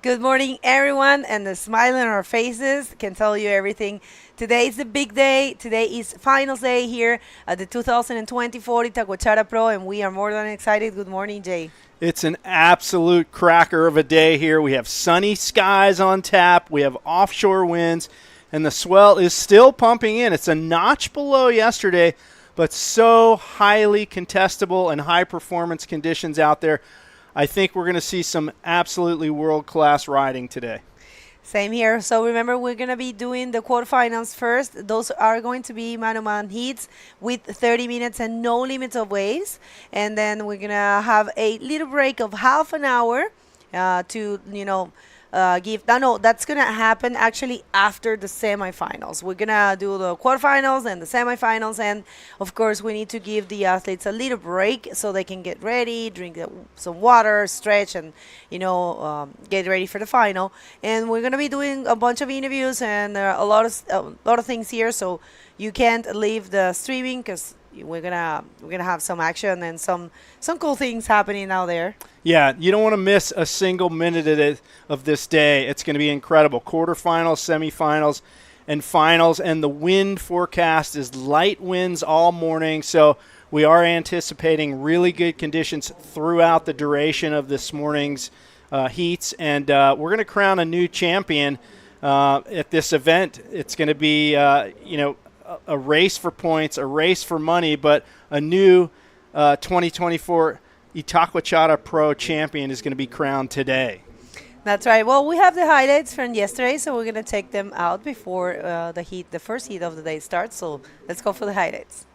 Good morning, everyone, and the smile on our faces can tell you everything. Today is the big day. Today is finals day here at the 2024 Itacoatiara Pro, and we are more than excited. Good morning, Jay. It's an absolute cracker of a day here. We have sunny skies on tap. We have offshore winds, and the swell is still pumping in. It's a notch below yesterday, but so highly contestable and high-performance conditions out there. I think we're going to see some absolutely world-class riding today. Same here. So remember, we're going to be doing the quarterfinals first. Those are going to be man-to-man heats with 30 minutes and no limits of waves. And then we're going to have a little break of half an hour to, that's going to happen actually after the semifinals. We're going to do the quarterfinals and the semifinals. And, of course, we need to give the athletes a little break so they can get ready, drink some water, stretch, and, get ready for the final. And we're going to be doing a bunch of interviews and a lot of things here. So you can't leave the streaming because we're gonna have some action and some cool things happening out there. Yeah, you don't want to miss a single minute of this day. It's going to be incredible. Quarterfinals, semifinals, and finals. And the wind forecast is light winds all morning. So we are anticipating really good conditions throughout the duration of this morning's heats. And we're going to crown a new champion at this event. It's going to be, a race for points, a race for money, but a new 2024 Itacoatiara Pro champion is going to be crowned today. That's right. Well, we have the highlights from yesterday, so we're going to take them out before the first heat of the day starts. So let's go for the highlights.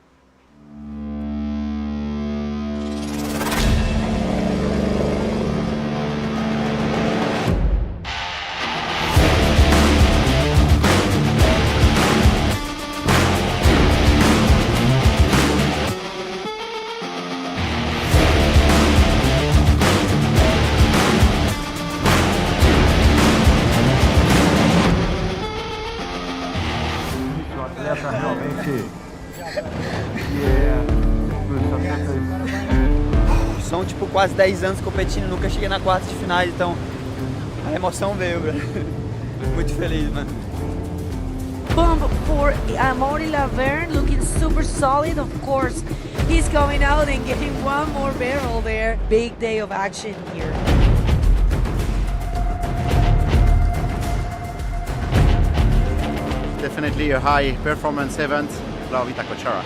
São quase 10 anos competindo, nunca cheguei na quarta de finais, então a emoção veio, bro. Muito feliz, mano. Boom for Amori looking super solid. Of course, he's coming out and getting one more barrel there. Big day of action here. Definitely a high performance event. Love Itacoatiara.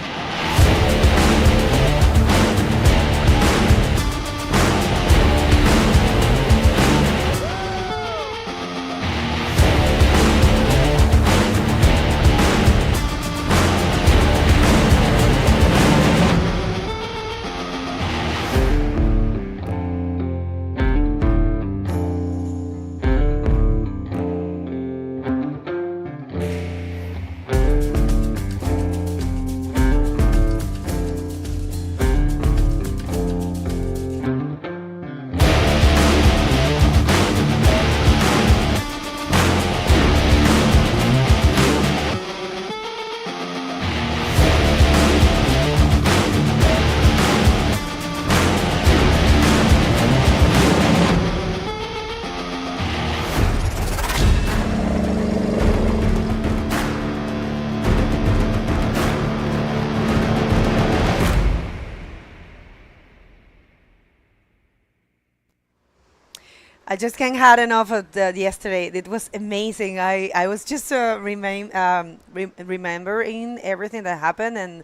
I just can't had enough of yesterday. It was amazing. I was just remembering everything that happened and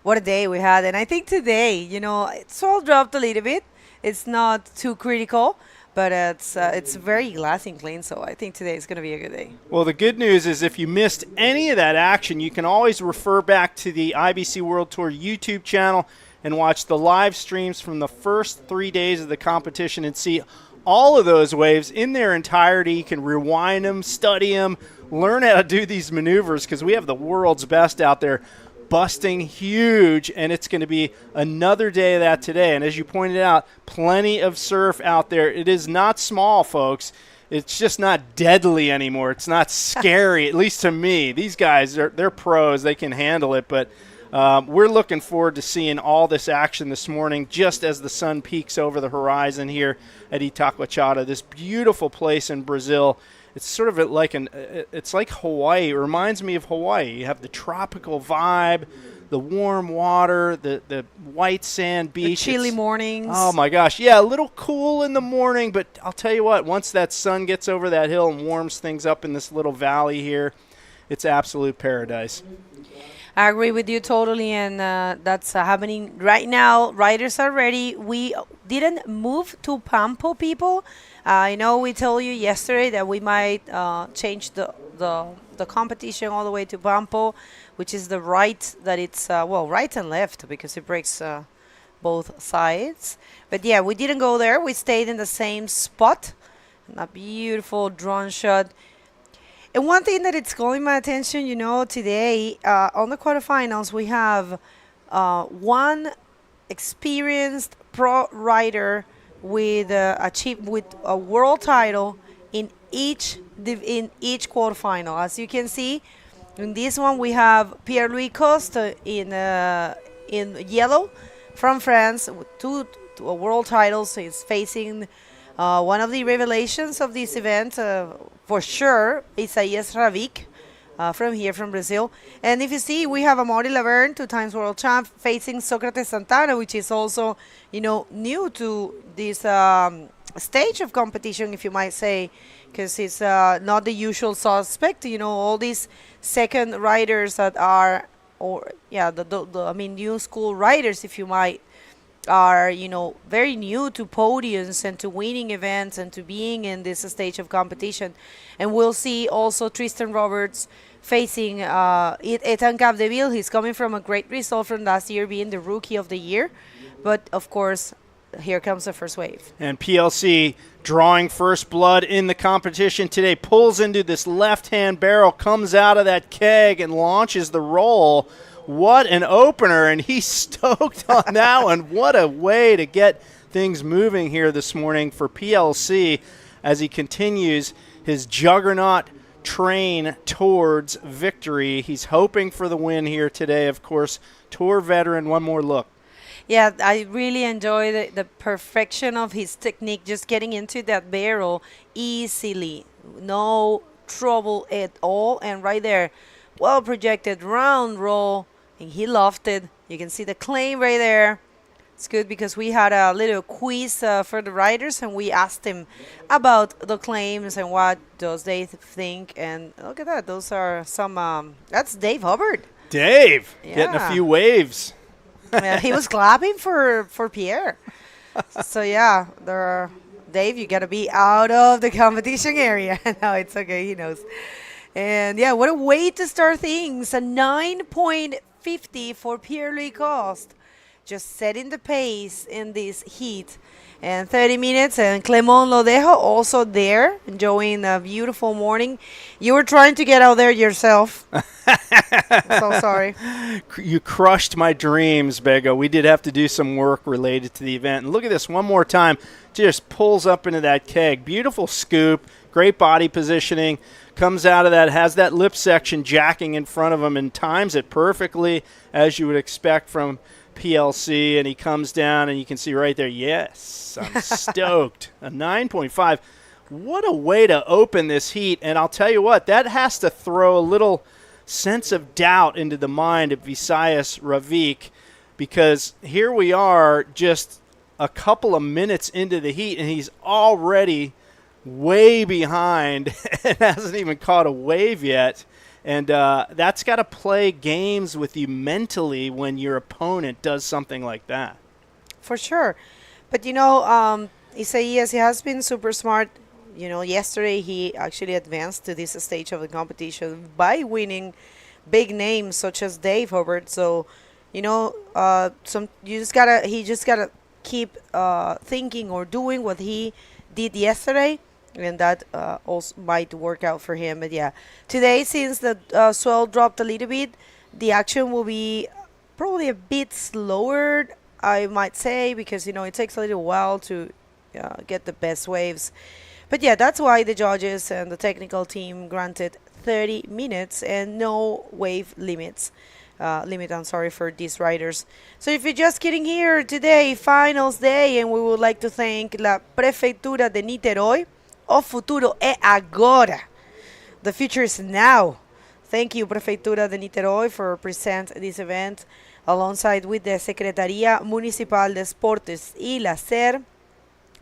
what a day we had. And I think today, it's all dropped a little bit. It's not too critical, but it's very glassy and clean. So I think today is going to be a good day. Well, the good news is if you missed any of that action, you can always refer back to the IBC World Tour YouTube channel and watch the live streams from the first 3 days of the competition and see all of those waves in their entirety. You can rewind them, study them, learn how to do these maneuvers because we have the world's best out there busting huge, and it's going to be another day of that today. And as you pointed out, plenty of surf out there. It is not small, folks. It's just not deadly anymore. It's not scary, at least to me. These guys, they're pros. They can handle it, but We're looking forward to seeing all this action this morning just as the sun peaks over the horizon here at Itacoatiara, this beautiful place in Brazil. It's sort of like it's like Hawaii. It reminds me of Hawaii. You have the tropical vibe, the warm water, the white sand beach. The chilly mornings. Oh my gosh, yeah, a little cool in the morning, but I'll tell you what, once that sun gets over that hill and warms things up in this little valley here, it's absolute paradise. I agree with you totally, and that's happening right now. Riders are ready. We didn't move to Pampo, people. I know we told you yesterday that we might change the competition all the way to Pampo, which is the right that it's, right and left because it breaks both sides. But yeah, we didn't go there. We stayed in the same spot. And a beautiful drone shot. And one thing that it's calling my attention, today on the quarterfinals, we have one experienced pro rider with a world title in each quarterfinal. As you can see, in this one we have Pierre-Louis Coste in yellow from France with two world titles. He's facing one of the revelations of this event, for sure, Isaias from Brazil. And if you see, we have Amori, 2 times world champ, facing Socrates Santana, which is also, new to this stage of competition, if you might say, because it's not the usual suspect. All these second riders that are, new school riders, if you might, are very new to podiums and to winning events and to being in this stage of competition. And we'll see also Tristan Roberts facing Etan Capdeville. He's coming from a great result from last year, being the rookie of the year. But of course, here comes the first wave. And PLC drawing first blood in the competition today, pulls into this left-hand barrel, comes out of that keg and launches the roll. What an opener, and he's stoked on that one. What a way to get things moving here this morning for PLC as he continues his juggernaut train towards victory. He's hoping for the win here today, of course. Tour veteran, one more look. Yeah, I really enjoy the perfection of his technique, just getting into that barrel easily. No trouble at all, and right there, well projected round roll. And he loved it. You can see the claim right there. It's good because we had a little quiz for the riders, and we asked him about the claims and what does they think. And look at that. Those are some, that's Dave Hubbard. Dave, Yeah. getting a few waves. Yeah, he was clapping for Pierre. So, yeah, Dave, you got to be out of the competition area. No, it's okay. He knows. And, yeah, what a way to start things. A 9.50 for Pierre-Louis Coste. Just setting the pace in this heat. And 30 minutes, and Clement Lodejo also there, enjoying a beautiful morning. You were trying to get out there yourself. So sorry. You crushed my dreams, Bego. We did have to do some work related to the event. And look at this one more time. Just pulls up into that keg. Beautiful scoop. Great body positioning. Comes out of that, has that lip section jacking in front of him and times it perfectly, as you would expect from PLC. And he comes down, and you can see right there, yes, I'm stoked. A 9.5. What a way to open this heat. And I'll tell you what, that has to throw a little sense of doubt into the mind of Isaias Ravik, because here we are just a couple of minutes into the heat, and he's already way behind and hasn't even caught a wave yet. And that's got to play games with you mentally when your opponent does something like that. For sure. But, Isaias, he has been super smart. Yesterday he actually advanced to this stage of the competition by winning big names such as Dave Hubbard. So, he just gotta keep thinking or doing what he did yesterday, and that also might work out for him. But yeah, today, since the swell dropped a little bit, the action will be probably a bit slower, I might say, because it takes a little while to get the best waves. But yeah, that's why the judges and the technical team granted 30 minutes and no wave limits. limit. I'm sorry for these riders. So if you're just getting here today, finals day, and we would like to thank la Prefeitura de Niterói. O futuro é agora. The future is now. Thank you, Prefeitura de Niterói, for present this event alongside with the Secretaría Municipal de Esportes y Lazer,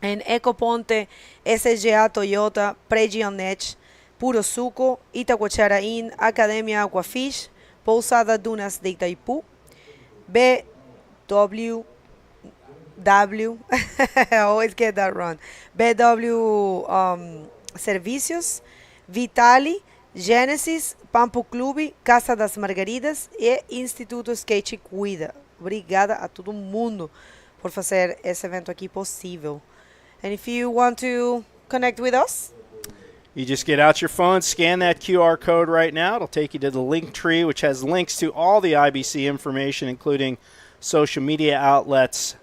and Ecoponte, SGA Toyota, Pregionech, Puro Suco, Itacoatiara Inn, Academia Aquafish, Pousada Dunas de Itaipú, BW, I always get that wrong, BW Servicios, Vitali, Gênesis, Pampo Clube, Casa das Margaridas e Instituto Skate Cuida. Obrigada a todo mundo por fazer esse evento aqui possível. And if you want to connect with us, you just get out your phone, scan that QR code right now. It'll take you to the link tree, which has links to all the IBC information, including social media outlets,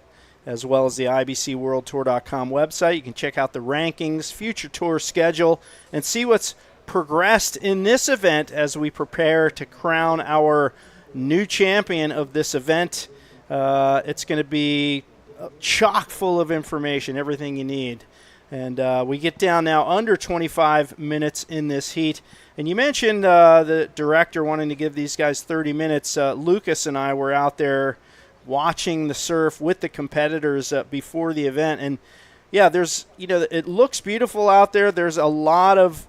as well as the IBCWorldTour.com website. You can check out the rankings, future tour schedule, and see what's progressed in this event as we prepare to crown our new champion of this event. It's going to be chock full of information, everything you need. And we get down now under 25 minutes in this heat. And you mentioned the director wanting to give these guys 30 minutes. Lucas and I were out there watching the surf with the competitors before the event. And, yeah, there's, it looks beautiful out there. There's a lot of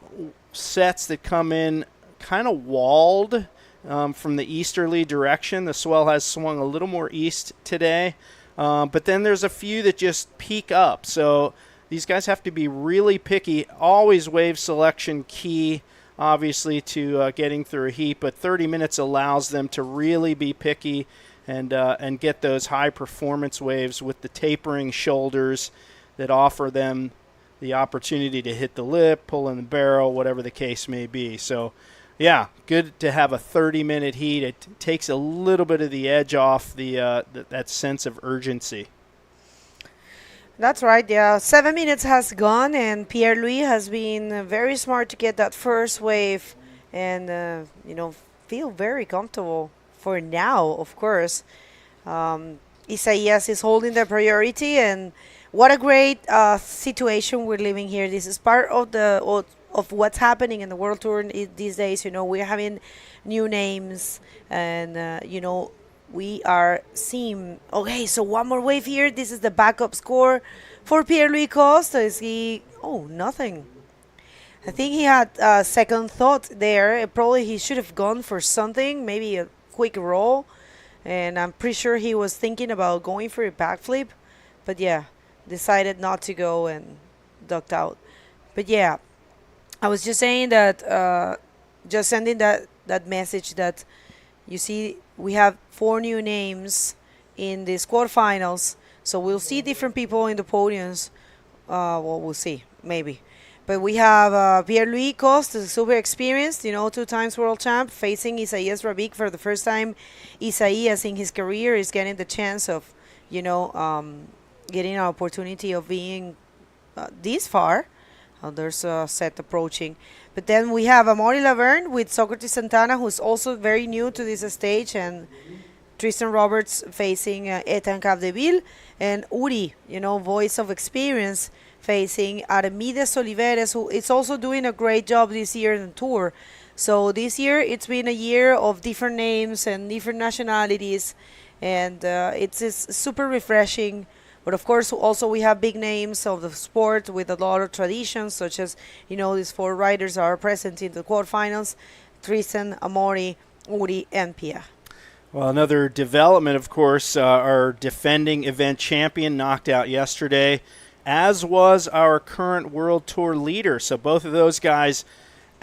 sets that come in kind of walled from the easterly direction. The swell has swung a little more east today. But then there's a few that just peak up. So these guys have to be really picky. Always wave selection key, obviously, to getting through a heat. But 30 minutes allows them to really be picky and get those high-performance waves with the tapering shoulders that offer them the opportunity to hit the lip, pull in the barrel, whatever the case may be. So, yeah, good to have a 30-minute heat. It takes a little bit of the edge off that sense of urgency. That's right, yeah. 7 minutes has gone, and Pierre-Louis has been very smart to get that first wave and, feel very comfortable for now, of course. Isaias is holding the priority, and what a great situation we're living here. This is part of of what's happening in the World Tour these days. We're having new names, and, we are seeing, okay, so one more wave here. This is the backup score for Pierre-Louis Costa. Is he, nothing. I think he had a second thought there. Probably he should have gone for something, maybe a quick roll. And I'm pretty sure he was thinking about going for a backflip. But, yeah, decided not to go and ducked out. But, yeah, I was just saying that, just sending that message that you see we have 4 new names in these quarterfinals. So we'll see different people in the podiums. We'll see, maybe. But we have Pierre-Louis Coste, super experienced, 2 times world champ, facing Isaias Rabik for the first time. Isaias in his career is getting the chance of, getting an opportunity of being this far. There's a set approaching. But then we have Amori Laverne with Socrates Santana, who's also very new to this stage, and Tristan Roberts facing Etan Capdeville, and Uri, voice of experience, facing Armide Oliveres, who is also doing a great job this year in the tour. So this year, it's been a year of different names and different nationalities, and it's super refreshing. But of course, also we have big names of the sport with a lot of traditions, such as, these 4 riders are present in the quarterfinals: Tristan, Amori, Uri, and Pia. Well, another development, of course, our defending event champion knocked out yesterday, as was our current World Tour leader. So both of those guys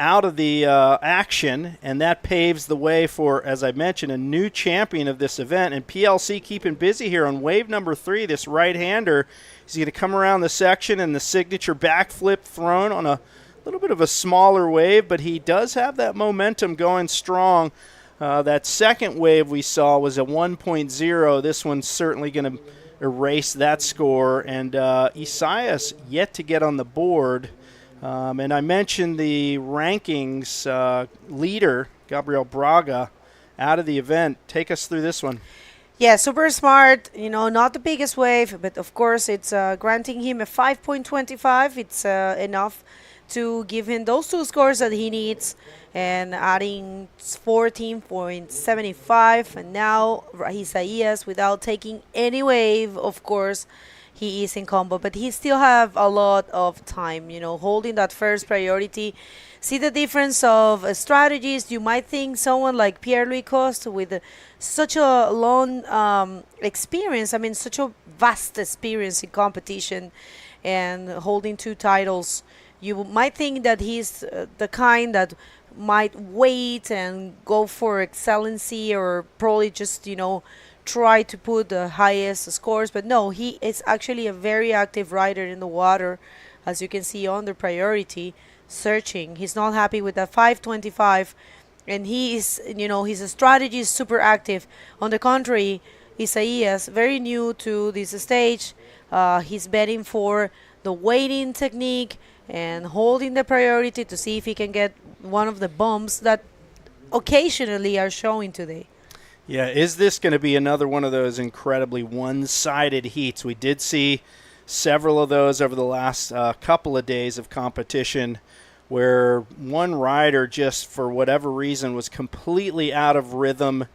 out of the action, and that paves the way for, as I mentioned, a new champion of this event. And PLC keeping busy here on wave number 3, this right-hander. He's going to come around the section and the signature backflip thrown on a little bit of a smaller wave, but he does have that momentum going strong. That second wave we saw was a 1.0. This one's certainly going to erase that score. And Isaias yet to get on the board. And I mentioned the rankings leader, Gabriel Braga, out of the event. Take us through this one. Yeah, super smart. Not the biggest wave, but of course it's granting him a 5.25. It's enough to give him those two scores that he needs, and adding 14.75. And now Isaias, without taking any wave, of course, he is in combo, but he still have a lot of time, holding that first priority. See the difference of strategies. You might think someone like Pierre-Louis Coste with such a long experience, such a vast experience in competition and holding two titles, you might think that he's the kind that might wait and go for excellency, or probably just, try to put the highest scores. But no, he is actually a very active rider in the water, as you can see on the priority, searching. He's not happy with that 5.25, and he is, his strategy is super active. On the contrary, Isaias, very new to this stage, he's betting for the waiting technique and holding the priority to see if he can get one of the bumps that occasionally are showing today. Yeah, is this going to be another one of those incredibly one-sided heats? We did see several of those over the last couple of days of competition, where one rider just for whatever reason was completely out of rhythm.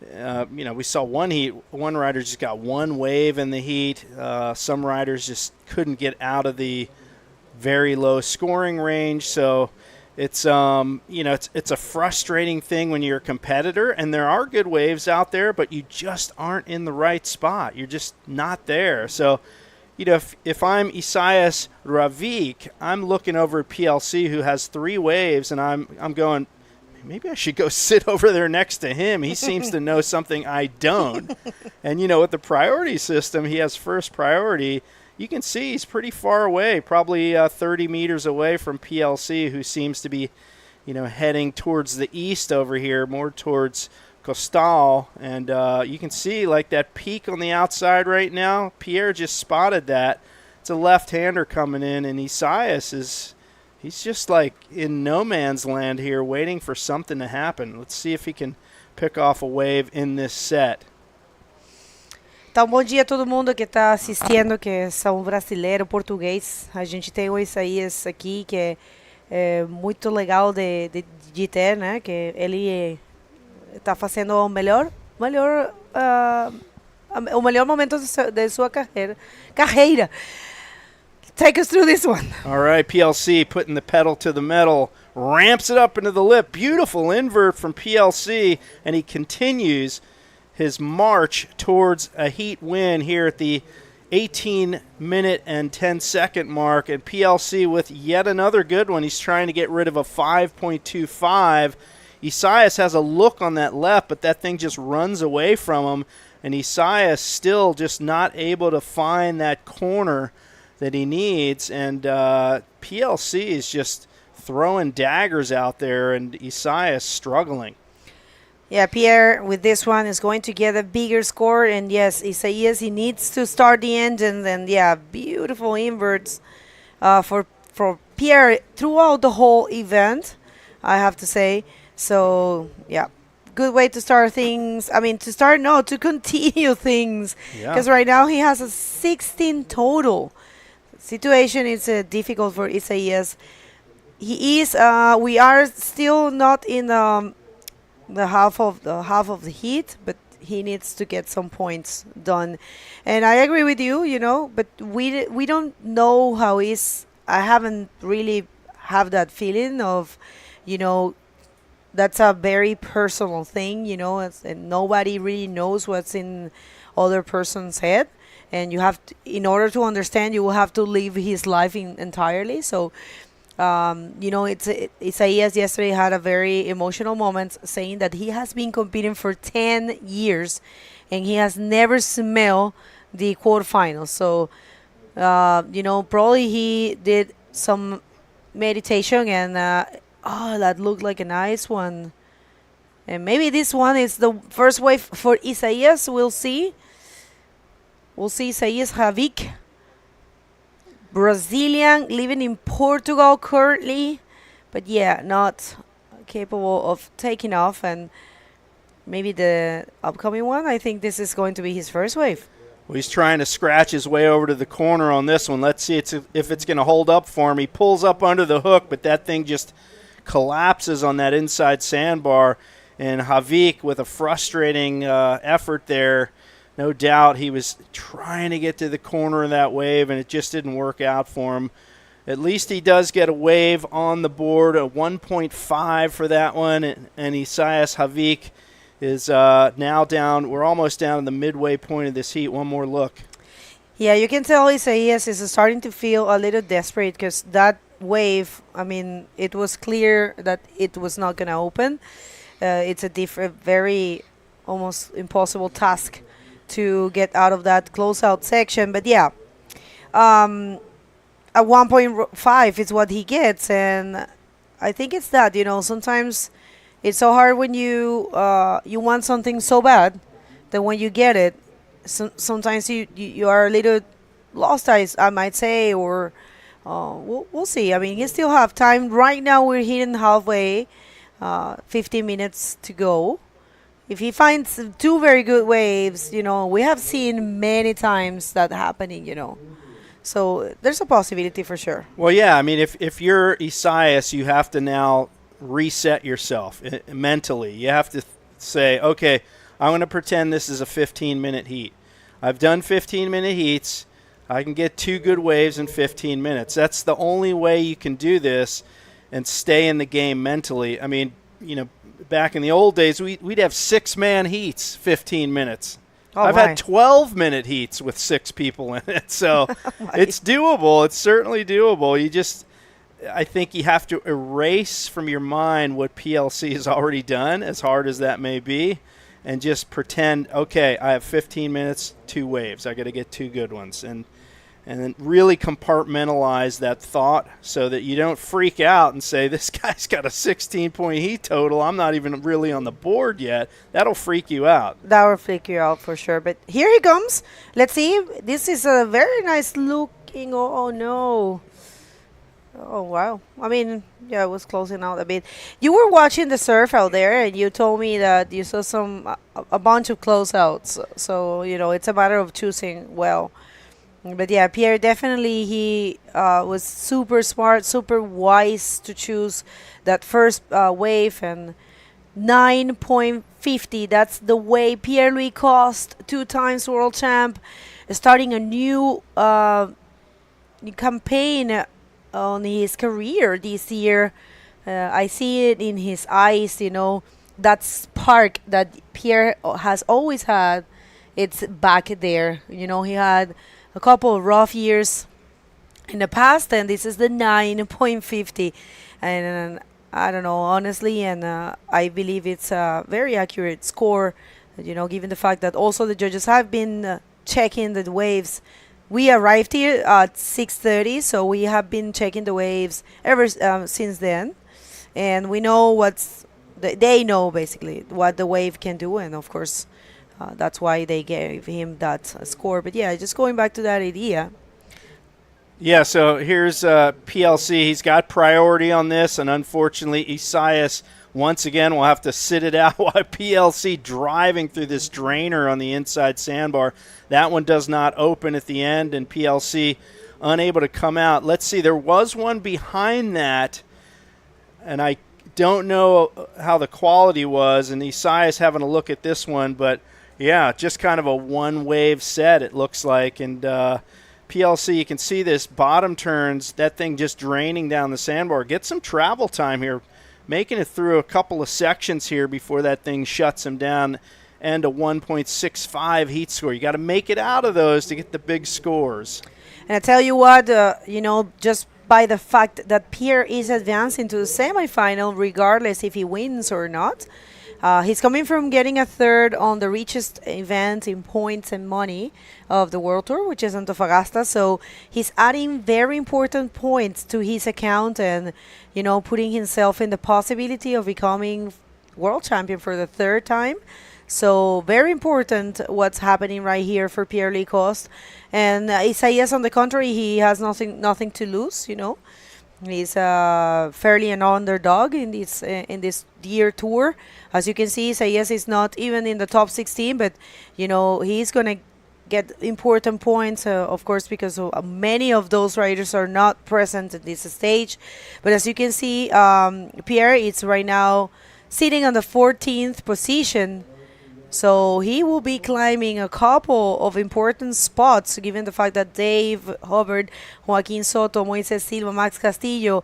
We saw one rider just got one wave in the heat. Some riders just couldn't get out of the very low scoring range. So it's it's a frustrating thing when you're a competitor, and there are good waves out there, but you just aren't in the right spot. You're just not there. So if I'm Isaias Ravik, I'm looking over at PLC, who has 3 waves, and I'm going, maybe I should go sit over there next to him. He seems to know something I don't. And, with the priority system, he has first priority. You can see he's pretty far away, probably 30 meters away from PLC, who seems to be, heading towards the east over here, more towards Costal. And you can see like that peak on the outside right now. Pierre just spotted that. It's a left-hander coming in, and Isaias he's just like in no man's land here, waiting for something to happen. Let's see if he can pick off a wave in this set. Então, bom dia a todo mundo que está assistindo, que são brasileiro, português. A gente tem o Isaias aqui, que é muito legal de ter, né? Que ele está fazendo o melhor momento de sua carreira. Take us through this one. All right, PLC putting the pedal to the metal, ramps it up into the lip. Beautiful invert from PLC, and he continues his march towards a heat win here at the 18-minute and 10-second mark. And PLC with yet another good one. He's trying to get rid of a 5.25. Isaias has a look on that left, but that thing just runs away from him. And Isaias still just not able to find that corner that he needs. And PLC is just throwing daggers out there, and Isaias struggling. Yeah, Pierre with this one is going to get a bigger score, and yes, Isaias, he needs to start the engines, and yeah, beautiful inverts for Pierre throughout the whole event, I have to say. So yeah, good way to start things. To continue things, because right now he has a 16 total. Situation is difficult for Isaias. He is. We are still not in the half of the heat, but he needs to get some points done. And I agree with you, but we don't know how is. I haven't really have that feeling of, that's a very personal thing, and nobody really knows what's in other person's head. And you have to, in order to understand, you will have to live his life entirely. So, Isaias yesterday had a very emotional moment, saying that he has been competing for 10 years and he has never smelled the quarterfinals. So, probably he did some meditation, and that looked like a nice one. And maybe this one is the first wave for Isaias. We'll see. We'll see Isaias Ravik, Brazilian, living in Portugal currently, but yeah, not capable of taking off. And maybe the upcoming one. I think this is going to be his first wave. Well, he's trying to scratch his way over to the corner on this one. Let's see if it's going to hold up for him. He pulls up under the hook, but that thing just collapses on that inside sandbar. And Havik, with a frustrating effort there, no doubt he was trying to get to the corner of that wave, and it just didn't work out for him. At least he does get a wave on the board, a 1.5 for that one, and Isaias Havik is now down. We're almost down to the midway point of this heat. One more look. Yeah, you can tell Isaias is starting to feel a little desperate because that wave, I mean, it was clear that it was not going to open. It's a very almost impossible task to get out of that closeout section. But yeah, a 1.5 is what he gets. And I think it's that, sometimes it's so hard when you want something so bad that when you get it, sometimes you are a little lost, I might say, or we'll see. I mean, he still have time. Right now we're hitting halfway, 15 minutes to go. If he finds two very good waves, we have seen many times that happening, So there's a possibility for sure. Well, yeah, I mean, if you're Isaias, you have to now reset yourself mentally. You have to say, okay, I'm going to pretend this is a 15-minute heat. I've done 15-minute heats. I can get two good waves in 15 minutes. That's the only way you can do this and stay in the game mentally. I mean, back in the old days, we'd have 6-man heats, 15 minutes. Oh, I've had 12-minute heats with 6 people in it. So it's doable. It's certainly doable. I think you have to erase from your mind what PLC has already done, as hard as that may be, and just pretend, okay, I have 15 minutes, 2 waves. I got to get 2 good ones. And then really compartmentalize that thought so that you don't freak out and say, this guy's got a 16-point heat total. I'm not even really on the board yet. That'll freak you out. That will freak you out for sure. But here he comes. Let's see. This is a very nice looking. Oh no. Oh, wow. I mean, yeah, it was closing out a bit. You were watching the surf out there, and you told me that you saw a bunch of closeouts. So, it's a matter of choosing well. But, yeah, Pierre definitely, he was super smart, super wise to choose that first wave. And 9.50, that's the way Pierre-Louis Coste, 2-time world champ, starting a new campaign on his career this year. I see it in his eyes, that spark that Pierre has always had. It's back there. He had a couple of rough years in the past, and this is the 9.50. And I don't know, honestly, and I believe it's a very accurate score, given the fact that also the judges have been checking the waves. We arrived here at 6:30, so we have been checking the waves ever since then, and we know they know basically what the wave can do, and of course, that's why they gave him that score. But yeah, just going back to that idea. Yeah, so here's PLC. He's got priority on this, and unfortunately, Isaias once again will have to sit it out while PLC driving through this drainer on the inside sandbar. That one does not open at the end, and PLC unable to come out. Let's see, there was one behind that, and I don't know how the quality was, and Isaias having a look at this one, but yeah, just kind of a one-wave set, it looks like, and PLC, you can see this bottom turns, that thing just draining down the sandbar. Get some travel time here, making it through a couple of sections here before that thing shuts him down, and a 1.65 heat score. You got to make it out of those to get the big scores. And I tell you what, just by the fact that Pierre is advancing to the semifinal, regardless if he wins or not, he's coming from getting a third on the richest event in points and money of the World Tour, which is Antofagasta. So he's adding very important points to his account and, putting himself in the possibility of becoming world champion for the 3rd time. So very important what's happening right here for Pierre-Louis Coste. And Isaias, on the contrary, he has nothing to lose, He's fairly an underdog in this year tour. As you can see, Isaias is not even in the top 16, but he's gonna get important points, of course, because many of those riders are not present at this stage. But as you can see, Pierre is right now sitting on the 14th position. So he will be climbing a couple of important spots, given the fact that Dave Hubbard, Joaquin Soto, Moises Silva, Max Castillo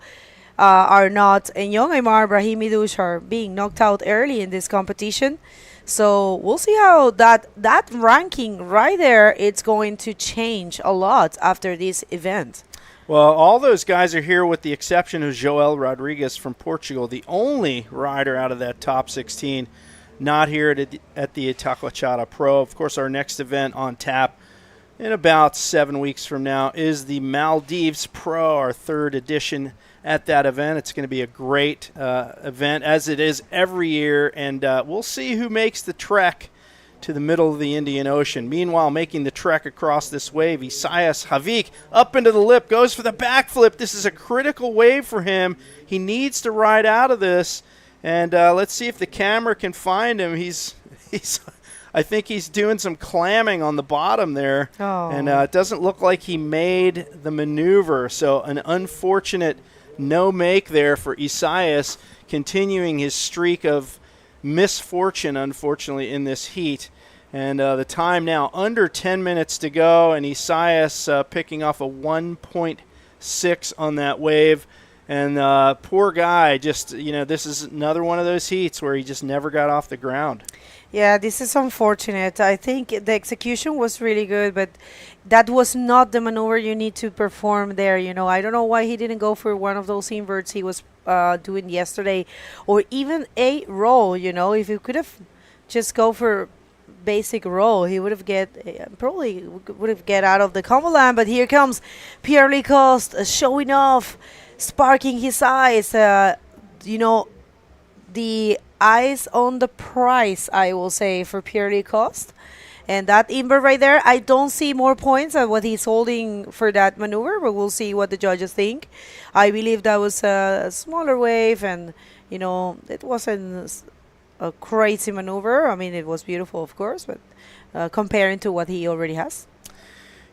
are not, and Young Aymar, Brahim Idouche are being knocked out early in this competition. So we'll see how that ranking right there, it's going to change a lot after this event. Well, all those guys are here with the exception of Joel Rodriguez from Portugal, the only rider out of that top 16 not here at the Itacoatiara Pro. Of course, our next event on tap in about 7 weeks from now is the Maldives Pro, our third edition at that event. It's going to be a great event, as it is every year, and we'll see who makes the trek to the middle of the Indian Ocean. Meanwhile, making the trek across this wave, Isaias Havik up into the lip, goes for the backflip. This is a critical wave for him. He needs to ride out of this. And let's see if the camera can find him. He's I think he's doing some clamming on the bottom there. Oh. And it doesn't look like he made the maneuver. So an unfortunate no make there for Isaias, continuing his streak of misfortune, unfortunately, in this heat. And the time now under 10 minutes to go, and Isaias picking off a 1.6 on that wave. And poor guy, just, this is another one of those heats where he just never got off the ground. Yeah, this is unfortunate. I think the execution was really good, but that was not the maneuver you need to perform there. I don't know why he didn't go for one of those inverts he was doing yesterday, or even a roll. If he could have just go for basic roll, he would have probably would have get out of the combo line. But here comes Pierre Licoste showing off, sparking his eyes. The eyes on the prize, I will say, for Pierre Licoste. And that invert right there, I don't see more points than what he's holding for that maneuver, but we'll see what the judges think. I believe that was a smaller wave, and, it wasn't a crazy maneuver. I mean, it was beautiful, of course, but comparing to what he already has.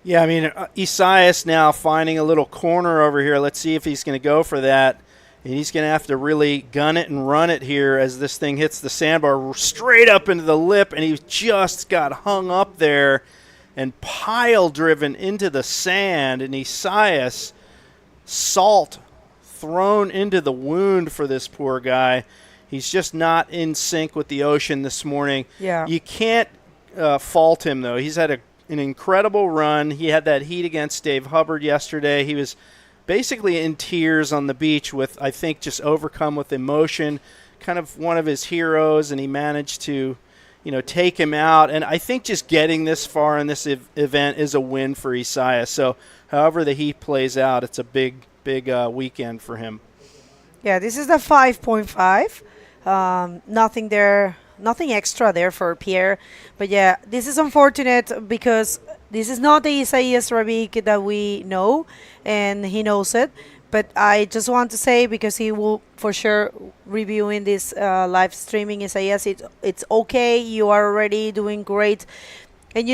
Yeah, I mean, Isaias now finding a little corner over here. Let's see if he's going to go for that. And he's going to have to really gun it and run it here as this thing hits the sandbar straight up into the lip, and he just got hung up there and pile driven into the sand. And Isaias, salt thrown into the wound for this poor guy. He's just not in sync with the ocean this morning. Yeah. You can't fault him, though. He's had an incredible run. He had that heat against Dave Hubbard yesterday. He was basically in tears on the beach with, I think, just overcome with emotion, kind of one of his heroes, and he managed to, take him out. And I think just getting this far in this event is a win for Isaias. So however the heat plays out, it's a big weekend for him. Yeah, this is the 5.5. Nothing there, nothing extra there for Pierre. But yeah, this is unfortunate because this is not the Isaias Rabik that we know, and he knows it. But I just want to say, because he will for sure reviewing this live streaming, Isaias, it's okay. You are already doing great. And,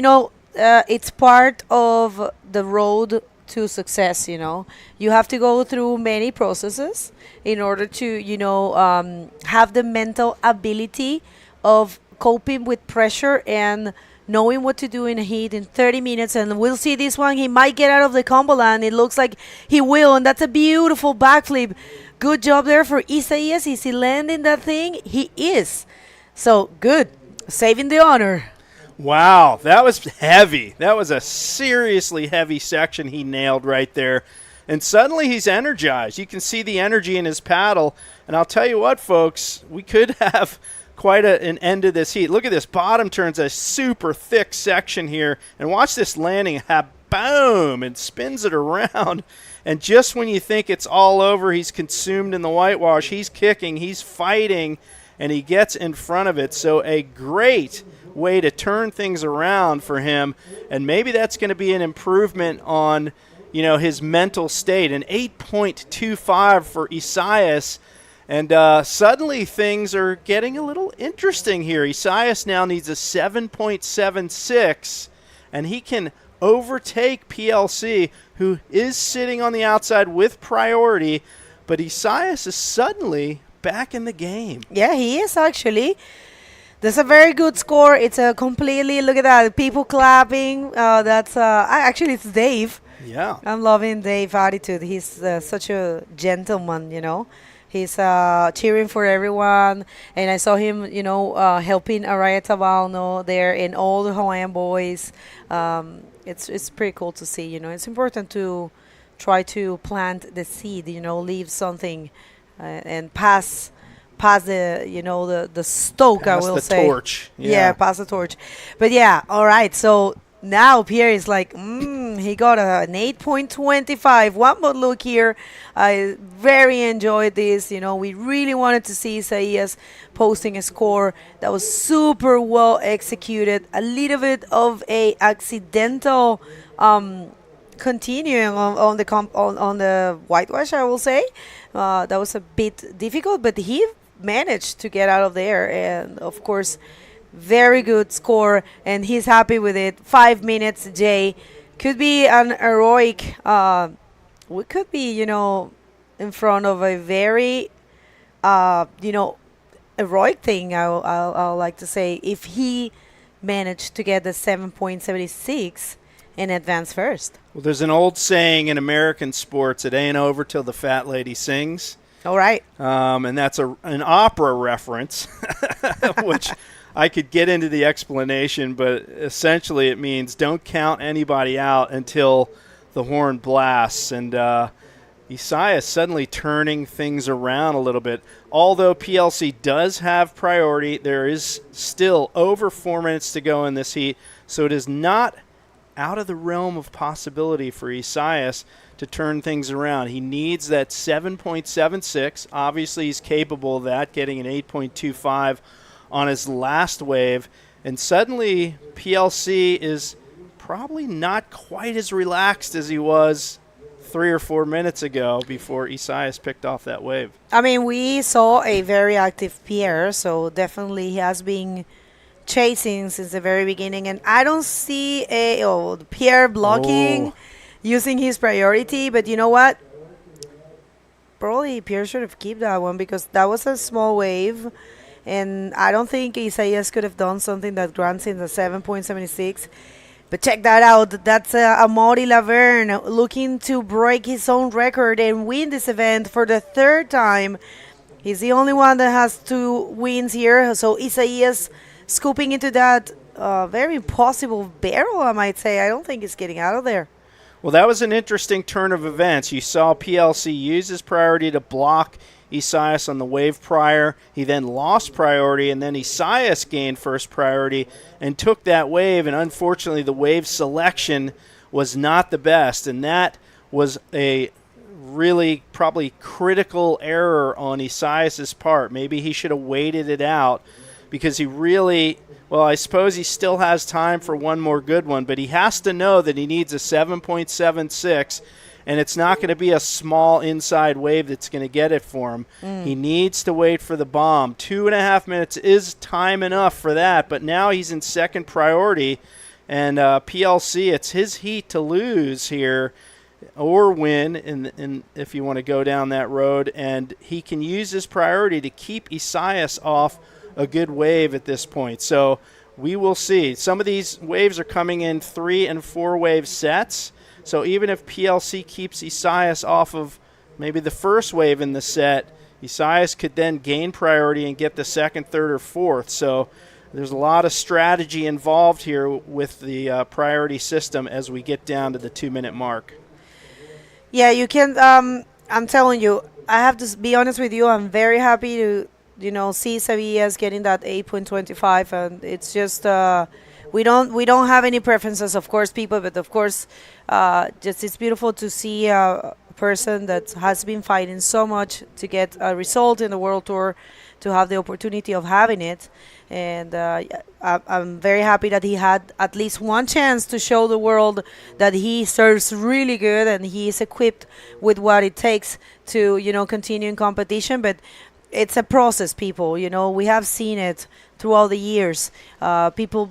it's part of the road to success. You have to go through many processes in order to, have the mental ability of coping with pressure and knowing what to do in a heat in 30 minutes. And we'll see this one. He might get out of the combo line. It looks like he will, and that's a beautiful backflip. Good job there for Isaias. Is he landing that thing? He is. So good. Saving the honor. Wow, that was heavy. That was a seriously heavy section he nailed right there. And suddenly he's energized. You can see the energy in his paddle. And I'll tell you what, folks, we could have quite an end to this heat. Look at this. Bottom turns a super thick section here. And watch this landing. Boom! And spins it around. And just when you think it's all over, he's consumed in the whitewash. He's kicking. He's fighting. And he gets in front of it. So a great way to turn things around for him. And maybe that's going to be an improvement on, his mental state. An 8.25 for Isaias. And suddenly things are getting a little interesting here. Isaias now needs a 7.76, and he can overtake PLC, who is sitting on the outside with priority. But Isaias is suddenly back in the game. Yeah, he is actually. That's a very good score. It's a completely, look at that, people clapping. Actually, it's Dave. Yeah. I'm loving Dave's attitude. He's such a gentleman, He's cheering for everyone. And I saw him, helping Araya Tabalno there and all the Hawaiian boys. It's pretty cool to see, It's important to try to plant the seed, leave something and pass the stoke, I will say. Pass the torch. Yeah, pass the torch. But yeah, all right. So now Pierre is like, he got an 8.25. One more look here. I very enjoyed this. We really wanted to see Isaias posting a score that was super well executed. A little bit of a accidental continuing on the whitewash, I will say. That was a bit difficult, but he managed to get out of there, and of course very good score, and he's happy with it. 5 minutes, Jay. Could be an heroic, we could be in front of a very heroic thing, I'll like to say, if he managed to get the 7.76 and advance first. Well, there's an old saying in American sports, it ain't over till the fat lady sings. All right. And that's an opera reference, which I could get into the explanation, but essentially it means don't count anybody out until the horn blasts. And Isaias suddenly turning things around a little bit. Although PLC does have priority, there is still over 4 minutes to go in this heat, so it is not out of the realm of possibility for Isaias to turn things around. He needs that 7.76. Obviously, he's capable of that, getting an 8.25 on his last wave. And suddenly, PLC is probably not quite as relaxed as he was 3 or 4 minutes ago before Isaias picked off that wave. I mean, we saw a very active Pierre, so definitely he has been chasing since the very beginning. And I don't see Pierre blocking, using his priority, but you know what? Probably Pierre should have kept that one because that was a small wave, and I don't think Isaias could have done something that grants him the 7.76. But check that out. That's Amori Laverne looking to break his own record and win this event for the third time. He's the only one that has 2 wins here. So Isaias scooping into that very impossible barrel, I might say. I don't think he's getting out of there. Well, that was an interesting turn of events. You saw PLC use his priority to block Isaias on the wave prior. He then lost priority, and then Isaias gained first priority and took that wave, and unfortunately the wave selection was not the best, and that was a really probably critical error on Isaias' part. Maybe he should have waited it out because he really, well, I suppose he still has time for one more good one, but he has to know that he needs a 7.76, and it's not going to be a small inside wave that's going to get it for him. He needs to wait for the bomb. 2.5 minutes is time enough for that, but now he's in second priority, and PLC, it's his heat to lose here or win, in if you want to go down that road, and he can use his priority to keep Isaias off a good wave at this point. So we will see. Some of these waves are coming in 3 and 4 wave sets. So even if PLC keeps Isaias off of maybe the first wave in the set, Isaias could then gain priority and get the second, third, or fourth. So there's a lot of strategy involved here with the priority system as we get down to the 2-minute mark. Yeah, you can. I'm telling you, I have to be honest with you. I'm very happy to see Isaias getting that 8.25, and it's just we don't have any preferences, of course, people, but of course, just it's beautiful to see a person that has been fighting so much to get a result in the World Tour to have the opportunity of having it. And I'm very happy that he had at least one chance to show the world that he serves really good and he is equipped with what it takes to, continue in competition. But it's a process, people. We have seen it throughout the years. People,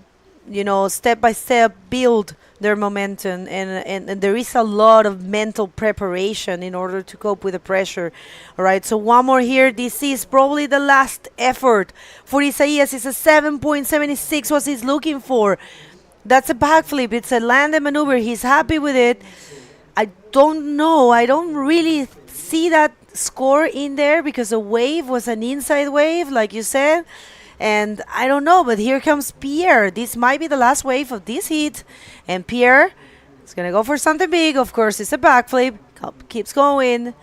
step by step build their momentum, and there is a lot of mental preparation in order to cope with the pressure. All right, so one more here. This is probably the last effort for Isaias. It's a 7.76 what he's looking for. That's a backflip. It's a landed maneuver. He's happy with it. I don't know. I don't really see that score in there because the wave was an inside wave, like you said. And I don't know, but here comes Pierre. This might be the last wave of this heat. And Pierre is going to go for something big. Of course, it's a backflip. Keeps going.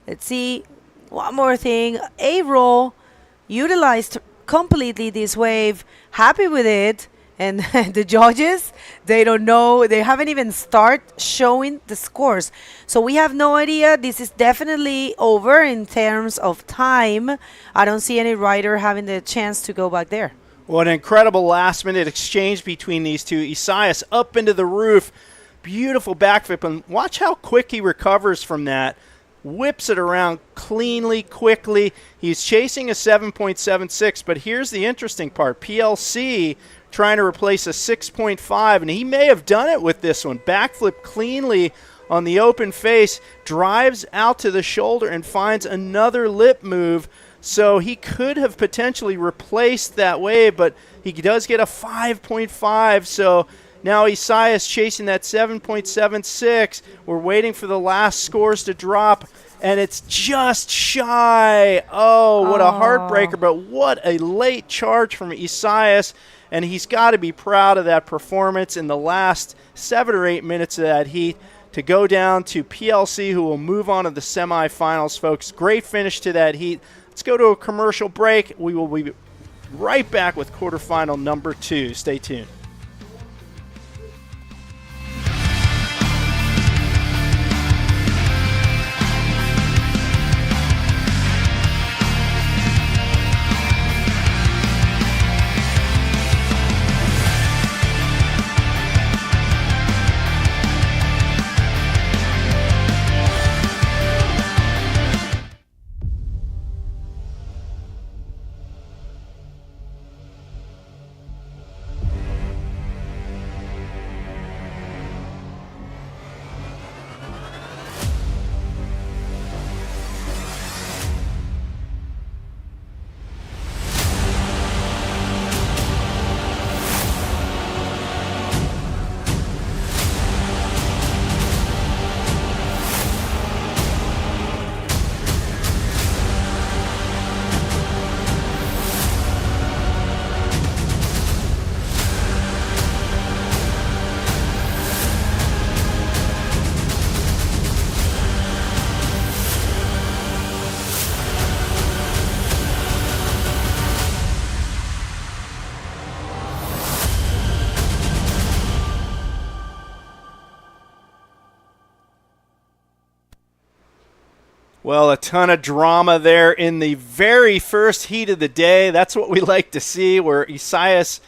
Let's see. One more thing. A roll. Utilized completely this wave. Happy with it. And the judges, they don't know. They haven't even started showing the scores. So we have no idea. This is definitely over in terms of time. I don't see any rider having the chance to go back there. Well, an incredible last-minute exchange between these two. Isaias up into the roof. Beautiful backflip. And watch how quick he recovers from that. Whips it around cleanly, quickly. He's chasing a 7.76, but here's the interesting part. PLC trying to replace a 6.5, and he may have done it with this one. Backflip cleanly on the open face, drives out to the shoulder and finds another lip move. So he could have potentially replaced that wave, but he does get a 5.5. So now Isaias chasing that 7.76. We're waiting for the last scores to drop, and it's just shy. Oh, what a heartbreaker, but what a late charge from Isaias. And he's got to be proud of that performance in the last 7 or 8 minutes of that heat to go down to PLC, who will move on to the semifinals, folks. Great finish to that heat. Let's go to a commercial break. We will be right back with quarterfinal number 2. Stay tuned. Well, a ton of drama there in the very first heat of the day. That's what we like to see, where Isaias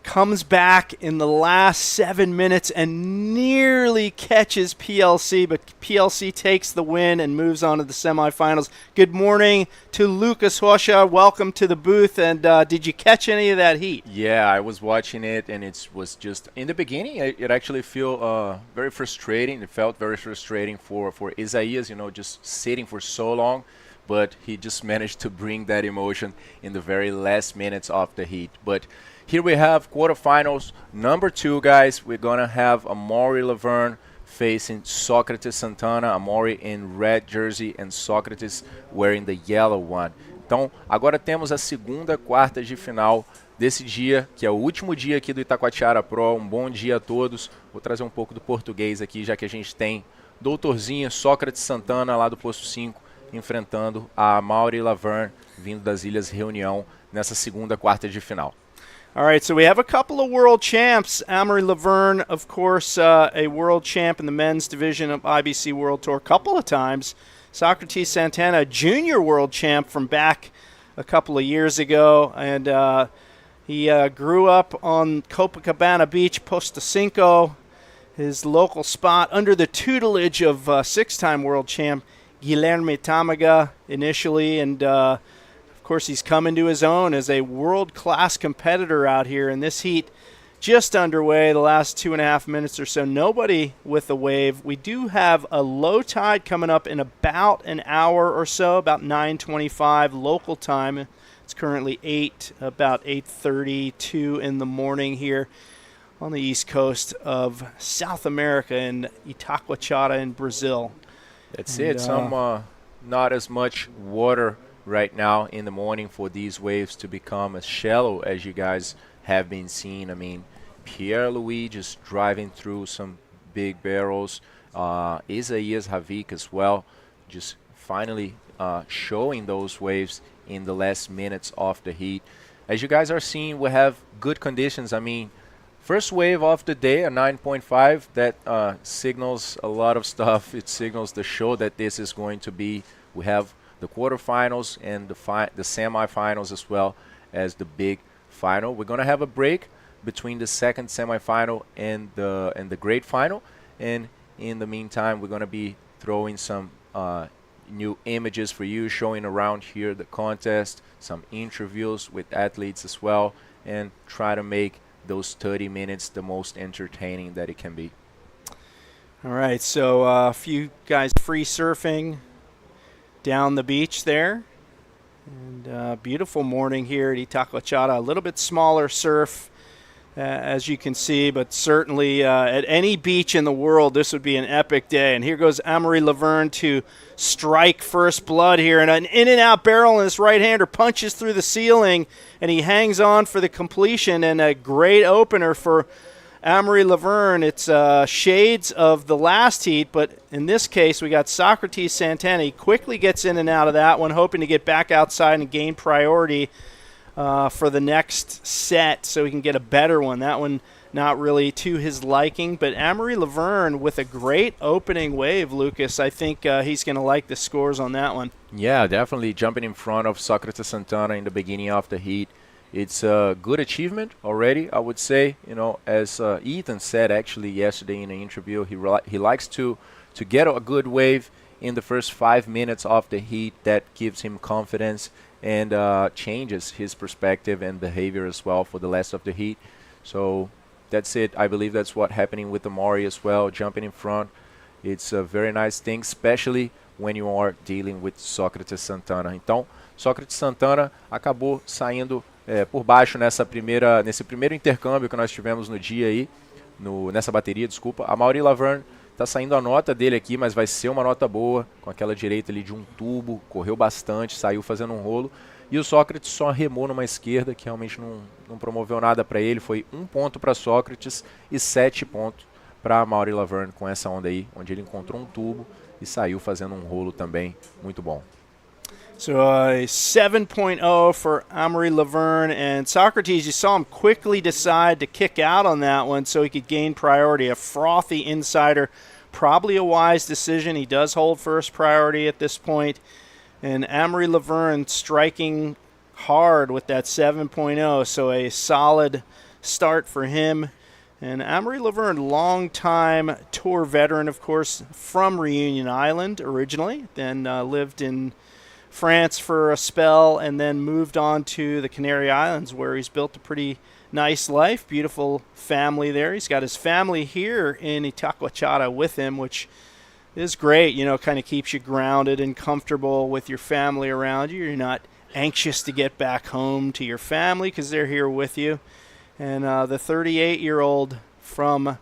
comes back in the last 7 minutes and nearly catches PLC, but PLC takes the win and moves on to the semifinals. Good morning to Lucas Rocha. Welcome to the booth. And did you catch any of that heat? Yeah, I was watching it, and it was just, in the beginning, it actually felt very frustrating. It felt very frustrating for Isaias, just sitting for so long. But he just managed to bring that emotion in the very last minutes of the heat. But here we have quarterfinals number 2, guys. We're going to have Amori Laverne facing Socrates Santana. Amori in red jersey and Socrates wearing the yellow one. Então, agora temos a segunda quarta de final desse dia, que é o último dia aqui do Itacoatiara Pro. Um bom dia a todos. Vou trazer um pouco do português aqui, já que a gente tem doutorzinho Socrates Santana lá do posto 5, enfrentando a Amori Laverne, vindo das Ilhas Reunião, nessa segunda quarta de final. All right, so we have a couple of world champs. Amori Laverne, of course, a world champ in the men's division of IBC World Tour a couple of times. Socrates Santana, a junior world champ from back a couple of years ago, and he grew up on Copacabana Beach, Posto Cinco, his local spot, under the tutelage of six-time world champ Guilherme Tamaga initially, and of course he's come into his own as a world-class competitor out here in this heat. Just underway the last 2.5 minutes or so. Nobody with a wave. We do have a low tide coming up in about an hour or so, about 9:25 local time. It's currently about 8:32 in the morning here on the east coast of South America in Itacoatiara in Brazil. That's it. Some not as much water right now in the morning for these waves to become as shallow as you guys have been seeing. I mean, Pierre-Louis just driving through some big barrels. Isaias Havik as well, just finally showing those waves in the last minutes of the heat. As you guys are seeing, we have good conditions. I mean, first wave of the day, a 9.5, that signals a lot of stuff. It signals the show that this is going to be. We have the quarterfinals and the semifinals as well as the big final. We're going to have a break between the second semifinal and the great final, and in the meantime we're going to be throwing some new images for you, showing around here the contest, some interviews with athletes as well, and try to make those 30 minutes the most entertaining that it can be. All right, so a few guys free surfing down the beach there, and beautiful morning here at Itacoatiara. A little bit smaller surf, as you can see, but certainly at any beach in the world, this would be an epic day. And here goes Amori Laverne to strike first blood here, and an in-and-out barrel in his right-hander punches through the ceiling, and he hangs on for the completion, and a great opener for Amori Laverne. It's shades of the last heat, but in this case, we got Socrates Santana. He quickly gets in and out of that one, hoping to get back outside and gain priority for the next set so he can get a better one. That one not really to his liking, but Amori Laverne with a great opening wave, Lucas. I think he's going to like the scores on that one. Yeah, definitely jumping in front of Socrates Santana in the beginning of the heat. It's a good achievement already, I would say. You know, as Etan said actually yesterday in an interview, he likes to get a good wave in the first 5 minutes of the heat. That gives him confidence and changes his perspective and behavior as well for the rest of the heat. So that's it. I believe that's what's happening with Amori as well, jumping in front. It's a very nice thing, especially when you are dealing with Socrates Santana. Então, Socrates Santana acabou saindo por baixo nesse primeiro intercâmbio que nós tivemos no dia aí, nessa bateria, desculpa. A Amori Laverne tá saindo a nota dele aqui, mas vai ser uma nota boa, com aquela direita ali de um tubo, correu bastante, saiu fazendo um rolo. E o Socrates só remou numa esquerda, que realmente não promoveu nada para ele. Foi 1 ponto para Socrates e 7 pontos para Amori Laverne com essa onda aí, onde ele encontrou um tubo e saiu fazendo um rolo também muito bom. So a 7.0 for Amori Laverne, and Socrates, you saw him quickly decide to kick out on that one so he could gain priority. A frothy insider, probably a wise decision. He does hold first priority at this point. And Amori Laverne striking hard with that 7.0, so a solid start for him. And Amori Laverne, long-time tour veteran, of course, from Reunion Island originally, then lived in France for a spell, and then moved on to the Canary Islands, where he's built a pretty nice life, beautiful family there. He's got his family here in Itacoatiara with him, which is great. You know, kind of keeps you grounded and comfortable with your family around you. You're not anxious to get back home to your family because they're here with you. And the 38-year-old from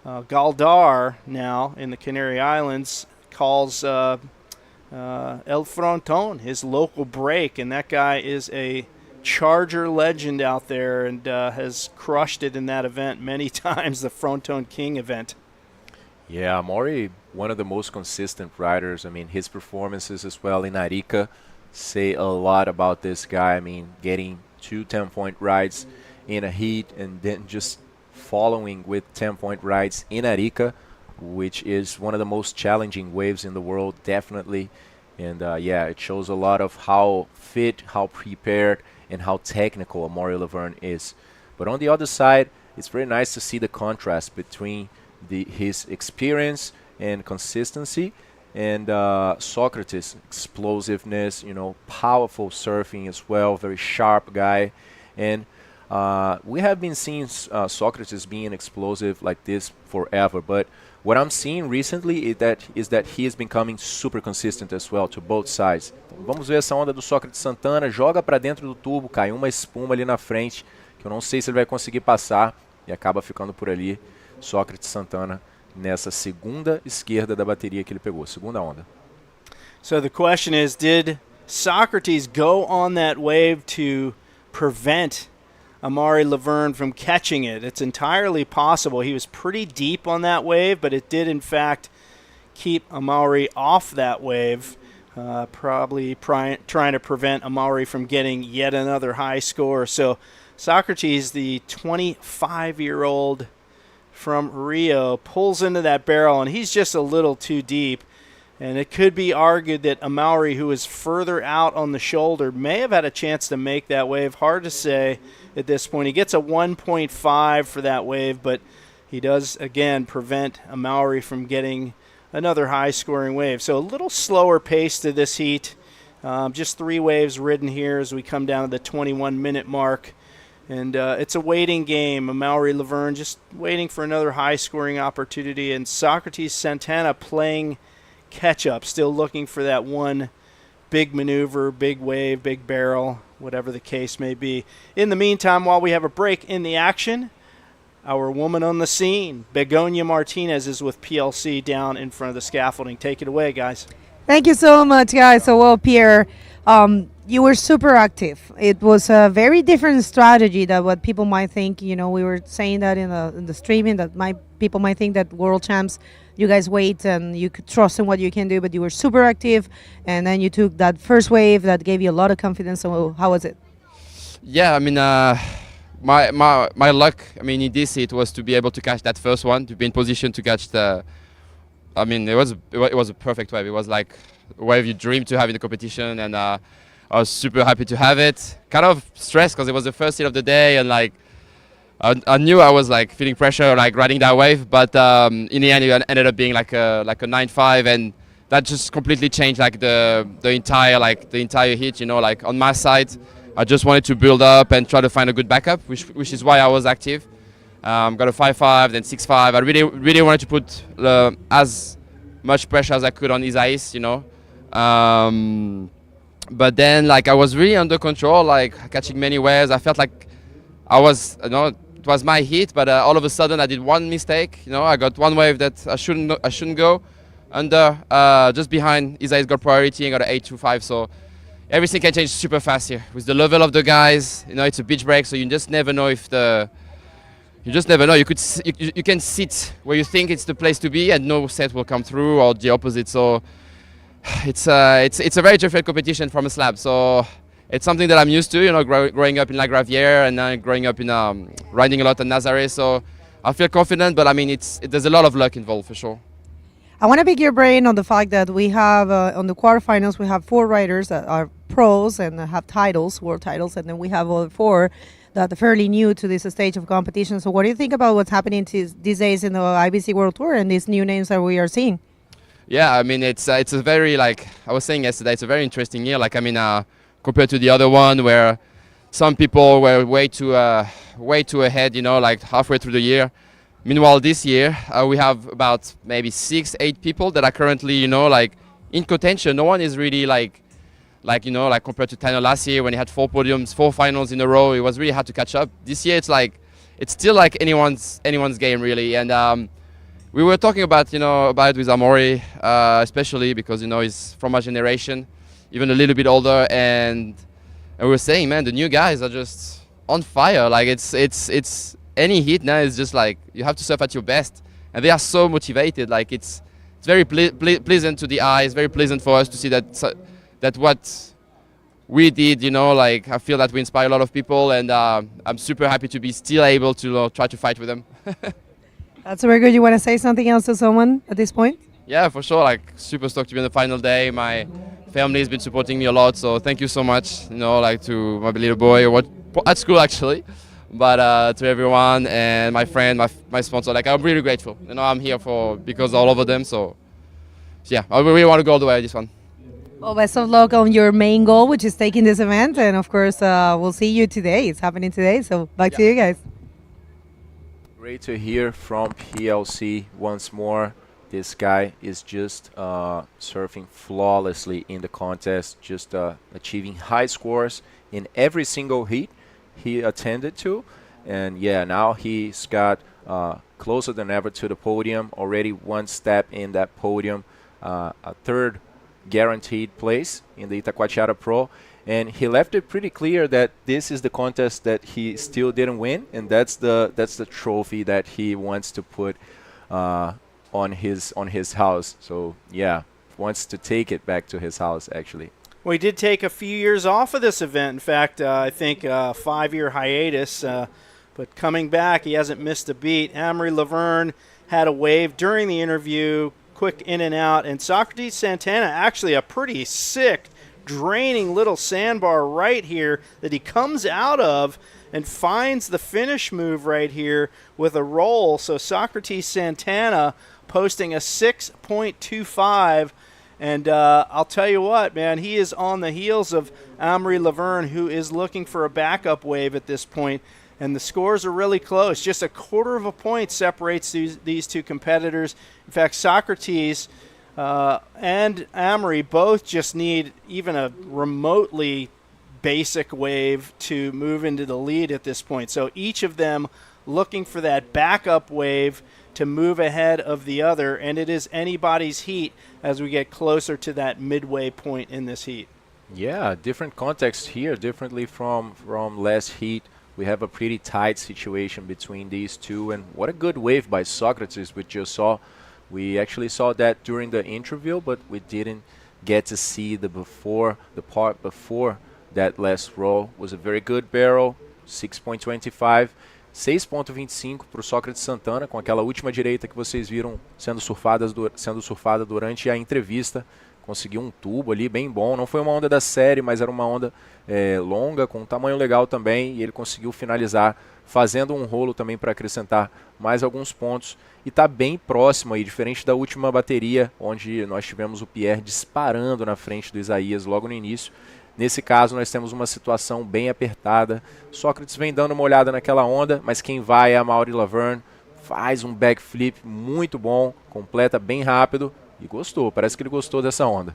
Galdar now in the Canary Islands calls El Fronton his local break, and that guy is a Charger legend out there and has crushed it in that event many times, the Fronton King event. Yeah, Amori, one of the most consistent riders. I mean, his performances as well in Arica say a lot about this guy. I mean, getting 2 10-point rides in a heat and then just following with 10-point rides in Arica, which is one of the most challenging waves in the world, definitely. And yeah, it shows a lot of how fit, how prepared, and how technical Amori Laverne is. But on the other side, it's very nice to see the contrast between his experience and consistency and Socrates' explosiveness, powerful surfing as well, very sharp guy. And we have been seeing Socrates being explosive like this forever, but what I'm seeing recently is that he is becoming super consistent as well to both sides. Então, vamos ver essa onda do Socrates Santana, joga para dentro do tubo, cai uma espuma ali na frente, que eu não sei se ele vai conseguir passar, e acaba ficando por ali. Socrates Santana nessa segunda esquerda da bateria que ele pegou, segunda onda. So the question is, did Socrates go on that wave to prevent Amori Laverne from catching it? It's entirely possible. He was pretty deep on that wave, but it did in fact keep Amori off that wave, probably trying to prevent Amori from getting yet another high score. So Socrates, the 25-year-old from Rio, pulls into that barrel, and he's just a little too deep. And it could be argued that Amori, who is further out on the shoulder, may have had a chance to make that wave. Hard to say at this point. He gets a 1.5 for that wave, but he does, again, prevent Amori from getting another high-scoring wave. So a little slower pace to this heat. Just 3 waves ridden here as we come down to the 21-minute mark. And it's a waiting game. Amori Laverne just waiting for another high-scoring opportunity. And Socrates Santana playing catch-up, still looking for that one big maneuver, big wave, big barrel, whatever the case may be. In the meantime, while we have a break in the action, our woman on the scene, Begonia Martinez, is with PLC down in front of the scaffolding. Take it away, guys. Thank you so much, guys. So, well, Pierre, you were super active. It was a very different strategy than what people might think. We were saying that in the streaming that people might think that world champs, you guys wait and you could trust in what you can do, but you were super active, and then you took that first wave that gave you a lot of confidence. So how was it? Yeah, I mean, my luck, in this heat was to be able to catch that first one, to be in position to catch the. It was a perfect wave. It was like a wave you dream to have in the competition, and I was super happy to have it. Kind of stressed because it was the first heat of the day, and I knew I was feeling pressure riding that wave, but in the end it ended up being like a 9.5, and that just completely changed the entire heat. On my side, I just wanted to build up and try to find a good backup, which is why I was active. Got a 5.5, then 6.5. I really wanted to put as much pressure as I could on Isaias, but then I was really under control, catching many waves. I felt like I was, it was my heat, but all of a sudden I did one mistake. I got one wave that I shouldn't go under. Just behind Isaias got priority and got an 8.25. So everything can change super fast here with the level of the guys. It's a beach break, so you just never know you just never know. You can sit where you think it's the place to be, and no set will come through, or the opposite. So it's a very different competition from a slab. So it's something that I'm used to, growing up in La Gravière and growing up in riding a lot at Nazaré. So I feel confident, but there's a lot of luck involved for sure. I want to pick your brain on the fact that we have on the quarterfinals we have 4 riders that are pros and have titles, world titles, and then we have other 4 that are fairly new to this stage of competition. So what do you think about what's happening these days in the IBC World Tour and these new names that we are seeing? Yeah, it's a very, I was saying yesterday, it's a very interesting year. Compared to the other one where some people were way too ahead, halfway through the year. Meanwhile, this year we have about maybe 6-8 people that are currently, in contention. No one is really compared to Tano last year when he had 4 podiums, 4 finals in a row. It was really hard to catch up. This year it's still anyone's game really. And we were talking about it with Amori, especially because he's from our generation, even a little bit older, and we were saying, man, the new guys are just on fire. It's any heat now is just you have to surf at your best, and they are so motivated. It's very pleasant to the eyes, very pleasant for us to see that what we did, I feel that we inspire a lot of people, and I'm super happy to be still able to try to fight with them. That's very good. You want to say something else to someone at this point? Yeah, for sure. Super stoked to be on the final day. My family has been supporting me a lot, so thank you so much, you know, like to my little boy, at school actually, but to everyone and my friend, my sponsor, like I'm really grateful. You know, I'm here because all of them, so yeah, I really want to go all the way this one. Well, best of luck on your main goal, which is taking this event, and of course, we'll see you today. It's happening today, so back to you guys. Great to hear from PLC once more. This guy is just surfing flawlessly in the contest, just achieving high scores in every single heat he attended to. And yeah, now he's got closer than ever to the podium, already one step in that podium, a third guaranteed place in the Itacoatiara Pro. And he left it pretty clear that this is the contest that he still didn't win, and that's the trophy that he wants to put on his house. So yeah, wants to take it back to his house actually. Well, he did take a few years off of this event. In fact, I think a 5-year hiatus, but coming back, he hasn't missed a beat. Amori Laverne had a wave during the interview, quick in and out, and Socrates Santana, actually a pretty sick, draining little sandbar right here that he comes out of and finds the finish move right here with a roll. So Socrates Santana posting a 6.25, and I'll tell you what, man, he is on the heels of Amori Laverne, who is looking for a backup wave at this point, and the scores are really close. Just a quarter of a point separates these two competitors. In fact, Socrates and Amori both just need even a remotely basic wave to move into the lead at this point. So each of them looking for that backup wave to move ahead of the other, and it is anybody's heat as we get closer to that midway point in this heat. Yeah, different context here, differently from last heat. We have a pretty tight situation between these two, and what a good wave by Socrates we just saw. We actually saw that during the interview, but we didn't get to see the part before that last roll. Was a very good barrel, 6.25, 6.25 para o Socrates Santana, com aquela última direita que vocês viram sendo surfada durante a entrevista. Conseguiu um tubo ali bem bom, não foi uma onda da série, mas era uma onda longa, com um tamanho legal também, e ele conseguiu finalizar fazendo um rolo também para acrescentar mais alguns pontos, e está bem próximo aí, diferente da última bateria, onde nós tivemos o Pierre disparando na frente do Isaias logo no início. Nesse caso nós temos uma situação bem apertada. Socrates vem dando uma olhada naquela onda, mas quem vai é a Amori Laverne, faz um backflip muito bom, completa bem rápido, e gostou, parece que ele gostou dessa onda.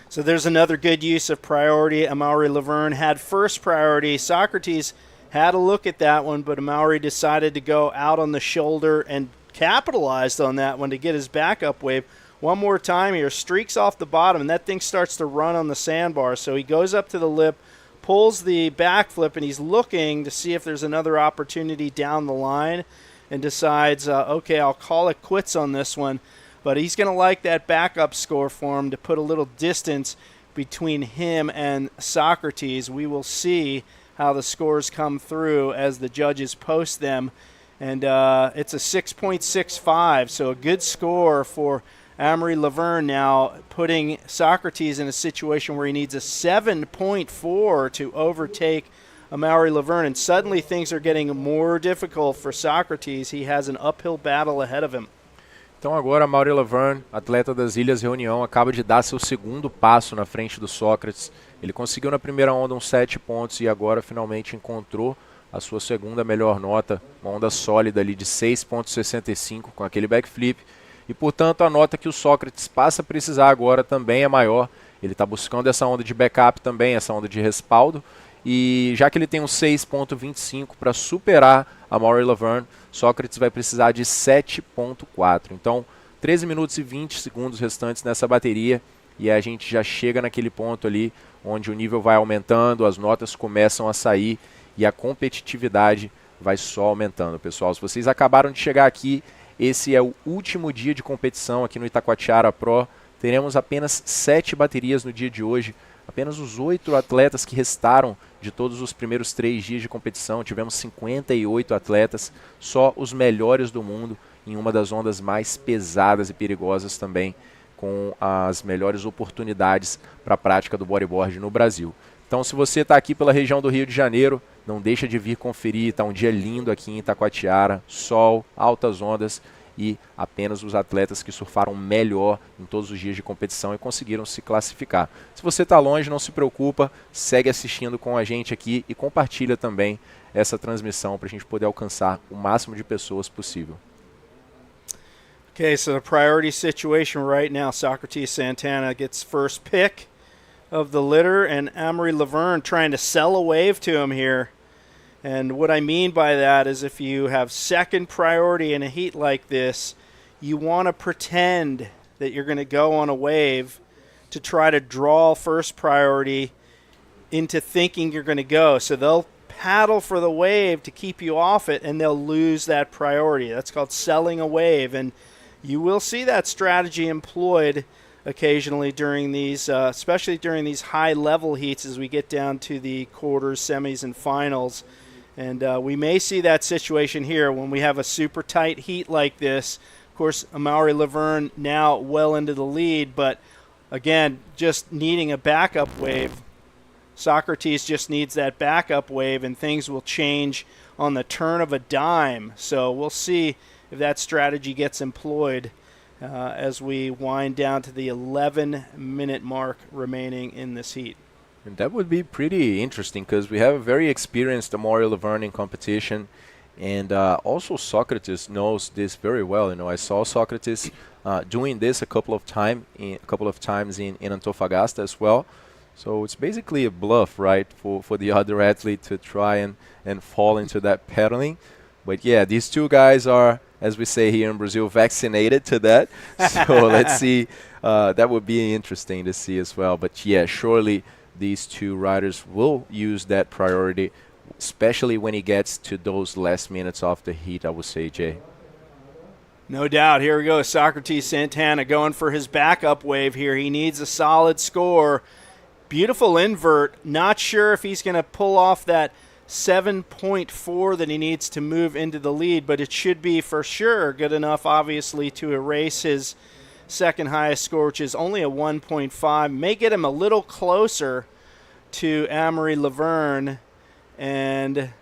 So there's another good use of priority. Amori Laverne had first priority. Socrates had a look at that one, but Amori decided to go out on the shoulder and capitalized on that one to get his backup wave. One more time here, streaks off the bottom, and that thing starts to run on the sandbar. So he goes up to the lip, pulls the backflip, and he's looking to see if there's another opportunity down the line, and decides, okay, I'll call it quits on this one. But he's going to like that backup score for him to put a little distance between him and Socrates. We will see how the scores come through as the judges post them. And it's a 6.65, so a good score for Amori Laverne now, putting Socrates in a situation where he needs a 7.4 to overtake Amori Laverne. And suddenly things are getting more difficult for Socrates. He has an uphill battle ahead of him. Então agora Amori Laverne, atleta das Ilhas Reunião, acaba de dar seu segundo passo na frente do Socrates. Ele conseguiu na primeira onda uns 7 pontos e agora finalmente encontrou a sua segunda melhor nota, uma onda sólida ali de 6.65 com aquele backflip. E portanto a nota que o Socrates passa a precisar agora também é maior. Ele está buscando essa onda de backup também, essa onda de respaldo. E já que ele tem um 6.25 para superar a Amori Laverne, Socrates vai precisar de 7.4. Então, 13 minutos e 20 segundos restantes nessa bateria e a gente já chega naquele ponto ali onde o nível vai aumentando, as notas começam a sair e a competitividade vai só aumentando, pessoal. Se vocês acabaram de chegar aqui, esse é o último dia de competição aqui no Itacoatiara Pro. Teremos apenas 7 baterias no dia de hoje. Apenas os 8 atletas que restaram de todos os primeiros 3 dias de competição. Tivemos 58 atletas, só os melhores do mundo, em uma das ondas mais pesadas e perigosas também, com as melhores oportunidades para a prática do bodyboard no Brasil. Então, se você está aqui pela região do Rio de Janeiro, não deixa de vir conferir. Está um dia lindo aqui em Itacoatiara, sol, altas ondas e apenas os atletas que surfaram melhor em todos os dias de competição e conseguiram se classificar. Se você está longe, não se preocupa, segue assistindo com a gente aqui e compartilha também essa transmissão para a gente poder alcançar o máximo de pessoas possível. Okay, so the priority situation right now, Socrates Santana gets first pick of the litter, and Amori Laverne trying to sell a wave to him here. And what I mean by that is if you have second priority in a heat like this, you want to pretend that you're going to go on a wave to try to draw first priority into thinking you're going to go. So they'll paddle for the wave to keep you off it, and they'll lose that priority. That's called selling a wave, and you will see that strategy employed occasionally during these, especially during these high-level heats as we get down to the quarters, semis, and finals. And we may see that situation here when we have a super tight heat like this. Of course, Amori Laverne now well into the lead, but again, just needing a backup wave. Socrates just needs that backup wave, and things will change on the turn of a dime. So we'll see if that strategy gets employed as we wind down to the 11-minute mark remaining in this heat. And that would be pretty interesting because we have a very experienced Amori Laverne in competition, and also Socrates knows this very well. You know, I saw Socrates doing this a couple of times in Antofagasta as well. So it's basically a bluff, right, for the other athlete to try and fall into that pedaling. But yeah, these two guys are, as we say here in Brazil, vaccinated to that. So let's see. That would be interesting to see as well. But yeah, surely these two riders will use that priority, especially when he gets to those last minutes of the heat, I would say, Jay. No doubt. Here we go. Socrates Santana going for his backup wave here. He needs a solid score. Beautiful invert. Not sure if he's going to pull off that 7.4 that he needs to move into the lead, but it should be for sure good enough, obviously, to erase his second highest score, which is only a 1.5. May get him a little closer to Amori Laverne, and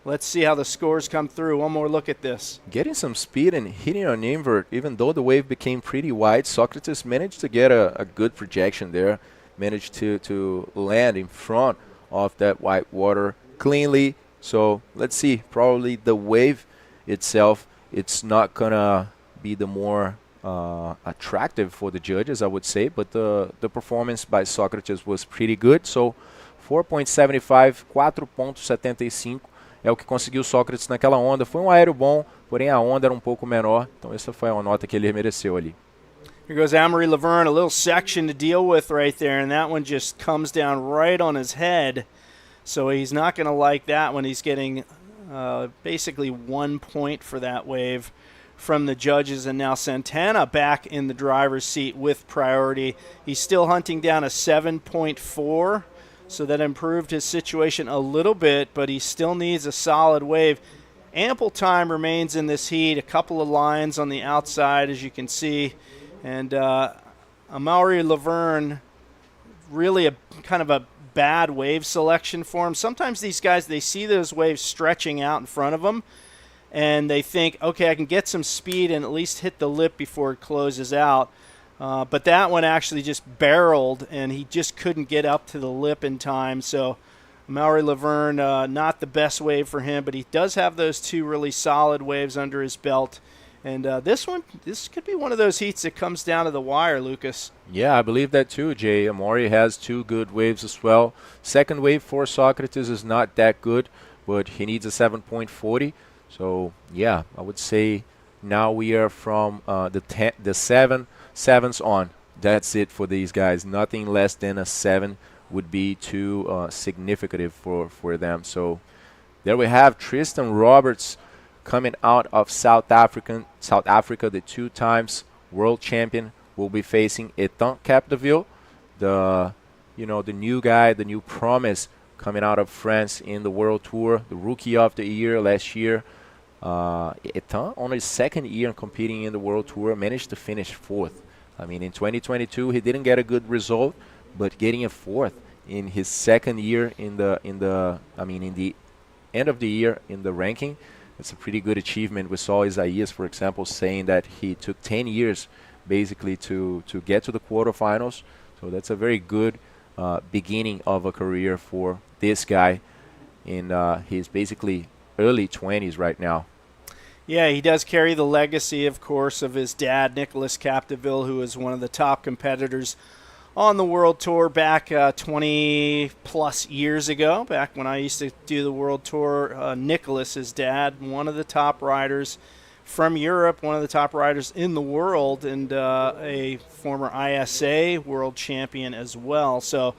let's see how the scores come through. One more look at this. Getting some speed and hitting an invert, even though the wave became pretty wide, Socrates managed to get a good projection there, managed to land in front of that white water cleanly. So let's see, probably the wave itself, it's not gonna be the more attractive for the judges, I would say, but the performance by Socrates was pretty good. So 4.75, 4.75 é o que conseguiu Socrates naquela onda. Foi um aéreo bom, porém a onda era um pouco menor, então essa foi a nota que ele mereceu ali. Here goes Amori Laverne, a little section to deal with right there, and that one just comes down right on his head. So he's not going to like that when he's getting basically 1 point for that wave from the judges. And now Santana back in the driver's seat with priority. He's still hunting down a 7.4, so that improved his situation a little bit, but he still needs a solid wave. Ample time remains in this heat, a couple of lines on the outside, as you can see. And Amori Laverne, really a kind of a bad wave selection for him. Sometimes these guys, they see those waves stretching out in front of them, and they think, okay, I can get some speed and at least hit the lip before it closes out. But that one actually just barreled, and he just couldn't get up to the lip in time. So Amori Laverne, not the best wave for him, but he does have those two really solid waves under his belt. And this could be one of those heats that comes down to the wire, Lucas. Yeah, I believe that too, Jay. Amori has two good waves as well. Second wave for Socrates is not that good, but he needs a 7.40. So, yeah, I would say now we are from the sevens on. That's it for these guys. Nothing less than a 7 would be too significant for them. So there we have Tristan Roberts coming out of South Africa, the 2 times world champion, will be facing Etan Capdeville, the new guy, the new promise coming out of France in the World Tour, the rookie of the year last year. Etan, on his second year competing in the World Tour, managed to finish 4th. I mean, in 2022 he didn't get a good result, but getting a fourth in his second year in the end of the year in the ranking, it's a pretty good achievement. We saw Isaias, for example, saying that he took 10 years basically to get to the quarterfinals. So that's a very good beginning of a career for this guy in his basically early 20s right now. Yeah, he does carry the legacy, of course, of his dad, Nicholas Capdeville, who was one of the top competitors on the World Tour back 20-plus years ago, back when I used to do the World Tour. Nicholas, his dad, one of the top riders from Europe, one of the top riders in the world, and a former ISA world champion as well. So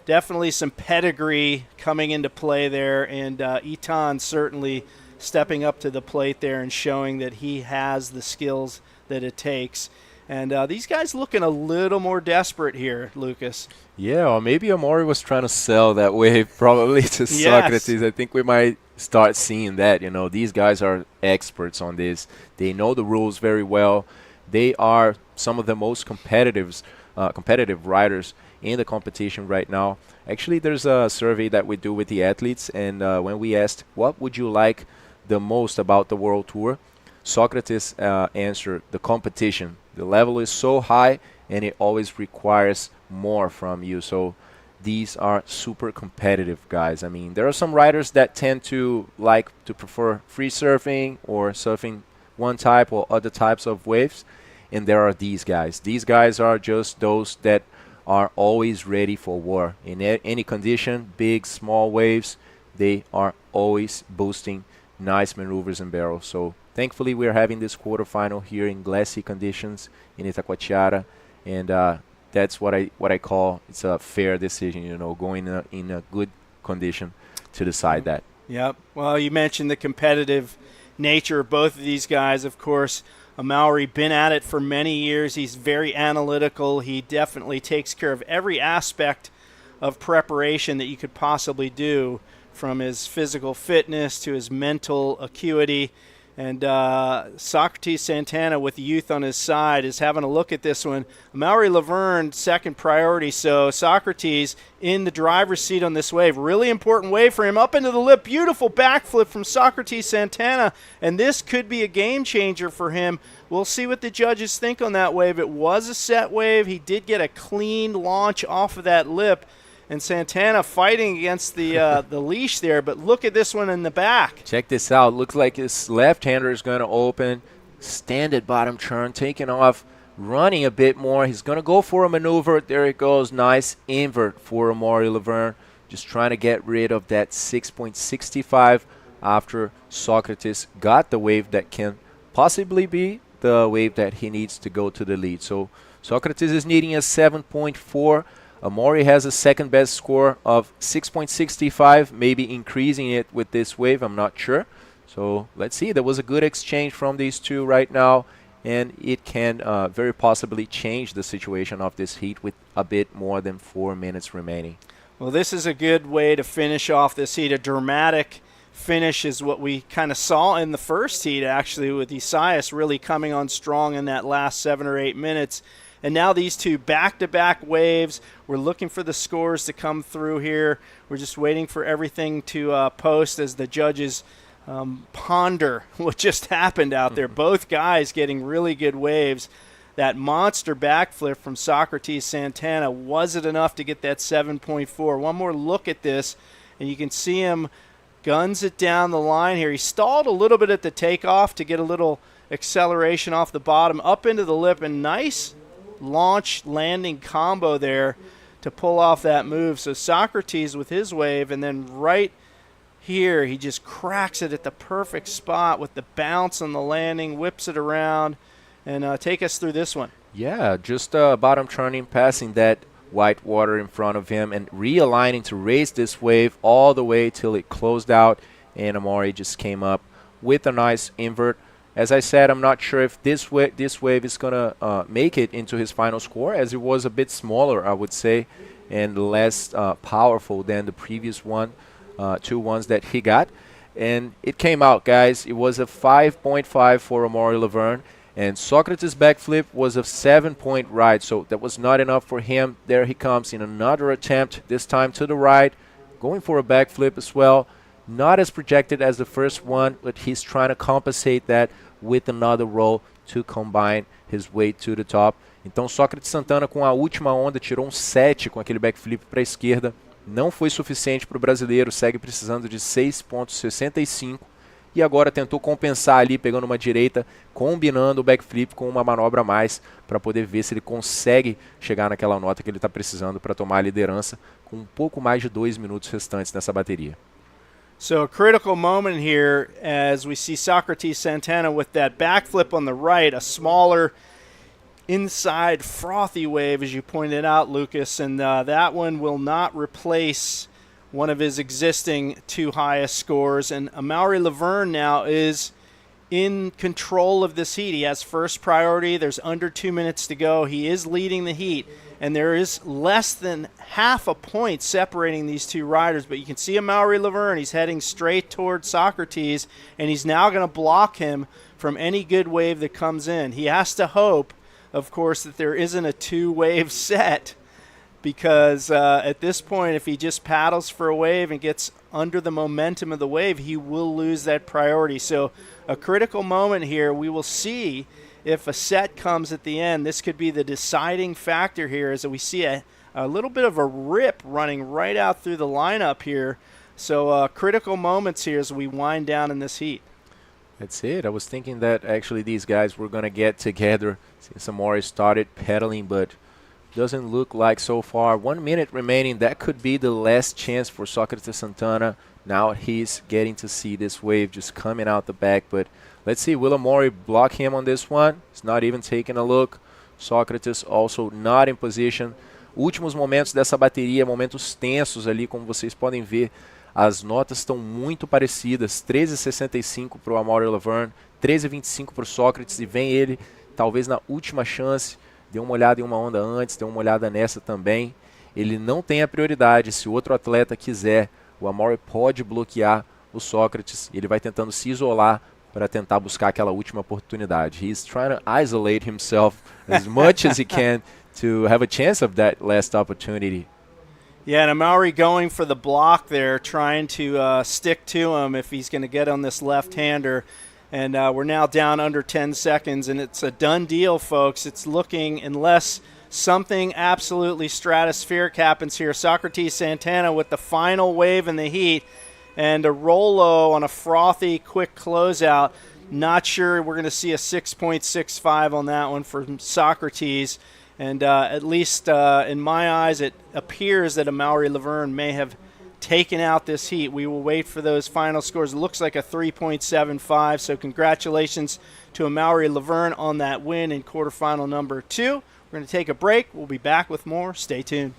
definitely some pedigree coming into play there, and Etan certainly stepping up to the plate there and showing that he has the skills that it takes. And these guys looking a little more desperate here, Lucas. Yeah, or maybe Amori was trying to sell that wave probably to Socrates. I think we might start seeing that. You know, these guys are experts on this. They know the rules very well. They are some of the most competitive riders in the competition right now. Actually, there's a survey that we do with the athletes, and when we asked what would you like the most about the World Tour, Socrates answered the competition. The level is so high, and it always requires more from you. So these are super competitive guys. I mean, there are some riders that tend to like to prefer free surfing or surfing one type or other types of waves, and there are these guys. These guys are just those that are always ready for war. In any condition, big, small waves, they are always boosting nice maneuvers and barrels. So thankfully we're having this quarterfinal here in glassy conditions in Itacoatiara, and that's what I call it's a fair decision, you know, going in a good condition to decide that. Yep. Well, you mentioned the competitive nature of both of these guys. Of course, Amori been at it for many years. He's very analytical. He definitely takes care of every aspect of preparation that you could possibly do, from his physical fitness to his mental acuity. And Socrates Santana, with the youth on his side, is having a look at this one. Amaury Laverne, second priority. So Socrates in the driver's seat on this wave. Really important wave for him. Up into the lip. Beautiful backflip from Socrates Santana. And this could be a game changer for him. We'll see what the judges think on that wave. It was a set wave. He did get a clean launch off of that lip. And Santana fighting against the leash there, but look at this one in the back. Check this out. Looks like his left-hander is going to open. Standard bottom turn, taking off, running a bit more. He's going to go for a maneuver. There it goes. Nice invert for Amori Laverne. Just trying to get rid of that 6.65 after Socrates got the wave that can possibly be the wave that he needs to go to the lead. So Socrates is needing a 7.4. Amori has a second best score of 6.65, maybe increasing it with this wave, I'm not sure. So let's see. There was a good exchange from these two right now, and it can very possibly change the situation of this heat with a bit more than 4 minutes remaining. Well, this is a good way to finish off this heat. A dramatic finish is what we kind of saw in the first heat, actually, with Isaias really coming on strong in that last 7 or 8 minutes. And now these two back-to-back waves. We're looking for the scores to come through here. We're just waiting for everything to post as the judges ponder what just happened out there. Both guys getting really good waves. That monster backflip from Socrates Santana, was it enough to get that 7.4? One more look at this, and you can see him guns it down the line here. He stalled a little bit at the takeoff to get a little acceleration off the bottom, up into the lip, and nice launch landing combo there to pull off that move. So Socrates with his wave, and then right here he just cracks it at the perfect spot with the bounce on the landing, whips it around, and take us through this one. Yeah, just bottom turning, passing that white water in front of him and realigning to raise this wave all the way till it closed out, and Amori just came up with a nice invert. As I said, I'm not sure if this wave is going to make it into his final score, as it was a bit smaller, I would say, and less powerful than the previous two ones that he got. And it came out, guys. It was a 5.5 for Amori Laverne. And Socrates' backflip was a 7-point ride, so that was not enough for him. There he comes in another attempt, this time to the right, going for a backflip as well. Not as projected as the first one, but he's trying to compensate that with another roll to combine his way to the top. Então Socrates Santana com a última onda tirou um 7 com aquele backflip para a esquerda. Não foi suficiente para o brasileiro, segue precisando de 6,65. E agora tentou compensar ali, pegando uma direita, combinando o backflip com uma manobra a mais, para poder ver se ele consegue chegar naquela nota que ele está precisando para tomar a liderança, com um pouco mais de 2 minutos restantes nessa bateria. So a critical moment here as we see Socrates Santana with that backflip on the right, a smaller inside frothy wave, as you pointed out, Lucas, and that one will not replace one of his existing 2 highest scores. And Amori Laverne now is in control of this heat. He has first priority. There's under 2 minutes to go. He is leading the heat, and there is less than half a point separating these 2 riders. But you can see Amori Laverne. He's heading straight towards Socrates, and he's now going to block him from any good wave that comes in. He has to hope, of course, that there isn't a 2-wave set, because at this point, if he just paddles for a wave and gets under the momentum of the wave, he will lose that priority. So a critical moment here. We will see if a set comes at the end. This could be the deciding factor here, as we see a little bit of a rip running right out through the lineup here. So critical moments here as we wind down in this heat. That's it. I was thinking that actually these guys were going to get together since Amori started pedaling, but doesn't look like so far. 1 minute remaining. That could be the last chance for Socrates Santana. Now he's getting to see this wave just coming out the back. But let's see, will Amori block him on this one? He's not even taking a look. Socrates also not in position. Últimos momentos dessa bateria, momentos tensos ali, como vocês podem ver. As notas estão muito parecidas. 13,65 para o Amori Laverne, 13,25 para o Socrates. E vem ele, talvez na última chance. Deu uma olhada em uma onda antes, deu uma olhada nessa também. Ele não tem a prioridade. Se o outro atleta quiser, o Amori pode bloquear o Socrates. Ele vai tentando se isolar para tentar buscar aquela última oportunidade. He's trying to isolate himself as much as he can to have a chance of that last opportunity. Yeah, and Amori going for the block there, trying to stick to him if he's going to get on this left-hander. And we're now down under 10 seconds, and it's a done deal, folks. It's looking, unless something absolutely stratospheric happens here. Socrates Santana with the final wave in the heat, and a Rolo on a frothy, quick closeout. Not sure we're going to see a 6.65 on that one for Socrates. And at least in my eyes, it appears that Amori Laverne may have taken out this heat. We will wait for those final scores. It looks like a 3.75, so congratulations to Amori Laverne on that win in quarterfinal number 2. We're going to take a break. We'll be back with more. Stay tuned.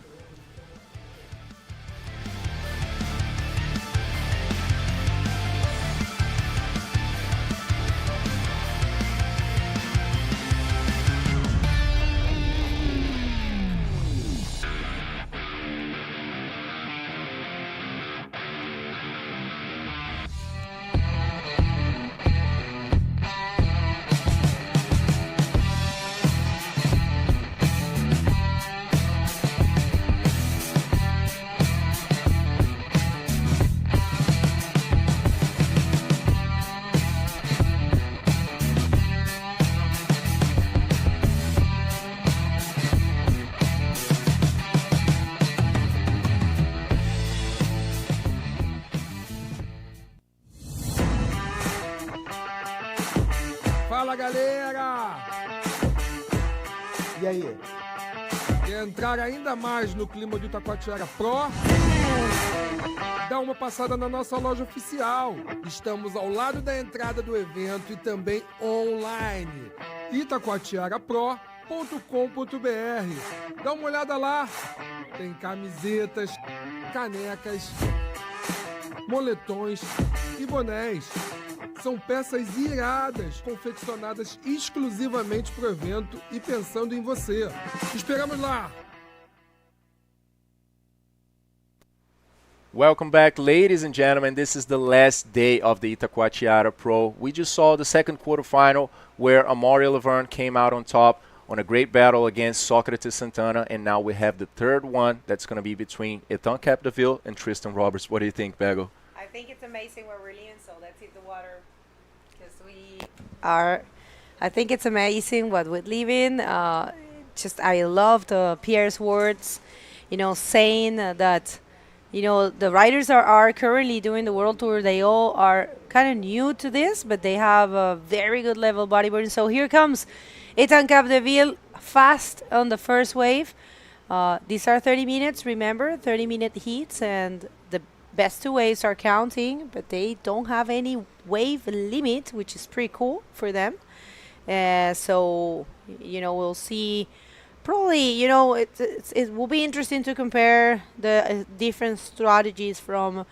Fala, galera! E aí? Quer entrar ainda mais no clima do Itacoatiara Pro? Dá uma passada na nossa loja oficial. Estamos ao lado da entrada do evento e também online. Itacoatiarapro.com.br. Dá uma olhada lá. Tem camisetas, canecas, moletões e bonés. São peças iradas, confeccionadas exclusivamente para o evento e pensando em você. Te esperamos lá! Welcome back, ladies and gentlemen. This is the last day of the Itacoatiara Pro. We just saw the second quarterfinal where Amori Laverne came out on top on a great battle against Socrates Santana, and now we have the third one that's going to be between Etan Capdeville and Tristan Roberts. What do you think, Bago? I think it's amazing where we're leaving, so let's hit the water because we are. I think it's amazing what we're leaving. Just I loved Pierre's words, saying that. The riders are currently doing the World Tour. They all are kind of new to this, but they have a very good level bodyboarding. So here comes Etan Capdeville fast on the first wave. These are 30 minutes, remember, 30-minute heats, and the best two waves are counting, but they don't have any wave limit, which is pretty cool for them. So, we'll see. Probably, it will be interesting to compare the different strategies from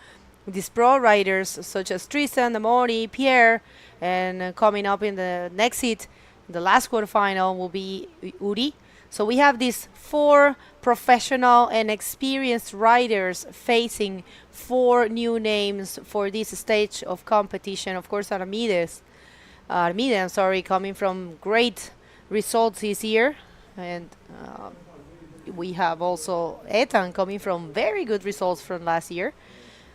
these pro riders, such as Tristan, Amori, Pierre, and coming up in the next heat, the last quarterfinal will be Uri. So we have these 4 professional and experienced riders facing 4 new names for this stage of competition. Of course, Armide, coming from great results this year. And we have also Etan coming from very good results from last year.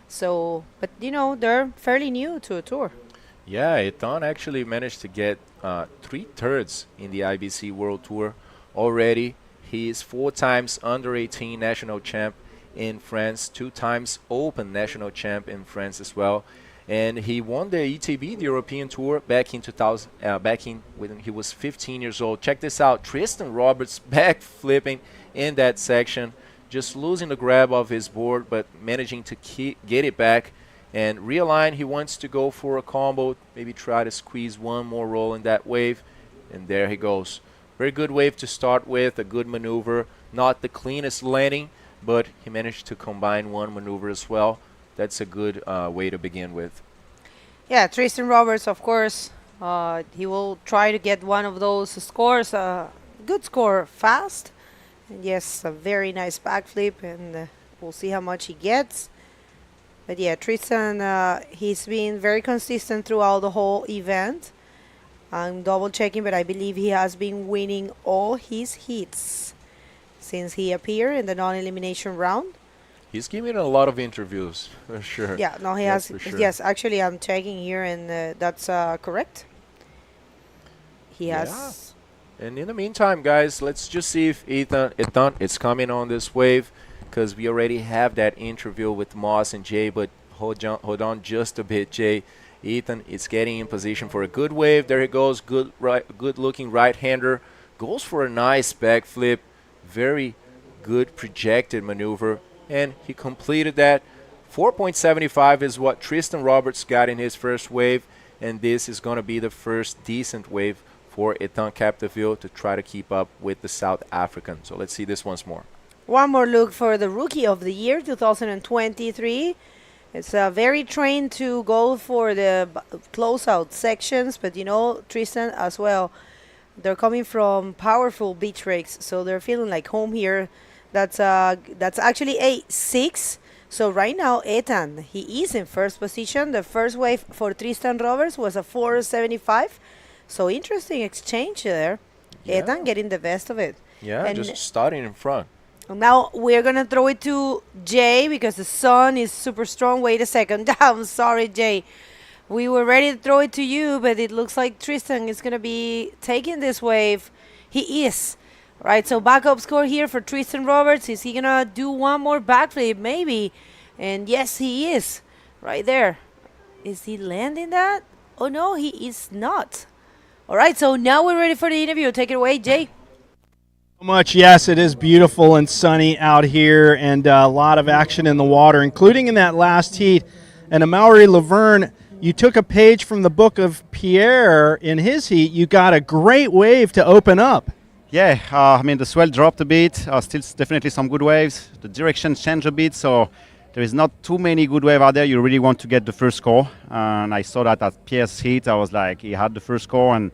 So, but they're fairly new to a tour. Yeah, Etan actually managed to get 3/3 in the IBC World Tour already. He is 4 times under-18 national champ in France, 2 times open national champ in France as well. And he won the ETB, the European Tour, back in 2000, when he was 15 years old. Check this out, Tristan Roberts back flipping in that section, just losing the grab of his board, but managing to get it back and realign. He wants to go for a combo, maybe try to squeeze one more roll in that wave, and there he goes. Very good wave to start with, a good maneuver, not the cleanest landing, but he managed to combine one maneuver as well. That's a good way to begin with. Yeah, Tristan Roberts, of course, he will try to get one of those scores, good score fast. And yes, a very nice backflip, and we'll see how much he gets. But yeah, Tristan, he's been very consistent throughout the whole event. I'm double checking, but I believe he has been winning all his heats since he appeared in the non-elimination round. He's giving a lot of interviews, for sure. Yeah, no, he That's has. for sure. Yes, actually, I'm checking here, and that's correct. He has. And in the meantime, guys, let's just see if Etan is coming on this wave, because we already have that interview with Moss and Jay. But hold on just a bit, Jay. Etan is getting in position for a good wave. There he goes. Good-looking right-hander. Goes for a nice backflip. Very good projected maneuver. And he completed that. 4.75 is what Tristan Roberts got in his first wave, and this is going to be the first decent wave for Etan Capdeville to try to keep up with the South African. So let's see this once more. One more look for the Rookie of the Year 2023. It's very trained to go for the closeout sections, but Tristan as well. They're coming from powerful beach rakes, so they're feeling like home here. That's actually a 6. So right now, Etan, he is in first position. The first wave for Tristan Roberts was a 4.75. So interesting exchange there. Yeah. Etan getting the best of it. Yeah, And just starting in front. now we're going to throw it to Jay because the sun is super strong. Wait a second. I'm sorry, Jay. We were ready to throw it to you, but it looks like Tristan is going to be taking this wave. He is. Right, so backup score here for Tristan Roberts. Is he going to do one more backflip? Maybe. And yes, he is. Right there. Is he landing that? Oh, no, he is not. All right, so now we're ready for the interview. Take it away, Jay. Much, yes, it is beautiful and sunny out here, and a lot of action in the water, including in that last heat. And Amori Laverne, you took a page from the book of Pierre in his heat. You got a great wave to open up. Yeah, I mean, the swell dropped a bit. Still definitely some good waves. The direction changed a bit, so there is not too many good waves out there. You really want to get the first score. And I saw that at Pierre's heat. I was like, he had the first score, and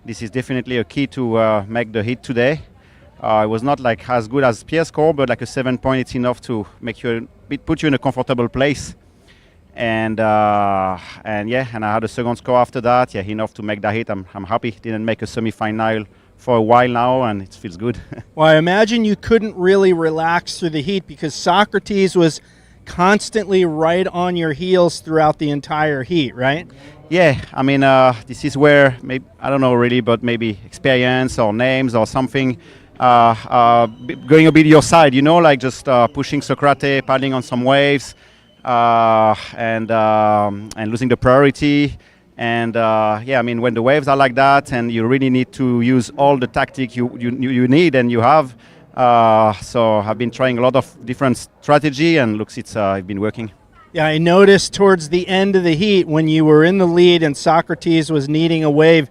this is definitely a key to make the heat today. It was not like as good as PS score, but like a 7 point, it's enough to make you put you in a comfortable place. And yeah, and I had a second score after that. Yeah, enough to make that hit. I'm happy. Didn't make a semi-final for a while now, and it feels good. Well, I imagine you couldn't really relax through the heat because Socrates was constantly right on your heels throughout the entire heat, right? Yeah, I mean, this is where maybe, I don't know really, but maybe experience or names or something going a bit your side, you know, like just pushing Socrates, paddling on some waves, and losing the priority. And yeah, I mean, when the waves are like that, and you really need to use all the tactic you need and you have. So I've been trying a lot of different strategy, and looks, it's been working. Yeah, I noticed towards the end of the heat when you were in the lead and Socrates was needing a wave,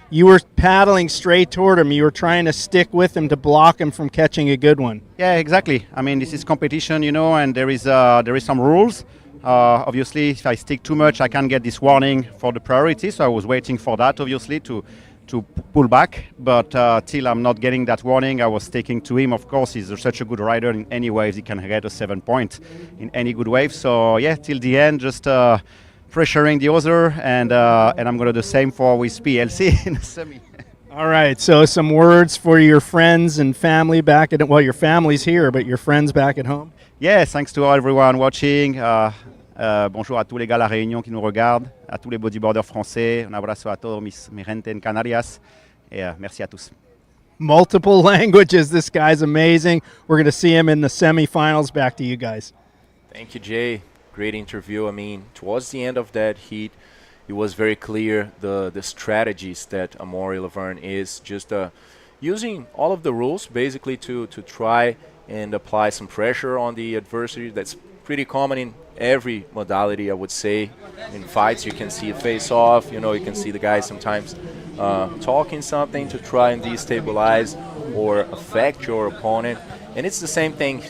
you were paddling straight toward him. You were trying to stick with him to block him from catching a good one. Yeah, exactly. I mean, this is competition, you know, and there is some rules. Obviously, if I stick too much, I can get this warning for the priority. So I was waiting for that, obviously, to pull back. But till I'm not getting that warning, I was sticking to him. Of course, he's such a good rider in any waves. He can get a 7 point in any good wave. So yeah, till the end, just pressuring the other, and I'm going to do the same for with PLC in the semi. All right, so some words for your friends and family back at, well, your family's here, but your friends back at home. Yeah, thanks to everyone watching. Bonjour à tous les gars à La Réunion qui nous regardent, à tous les bodyboarders français. Un abrazo a todos mi gente en Canarias. Et merci à tous. Multiple languages. This guy's amazing. We're going to see him in the semifinals. Back to you guys. Thank you, Jay. Great interview. I mean, towards the end of that heat, it was very clear the strategies that Amori Laverne is just using all of the rules basically to try and apply some pressure on the adversary. That's pretty common in every modality, I would say. In fights, you can see a face-off. You know, you can see the guys sometimes talking something to try and destabilize or affect your opponent. And it's the same thing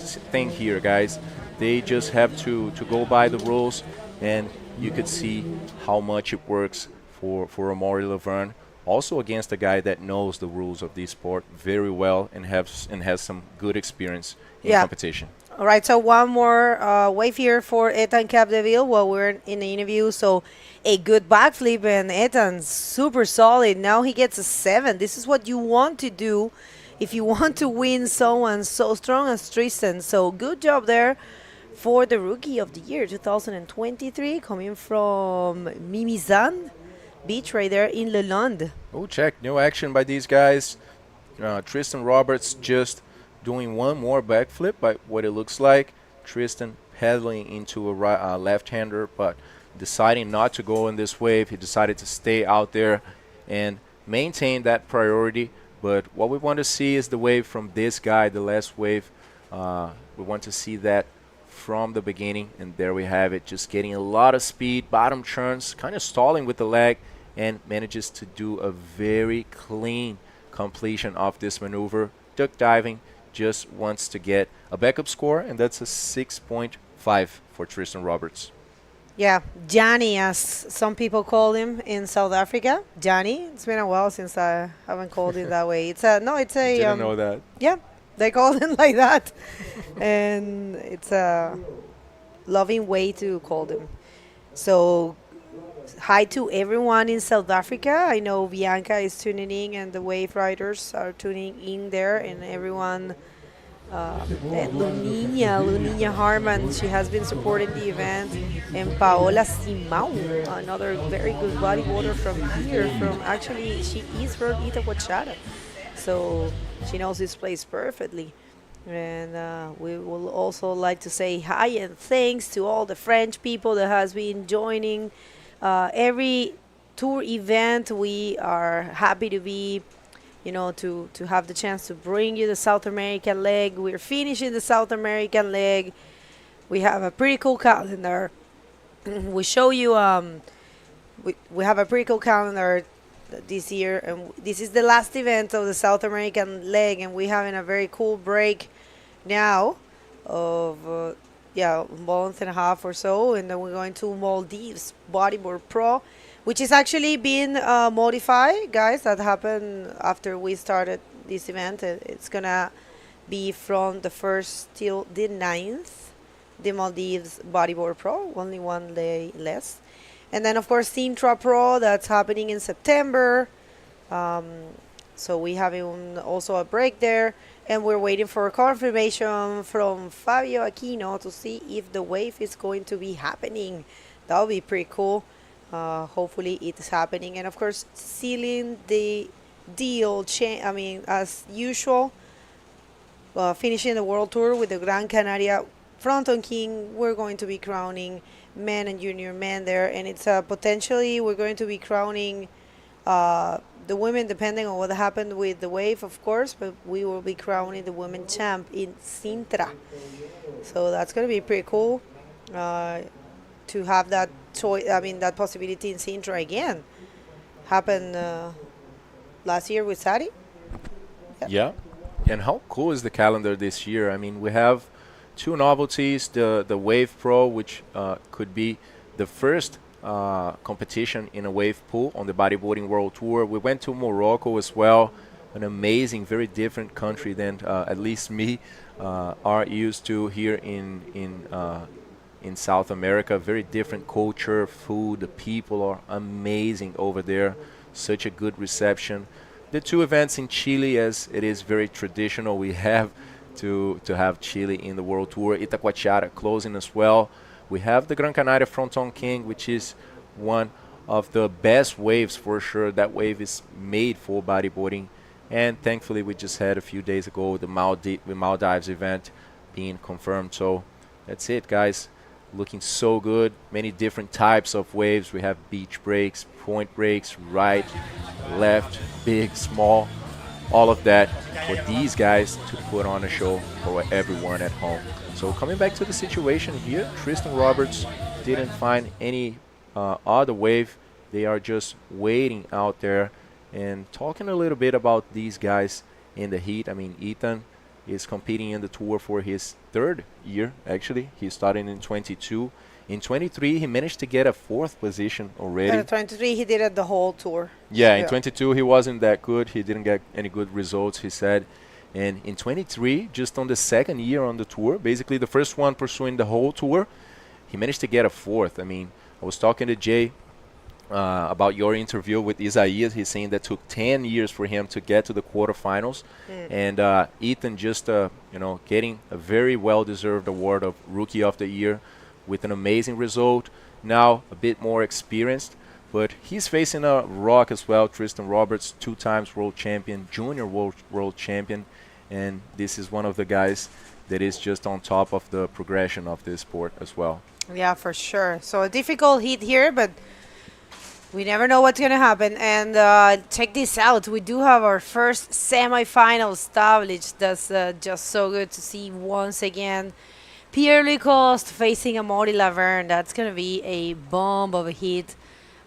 here, guys. They just have to go by the rules, and you could see how much it works for Amori Laverne. Also against a guy that knows the rules of this sport very well and has some good experience in competition. All right, so one more wave here for Etan Capdeville while we're in the interview. So a good backflip, and Etan's super solid. Now he gets a 7. This is what you want to do if you want to win someone so strong as Tristan. So good job there for the Rookie of the Year 2023, coming from Mimizan Beach right there in Lalonde. Oh, check. New action by these guys. Tristan Roberts just doing one more backflip by what it looks like. Tristan pedaling into a left-hander, but deciding not to go in this wave. He decided to stay out there and maintain that priority. But what we want to see is the wave from this guy, the last wave. We want to see that from the beginning, and there we have it. Just getting a lot of speed, bottom turns, kind of stalling with the leg, and manages to do a very clean completion of this maneuver. Duck diving, just wants to get a backup score, and that's a 6.5 for Tristan Roberts. Yeah, Johnny, as some people call him in South Africa. Johnny. It's been a while since I haven't called him that way. It's a Didn't know that. Yeah, they call him like that, and it's a loving way to call them. So hi to everyone in South Africa. I know Bianca is tuning in, and the Wave Riders are tuning in there, and everyone. Lunina Harman, she has been supporting the event, and Paola Simão, another very good bodyboarder from here. She is from Itacoatiara, so she knows this place perfectly. And we will also like to say hi and thanks to all the French people that has been joining every tour event. We are happy to be, to have the chance to bring you the South American leg. We're finishing the South American leg. We have a pretty cool calendar. We show you, we have a pretty cool calendar this year, and this is the last event of the South American leg, and we're having a very cool break now of a month and a half or so, and then we're going to Maldives Bodyboard Pro, which is actually being modified, guys. That happened after we started this event. It's gonna be from the 1st till the 9th. The Maldives Bodyboard Pro, only one day less. And then, of course, Sintra Pro, that's happening in September. So we have also a break there. And we're waiting for confirmation from Fabio Aquino to see if the wave is going to be happening. That would be pretty cool. Hopefully it's happening. And, of course, sealing the deal, as usual, finishing the World Tour with the Gran Canaria Fronton King. We're going to be crowning men and junior men there, and it's potentially we're going to be crowning the women, depending on what happened with the wave, of course, but we will be crowning the women champ in Sintra. So that's going to be pretty cool to have that choice. That possibility in Sintra again. Happened last year with Sari. Yeah. And how cool is the calendar this year? I mean, we have two novelties, the Wave Pro, which could be the first competition in a wave pool on the Bodyboarding World Tour. We went to Morocco as well, an amazing, very different country than at least me are used to here in South America. Very different culture, food, the people are amazing over there. Such a good reception. The two events in Chile, as it is very traditional, we have to have Chile in the World Tour. Itacoatiara closing as well. We have the Gran Canaria Fronton King, which is one of the best waves for sure. That wave is made for bodyboarding. And thankfully, we just had a few days ago the Maldives event being confirmed. So that's it, guys. Looking so good. Many different types of waves. We have beach breaks, point breaks, right, left, big, small, all of that for these guys to put on a show for everyone at home. So coming back to the situation here, Tristan Roberts didn't find any other wave. They are just waiting out there. And talking a little bit about these guys in the heat, I mean, Etan is competing in the tour for his third year, actually. He started in 22. In 23, he managed to get a fourth position already. In 23, he did it the whole tour. Yeah, in 22, he wasn't that good. He didn't get any good results, he said. And in 23, just on the second year on the tour, basically the first one pursuing the whole tour, he managed to get a fourth. I mean, I was talking to Jay about your interview with Isaias. He's saying that took 10 years for him to get to the quarterfinals. And Etan just, getting a very well-deserved award of Rookie of the Year with an amazing result. Now a bit more experienced, but he's facing a rock as well. Tristan Roberts, 2 times world champion, junior world champion, and this is one of the guys that is just on top of the progression of this sport as well. Yeah, for sure. So a difficult heat here, but we never know what's going to happen. And check this out. We do have our first semifinal established. That's just so good to see once again. Pierre Lecoste facing Amori Laverne. That's going to be a bomb of a heat.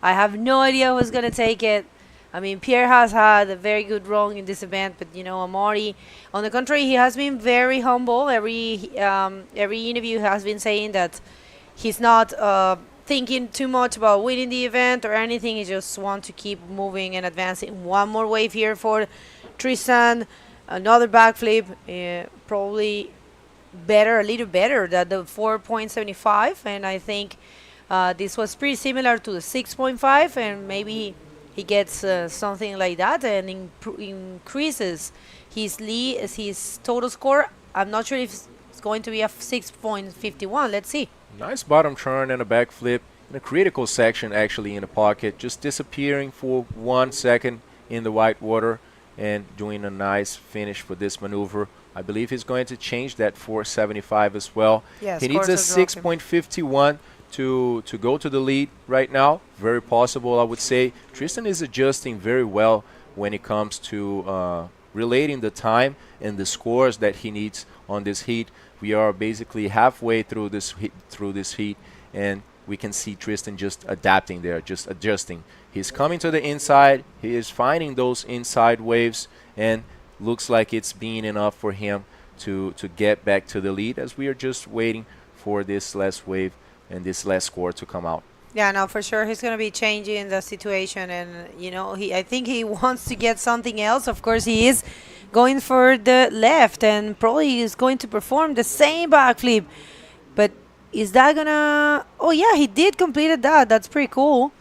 I have no idea who's going to take it. I mean, Pierre has had a very good run in this event, but, Amori, on the contrary, he has been very humble. Every interview has been saying that he's not thinking too much about winning the event or anything. He just wants to keep moving and advancing. One more wave here for Tristan. Another backflip, probably a little better than the 4.75, and I think this was pretty similar to the 6.5, and maybe he gets something like that and increases his total score. I'm not sure if it's going to be a 6.51. Let's see. Nice bottom turn and a backflip in a critical section, actually, in the pocket, just disappearing for 1 second in the white water and doing a nice finish for this maneuver. I believe he's going to change that 475 as well. Yes, he needs a 6.51 to go to the lead right now. Very possible, I would say. Tristan is adjusting very well when it comes to relating the time and the scores that he needs on this heat. We are basically halfway through this heat, and we can see Tristan just adapting there, just adjusting. He's coming to the inside. He is finding those inside waves, and looks like it's being enough for him to get back to the lead, as we are just waiting for this last wave and this last score to come out. Yeah, no, for sure he's going to be changing the situation, and I think he wants to get something else. Of course, he is going for the left, and probably is going to perform the same backflip. But is that gonna? Oh yeah, he did completed that. That's pretty cool.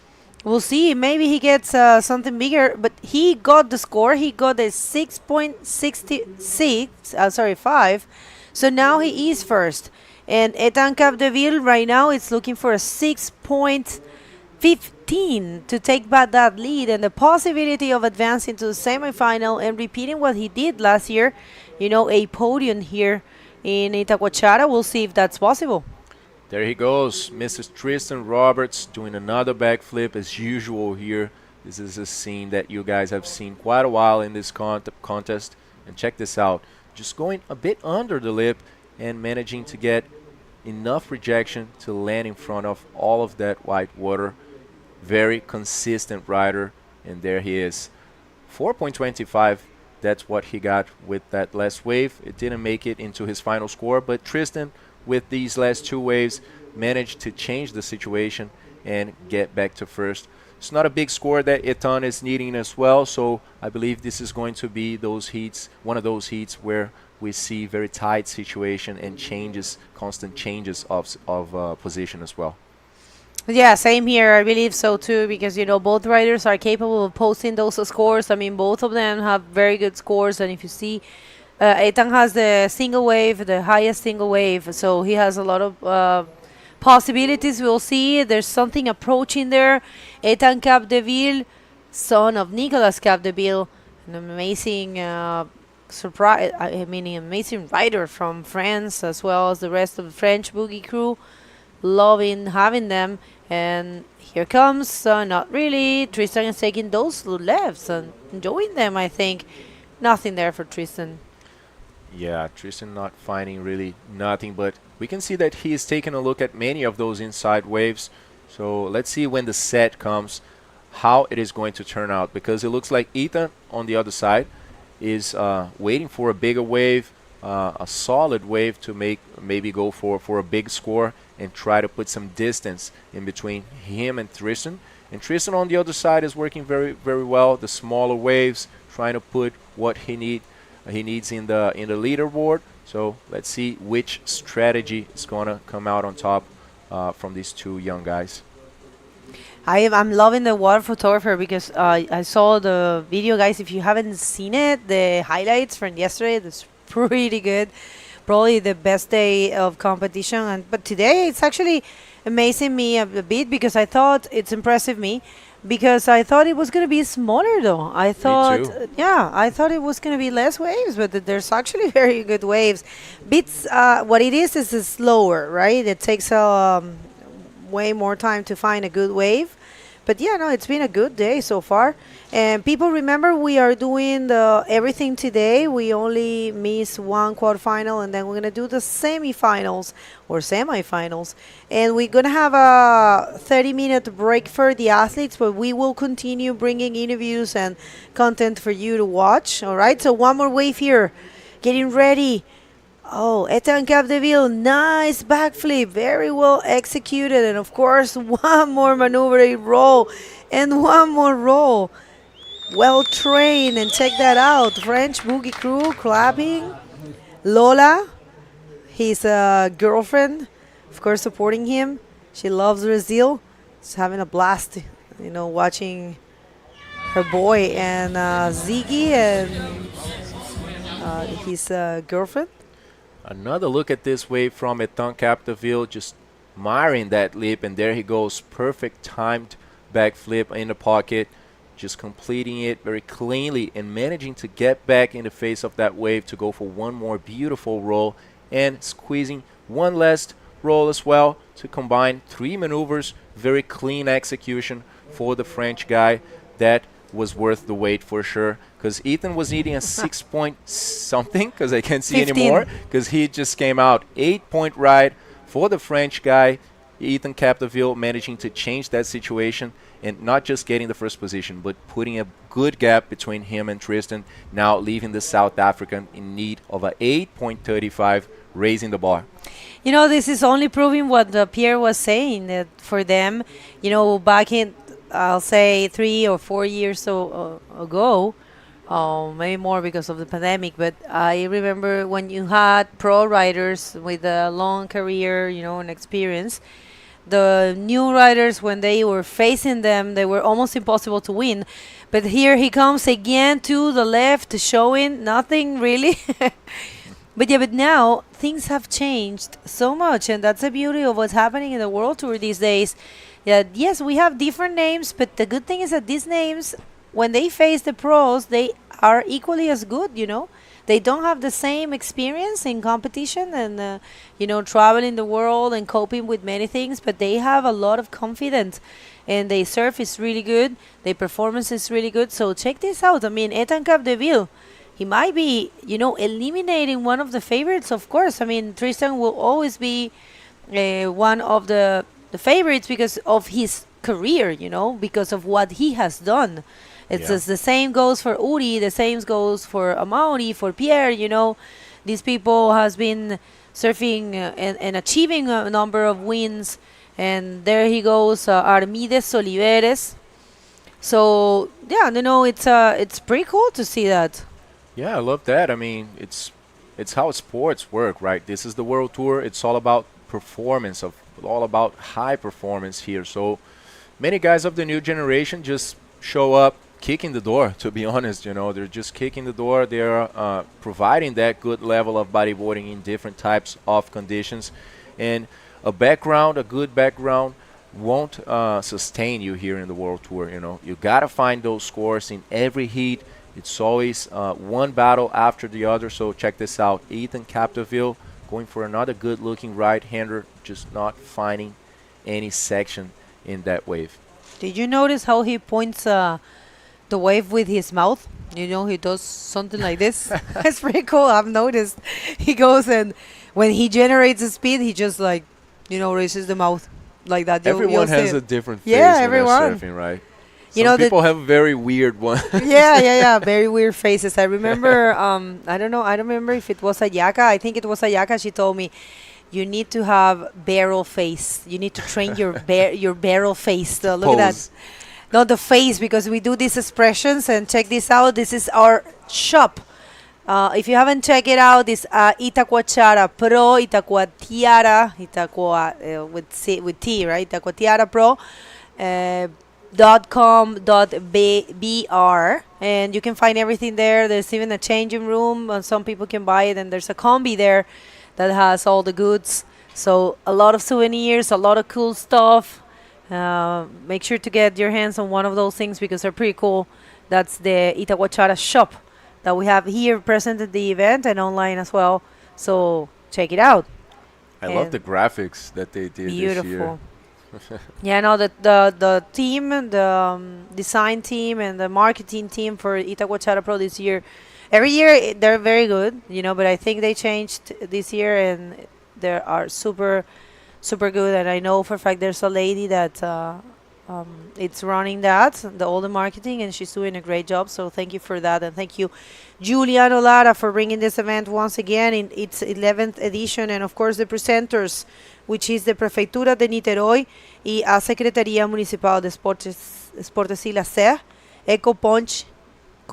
We'll see. Maybe he gets something bigger. But he got the score. He got a 6.66. Sorry, 5. So now he is first. And Etan Capdeville right now is looking for a 6.15 to take back that lead, and the possibility of advancing to the semifinal and repeating what he did last year, a podium here in Itacoatiara. We'll see if that's possible. There he goes, Mrs. Tristan Roberts doing another backflip as usual here. This is a scene that you guys have seen quite a while in this contest. And check this out, just going a bit under the lip and managing to get enough rejection to land in front of all of that white water. Very consistent rider, and there he is. 4.25, that's what he got with that last wave. It didn't make it into his final score, but Tristan, with these last 2 waves, managed to change the situation and get back to first. It's not a big score that Etan is needing as well, so I believe this is going to be those heats, one of those heats where we see very tight situation and constant changes of position as well. Yeah, same here. I believe so too, because both riders are capable of posting those scores. I mean, both of them have very good scores, and if you see, Etan has the single wave, the highest single wave, so he has a lot of possibilities. We'll see. There's something approaching there. Etan Capdeville, son of Nicolas Capdeville, an amazing surprise. Amazing rider from France, as well as the rest of the French boogie crew. Loving having them. And here comes, not really. Tristan is taking those lefts and enjoying them, I think. Nothing there for Tristan. Yeah, Tristan not finding really nothing, but we can see that he is taking a look at many of those inside waves. So let's see when the set comes how it is going to turn out, because it looks like Etan on the other side is waiting for a bigger wave, a solid wave to maybe go for a big score and try to put some distance in between him and Tristan. And Tristan on the other side is working very, very well. The smaller waves, trying to put what he needs in the leaderboard. So let's see which strategy is gonna come out on top from these 2 young guys. I'm loving the water photographer, because I saw the video, guys. If you haven't seen it, the highlights from yesterday, that's pretty good. Probably the best day of competition, but today it's actually amazing me a bit, because I thought it's impressive me, because I thought it was going to be smaller though. I thought, I thought it was going to be less waves, but there's actually very good waves. Bits, what it is slower, right? It takes way more time to find a good wave. But yeah, no, it's been a good day so far. And people, remember, we are doing everything today. We only miss 1 quarterfinal, and then we're going to do the semifinals or semifinals. And we're going to have a 30-minute break for the athletes, but we will continue bringing interviews and content for you to watch. All right, so 1 more wave here. Getting ready. Oh, Etan Capdeville, nice backflip, very well executed. And of course, 1 more maneuver, a roll, and 1 more roll. Well trained, and check that out. French boogie crew clapping. Lola, his girlfriend, of course, supporting him. She loves Brazil. She's having a blast, watching her boy and Ziggy and his girlfriend. Another look at this wave from Etan Capdeville, just admiring that leap, and there he goes. Perfect timed backflip in the pocket, just completing it very cleanly and managing to get back in the face of that wave to go for 1 more beautiful roll and squeezing 1 last roll as well to combine 3 maneuvers. Very clean execution for the French guy. That was worth the wait for sure, because Etan was needing a 6 point something, because I can't see 15 anymore, because he just came out 8-point ride for the French guy. Etan Capdeville managing to change that situation and not just getting the first position, but putting a good gap between him and Tristan, now leaving the South African in need of a 8.35, raising the bar. This is only proving what Pierre was saying, that for them, back in, I'll say 3 or 4 years ago, maybe more because of the pandemic. But I remember when you had pro riders with a long career, and experience. The new riders, when they were facing them, they were almost impossible to win. But here he comes again to the left, showing nothing really. But yeah, but now things have changed so much, and that's the beauty of what's happening in the World Tour these days. Yeah, yes, we have different names, but the good thing is that these names, when they face the pros, they are equally as good. They don't have the same experience in competition and, traveling the world and coping with many things, but they have a lot of confidence, and their surf is really good, their performance is really good. So check this out. I mean, Etan Capdeville, he might be, eliminating one of the favorites, of course. I mean, Tristan will always be one of the favorites because of his career, because of what he has done. It's just the same goes for Uri, the same goes for Amori, for Pierre, These people has been surfing and achieving a number of wins. And there he goes, Armide Oliveres. So, yeah, it's pretty cool to see that. Yeah, I love that. I mean, it's how sports work, right? This is the World Tour. It's all about performance, all about high performance here. So many guys of the new generation just show up kicking the door, to be honest. They're just kicking the door. They're providing that good level of bodyboarding in different types of conditions. And a good background won't sustain you here in the World Tour. You got to find those scores in every heat. It's always one battle after the other. So check this out. Etan Capdeville going for another good-looking right-hander, just not finding any section in that wave. Did you notice how he points the wave with his mouth? He does something like this. It's pretty cool. I've noticed. He goes, and when he generates the speed, he just raises the mouth like that. Everyone has a different face yeah, when everyone. they're surfing, right? Some people have very weird ones. yeah. Very weird faces. I remember, I don't remember if it was Ayaka. I think it was Ayaka. She told me, you need to have barrel face. You need to train your barrel face. Look at that. Not the face, because we do these expressions, and check this out. This is our shop. If you haven't checked it out, it's Itacoatiara Pro, Itacoatiara, with T, right? Itacoatiara Pro. .com.br, and you can find everything there. There's even a changing room, and some people can buy it, and there's a combi there that has all the goods. So a lot of souvenirs, a lot of cool stuff. Make sure to get your hands on one of those things because they're pretty cool. That's the Itacoatiara shop that we have here present at the event and online as well. So check it out. I love the graphics that they did this year. Beautiful. Yeah, no, the team, the design team and the marketing team for Itacoatiara Pro this year, every year they're very good, but I think they changed this year and they are super, super good. And I know for a fact there's a lady that it's running all the marketing, and she's doing a great job. So thank you for that. And thank you, Juliano Lara, for bringing this event once again in its 11th edition. And of course the presenters, which is the Prefeitura de Niterói y a Secretaría Municipal de Esportes y Lazer, Eco Punch,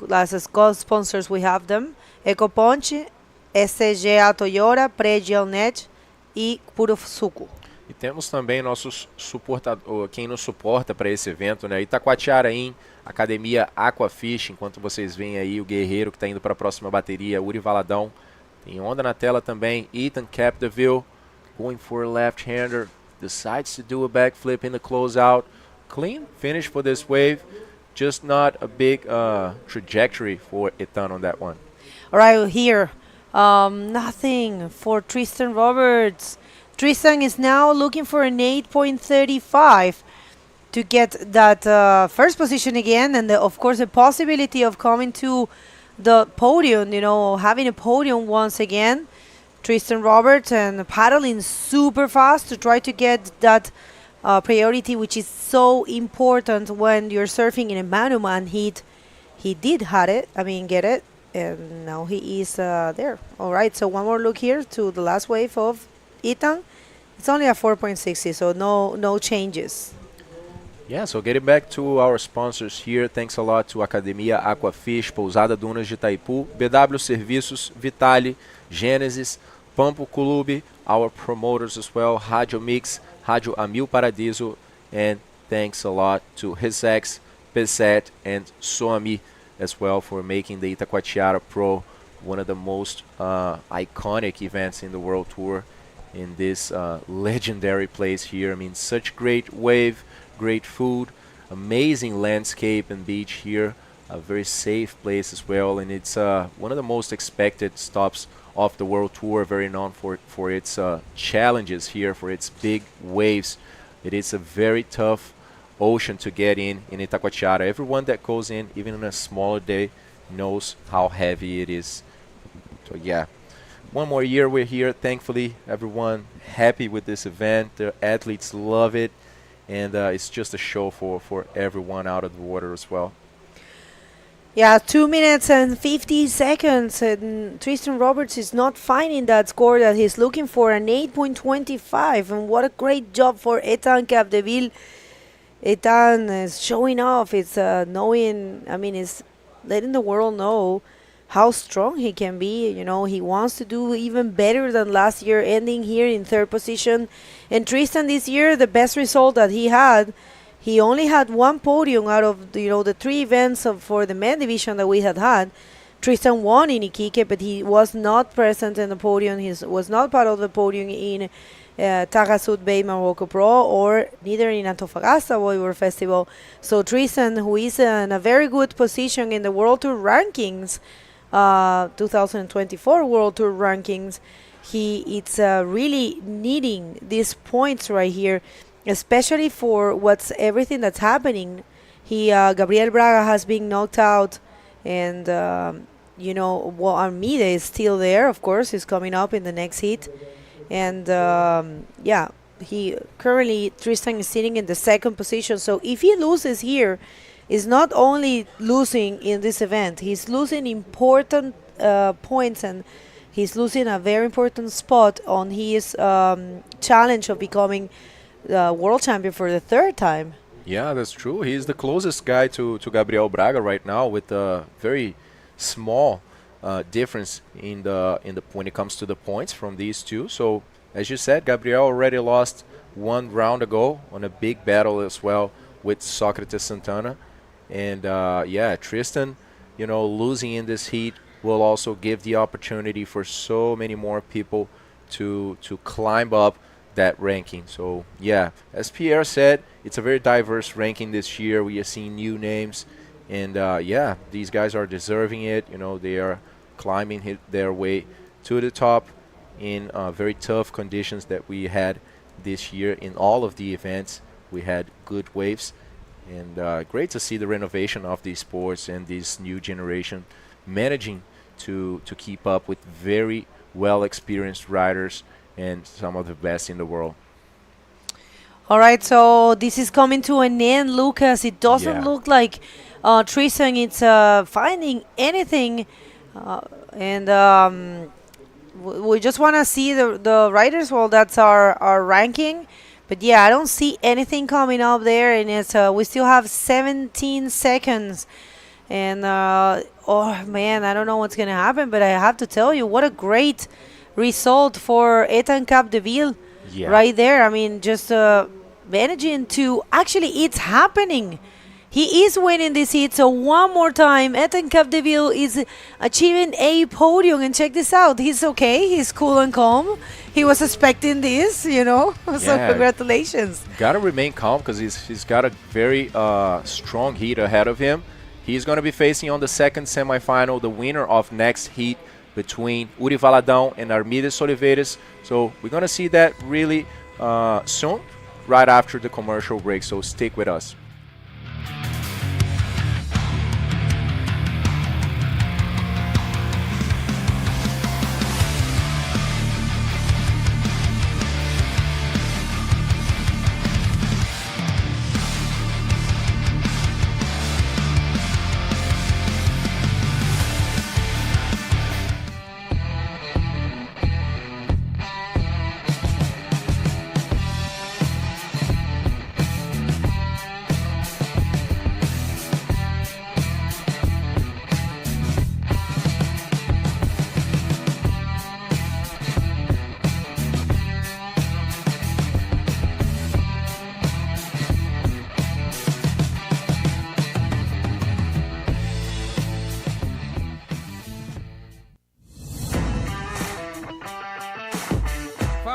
as co-sponsors we have them, Eco Punch, SGA Toyota, Pre-Gelnet e Puro Suco. E temos também quem nos suporta para esse evento, né? Itacoatiara In, Academia Aquafish, enquanto vocês veem aí o Guerreiro que está indo para a próxima bateria, Uri Valadão. Tem onda na tela também, Etan Capdeville, going for a left-hander, decides to do a backflip in the closeout. Clean finish for this wave, just not a big trajectory for Etan on that one. All right, here, nothing for Tristan Roberts. Tristan is now looking for an 8.35 to get that first position again, and of course the possibility of coming to the podium, having a podium once again. Tristan Roberts, and paddling super fast to try to get that priority, which is so important when you're surfing in a man-to-man heat. He did get it, and now he is there. All right, so one more look here to the last wave of Etan. It's only a 4.60, so no changes. Yeah, so getting back to our sponsors here, thanks a lot to Academia Aquafish, Pousada Dunas de Itaipu, BW Serviços, Vitale, Gênesis, Pampo Clube, our promoters as well, Rádio Mix, Rádio Amil Paradiso, and thanks a lot to Resex, Peset, and Soami as well for making the Itacoatiara Pro one of the most iconic events in the World Tour in this legendary place here. I mean, such great wave, great food, amazing landscape and beach here, a very safe place as well, and it's one of the most expected stops of the World Tour, very known for its challenges here, for its big waves. It is a very tough ocean to get in Itacoatiara. Everyone that goes in, even on a smaller day, knows how heavy it is. So yeah, one more year we're here. Thankfully, everyone happy with this event. The athletes love it. And it's just a show for everyone out of the water as well. Yeah, 2 minutes and 50 seconds, and Tristan Roberts is not finding that score that he's looking for, an 8.25, and what a great job for Etan Capdeville. Etan is showing off, it's knowing, I mean, it's letting the world know how strong he can be. You know, he wants to do even better than last year, ending here in third position. And Tristan this year, the best result that he had, he only had one podium out of the 3 events for the men division that we had. Tristan won in Iquique, but he was not present in the podium. He was not part of the podium in Tagasud Bay Morocco Pro, or neither in Antofagasta Bodyboard Festival. So Tristan, who is in a very good position in the World Tour rankings, 2024 World Tour rankings, it's really needing these points right here, especially for everything that's happening. Gabriel Braga has been knocked out, and Armide is still there. Of course, he's coming up in the next heat, and Tristan is sitting in the second position. So if he loses here, is not only losing in this event, he's losing important points, and he's losing a very important spot on his challenge of becoming world champion for the 3rd time. Yeah, that's true. He's the closest guy to Gabriel Braga right now, with a very small difference in the when it comes to the points from these two. So as you said, Gabriel already lost 1 round ago on a big battle as well with Socrates Santana. And Tristan, losing in this heat will also give the opportunity for so many more people to climb up that ranking. So yeah, as Pierre said, it's a very diverse ranking this year. We are seeing new names, and these guys are deserving it. They are climbing their way to the top in very tough conditions that we had this year in all of the events. We had good waves. And great to see the renovation of these sports and this new generation managing to keep up with very well-experienced riders and some of the best in the world. All right, so this is coming to an end, Lucas. It doesn't look like Tristan is finding anything, and we just want to see the riders. Well, that's our ranking. But yeah, I don't see anything coming up there, and it's we still have 17 seconds. And oh man, I don't know what's gonna happen, but I have to tell you, what a great result for Etan Capdeville right there. I mean, just managing to actually, it's happening. He is winning this heat, so one more time, Etan Capdeville is achieving a podium. And check this out, he's okay, he's cool and calm. He was expecting this, so congratulations. Gotta remain calm, because he's got a very strong heat ahead of him. He's going to be facing on the 2nd semifinal the winner of next heat between Uri Valadão and Armide Oliveira. So we're going to see that really soon, right after the commercial break, so stick with us.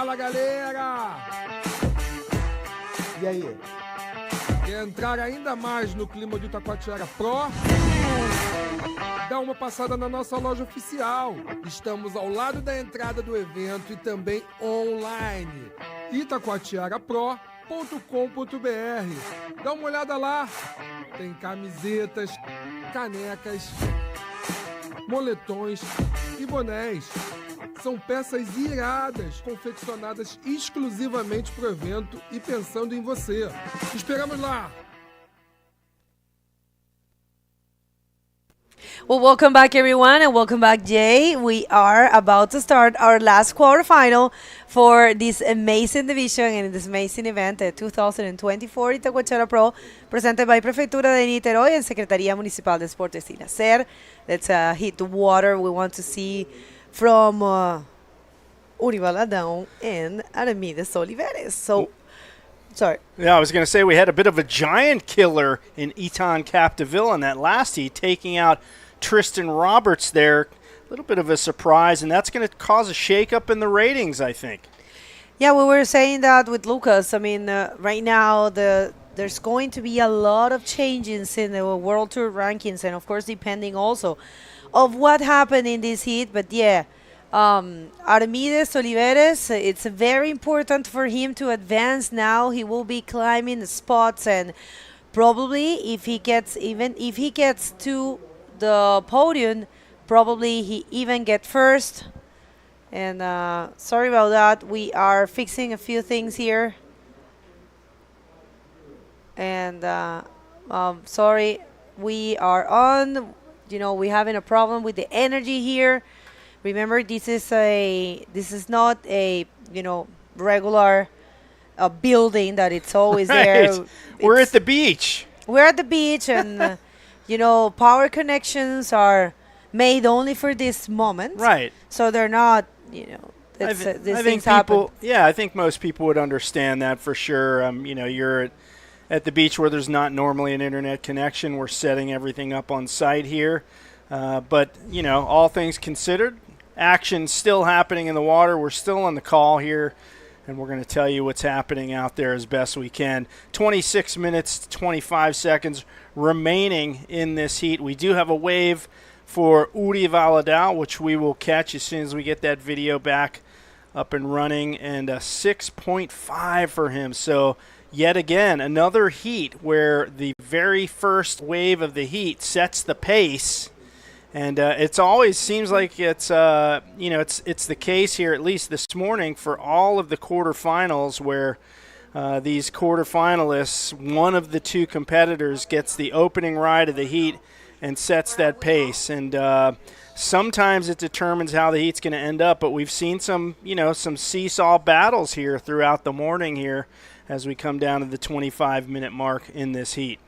Fala, galera! E aí? Quer entrar ainda mais no clima do Itacoatiara Pro? Dá uma passada na nossa loja oficial. Estamos ao lado da entrada do evento e também online. Itacoatiarapro.com.br. Dá uma olhada lá. Tem camisetas, canecas, moletões e bonés. São peças iradas, confeccionadas exclusivamente para o evento e pensando em você. Te esperamos lá! Well, welcome back, everyone, and welcome back, Jay. We are about to start our last quarterfinal for this amazing division and this amazing event, the 2024 Itacoatiara Pro, presented by Prefeitura de Niterói and Secretaría Municipal de Deportes y Lazer. Let's hit the water. We want to see from Urivaladão and Armide Oliveres. So, sorry. Yeah, I was going to say we had a bit of a giant killer in Etan Capdeville in that last heat, taking out Tristan Roberts there. A little bit of a surprise, and that's going to cause a shakeup in the ratings, I think. Yeah, we were saying that with Lucas. I mean, right now there's going to be a lot of changes in the World Tour rankings, and of course depending also of what happened in this heat. But yeah, Armide Oliveres, it's very important for him to advance now. He will be climbing the spots, and probably if he gets to the podium, probably he even get first. And sorry about that. We are fixing a few things here. And sorry, we are on. You know, we're having a problem with the energy here. Remember, this is not a regular building that it's always Right. there. We're at the beach. We're at the beach, and power connections are made only for this moment. Right. So they're not, I these think things happen. Yeah, I think most people would understand that for sure. You're at the beach where there's not normally an internet connection. We're setting everything up on site here. But, all things considered, action's still happening in the water. We're still on the call here, and we're going to tell you what's happening out there as best we can. 26 minutes, 25 seconds remaining in this heat. We do have a wave for Uri Valadao, which we will catch as soon as we get that video back up and running, and a 6.5 for him. So yet again, another heat where the very first wave of the heat sets the pace. And it's always seems like it's the case here, at least this morning, for all of the quarterfinals where these quarterfinalists, one of the two competitors gets the opening ride of the heat and sets that pace. And sometimes it determines how the heat's going to end up. But we've seen some seesaw battles here throughout the morning here as we come down to the 25-minute mark in this heat.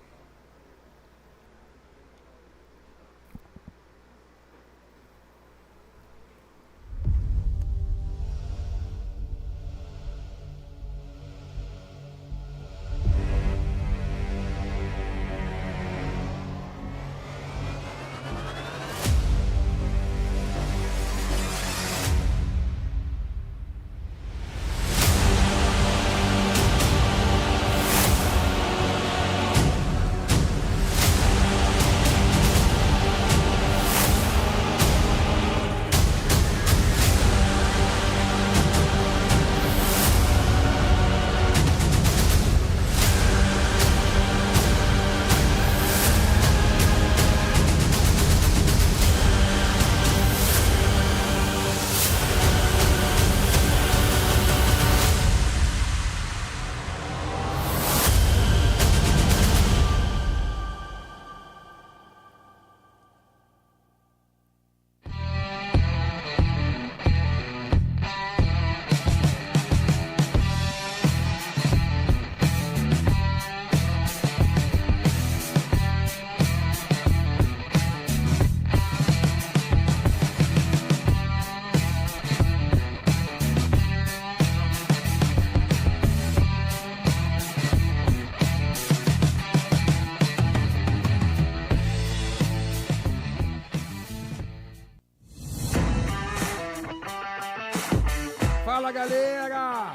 Fala, galera!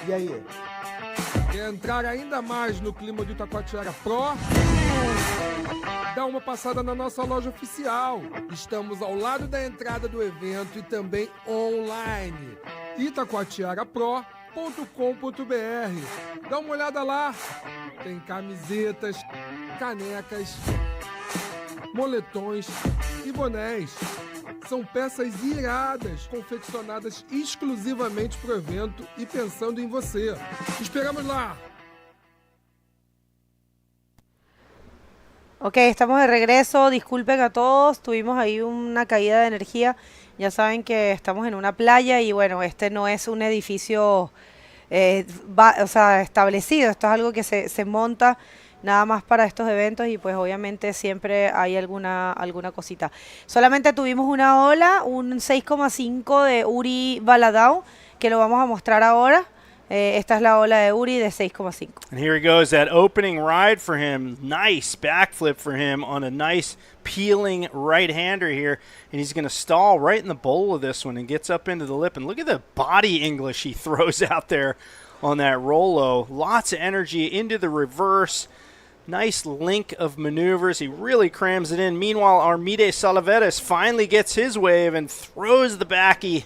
E aí? Quer entrar ainda mais no clima do Itacoatiara Pro? Dá uma passada na nossa loja oficial. Estamos ao lado da entrada do evento e também online. Itacoatiarapro.com.br. Dá uma olhada lá. Tem camisetas, canecas, moletões e bonés. São peças iradas, confeccionadas exclusivamente para o evento e pensando em você. Esperamos lá! Ok, estamos de regreso. Disculpen a todos, tuvimos ahí una caída de energía. Ya saben que estamos en una playa y bueno, este no es un edificio establecido. Esto es algo que se monta nada más para estos eventos y pues obviamente siempre hay alguna cosita. Solamente tuvimos una ola, un 6,5 de Uri Baladao, que lo vamos a mostrar ahora. Esta es la ola de Uri de 6,5. And here he goes, that opening ride for him. Nice backflip for him on a nice peeling right-hander here. And he's going to stall right in the bowl of this one and gets up into the lip. And look at the body English he throws out there on that Rolo. Lots of energy into the reverse. Nice link of maneuvers. He really crams it in. Meanwhile, Armide Salaveras finally gets his wave and throws the backy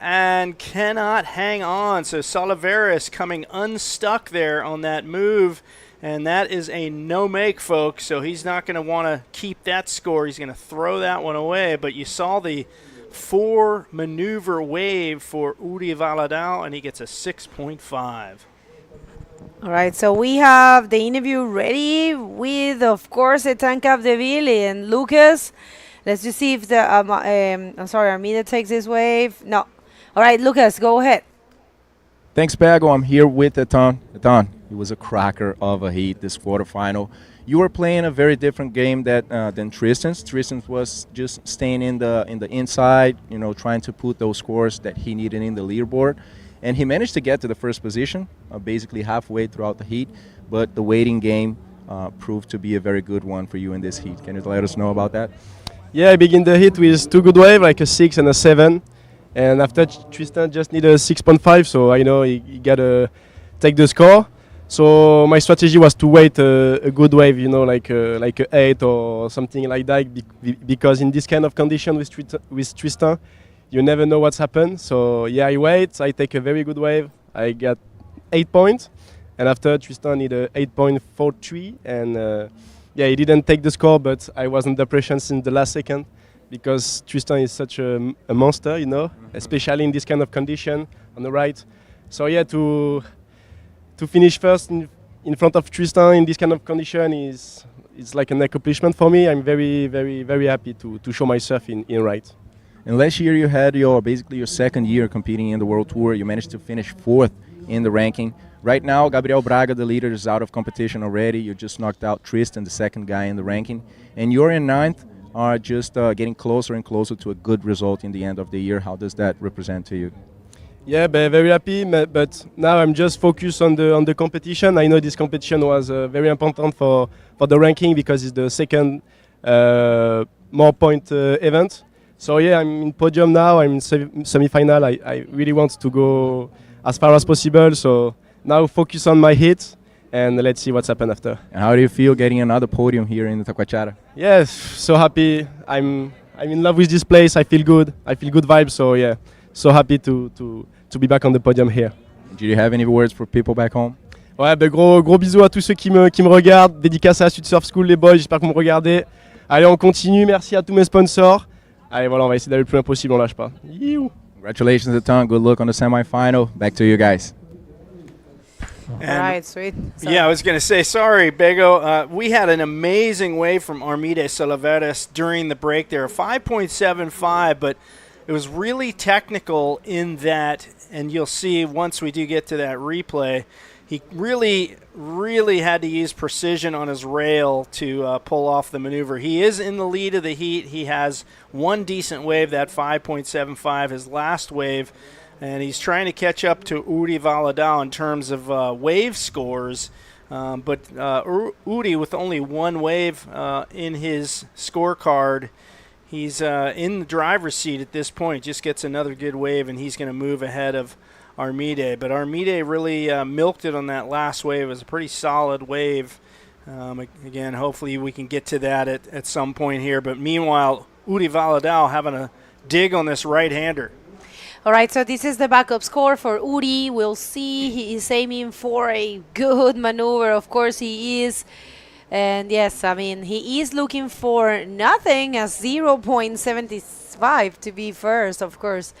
and cannot hang on. So Salaveras coming unstuck there on that move, and that is a no-make, folks. So he's not going to want to keep that score. He's going to throw that one away. But you saw the 4-maneuver wave for Uri Valadao, and he gets a 6.5. All right, so we have the interview ready with, of course, Etan Capdeville and Lucas. Let's just see if the, Armide takes this wave. No. All right, Lucas, go ahead. Thanks, Bago. I'm here with Etan. Etan, it was a cracker of a heat this quarterfinal. You were playing a very different game than Tristan's. Tristan's was just staying in the inside, trying to put those scores that he needed in the leaderboard. And he managed to get to the first position, basically halfway throughout the heat. But the waiting game proved to be a very good one for you in this heat. Can you let us know about that? Yeah, I begin the heat with 2 good waves, like a 6 and a 7. And after Tristan just needed a 6.5, so I know he got to take the score. So my strategy was to wait a good wave, like a 8 or something like that, because in this kind of condition with Tristan, you never know what's happened. So yeah, I wait, I take a very good wave, I got 8 points, and after Tristan needed 8.43, and yeah, he didn't take the score, but I was under pressure since the last second, because Tristan is such a monster, especially in this kind of condition on the right. So yeah, to finish first in front of Tristan in this kind of condition is like an accomplishment for me. I'm very, very, very happy to show myself in right. And last year you had basically your second year competing in the World Tour. You managed to finish 4th in the ranking. Right now, Gabriel Braga, the leader, is out of competition already. You just knocked out Tristan, the second guy in the ranking. And you're in 9th, are just getting closer and closer to a good result in the end of the year. How does that represent to you? Yeah, very happy, but now I'm just focused on the competition. I know this competition was very important for the ranking because it's the second more point event. So yeah, I'm in podium now, I'm in semi-final. I really want to go as far as possible, so now focus on my hit and let's see what's happened after. And how do you feel getting another podium here in Itacoatiara? Yes, so happy. I'm in love with this place. I feel good vibes, so yeah, so happy to be back on the podium here. Do you have any words for people back home? Ouais, gros bisous à tous ceux qui me regardent. Dédicace à Sud Surf School, les boys, j'espère que vous me regardez. Allez, on continue, merci à tous mes sponsors. Allez, voilà, on va essayer d'aller le plus loin possible, on lâche pas. Youh. Congratulations, Etan. Good luck on the semi-final. Back to you guys. All right, sweet. Sorry. Yeah, I was going to say, sorry, Bego. We had an amazing wave from Armide Salaveras during the break there, 5.75, but it was really technical in that, and you'll see once we do get to that replay, he really, really had to use precision on his rail to pull off the maneuver. He is in the lead of the heat. He has one decent wave, that 5.75, his last wave, and he's trying to catch up to Uri Valadao in terms of wave scores. But Uri, with only one wave in his scorecard, He's in the driver's seat at this point. Just gets another good wave, and he's going to move ahead of Armide. But Armide really milked it on that last wave. It was a pretty solid wave. Again, hopefully we can get to that at some point here. But meanwhile, Uri Valadao having a dig on this right-hander. All right, so this is the backup score for Uri. We'll see. He is aiming for a good maneuver. Of course, he is. And yes, I mean, he is looking for nothing as 0.75 to be first, of course.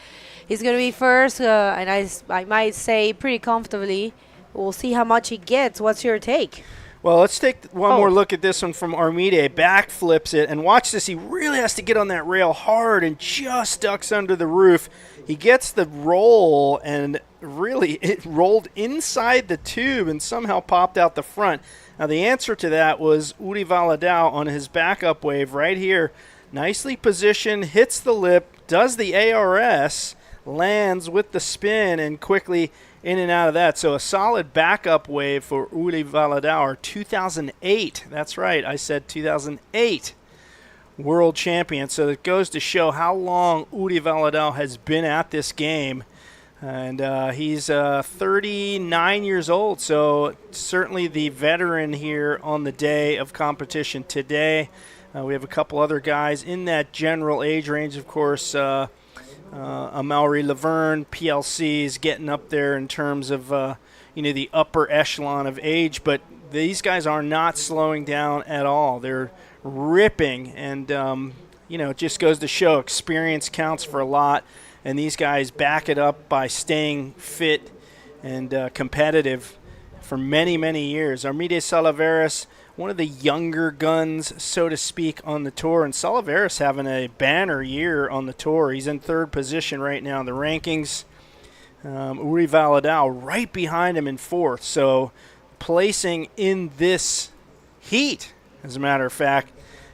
He's going to be first, and I might say pretty comfortably. We'll see how much he gets. What's your take? Well, let's take one more look at this one from Armide. Back flips it, and watch this. He really has to get on that rail hard and just ducks under the roof. He gets the roll, and really it rolled inside the tube and somehow popped out the front. Now, the answer to that was Uri Valadao on his backup wave right here. Nicely positioned, hits the lip, does the ARS, lands with the spin, and quickly in and out of that. So a solid backup wave for Uri Valadao, 2008. That's right, I said 2008 world champion. So it goes to show how long Uri Valadao has been at this game. And he's 39 years old, so certainly the veteran here on the day of competition today. We have a couple other guys in that general age range, of course. Amori Laverne, PLC is getting up there in terms of the upper echelon of age, but these guys are not slowing down at all. They're ripping, and it just goes to show experience counts for a lot. And these guys back it up by staying fit and competitive for many, many years. Armide Salaveras, one of the younger guns, so to speak, on the tour. And Salaveras having a banner year on the tour. He's in third position right now in the rankings. Uri Valadao right behind him in fourth. So placing in this heat, as a matter of fact,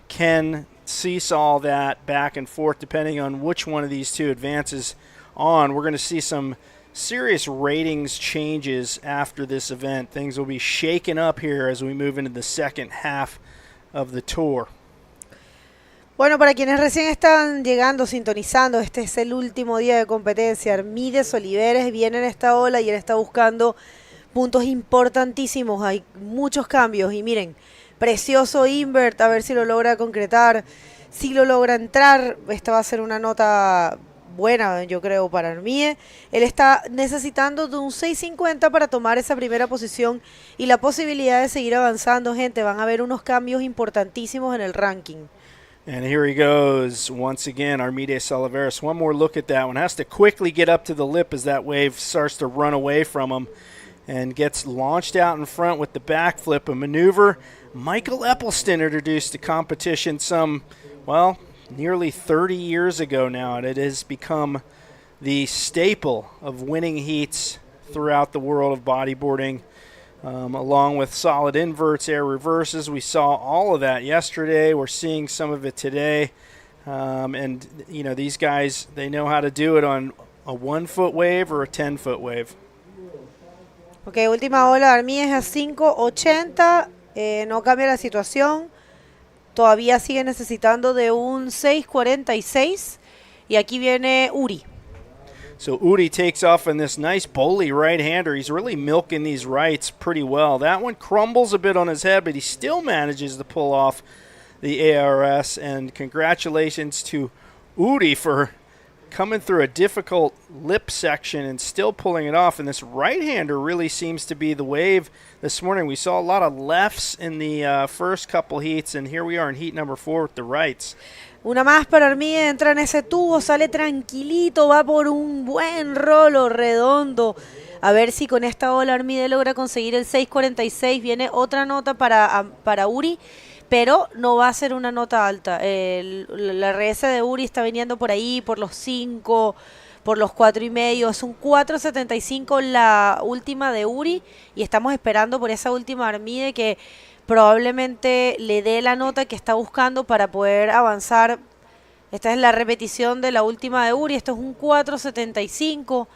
can seesaw that back and forth depending on which one of these two advances on. We're going to see some serious ratings changes after this event. Things will be shaken up here as we move into the second half of the tour. Bueno, para quienes recién están llegando, sintonizando, este es el último día de competencia. Armides Oliveres viene en esta ola y él está buscando puntos importantísimos. Hay muchos cambios y miren, precioso invert, a ver si lo logra concretar, si lo logra entrar. Esta va a ser una nota buena, yo creo, para Armide. Él está necesitando de un 6.50 para tomar esa primera posición y la posibilidad de seguir avanzando. Gente, van a haber unos cambios importantísimos en el ranking. And here he goes once again, Armide Salaveras. One more look at that one. Has to quickly get up to the lip as that wave starts to run away from him and gets launched out in front with the backflip, a maneuver Michael Eppelston introduced to competition nearly 30 years ago now, and it has become the staple of winning heats throughout the world of bodyboarding, along with solid inverts, air reverses. We saw all of that yesterday. We're seeing some of it today. And these guys, they know how to do it on a 1-foot wave or a 10-foot wave. Ok, última ola, Armide es a 5.80. No cambia la situación, todavía sigue necesitando de un 6.46 y aquí viene Uri. So Uri takes off in this nice bowly right-hander. He's really milking these rights pretty well. That one crumbles a bit on his head, but he still manages to pull off the ARS, and congratulations to Uri for coming through a difficult lip section and still pulling it off. And this right-hander really seems to be the wave this morning. We saw a lot of lefts in the first couple heats, and here we are in heat number 4 with the rights. Una más para Armide, entra en ese tubo, sale tranquilito, va por un buen rolo redondo. A ver si con esta ola Armide logra conseguir el 6.46. Viene otra nota para Uri, pero no va a ser una nota alta. La RS de Uri está viniendo por ahí, por los 5, por los 4.5. Es un 4.75 la última de Uri y estamos esperando por esa última Armide que probablemente le dé la nota que está buscando para poder avanzar. Esta es la repetición de la última de Uri. Esto es un 4.75.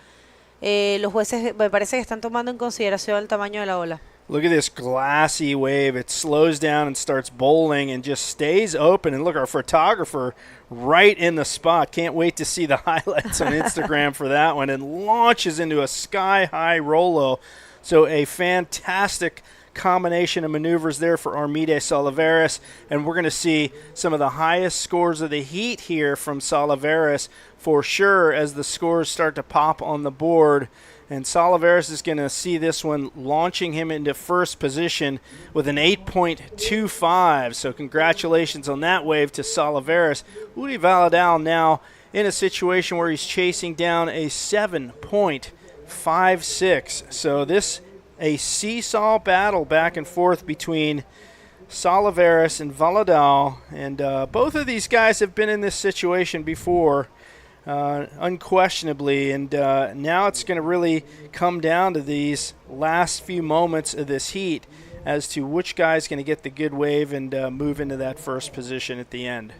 Los jueces me parece que están tomando en consideración el tamaño de la ola. Look at this glassy wave. It slows down and starts bowling and just stays open. And look, our photographer right in the spot. Can't wait to see the highlights on Instagram for that one. And launches into a sky-high Rolo. So a fantastic combination of maneuvers there for Armide Salaveras. And we're going to see some of the highest scores of the heat here from Salaveras for sure as the scores start to pop on the board. And Salaveras is going to see this one launching him into first position with an 8.25. So congratulations on that wave to Salaveras. Uri Valadao now in a situation where he's chasing down a 7.56. So this a seesaw battle back and forth between Salaveras and Valadao. And both of these guys have been in this situation before. Unquestionably, and now it's going to really come down to these last few moments of this heat as to which guy's going to get the good wave and move into that first position at the end.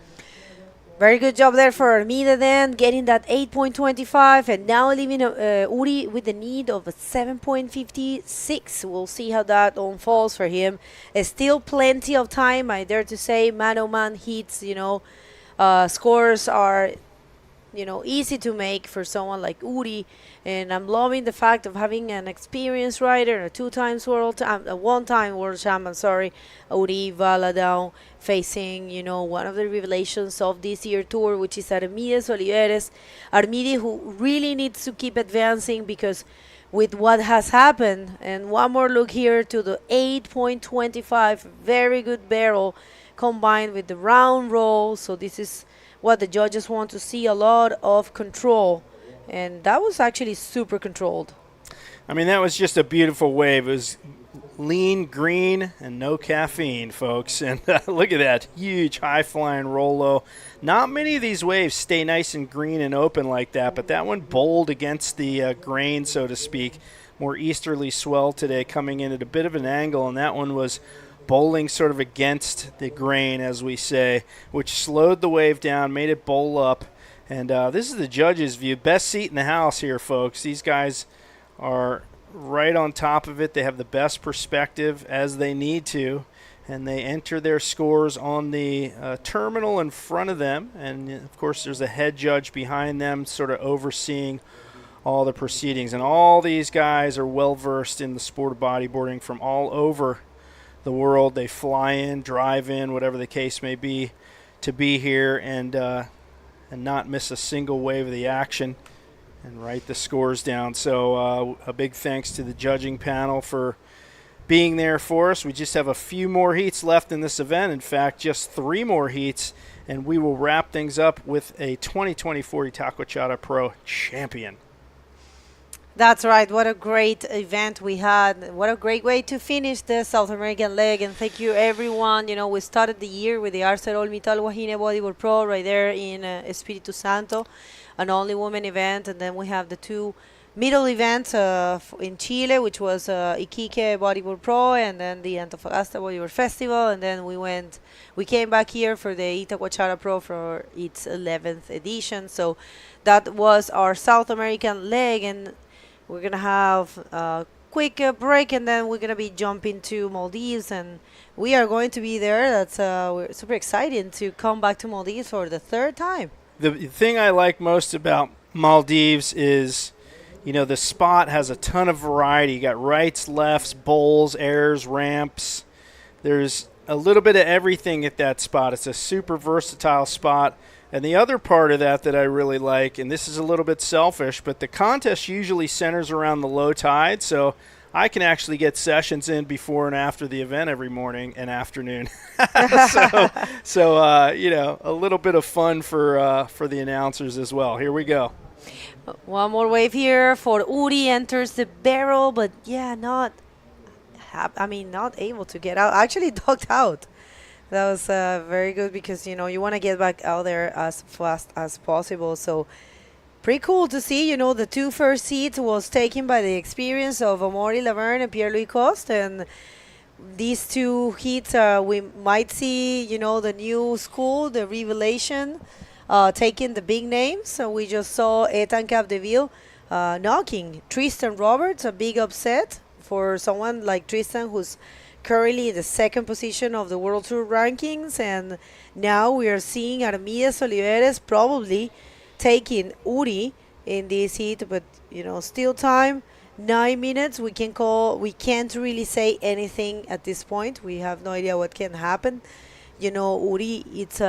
Very good job there for Armide then, getting that 8.25 and now leaving Uri with the need of a 7.56. We'll see how that unfolds for him. Still plenty of time, I dare to say. Man-o-man heats, scores are easy to make for someone like Uri, and I'm loving the fact of having an experienced rider, a one-time world champion, Uri Valadao, facing, one of the revelations of this year tour, which is Armide Oliveres. Armide, who really needs to keep advancing because with what has happened, and one more look here to the 8.25, very good barrel combined with the round roll, so this is what the judges want to see, a lot of control. And that was actually super controlled. I mean, that was just a beautiful wave. It was lean, green, and no caffeine, folks. And look at that huge high-flying Rolo. Not many of these waves stay nice and green and open like that, but that one bowled against the grain, so to speak. More easterly swell today coming in at a bit of an angle, and that one was bowling sort of against the grain, as we say, which slowed the wave down, made it bowl up. And this is the judges' view. Best seat in the house here, folks. These guys are right on top of it. They have the best perspective as they need to, and they enter their scores on the terminal in front of them. And, of course, there's a head judge behind them sort of overseeing all the proceedings. And all these guys are well-versed in the sport of bodyboarding from all over the world. They fly in, drive in, whatever the case may be, to be here and not miss a single wave of the action and write the scores down. So a big thanks to the judging panel for being there for us. We just have a few more heats left in this event. In fact, just 3 more heats, and we will wrap things up with a 2024 Itacoatiara Pro champion. That's right. What a great event we had. What a great way to finish the South American leg. And thank you, everyone. We started the year with the Arcelor Mittal Wahine Bodyboard Pro right there in Espiritu Santo, an only woman event. And then we have the 2 middle events in Chile, which was Iquique Bodyboard Pro and then the Antofagasta Bodyboard Festival. And then we came back here for the Itacoatiara Pro for its 11th edition. So that was our South American leg. And we're going to have a quick break, and then we're going to be jumping to Maldives, and we are going to be there. We're super excited to come back to Maldives for the 3rd time. The thing I like most about Maldives is, the spot has a ton of variety. You got rights, lefts, bowls, airs, ramps. There's a little bit of everything at that spot. It's a super versatile spot. And the other part of that I really like, and this is a little bit selfish, but the contest usually centers around the low tide, so I can actually get sessions in before and after the event every morning and afternoon. so a little bit of fun for the announcers as well. Here we go. One more wave here for Uri, enters the barrel, but not able to get out. Actually ducked out. That was very good because, you want to get back out there as fast as possible. So pretty cool to see, the 2 first seats was taken by the experience of Amori Laverne and Pierre-Louis Coste. And these 2 heats, we might see, the new school, the revelation, taking the big names. So we just saw Etan Capdeville knocking Tristan Roberts, a big upset for someone like Tristan, who's currently in the second position of the World Tour rankings, and now we are seeing Armide Oliveres probably taking Uri in this heat, but still time. 9 minutes. We can't really say anything at this point. We have no idea what can happen. Uri, it's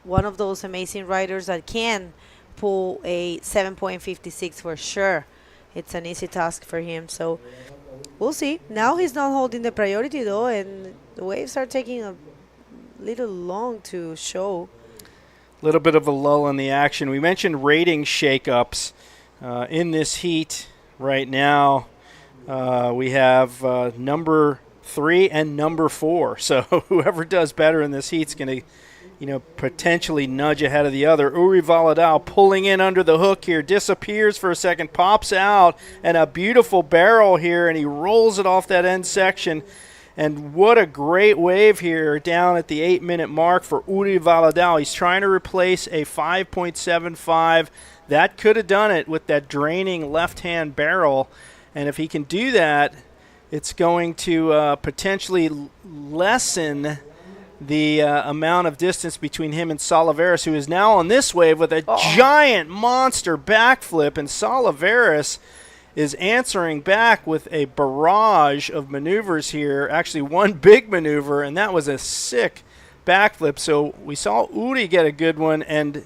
one of those amazing riders that can pull a 7.56 for sure. It's an easy task for him. So we'll see. Now he's not holding the priority though, and the waves are taking a little long to show. A little bit of a lull in the action. We mentioned rating shakeups in this heat. Right now, we have number 3 and number 4. So whoever does better in this heat's going to, potentially nudge ahead of the other. Uri Valadao pulling in under the hook here, disappears for a second, pops out, and a beautiful barrel here, and he rolls it off that end section. And what a great wave here down at the 8-minute mark for Uri Valadao. He's trying to replace a 5.75. That could have done it with that draining left-hand barrel. And if he can do that, it's going to potentially lessen the amount of distance between him and Salaveras, who is now on this wave with a giant monster backflip. And Salaveras is answering back with a barrage of maneuvers here. Actually, one big maneuver, and that was a sick backflip. So we saw Uri get a good one, and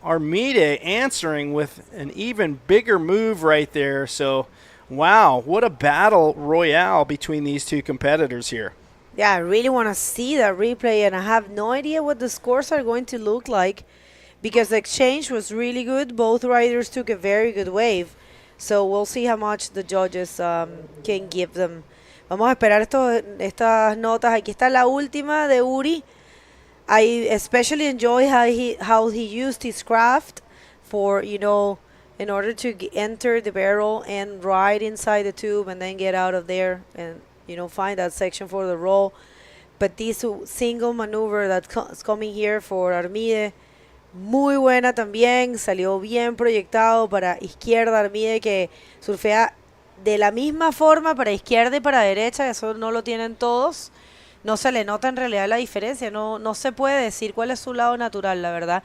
Armide answering with an even bigger move right there. So, wow, what a battle royale between these two competitors here. Yeah, I really want to see that replay, and I have no idea what the scores are going to look like because the exchange was really good. Both riders took a very good wave. So we'll see how much the judges can give them. Vamos a esperar estas notas. Aquí está la última de Uri. I especially enjoy how he used his craft for, in order to enter the barrel and ride inside the tube and then get out of there and, find that section for the roll. But this single maneuver that's coming here for Armide, muy buena también, salió bien proyectado para izquierda Armide, que surfea de la misma forma para izquierda y para derecha. Eso no lo tienen todos. No se le nota en realidad la diferencia, no se puede decir cuál es su lado natural, la verdad.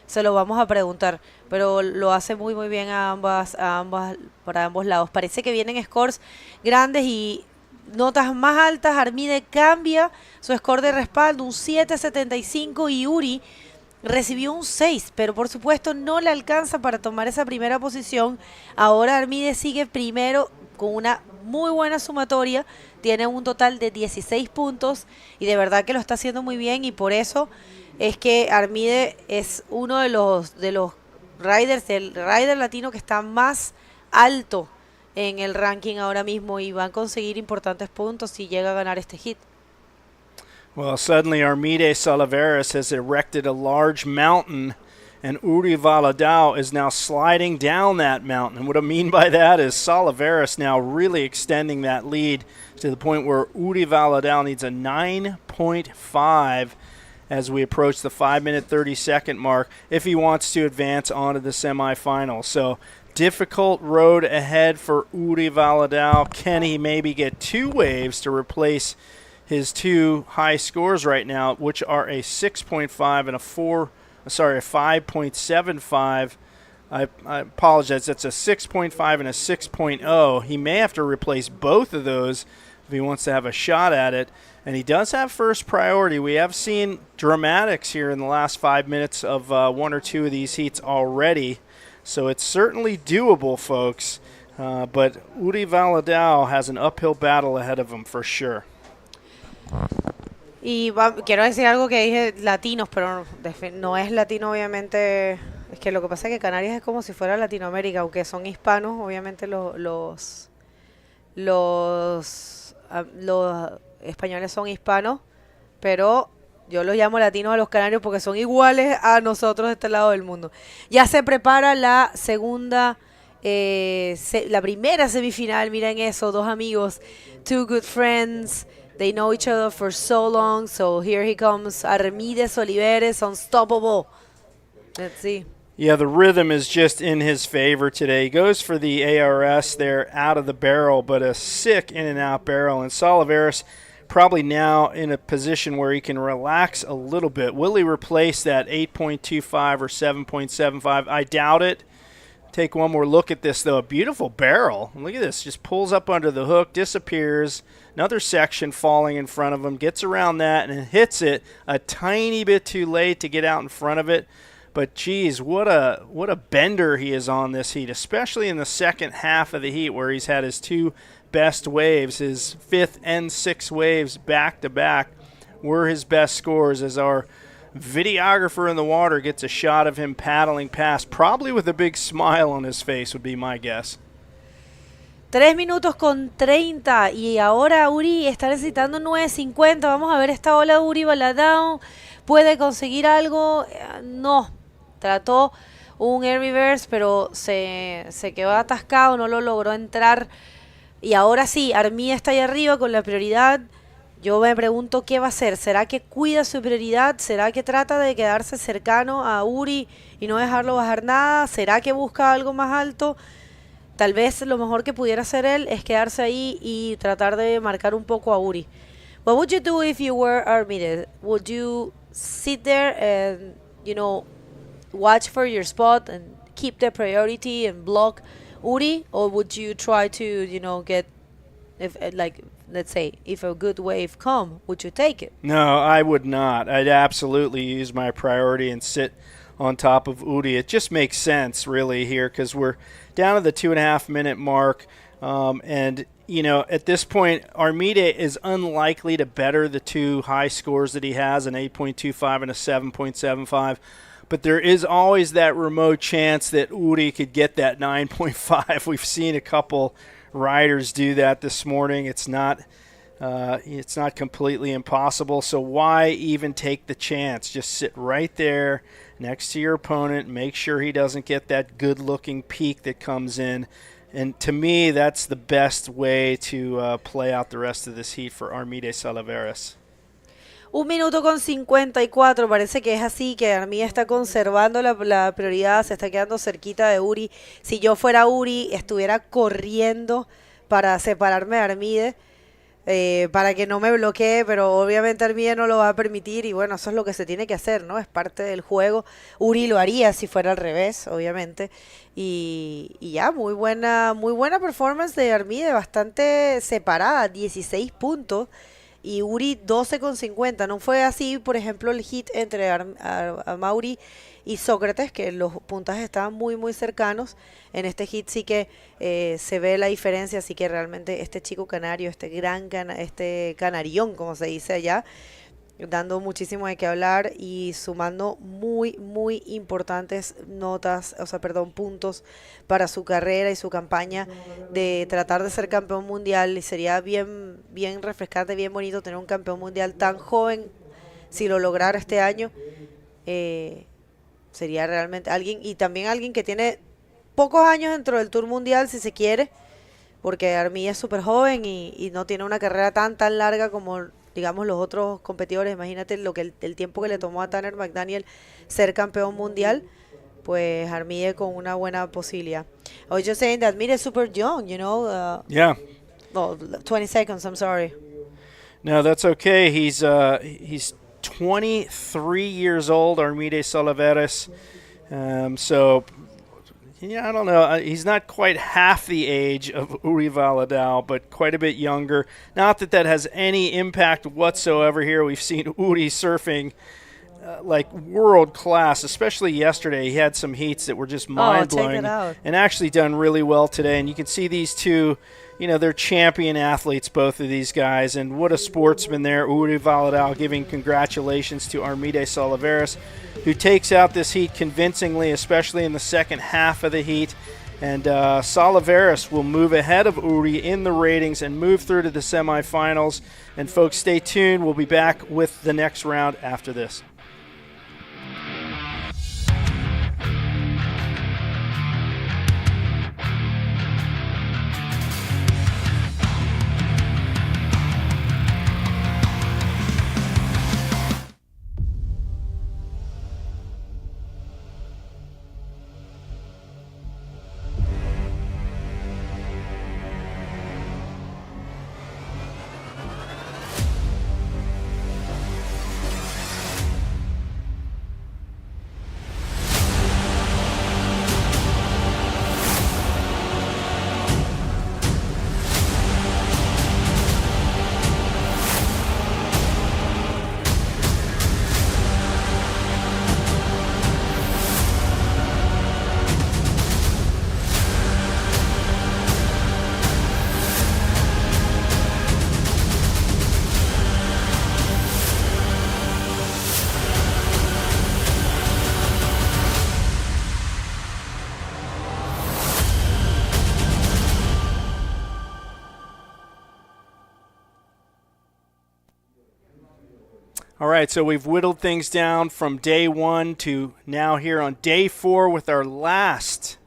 Se lo vamos a preguntar, pero lo hace muy muy bien para ambos lados. Parece que vienen scores grandes y notas más altas. Armide cambia su score de respaldo, un 7.75, y Uri recibió un 6, pero por supuesto no le alcanza para tomar esa primera posición. Ahora Armide sigue primero con una muy buena sumatoria, tiene un total de 16 puntos y de verdad que lo está haciendo muy bien, y por eso es que Armide es uno de los riders, el rider latino que está más alto en el ranking ahora mismo, y va a conseguir importantes puntos si llega a ganar este hit. Well, suddenly Armide Salaveras has erected a large mountain, and Uri Valadao is now sliding down that mountain. And what I mean by that is Salaveras now really extending that lead to the point where Uri Valadao needs a 9.5 as we approach the 5-minute 30-second mark if he wants to advance onto the semifinals. So difficult road ahead for Uri Valadao. Can he maybe get 2 waves to replace his 2 high scores right now, which are a 6.5 and a 5.75. I apologize. That's a 6.5 and a 6.0. He may have to replace both of those if he wants to have a shot at it. And he does have first priority. We have seen dramatics here in the last 5 minutes of 1 or 2 of these heats already. So it's certainly doable, folks. But Uri Valadao has an uphill battle ahead of him for sure. Y quiero decir algo que dije latinos, pero no es latino, obviamente. Es que lo que pasa es que Canarias es como si fuera Latinoamérica, aunque son hispanos, obviamente los españoles son hispanos, pero yo los llamo latinos a los canarios porque son iguales a nosotros de este lado del mundo. Ya se prepara la segunda, la primera semifinal. Miren eso, 2 amigos, 2 good friends. They know each other for so long. So here he comes, Armide Oliveres, unstoppable. Let's see. Yeah, the rhythm is just in his favor today. He goes for the ARS there out of the barrel, but a sick in and out barrel. And Salaveras probably now in a position where he can relax a little bit. Will he replace that 8.25 or 7.75? I doubt it. Take one more look at this, though. A beautiful barrel. Look at this. Just pulls up under the hook, disappears. Another section falling in front of him. Gets around that and hits it a tiny bit too late to get out in front of it. But, geez, what a bender he is on this heat, especially in the second half of the heat where he's had his two best waves. His fifth and sixth waves back-to-back were his best scores as our videographer in the water gets a shot of him paddling past, probably with a big smile on his face would be my guess. 3 minutos con 30 y ahora Uri está necesitando 9.50. Vamos a ver esta ola de Uri Baladao. ¿Puede conseguir algo? No. Trató un air reverse, pero se quedó atascado, no lo logró entrar. Y ahora sí, Armide está ahí arriba con la prioridad. Yo me pregunto qué va a hacer. ¿Será que cuida su prioridad? ¿Será que trata de quedarse cercano a Uri y no dejarlo bajar nada? ¿Será que busca algo más alto? Tal vez lo mejor que pudiera hacer él es quedarse ahí y tratar de marcar un poco a Uri. What would you do if you were Armide? Would you sit there and, watch for your spot and keep the priority and block Uri? Or would you try to, get, if let's say, if a good wave come, would you take it? No, I would not. I'd absolutely use my priority and sit on top of Uri. It just makes sense, really, here, because we're down to the 2.5 minute mark. And, at this point, Armide is unlikely to better the two high scores that he has, an 8.25 and a 7.75. But there is always that remote chance that Uri could get that 9.5. We've seen a couple riders do that this morning. It's not completely impossible. So why even take the chance? Just sit right there next to your opponent. Make sure he doesn't get that good-looking peak that comes in. And to me, that's the best way to play out the rest of this heat for Armide Salaveras. 1 minuto con 54, parece que es así, que Armide está conservando la prioridad, se está quedando cerquita de Uri. Si yo fuera Uri, estuviera corriendo para separarme de Armide, para que no me bloquee, pero obviamente Armide no lo va a permitir y bueno, eso es lo que se tiene que hacer, ¿no? Es parte del juego. Uri lo haría si fuera al revés, obviamente. Y ya, muy buena performance de Armide, bastante separada, 16 puntos. Y Uri 12,50. No fue así, por ejemplo, el hit entre Amori y Socrates, que los puntajes estaban muy, muy cercanos. En este hit sí que se ve la diferencia, así que realmente este chico canario, este canarión, como se dice allá, dando muchísimo de qué hablar y sumando muy, muy importantes puntos para su carrera y su campaña de tratar de ser campeón mundial. Y sería bien, bien refrescante, bien bonito tener un campeón mundial tan joven. Si lo lograra este año, sería realmente alguien, y también alguien que tiene pocos años dentro del Tour Mundial, si se quiere, porque Armide es súper joven y no tiene una carrera tan larga como digamos los otros competidores. Imagínate el tiempo que le tomó a Tanner McDaniel ser campeón mundial, pues Armide con una buena posibilidad. I was just saying that Armide is super young, Yeah. Oh, 20 seconds, I'm sorry. No, that's okay. He's 23 years old, Armide Salaveras. So, I don't know. He's not quite half the age of Uri Valadao, but quite a bit younger. Not that has any impact whatsoever here. We've seen Uri surfing like world class, especially yesterday. He had some heats that were just mind-blowing and actually done really well today. And you can see these two, they're champion athletes, both of these guys. And what a sportsman there. Uri Valadao giving congratulations to Armide Salaveras, who takes out this heat convincingly, especially in the second half of the heat. And Salaveras will move ahead of Uri in the ratings and move through to the semifinals. And folks, stay tuned. We'll be back with the next round after this. All right, so we've whittled things down from day 1 to now here on day 4 with our last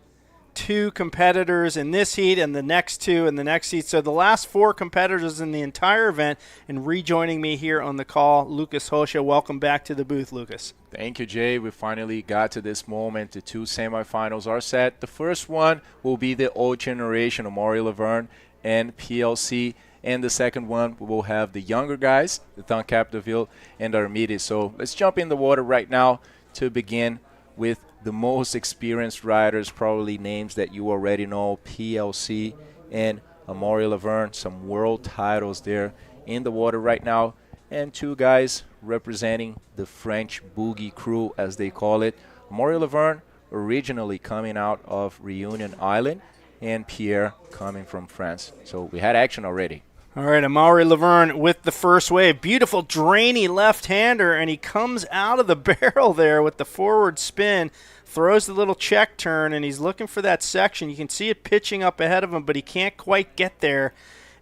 2 competitors in this heat and the next 2 in the next heat. So the last 4 competitors in the entire event, and rejoining me here on the call, Lucas Hosha. Welcome back to the booth, Lucas. Thank you, Jay. We finally got to this moment. The 2 semifinals are set. The first one will be the old generation, Amori Laverne and PLC. And the second one, we will have the younger guys, Etan Capdeville and Armide. So let's jump in the water right now to begin with the most experienced riders, probably names that you already know, PLC and Amori Laverne. Some world titles there in the water right now. And 2 guys representing the French boogie crew, as they call it. Amori Laverne originally coming out of Reunion Island, and Pierre coming from France. So we had action already. All right, Amori Laverne with the first wave. Beautiful, drainy left-hander, and he comes out of the barrel there with the forward spin, throws the little check turn, and he's looking for that section. You can see it pitching up ahead of him, but he can't quite get there.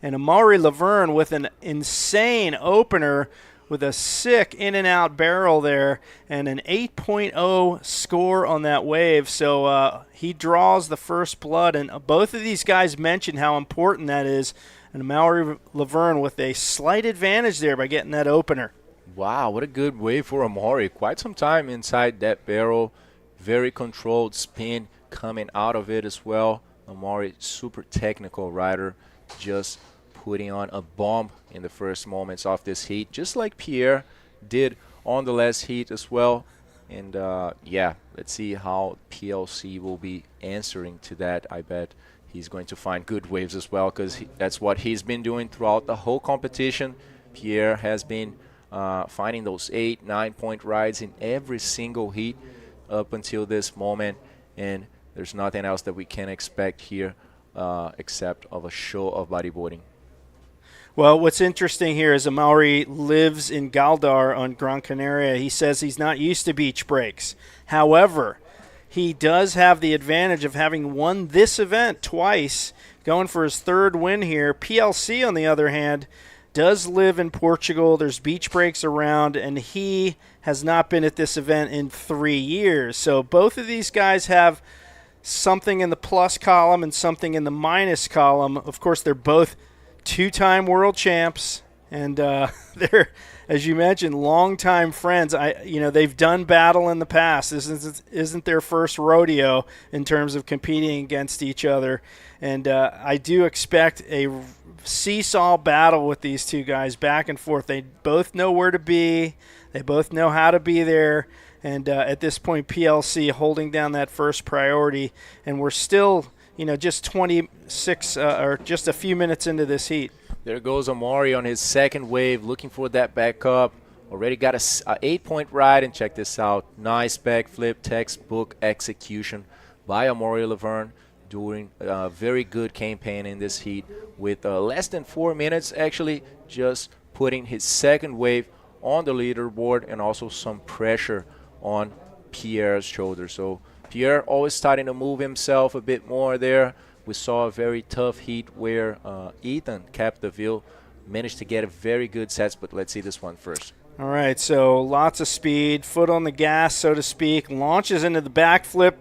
And Amori Laverne with an insane opener with a sick in-and-out barrel there and an 8.0 score on that wave. So he draws the first blood, and both of these guys mentioned how important that is. And Amori Laverne with a slight advantage there by getting that opener. Wow, what a good wave for Amori. Quite some time inside that barrel. Very controlled spin coming out of it as well. Amori, super technical rider, just putting on a bomb in the first moments of this heat, just like Pierre did on the last heat as well. And yeah, let's see how PLC will be answering to that. I bet he's going to find good waves as well, because that's what he's been doing throughout the whole competition. Pierre has been finding those 8-9 point rides in every single heat up until this moment, and there's nothing else that we can expect here except of a show of bodyboarding. Well, what's interesting here is Amori lives in Galdar on Gran Canaria. He says he's not used to beach breaks. However, he does have the advantage of having won this event twice, going for his 3rd win here. PLC, on the other hand, does live in Portugal. There's beach breaks around, and he has not been at this event in 3 years. So both of these guys have something in the plus column and something in the minus column. Of course, they're both 2-time world champs, and they're, as you mentioned, longtime friends. They've done battle in the past. This isn't their first rodeo in terms of competing against each other, and I do expect a seesaw battle with these 2 guys back and forth. They both know where to be. They both know how to be there, and at this point, PLC holding down that first priority, and we're still just 26 or just a few minutes into this heat. There goes Amori on his 2nd wave, looking for that backup. Already got a 8-point ride, and check this out. Nice backflip, textbook execution by Amori Laverne, doing a very good campaign in this heat with less than 4 minutes, actually just putting his 2nd wave on the leaderboard and also some pressure on Pierre's shoulder. So Pierre always starting to move himself a bit more there. We saw a very tough heat where Etan Capdeville managed to get a very good sets, but let's see this one first. All right, so lots of speed, foot on the gas, so to speak, launches into the backflip.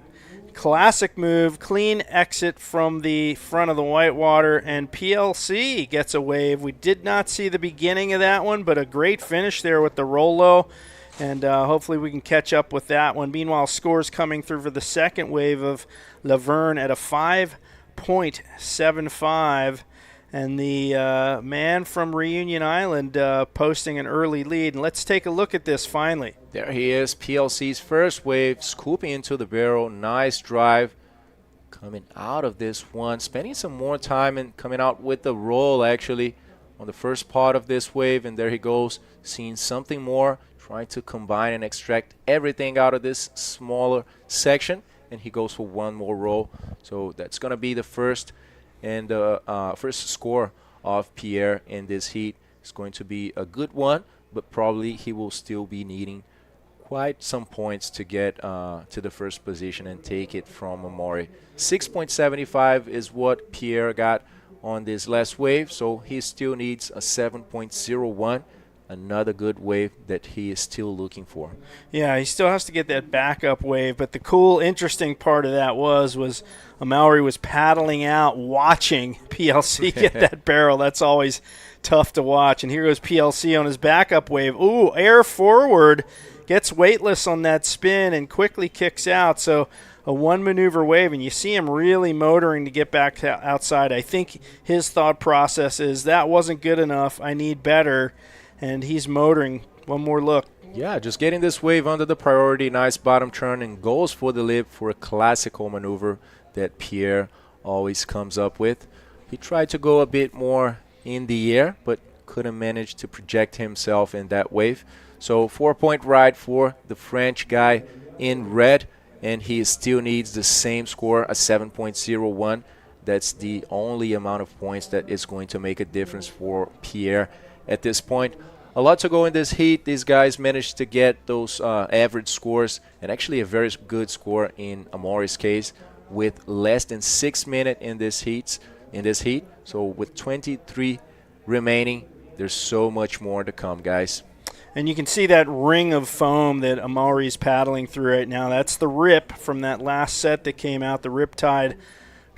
Classic move, clean exit from the front of the whitewater, and PLC gets a wave. We did not see the beginning of that one, but a great finish there with the roll-low. And hopefully we can catch up with that one. Meanwhile, scores coming through for the 2nd wave of Laverne at a 5.75. And the man from Reunion Island posting an early lead. And let's take a look at this finally. There he is, PLC's first wave, scooping into the barrel. Nice drive coming out of this one. Spending some more time and coming out with the roll, actually, on the first part of this wave. And there he goes, seeing something more. Trying to combine and extract everything out of this smaller section, and he goes for one more roll. So that's going to be the first score of Pierre in this heat. It's going to be a good one, but probably he will still be needing quite some points to get to the first position and take it from Amori. 6.75 is what Pierre got on this last wave, so he still needs a 7.01 another good wave that he is still looking for. Yeah, he still has to get that backup wave, but the cool, interesting part of that was Amori was paddling out, watching PLC get that barrel. That's always tough to watch. And here goes PLC on his backup wave. Ooh, air forward, gets weightless on that spin and quickly kicks out. So a one-maneuver wave, and you see him really motoring to get back to outside. I think his thought process is that wasn't good enough. I need better, and he's motoring. One more look. Yeah, just getting this wave under the priority, nice bottom turn, and goes for the lip for a classical maneuver that Pierre always comes up with. He tried to go a bit more in the air, but couldn't manage to project himself in that wave. So 4-point ride for the French guy in red, and he still needs the same score, a 7.01. That's the only amount of points that is going to make a difference for Pierre at this point. A lot to go in this heat. These guys managed to get those average scores, and actually a very good score in Amori's case, with less than 6 minutes in this heat. So with 23 remaining, there's so much more to come, guys. And you can see that ring of foam that Amori's paddling through right now. That's the rip from that last set that came out, the rip tide,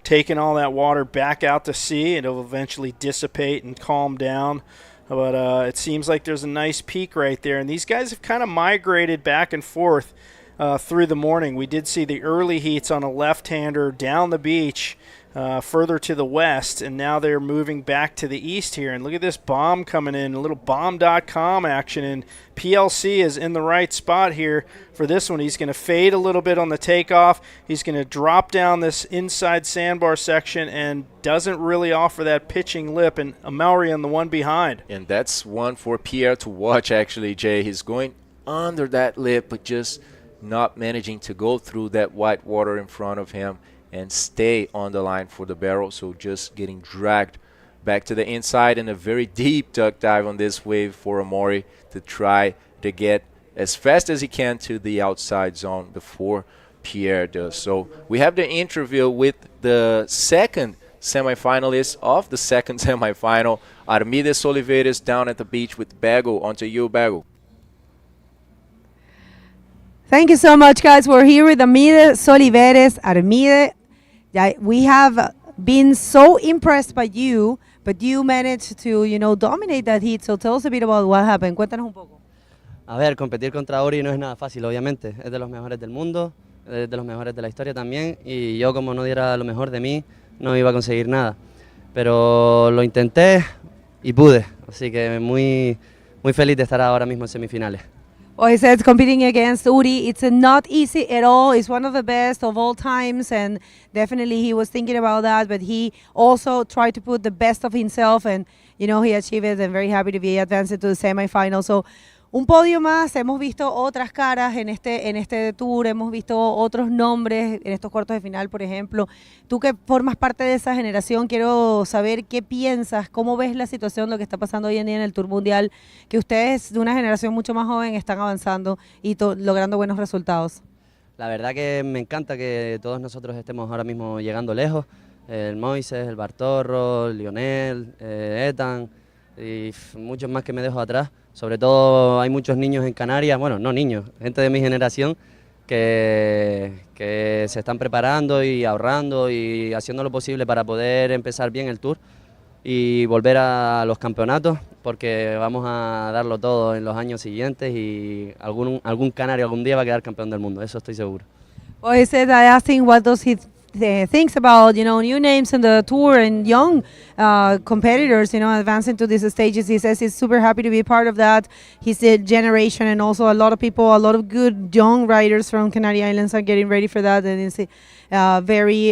taking all that water back out to sea. It'll eventually dissipate and calm down. But it seems like there's a nice peak right there. And these guys have kind of migrated back and forth through the morning. We did see the early heats on a left-hander down the beach, further to the west, and now they're moving back to the east here. And look at this bomb coming in, a little bomb.com action, and PLC is in the right spot here for this one. He's going to fade a little bit on the takeoff. He's going to drop down this inside sandbar section and doesn't really offer that pitching lip, and Amori on the one behind. And that's one for Pierre to watch, actually, Jay. He's going under that lip, but just not managing to go through that white water in front of him and stay on the line for the barrel. So just getting dragged back to the inside, and a very deep duck dive on this wave for Amori to try to get as fast as he can to the outside zone before Pierre does. So we have the interview with the second semifinalist of the second semifinal, Armide Oliveira, down at the beach with Bago. Onto you, Bago. Thank you so much, guys. We're here with Armide Oliveira. Armide, we have been so impressed by you, but you managed to, dominate that heat. So tell us a bit about what happened. Cuéntanos un poco. A ver, competir contra Ori no es nada fácil, obviamente. Es de los mejores del mundo, es de los mejores de la historia también. Y yo, como no diera lo mejor de mí, no iba a conseguir nada. Pero lo intenté y pude. Así que muy feliz de estar ahora mismo en semifinales. Well, he said competing against Uri, it's not easy at all. It's one of the best of all times, and definitely he was thinking about that, but he also tried to put the best of himself, and, he achieved it, and very happy to be advanced to the semifinal. So, un podio más, hemos visto otras caras en este tour, hemos visto otros nombres en estos cuartos de final, por ejemplo. Tú que formas parte de esa generación, quiero saber qué piensas, cómo ves la situación, lo que está pasando hoy en día en el Tour Mundial, que ustedes de una generación mucho más joven están avanzando y logrando buenos resultados. La verdad que me encanta que todos nosotros estemos ahora mismo llegando lejos. El Moises, el Bartorro, Lionel, Etan y muchos más que me dejo atrás. Sobre todo hay muchos niños en Canarias, bueno, no niños, gente de mi generación que se están preparando y ahorrando y haciendo lo posible para poder empezar bien el Tour y volver a los campeonatos, porque vamos a darlo todo en los años siguientes y algún canario algún día va a quedar campeón del mundo, eso estoy seguro. Well, he said, I asked him what does he thinks about, new names in the tour and young competitors, advancing to these stages. He says he's super happy to be part of that. His generation, and also a lot of people, a lot of good young riders from Canary Islands are getting ready for that, and he's very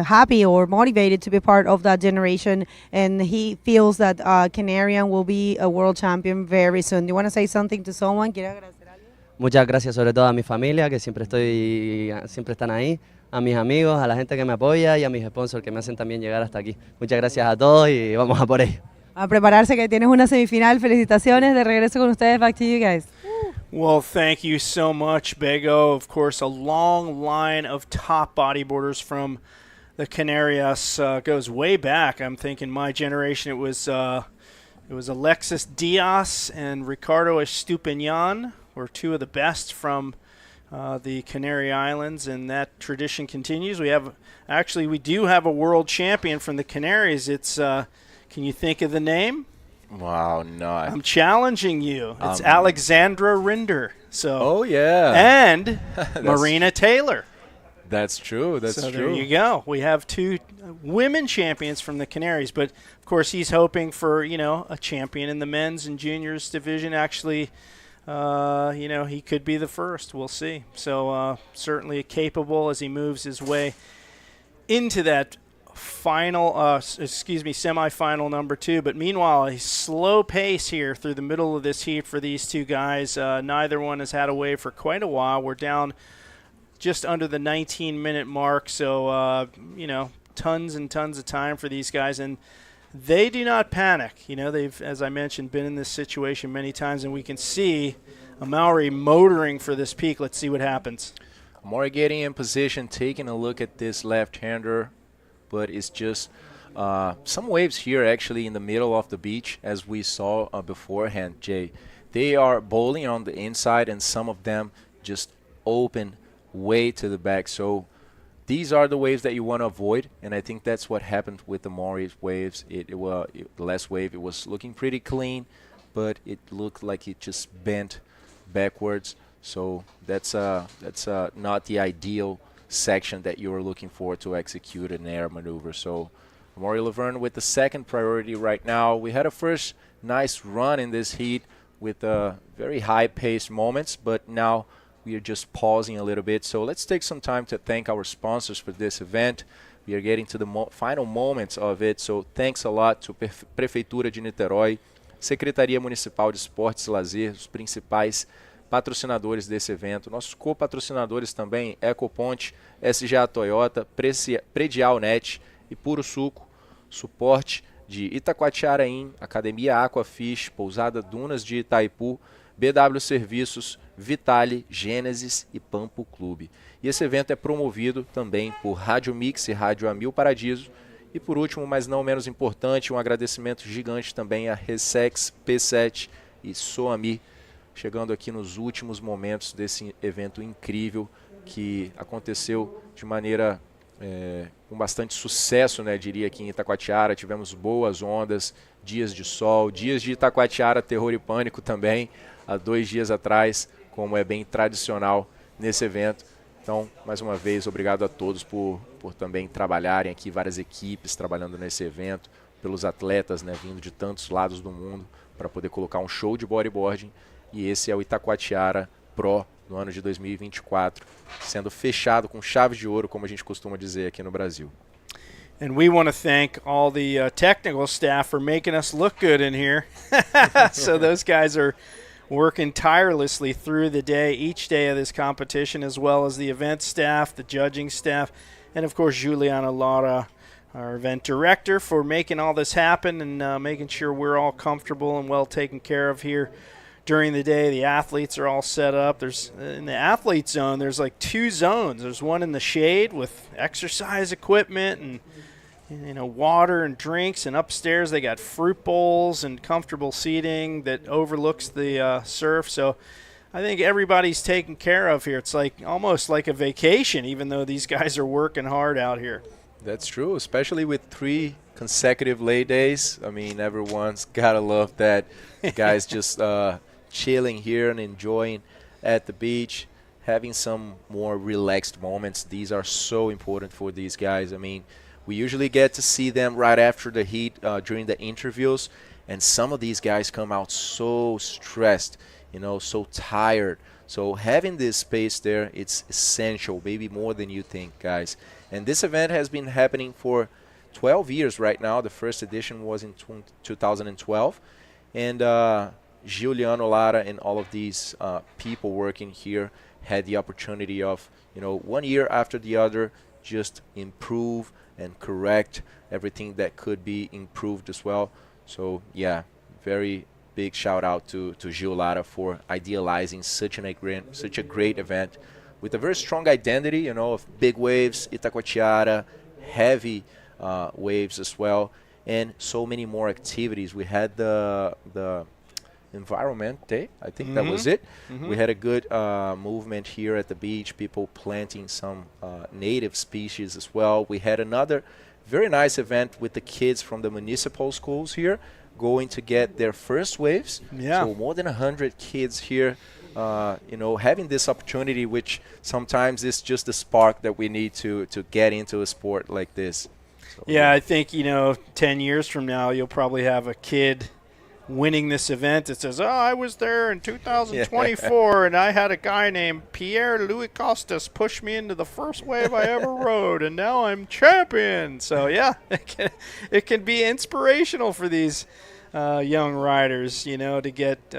happy or motivated to be part of that generation, and he feels that Canarian will be a world champion very soon. Do you want to say something to someone? Muchas gracias sobre todo a mi familia, que siempre están ahí, a mis amigos, a la gente que me apoya y a mis sponsors que me hacen también llegar hasta aquí. Muchas gracias a todos y vamos a por ello. A prepararse, que tienes una semifinal. Felicitaciones, de regreso con ustedes. Back to you guys. Well, thank you so much, Bego. Of course, a long line of top bodyboarders from the Canarias goes way back. I'm thinking my generation, it was It was Alexis Diaz and Ricardo Estupinian were two of the best from the Canary Islands, and that tradition continues. We do have a world champion from the Canaries. It's can you think of the name? Wow, no. I'm challenging you. It's Alexandra Rinder. So. Oh yeah. And Marina Taylor. That's true. That's so true. There you go. We have two women champions from the Canaries, but of course he's hoping for a champion in the men's and juniors division. Actually, he could be the first. We'll see. So certainly capable as he moves his way into that semifinal number 2. But meanwhile, a slow pace here through the middle of this heat for these two guys. Neither one has had a wave for quite a while. We're down just under the 19-minute mark, so tons and tons of time for these guys, and they do not panic. They've, as I mentioned, been in this situation many times, and we can see Amori motoring for this peak. Let's see what happens. Amori getting in position, taking a look at this left-hander, but it's just some waves here actually in the middle of the beach, as we saw beforehand, Jay. They are bowling on the inside, and some of them just open way to the back. So these are the waves that you want to avoid, and I think that's what happened with the Amori's waves. The last wave, it was looking pretty clean, but it looked like it just bent backwards. So that's not the ideal section that you are looking for to execute an air maneuver. So Amori Laverne with the second priority right now. We had a first nice run in this heat with very high-paced moments, but now we are just pausing a little bit. So let's take some time to thank our sponsors for this event. We are getting to the final moments of it. So thanks a lot to Prefeitura de Niterói, Secretaria Municipal de Esportes e Lazer, os principais patrocinadores desse evento. Nossos co-patrocinadores também, Ecoponte, SGA Toyota, Predial Net e Puro Suco. Suporte de Itacoatiara In, Academia Aquafish, Pousada Dunas de Itaipu, BW Serviços, Vitale, Gênesis e Pampo Clube. E esse evento é promovido também por Rádio Mix e Rádio Amil Paradiso. E por último, mas não menos importante, um agradecimento gigante também a Ressex, P7 e Soami, chegando aqui nos últimos momentos desse evento incrível que aconteceu de maneira com bastante sucesso, né, diria, aqui em Itacoatiara. Tivemos boas ondas, dias de sol, dias de Itacoatiara Terror e Pânico também, há 2 dias atrás, como é bem tradicional nesse evento. Então, mais uma vez, obrigado a todos por também trabalharem aqui, várias equipes trabalhando nesse evento, pelos atletas, né, vindo de tantos lados do mundo para poder colocar um show de bodyboarding. E esse é o Itacoatiara Pro no ano de 2024, sendo fechado com chave de ouro, como a gente costuma dizer aqui no Brasil. And we want to thank all the technical staff for making us look good in here. So those guys are working tirelessly through the day, each day of this competition, as well as the event staff, the judging staff, and of course Juliana Lara, our event director, for making all this happen and making sure we're all comfortable and well taken care of here during the day. The athletes are all set up. There's in the athlete zone, there's like 2 zones. There's one in the shade with exercise equipment and water and drinks, and upstairs they got fruit bowls and comfortable seating that overlooks the surf. So I think everybody's taken care of here. It's like almost like a vacation, even though these guys are working hard out here. That's true, especially with 3 consecutive lay days. I mean, everyone's gotta love that. Guys just chilling here and enjoying at the beach, having some more relaxed moments. These are so important for these guys. I mean, we usually get to see them right after the heat during the interviews, and some of these guys come out so stressed, so tired. So having this space there, it's essential, maybe more than you think, guys. And this event has been happening for 12 years right now. The first edition was in 2012. And Giuliano Lara and all of these people working here had the opportunity of, 1 year after the other, just improve and correct everything that could be improved as well. So yeah, very big shout out to Gil Lara for idealizing such a great event with a very strong identity, of big waves, Itacoatiara, heavy waves as well. and so many more activities. We had the environment day, I think that was it. We had a good movement here at the beach, people planting some native species as well. We had another very nice event with the kids from the municipal schools here going to get their first waves. So more than 100 kids here, you know, having this opportunity, which sometimes is just the spark that we need to get into a sport like this. So, yeah, I think, you know, 10 years from now, you'll probably have a kid winning this event that says, oh, I was there in 2024 and I had a guy named Pierre Louis Costas push me into the first wave I ever rode, and now I'm champion. So yeah, it can be inspirational for these young riders, you know, to get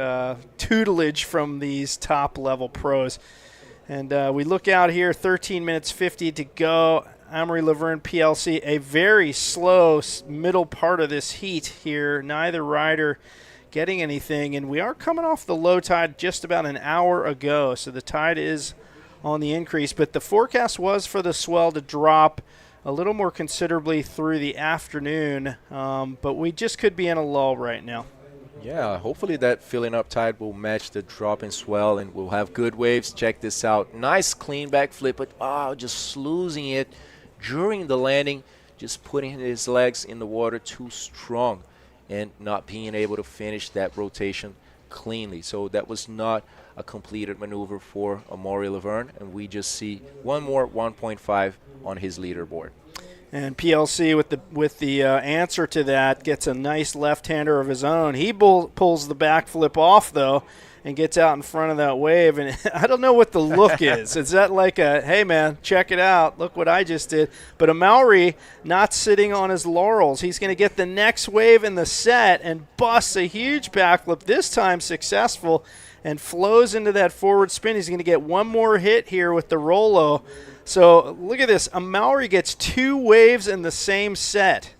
tutelage from these top level pros. And we look out here, 13 minutes 50 to go. Amori Laverne PLC, a very slow middle part of this heat here. Neither rider getting anything, and we are coming off the low tide just about an hour ago, so the tide is on the increase. But the forecast was for the swell to drop a little more considerably through the afternoon, but we just could be in a lull right now. Yeah, hopefully that filling up tide will match the drop in swell and we'll have good waves. Check this out. Nice clean back flip, but just losing it during the landing, just putting his legs in the water too strong and not being able to finish that rotation cleanly. So that was not a completed maneuver for Amori Laverne, and we just see one more 1.5 on his leaderboard. And PLC with the answer to that gets a nice left-hander of his own. He pulls the backflip off, though, and gets out in front of that wave. And I don't know what the look is. Is that like a, hey, man, check it out. Look what I just did. But Amori not sitting on his laurels. He's going to get the next wave in the set and busts a huge backflip, this time successful, and flows into that forward spin. He's going to get one more hit here with the Rolo. So look at this. Amori gets 2 waves in the same set.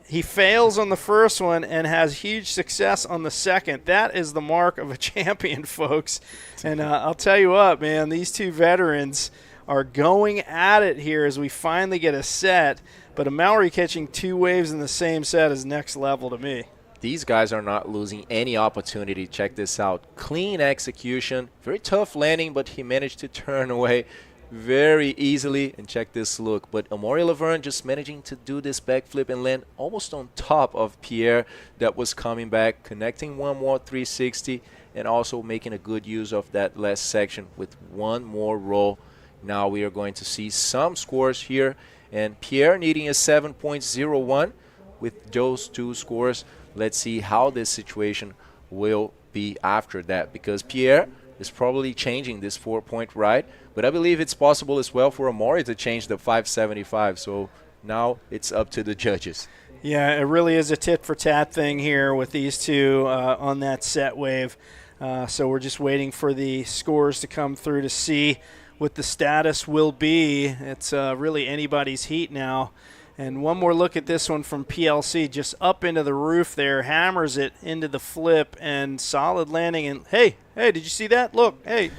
He fails on the first one and has huge success on the second. That is the mark of a champion, folks. And I'll tell you what, man, these two veterans are going at it here as we finally get a set. But Amori catching 2 waves in the same set is next level to me. These guys are not losing any opportunity. Check this out. Clean execution, very tough landing, but he managed to turn away very easily. And check this look. But Amori Laverne just managing to do this backflip and land almost on top of Pierre that was coming back, connecting one more 360 and also making a good use of that last section with one more roll. Now we are going to see some scores here, and Pierre needing a 7.01 with those 2 scores. Let's see how this situation will be after that, because Pierre is probably changing this 4-point ride, but I believe it's possible as well for Amori to change the 575. So now it's up to the judges. Yeah, it really is a tit-for-tat thing here with these two on that set wave. So we're just waiting for the scores to come through to see what the status will be. It's really anybody's heat now. And one more look at this one from PLC, just up into the roof there, hammers it into the flip, and solid landing. And hey, did you see that? Look, hey.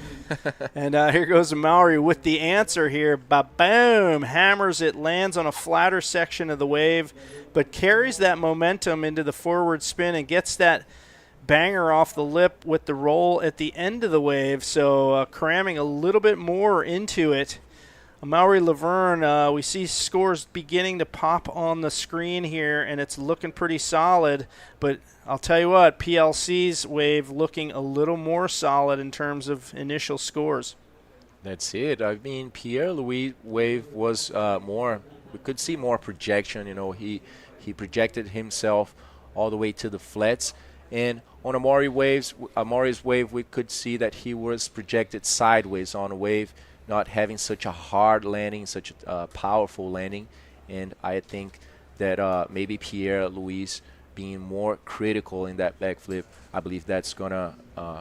And here goes Amori with the answer here. Ba-boom, hammers it, lands on a flatter section of the wave, but carries that momentum into the forward spin and gets that banger off the lip with the roll at the end of the wave. So cramming a little bit more into it. Amori Laverne, we see scores beginning to pop on the screen here, and it's looking pretty solid. But I'll tell you what, PLC's wave looking a little more solid in terms of initial scores. That's it. I mean, Pierre Louis' wave was more, we could see more projection. You know, he projected himself all the way to the flats. And on Amori's wave, we could see that he was projected sideways on a wave, not having such a hard landing, such a powerful landing. And I think that maybe Pierre Louis being more critical in that backflip, I believe that's going to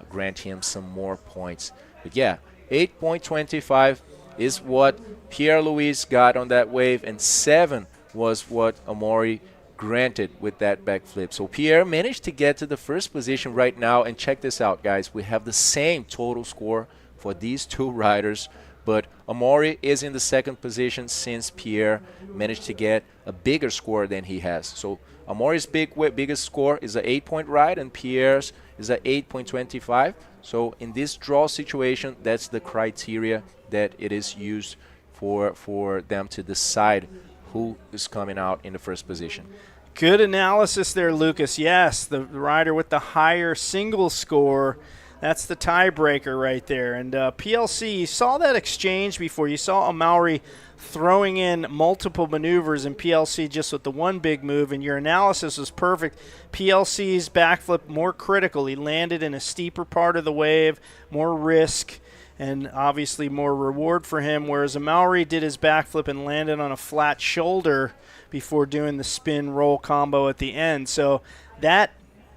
grant him some more points. But yeah, 8.25 is what Pierre Louis got on that wave, and 7 was what Amori granted with that backflip. So Pierre managed to get to the first position right now, and check this out, guys. We have the same total score for these two riders, But Amori is in the second position since Pierre managed to get a bigger score than he has. So Amori's biggest score is an 8-point ride, and Pierre's is an 8.25. So in this draw situation, that's the criteria that it is used for them to decide who is coming out in the first position. Good analysis there, Lucas. Yes, the rider with the higher single score, that's the tiebreaker right there. And PLC, you saw that exchange before. You saw Amori throwing in multiple maneuvers, and PLC just with the one big move, and your analysis was perfect. PLC's backflip more critical. He landed in a steeper part of the wave, more risk, and obviously more reward for him, whereas Amori did his backflip and landed on a flat shoulder before doing the spin roll combo at the end. So that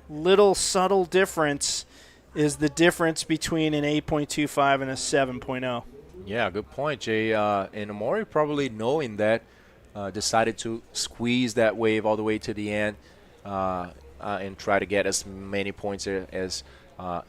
little subtle difference is the difference between an 8.25 and a 7.0. Yeah, good point, Jay. And Amori, probably knowing that, decided to squeeze that wave all the way to the end and try to get as many points as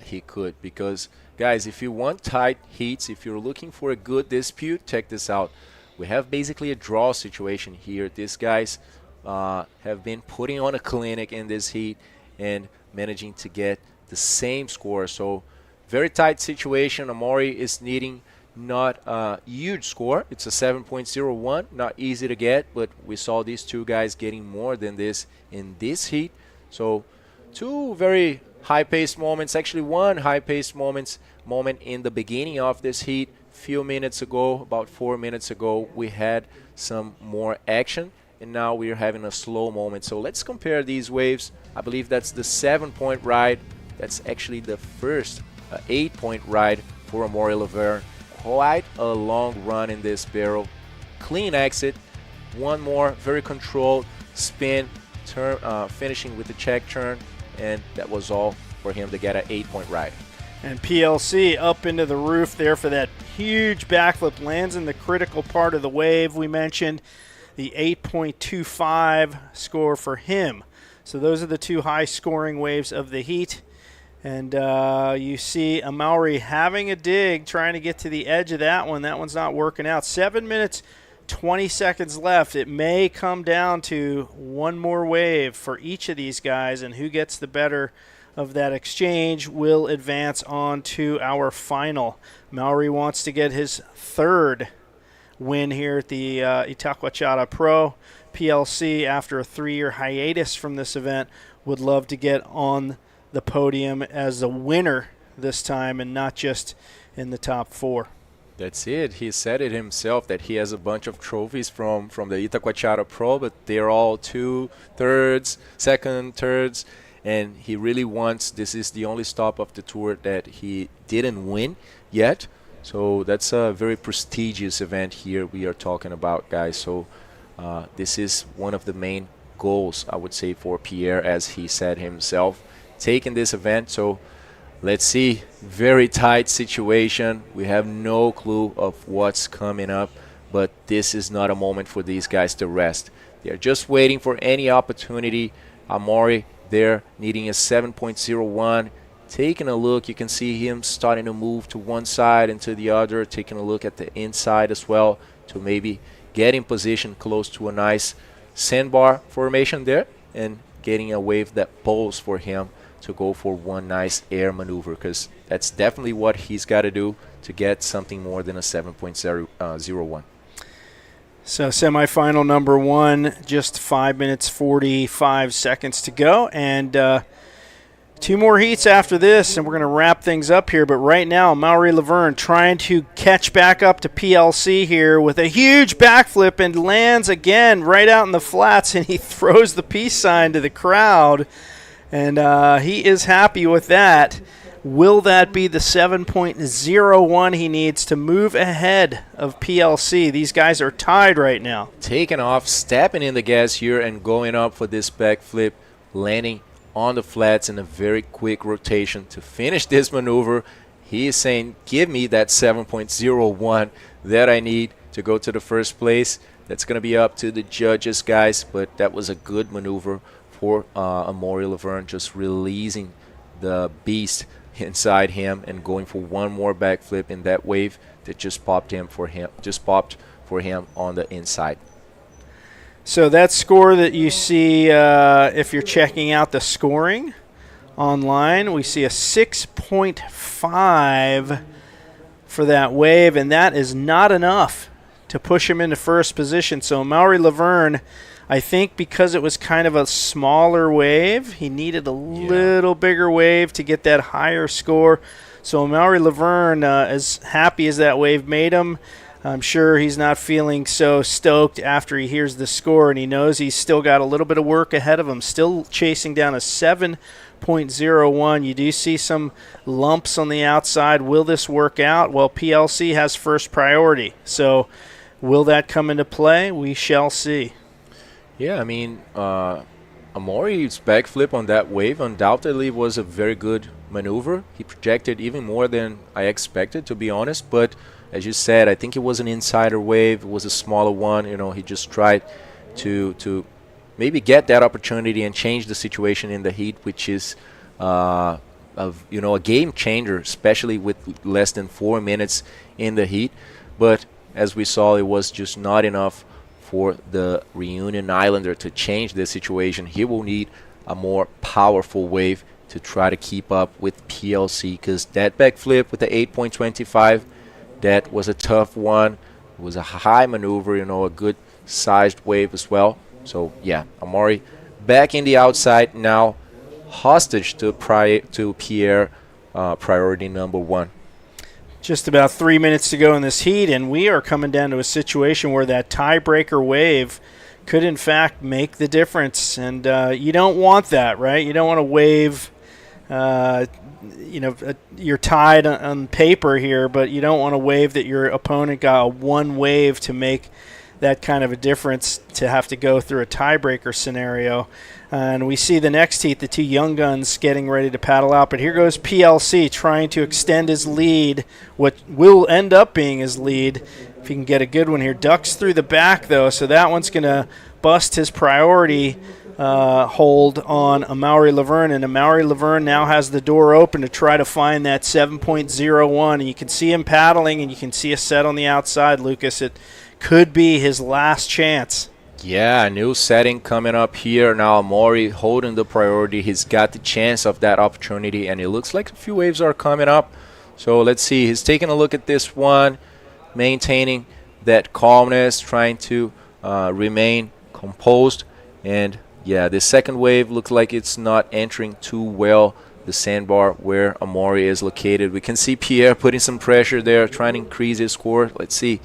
he could. Because, guys, if you want tight heats, if you're looking for a good dispute, check this out. We have basically a draw situation here. These guys have been putting on a clinic in this heat and managing to get the same score. So very tight situation. Amori is needing not a huge score. It's a 7.01, not easy to get, but we saw these two guys getting more than this in this heat. So two very high-paced moments, actually one high-paced moment in the beginning of this heat. Few minutes ago, about 4 minutes ago, we had some more action, and now we're having a slow moment. So let's compare these waves. I believe that's the 7-point ride. That's actually the first 8-point ride for Amori Laverne. Quite a long run in this barrel. Clean exit. One more, very controlled spin, turn, finishing with the check turn, and that was all for him to get an 8-point ride. And PLC up into the roof there for that huge backflip, lands in the critical part of the wave. We mentioned the 8.25 score for him. So those are the two high-scoring waves of the heat. And you see Amori having a dig, trying to get to the edge of that one. That one's not working out. 7 minutes, 20 seconds left. It may come down to one more wave for each of these guys, and who gets the better of that exchange will advance on to our final. Amori wants to get his third win here at the Itacoatiara Pro. PLC, after a 3-year hiatus from this event, would love to get on the podium as a winner this time and not just in the top 4. That's it. He said it himself that he has a bunch of trophies from the Itacoatiara Pro, but they're all 2 thirds, second thirds, and he really wants, this is the only stop of the tour that he didn't win yet. So that's a very prestigious event here we are talking about, guys. So this is one of the main goals, I would say, for Pierre, as he said himself, taking this event. So let's see. Very tight situation. We have no clue of what's coming up, but this is not a moment for these guys to rest. They're just waiting for any opportunity. Amori there needing a 7.01. Taking a look, you can see him starting to move to one side and to the other, taking a look at the inside as well to maybe get in position close to a nice sandbar formation there and getting a wave that pulls for him to go for one nice air maneuver, because that's definitely what he's got to do to get something more than a 7.01. So semifinal number 1, just 5 minutes 45 seconds to go, and 2 more heats after this, and we're going to wrap things up here. But right now, Amori Laverne trying to catch back up to PLC here with a huge backflip and lands again right out in the flats, and he throws the peace sign to the crowd, and he is happy with that. Will that be the 7.01 he needs to move ahead of PLC? These guys are tied right now. Taking off, stepping in the gas here and going up for this backflip, landing on the flats in a very quick rotation to finish this maneuver. He is saying, give me that 7.01 that I need to go to the first place. That's going to be up to the judges, guys, but that was a good maneuver for Amori Laverne, just releasing the beast inside him and going for one more backflip in that wave that just popped for him on the inside. So that score that you see, if you're checking out the scoring online, we see a 6.5 for that wave, and that is not enough to push him into first position. So Amori Laverne, I think because it was kind of a smaller wave, he needed a little bigger wave to get that higher score. So Amori Laverne, as happy as that wave made him, I'm sure he's not feeling so stoked after he hears the score, and he knows he's still got a little bit of work ahead of him, still chasing down a 7.01. You do see some lumps on the outside. Will this work out? Well, PLC has first priority, so will that come into play? We shall see. Yeah, I mean, Amori's backflip on that wave undoubtedly was a very good maneuver. He projected even more than I expected, to be honest, but as you said, I think it was an insider wave. It was a smaller one. You know, he just tried to maybe get that opportunity and change the situation in the heat, which is a game changer, especially with less than 4 minutes in the heat. But as we saw, it was just not enough for the Reunion Islander to change the situation. He will need a more powerful wave to try to keep up with PLC, because that backflip with the 8.25, that was a tough one. It was a high maneuver, you know, a good sized wave as well. So yeah, Amori back in the outside now, hostage to Pierre, priority number 1. Just about 3 minutes to go in this heat, and we are coming down to a situation where that tiebreaker wave could in fact make the difference. And you don't want that, right? You don't want to wave you're tied on paper here, but you don't want to wave that your opponent got a one wave to make that kind of a difference to have to go through a tiebreaker scenario. And we see the next heat, the two young guns getting ready to paddle out. But here goes PLC trying to extend his lead, what will end up being his lead if he can get a good one here. Ducks through the back, though, so that one's going to bust his priority hold on Amori Laverne, and Amori Laverne now has the door open to try to find that 7.01, and you can see him paddling, and you can see a set on the outside, Lucas. It could be his last chance. Yeah, a new setting coming up here. Now Amori holding the priority. He's got the chance of that opportunity, and it looks like a few waves are coming up. So let's see. He's taking a look at this one, maintaining that calmness, trying to remain composed. And yeah, the second wave looks like it's not entering too well the sandbar where Amori is located. We can see Pierre putting some pressure there, trying to increase his score. Let's see.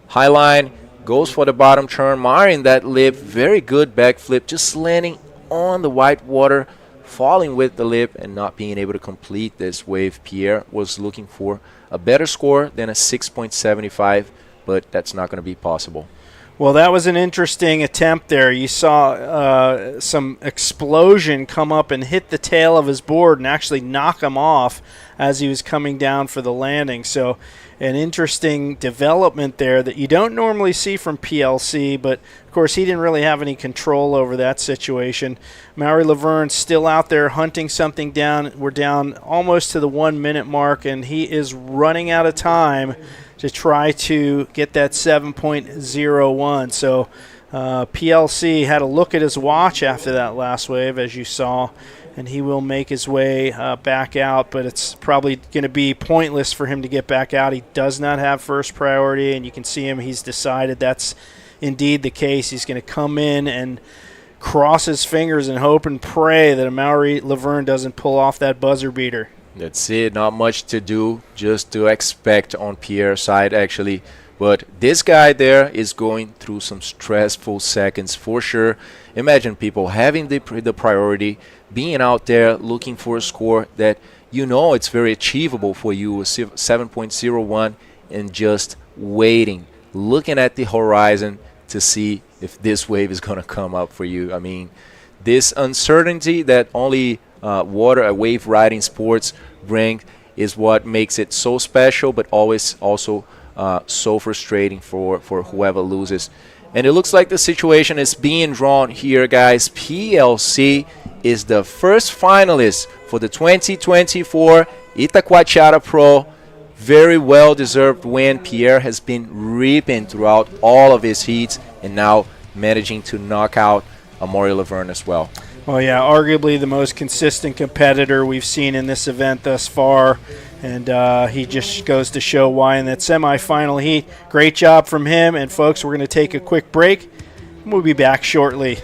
High line, goes for the bottom turn, marring that lip. Very good backflip, just landing on the white water, falling with the lip and not being able to complete this wave. Pierre was looking for a better score than a 6.75, but that's not going to be possible. Well, that was an interesting attempt there. You saw some explosion come up and hit the tail of his board and actually knock him off as he was coming down for the landing. So an interesting development there that you don't normally see from PLC, but of course he didn't really have any control over that situation. Amori Laverne still out there hunting something down. We're down almost to the 1 minute mark, and he is running out of time to try to get that 7.01. So PLC had a look at his watch after that last wave, as you saw, and he will make his way back out, but it's probably going to be pointless for him to get back out. He does not have first priority, and you can see him. He's decided that's indeed the case. He's going to come in and cross his fingers and hope and pray that Amori Laverne doesn't pull off that buzzer beater. That's it. Not much to do, just to expect on Pierre's side, actually. But this guy there is going through some stressful seconds for sure. Imagine people having the priority, being out there looking for a score that you know it's very achievable for you, a 7.01, and just waiting, looking at the horizon to see if this wave is going to come up for you. I mean, this uncertainty that only wave riding sports bring is what makes it so special, but always also so frustrating for whoever loses. And it looks like the situation is being drawn here, guys. PLC is the first finalist for the 2024 Itacoatiara Pro very well-deserved win. Pierre has been reaping throughout all of his heats and now managing to knock out Amori Laverne as well. Well, yeah, arguably the most consistent competitor we've seen in this event thus far. And he just goes to show why in that semifinal heat. Great job from him. And, folks, we're going to take a quick break. We'll be back shortly.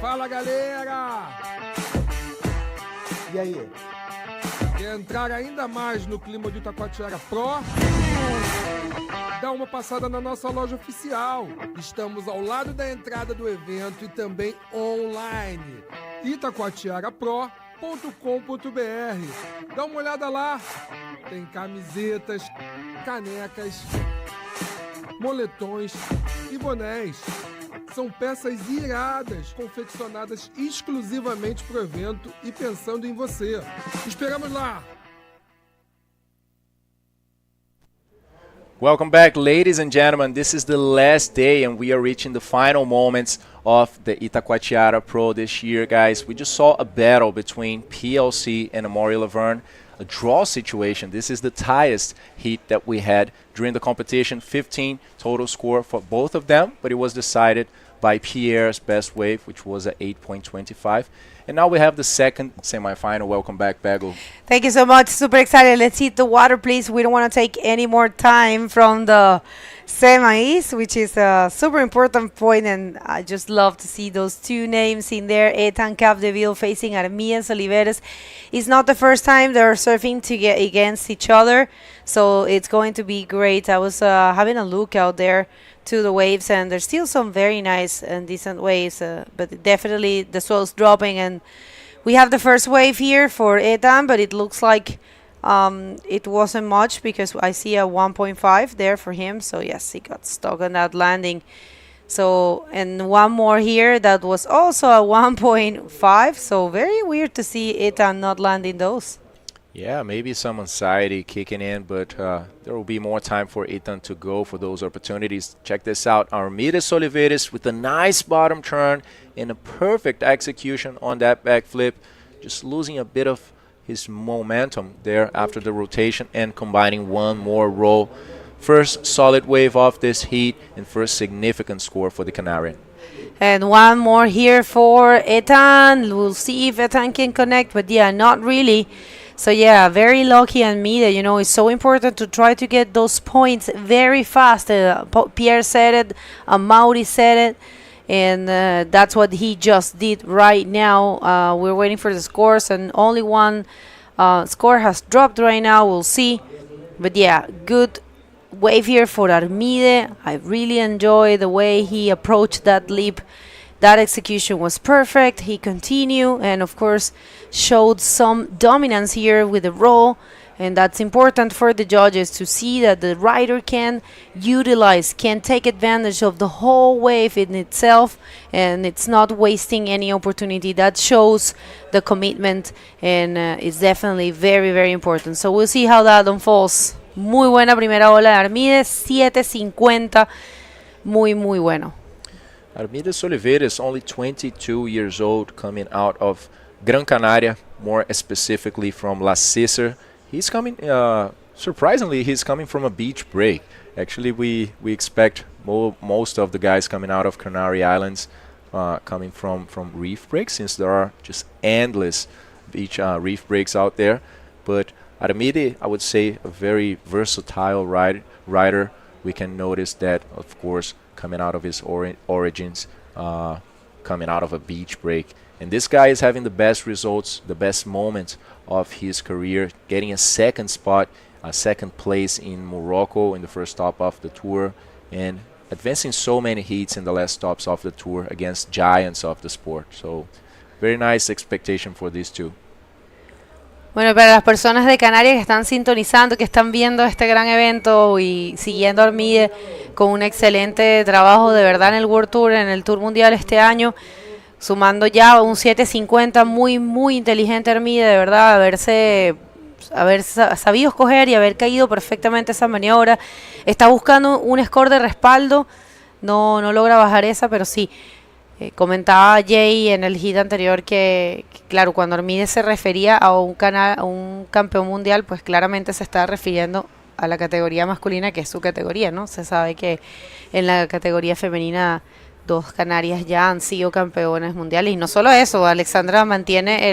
Fala, galera! E aí? Quer entrar ainda mais no clima do Itacoatiara Pro? Dá uma passada na nossa loja oficial. Estamos ao lado da entrada do evento e também online. Itacoatiarapro.com.br. Dá uma olhada lá. Tem camisetas, canecas, moletões e bonés. São peças iradas, confeccionadas exclusivamente para o evento e pensando em você. Esperamos lá! Welcome back, ladies and gentlemen. This is the last day and we are reaching the final moments of the Itacoatiara Pro this year, guys. We just saw a battle between PLC and Amori Laverne. A draw situation. This is the highest heat that we had during the competition. 15 total score for both of them, but it was decided by Pierre's best wave, which was at 8.25. And now we have the second semifinal. Welcome back, Bagel. Thank you so much. Super excited. Let's hit the water, please. We don't want to take any more time from the semis, which is a super important point, and I just love to see those two names in there. Etan Capdeville facing Armide Oliveres. It's not the first time they're surfing to get against each other, so it's going to be great. I was having a look out there to the waves, and there's still some very nice and decent waves, but definitely the swell's dropping, and we have the first wave here for Etan, but it looks like it wasn't much because I see a 1.5 there for him. So yes, he got stuck on that landing. So, and one more here that was also a 1.5. So very weird to see Etan not landing those. Yeah, maybe some anxiety kicking in, but there will be more time for Etan to go for those opportunities. Check this out. Armide Oliveres with a nice bottom turn and a perfect execution on that backflip. Just losing a bit of his momentum there after the rotation and combining one more roll. First solid wave off this heat and first significant score for the Canarian. And one more here for Etan. We'll see if Etan can connect, but yeah, not really. So yeah, very lucky on me that, you know, it's so important to try to get those points very fast. Pierre said it, Amori said it, and that's what he just did right now. We're waiting for the scores, and only one score has dropped right now. We'll see. But yeah, good wave here for Armide. I really enjoy the way he approached that leap. That execution was perfect. He continued and, of course, showed some dominance here with the roll. And that's important for the judges to see that the rider can utilize, can take advantage of the whole wave in itself, and it's not wasting any opportunity. That shows the commitment, and it's definitely very, very important. So we'll see how that unfolds. Muy buena primera ola de Armide, 7.50. Muy, muy bueno. Armide Oliveira is only 22 years old, coming out of Gran Canaria, more specifically from La Cesar. He's coming, surprisingly, he's coming from a beach break. Actually, we expect most of the guys coming out of Canary Islands coming from reef breaks, since there are just endless beach reef breaks out there. But Armide, I would say, a very versatile rider. We can notice that, of course, coming out of his origins, coming out of a beach break, And this guy is having the best results, the best moments of his career, getting a second spot, a second place in Morocco in the first stop of the tour, and advancing so many heats in the last stops of the tour against giants of the sport. So very nice expectation for these two. Bueno, para las personas de Canarias que están sintonizando, que están viendo este gran evento y siguiendo a Armide con un excelente trabajo de verdad en el World Tour, en el Tour Mundial este año, sumando ya un 7.50 muy inteligente Armide, de verdad, haber sabido escoger y haber caído perfectamente esa maniobra. Está buscando un score de respaldo, no logra bajar esa, pero sí. Comentaba Jay en el hit anterior que claro, cuando Armide se refería a un campeón mundial, pues claramente se está refiriendo a la categoría masculina, que es su categoría, ¿no? Se sabe que en la categoría femenina 2 canarias ya han sido campeones mundiales, y no solo eso, Alexandra mantiene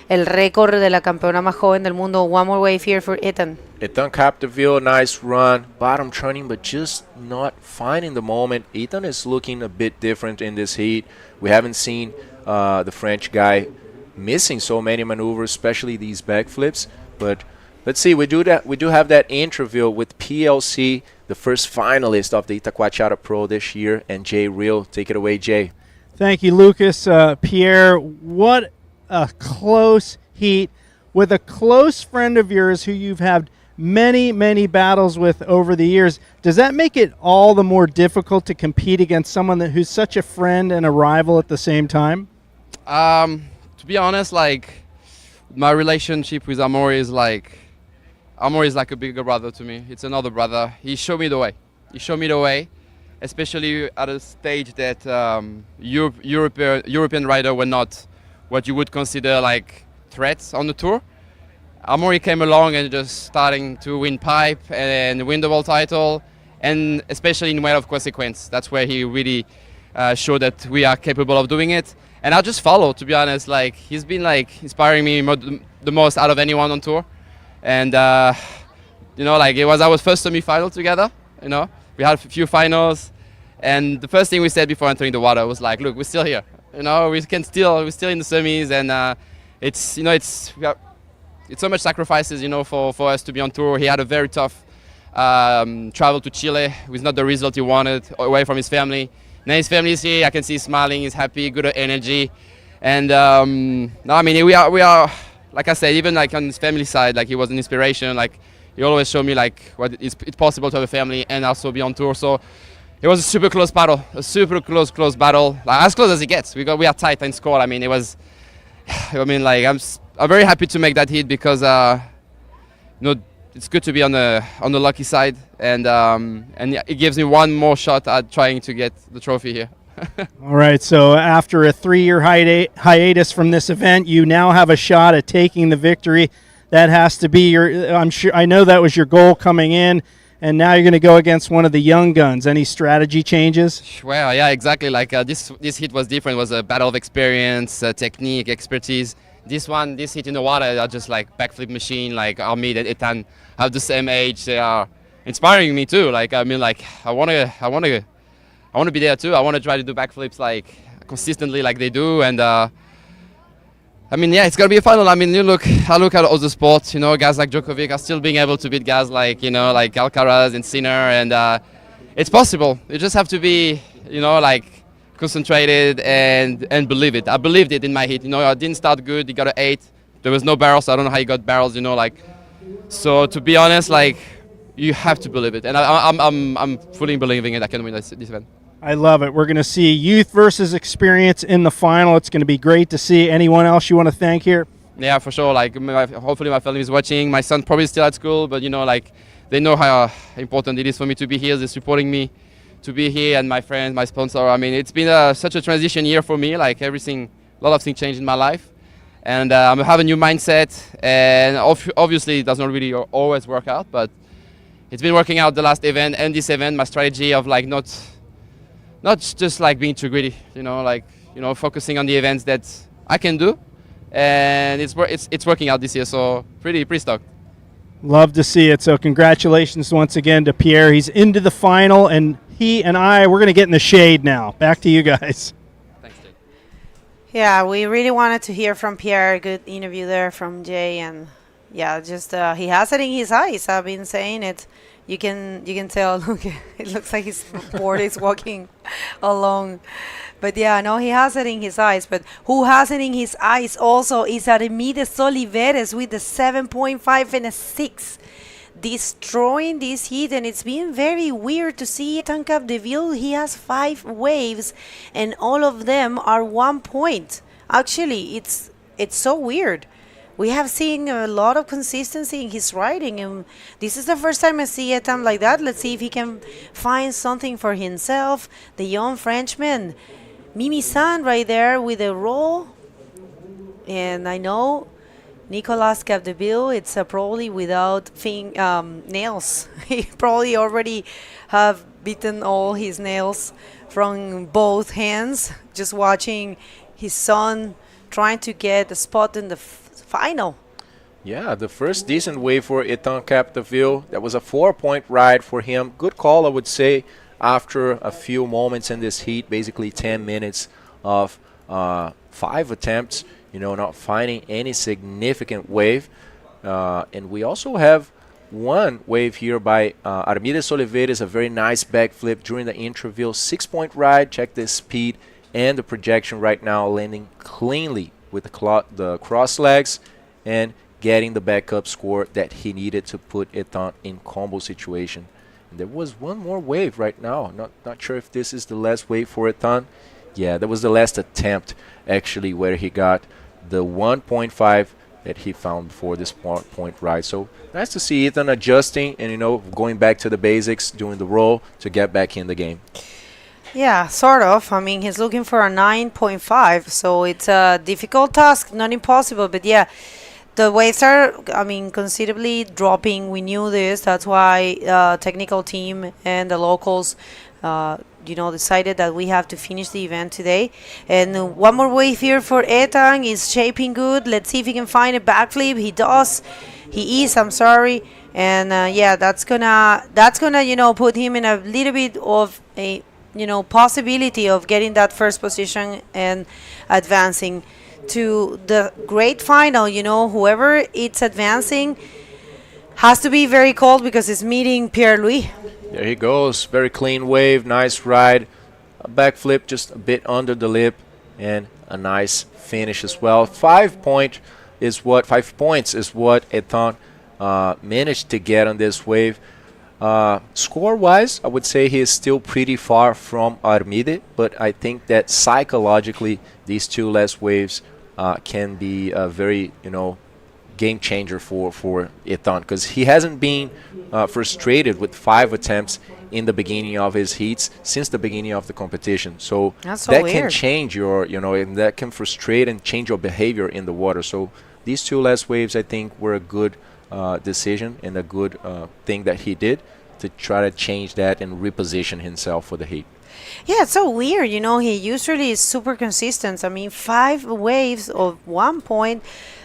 el récord de la campeona más joven del mundo. One more wave here for Etan. Etan Capdeville, nice run, bottom turning, but just not finding the moment. Etan is looking a bit different in this heat. We haven't seen the French guy missing so many maneuvers, especially these backflips. But let's see, we do have that interview with PLC, the first finalist of the Itacoatiara Pro this year, and Jay Real. Take it away, Jay. Thank you, Lucas. Pierre, what a close heat with a close friend of yours who you've had many battles with over the years. Does that make it all the more difficult to compete against someone who's such a friend and a rival at the same time? To be honest, like, my relationship with Amori is like a bigger brother to me. It's another brother. He showed me the way. Especially at a stage that European rider were not what you would consider like threats on the tour. Amori came along and just starting to win pipe and win the world title, and especially in weight of consequence. That's where he really showed that we are capable of doing it. And I'll just follow, to be honest. Like, he's been like inspiring me the most out of anyone on tour. And you know, like, it was our first semi-final together. You know, we had a few finals, and the first thing we said before entering the water was like, look, we're still here. You know, we're still in the semis, and it's so much sacrifices, you know, for us to be on tour. He had a very tough travel to Chile with not the result he wanted, away from his family. Now his family is here. I can see he's smiling, he's happy, good energy, and no, I mean, we are like I said, even like on his family side, like, he was an inspiration. Like, he always showed me like what it's possible to have a family and also be on tour. So it was a super close battle, close battle, like, as close as it gets. We are tight and score. I mean, it was. I mean, like, I'm very happy to make that hit because you know, it's good to be on the lucky side, and it gives me one more shot at trying to get the trophy here. All right, so after a 3-year hiatus from this event, you now have a shot at taking the victory. That has to be I know that was your goal coming in, and now you're going to go against one of the young guns. Any strategy changes? Well, yeah, exactly. Like, this hit was different. It was a battle of experience, technique, expertise. This hit in the water are just like backflip machine. Like, Armide and Etan have the same age. They are inspiring me too. Like, I mean, like, I want to be there too. I want to try to do backflips like consistently like they do. And I mean, yeah, it's gonna be a final. I mean, I look at other sports. You know, guys like Djokovic are still being able to beat guys like, you know, like Alcaraz and Sinner, and it's possible. You just have to be, you know, like, concentrated and believe it. I believed it in my hit. You know, I didn't start good. He got an 8. There was no barrels, so I don't know how he got barrels. You know, like, so to be honest, like, you have to believe it, and I'm fully believing it. I can win this event. I love it. We're going to see youth versus experience in the final. It's going to be great to see. Anyone else you want to thank here? Yeah, for sure. Like, hopefully my family is watching. My son probably still at school, but, you know, like, they know how important it is for me to be here. They're supporting me to be here, and my friends, my sponsor. I mean, it's been such a transition year for me. Like, a lot of things changed in my life, and I have a new mindset. And obviously, it doesn't really always work out, but it's been working out the last event and this event. My strategy of, like, not just like being too greedy, you know, like, you know, focusing on the events that I can do, and it's working out this year. So pretty stoked. Love to see it. So congratulations once again to Pierre. He's into the final, and we're going to get in the shade now. Back to you guys. Thanks, Jake. Yeah, we really wanted to hear from Pierre. Good interview there from Jay, and yeah, just he has it in his eyes. I've been saying it. You can tell. Look, it looks like his board is walking along. But yeah, no, he has it in his eyes. But who has it in his eyes also is Armide Oliveres with the 7.5 and a 6, destroying this heat. And it's been very weird to see Etan Capdeville. He has 5 waves, and all of them are 1 point. Actually, it's so weird. We have seen a lot of consistency in his riding, and this is the first time I see Etan like that. Let's see if he can find something for himself. The young Frenchman, Mimi San, right there with a roll. And I know Nicolas Capdeville, it's probably without nails. He probably already have beaten all his nails from both hands, just watching his son trying to get a spot in the final. Yeah, the first decent wave for Etan Capdeville. That was a 4-point ride for him. Good call, I would say, after a few moments in this heat, basically 10 minutes of 5 attempts, not finding any significant wave. And we also have one wave here by Armide Oliveres, a very nice backflip during the interval. 6-point ride. Check the speed and the projection right now, landing cleanly with the cross legs and getting the backup score that he needed to put Etan in combo situation. And there was one more wave right now. Not sure if this is the last wave for Etan. Yeah, that was the last attempt actually where he got the 1.5 that he found before this point ride. So nice to see Etan adjusting and going back to the basics, doing the roll to get back in the game. Yeah, sort of. I mean, he's looking for a 9.5, so it's a difficult task, not impossible. But yeah, the waves are, considerably dropping. We knew this. That's why technical team and the locals, decided that we have to finish the event today. And one more wave here for Etan is shaping good. Let's see if he can find a backflip. He does. He is. I'm sorry. And yeah, that's gonna put him in a little bit of a possibility of getting that first position and advancing to the great final. Whoever it's advancing has to be very cold because it's meeting Pierre-Louis. There he goes. Very clean wave. Nice ride. A backflip just a bit under the lip and a nice finish as well. 5 points is what Etan managed to get on this wave. Score-wise, I would say he is still pretty far from Armide, but I think that psychologically these two last waves can be a very, game changer for Etan, because he hasn't been frustrated with 5 attempts in the beginning of his heats since the beginning of the competition. So that can change your, and that can frustrate and change your behavior in the water. So these two last waves, I think, were a good decision and a good thing that he did to try to change that and reposition himself for the heat. Yeah, it's so weird. He usually is super consistent. 5 waves of 1 point,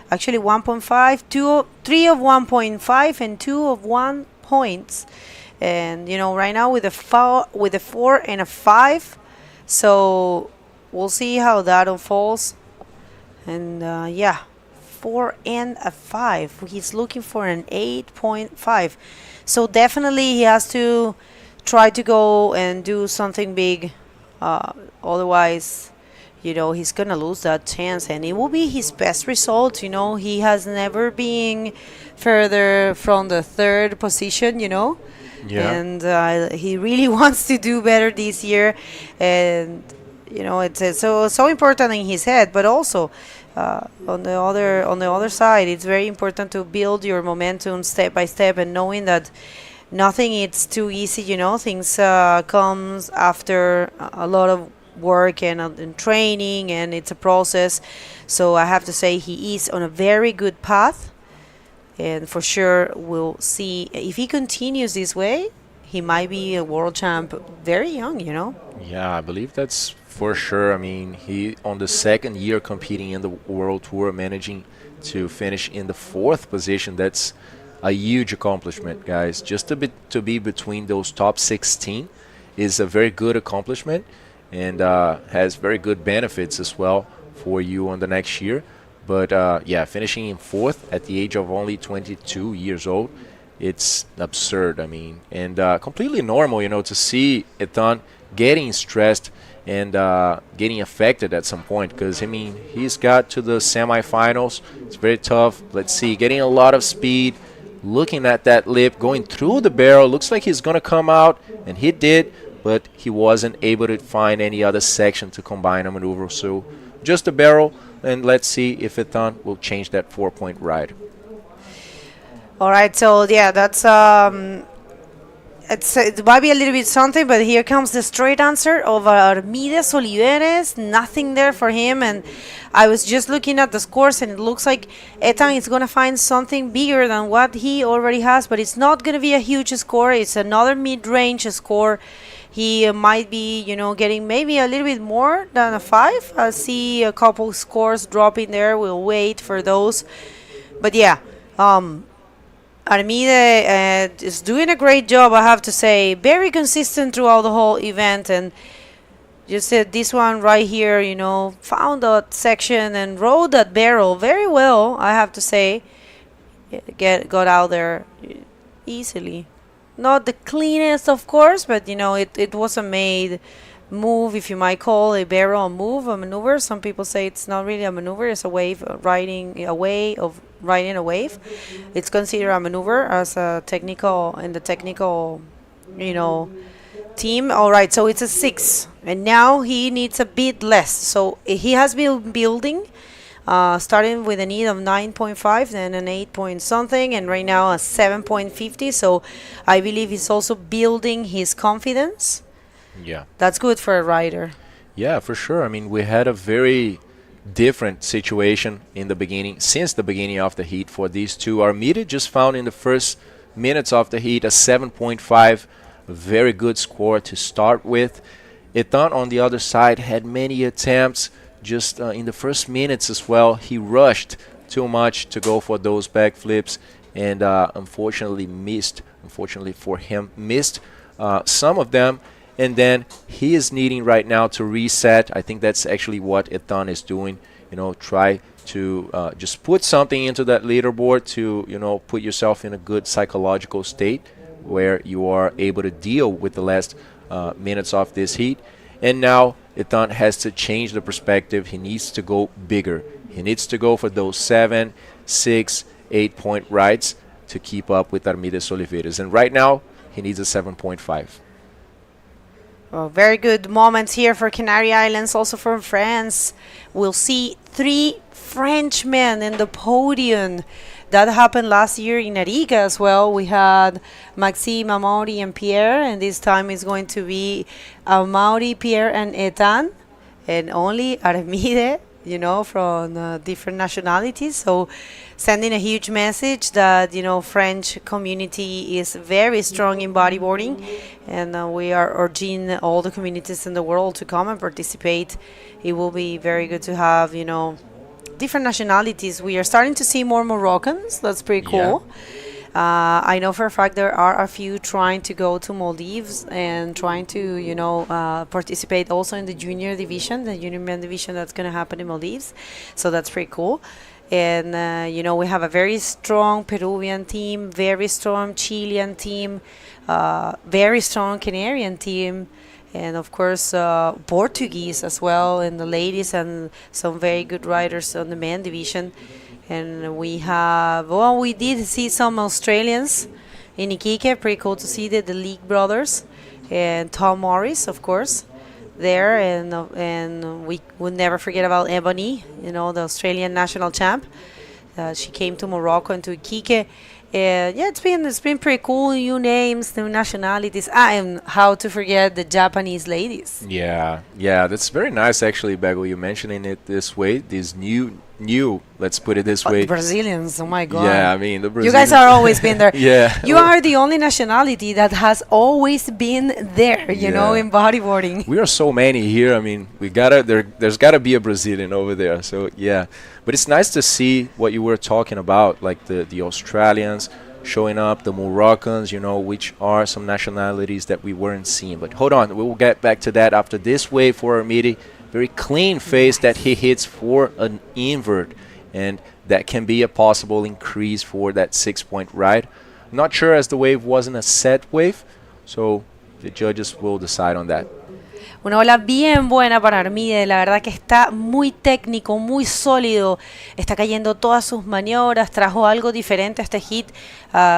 actually 1.5, 3 of 1.5 and 2 of 1 points. And right now with a 4 and a 5, so we'll see how that unfolds. And yeah, 4 and a 5. He's looking for an 8.5. So definitely he has to try to go and do something big. Otherwise, he's going to lose that chance. And it will be his best result. He has never been further from the 3rd position, Yeah. And he really wants to do better this year. And, it's so important in his head. But also, on the other side, it's very important to build your momentum step by step, and knowing that nothing is too easy. Things comes after a lot of work and training, and it's a process. So I have to say he is on a very good path, and for sure we'll see if he continues this way. He might be a world champ very young. Yeah, I believe that's for sure. He on the 2nd year competing in the World Tour, managing to finish in the 4th position. That's a huge accomplishment, guys. Just to be between those top 16 is a very good accomplishment, and has very good benefits as well for you on the next year. But yeah, finishing in 4th at the age of only 22 years old, it's absurd. I mean, and completely normal, you know, to see Etan getting stressed and getting affected at some point, because I mean, he's got to the semifinals. It's very tough. Let's see, getting a lot of speed, looking at that lip, going through the barrel. Looks like he's gonna come out, and he did, but he wasn't able to find any other section to combine a maneuver. So just a barrel, and let's see if Etan will change that 4-point ride. All right, so yeah, that's it might be a little bit something, but here comes the straight answer of Armide Oliveres. Nothing there for him, and I was just looking at the scores, and it looks like Etan is going to find something bigger than what he already has, but it's not going to be a huge score. It's another mid-range score. He might be, you know, getting maybe a little bit more than a 5. I see a couple scores dropping there. We'll wait for those. But yeah, Armide is doing a great job, I have to say. Very consistent throughout the whole event, and just this one right here, you know, found that section and rode that barrel very well, I have to say. Got out there easily. Not the cleanest, of course, but you know, it was a made move, if you might call a barrel a move, a maneuver. Some people say it's not really a maneuver, it's a wave, riding a way of riding a wave. It's considered a maneuver as a technical, in the technical, you know, team. All right, so it's a 6, and now he needs a bit less. So he has been building, starting with a need of 9.5, then an 8 point something, and right now a 7.50. So I believe he's also building his confidence. Yeah, that's good for a rider. Yeah, for sure. I mean, we had a very different situation in the beginning, since the beginning of the heat for these two. Armide just found in the first minutes of the heat a 7.5, a very good score to start with. Etan on the other side had many attempts just in the first minutes as well. He rushed too much to go for those backflips, and unfortunately for him, missed some of them. And then he is needing right now to reset. I think that's actually what Etan is doing. You know, try to just put something into that leaderboard to, you know, put yourself in a good psychological state where you are able to deal with the last minutes of this heat. And now Etan has to change the perspective. He needs to go bigger. He needs to go for those 7, 6, 8 point rides to keep up with Armide Oliveres. And right now, he needs a 7.5. Well, very good moments here for Canary Islands, also from France. We'll see 3 Frenchmen in the podium. That happened last year in Arica as well. We had Maxime, Amori, and Pierre, and this time it's going to be Amori, Pierre, and Etan, and only Armide, you know, from different nationalities. So sending a huge message that, you know, French community is very strong in bodyboarding, and we are urging all the communities in the world to come and participate. It will be very good to have, you know, different nationalities. We are starting to see more Moroccans. That's pretty cool. Yeah. I know for a fact there are a few trying to go to Maldives and trying to, you know, participate also in the junior division, the junior men division that's going to happen in Maldives. So that's pretty cool. And, you know, we have a very strong Peruvian team, very strong Chilean team, very strong Canarian team, and, of course, Portuguese as well in the ladies, and some very good riders on the men division. And we have, well, we did see some Australians in Iquique. Pretty cool to see the League brothers, and Tom Morris, of course, there. And we would never forget about Ebony, you know, the Australian national champ. She came to Morocco and to Iquique. Yeah, it's been pretty cool. New names, new nationalities. And how to forget the Japanese ladies. Yeah, that's very nice actually, Bago, you mentioning it this way. These new, let's put it this way. The Brazilians, oh my God. Yeah, I mean, the Brazilians. You guys are always been there. Yeah. You are the only nationality that has always been there, you know, in bodyboarding. We are so many here. I mean, there's gotta be a Brazilian over there. So yeah, but it's nice to see what you were talking about, like the Australians showing up, the Moroccans, you know, which are some nationalities that we weren't seeing. But hold on, we will get back to that after this wave for Armide, very clean face that he hits for an invert, and that can be a possible increase for that 6-point ride. Not sure, as the wave wasn't a set wave, so the judges will decide on that. Una ola bien buena para Armide, la verdad que está muy técnico, muy sólido, está cayendo todas sus maniobras, trajo algo diferente a este hit.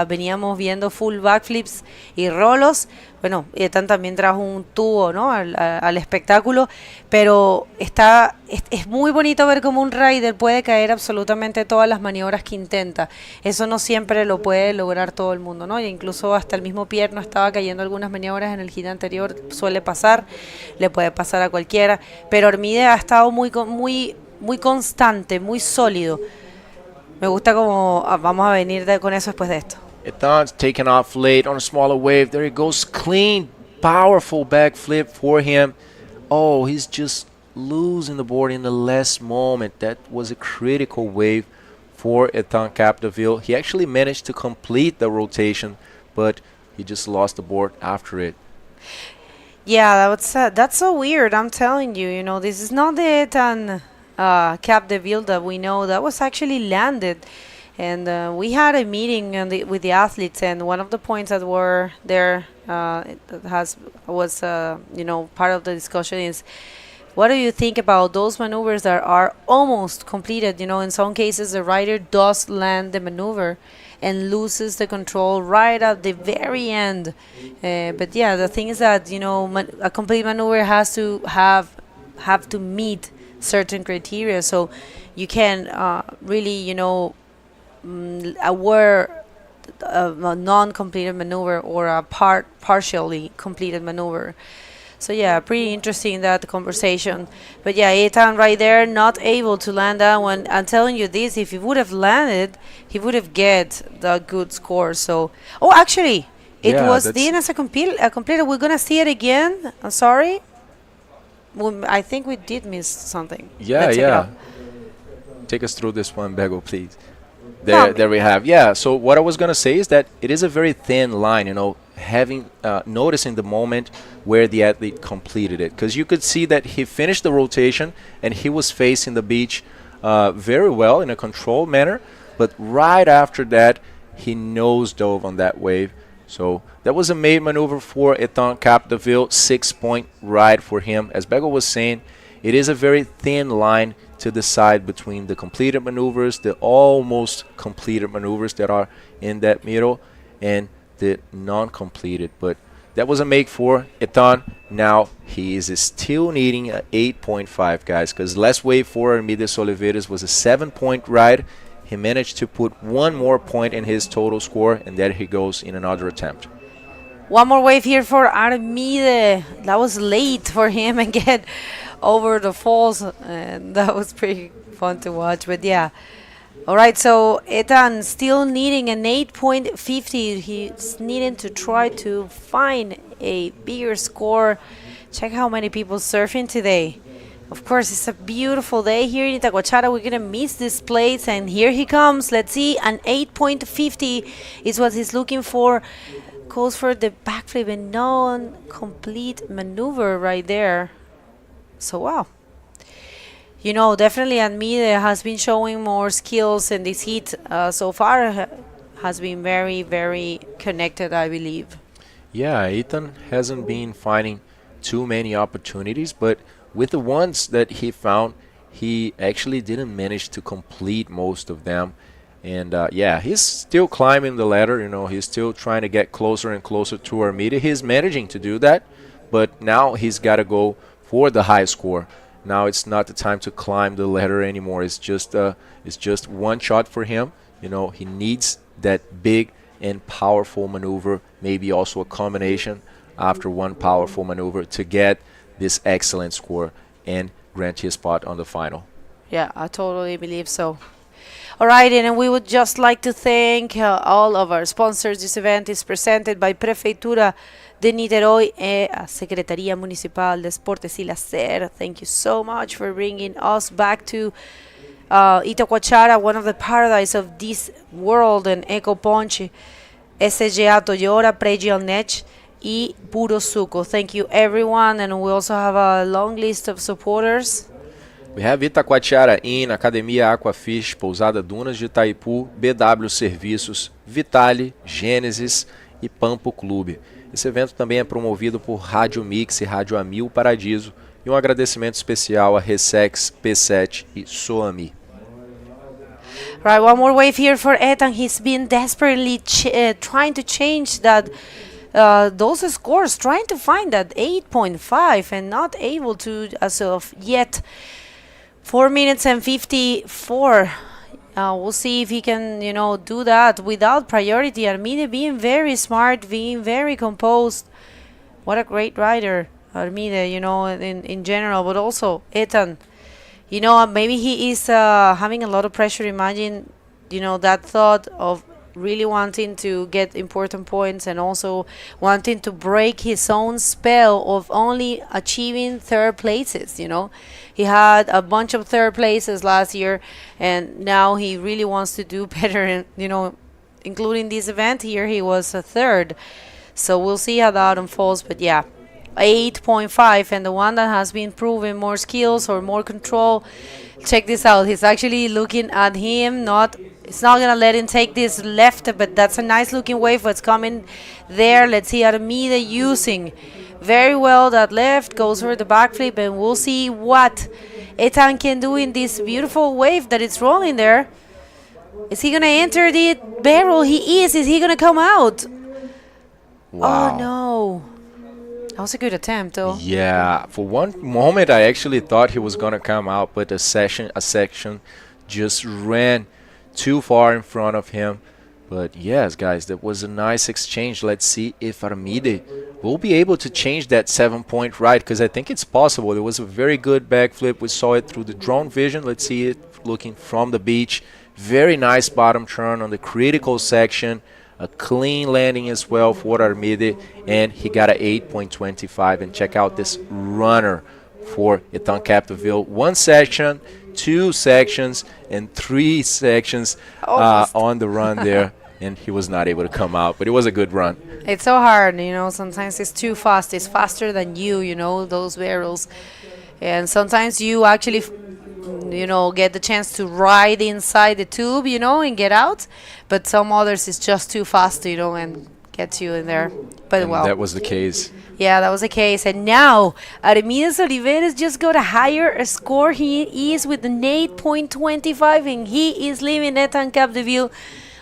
Veníamos viendo full backflips y rolos. Bueno, Etan también trajo un tubo, ¿no?, al espectáculo, pero es muy bonito ver cómo un rider puede caer absolutamente todas las maniobras que intenta. Eso no siempre lo puede lograr todo el mundo, ¿no? E incluso hasta el mismo Pierre estaba cayendo algunas maniobras en el hit anterior, suele pasar, le puede pasar a cualquiera, pero Armide ha estado muy constante, muy sólido. Me gusta cómo vamos a venir con eso después de esto. Etan's taken off late on a smaller wave. There he goes, clean, powerful backflip for him. Oh, he's just losing the board in the last moment. That was a critical wave for Etan Capdeville. He actually managed to complete the rotation, but he just lost the board after it. Yeah, that's so weird. I'm telling you, you know, this is not the Etan Capdeville that we know. That was actually landed. And we had a meeting with the athletes, and one of the points that were there was part of the discussion is, what do you think about those maneuvers that are almost completed? You know, in some cases the rider does land the maneuver and loses the control right at the very end. But yeah, the thing is that, you know, a complete maneuver has to have to meet certain criteria, so you can really, you know, aware of a non-completed maneuver or a partially completed maneuver. So yeah, pretty interesting, that conversation. But yeah, Etan right there, not able to land that one. I'm telling you this, if he would have landed, he would have get the good score. So, oh, actually, it was then as a completed. We're gonna see it again. I'm sorry. I think we did miss something. Yeah. Take us through this one, Bego, please. There we have. Yeah, so what I was going to say is that it is a very thin line, you know, noticing the moment where the athlete completed it. Because you could see that he finished the rotation and he was facing the beach very well in a controlled manner. But right after that, he nose dove on that wave. So that was a made maneuver for Etan Capdeville, 6-point ride for him. As Bego was saying, it is a very thin line to decide between the completed maneuvers, the almost completed maneuvers that are in that middle, and the non-completed. But that was a make for Etan. Now he is still needing an 8.5, guys, because last wave for Armide Oliveira was a 7-point ride. He managed to put one more point in his total score, and there he goes in another attempt. One more wave here for Armide. That was late for him and get over the falls, and that was pretty fun to watch. But yeah, all right, so Etan still needing an 8.50. He's needing to try to find a bigger score. Check how many people surfing today. Of course, it's a beautiful day here in Itacoatiara. We're gonna miss this place, and here he comes. Let's see, an 8.50 is what he's looking for. Goes for the backflip and non-complete maneuver right there. So wow, you know, definitely Armide has been showing more skills, and this heat so far has been very, very connected, I believe. Yeah, Etan hasn't been finding too many opportunities, but with the ones that he found, he actually didn't manage to complete most of them. And yeah, he's still climbing the ladder, you know, he's still trying to get closer and closer to Armide. He's managing to do that, but now he's got to go for the high score. Now it's not the time to climb the ladder anymore. It's just one shot for him. You know, he needs that big and powerful maneuver, maybe also a combination after one powerful maneuver to get this excellent score and grant his spot on the final. Yeah, I totally believe so. All right, and we would just like to thank all of our sponsors. This event is presented by Prefeitura de Niterói e a Secretaría Municipal de Esportes y Lazer. Thank you so much for bringing us back to Itacoatiara, one of the paradise of this world, and Eco Ponche, SGA Toyota, Pregial Nech, y puro suco. Thank you, everyone. And we also have a long list of supporters. We have Itacoatiara Inn, Academia Aquafish, Pousada Dunas de Itaipu, BW Serviços, Vitale, Gênesis e Pampo Clube. Esse evento também é promovido por Rádio Mix e Rádio Amil Paradiso, e um agradecimento especial a Ressex, P7 e Soami. Right, one more wave here for Etan. He's been desperately trying to change that those scores, trying to find that 8.5 and not able to as of yet. 4 minutes and 54. We'll see if he can, do that without priority. Armide being very smart, being very composed. What a great rider, Armide, in general, but also Etan. Maybe he is having a lot of pressure. Imagine, that thought of really wanting to get important points and also wanting to break his own spell of only achieving third places. He had a bunch of third places last year, and now he really wants to do better. And including this event here, he was a third. So we'll see how that unfolds. But yeah, 8.5, and the one that has been proven more skills or more control. Check this out. He's actually looking at him. It's not gonna let him take this left, but that's a nice looking wave. What's coming there? Let's see Armide using very well that left, goes for the backflip, and we'll see what Etan can do in this beautiful wave that it's rolling there. Is he gonna enter the barrel? He is. Is he gonna come out? Wow. Oh no. That was a good attempt, though. Yeah, for one moment I actually thought he was gonna come out, but a section just ran too far in front of him. But yes, guys, that was a nice exchange. Let's see if Armide will be able to change that 7-point ride, because I think it's possible. It was a very good backflip. We saw it through the drone vision. Let's see it looking from the beach. Very nice bottom turn on the critical section. A clean landing as well for Armide, and he got an 8.25. And check out this runner for Etan Capdeville. 1 section, 2 sections, and 3 sections on the run there, and he was not able to come out, but it was a good run. It's so hard, sometimes it's too fast. It's faster than you, those barrels. And sometimes you actually get the chance to ride inside the tube, and get out. But some others is just too fast, and gets you in there. But And that was the case. Yeah, that was the case. And now, Armides Oliveras just got a higher score. He is with an 8.25, and he is leaving Etan Capdeville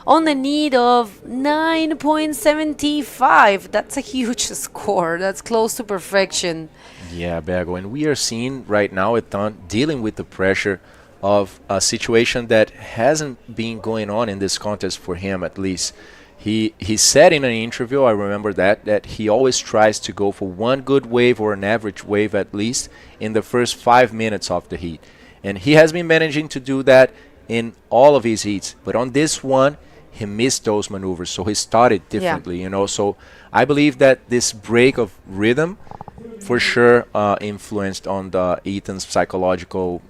on the need of 9.75. That's a huge score. That's close to perfection. Yeah, Bergo, and we are seeing right now Etan dealing with the pressure of a situation that hasn't been going on in this contest for him, at least. He said in an interview, I remember that he always tries to go for one good wave or an average wave at least in the first 5 minutes of the heat. And he has been managing to do that in all of his heats. But on this one, he missed those maneuvers, so he started differently, So I believe that this break of rhythm for sure influenced on the Etan's psychological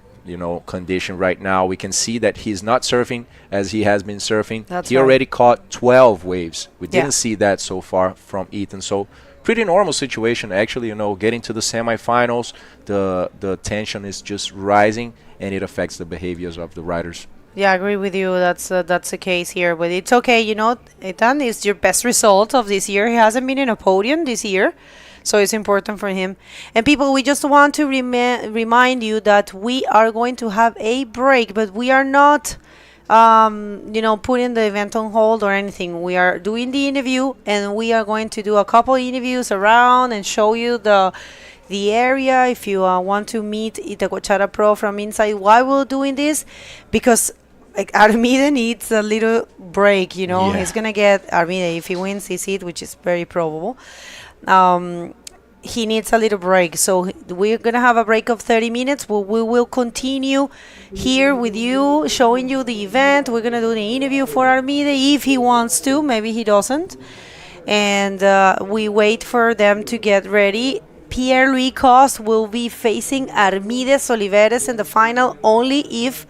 condition right now. We can see that he's not surfing as he has been surfing. That's he right. already caught 12 waves. We didn't see that so far from Etan. So pretty normal situation actually, getting to the semifinals, the tension is just rising, and it affects the behaviors of the riders. Yeah, I agree with you. That's the case here, but it's okay. Etan is your best result of this year. He hasn't been in a podium this year, so it's important for him. And people, we just want to remind you that we are going to have a break, but we are not, putting the event on hold or anything. We are doing the interview, and we are going to do a couple interviews around and show you the area. If you want to meet Itacoatiara Pro from inside, why we're doing this? Because Armide needs a little break, He's going to get Armide, if he wins his heat, which is very probable. He needs a little break. So we're going to have a break of 30 minutes. We will continue here with you, showing you the event. We're going to do the interview for Armide if he wants to. Maybe he doesn't. And we wait for them to get ready. Pierre-Louis Coste will be facing Armides Oliveras in the final only if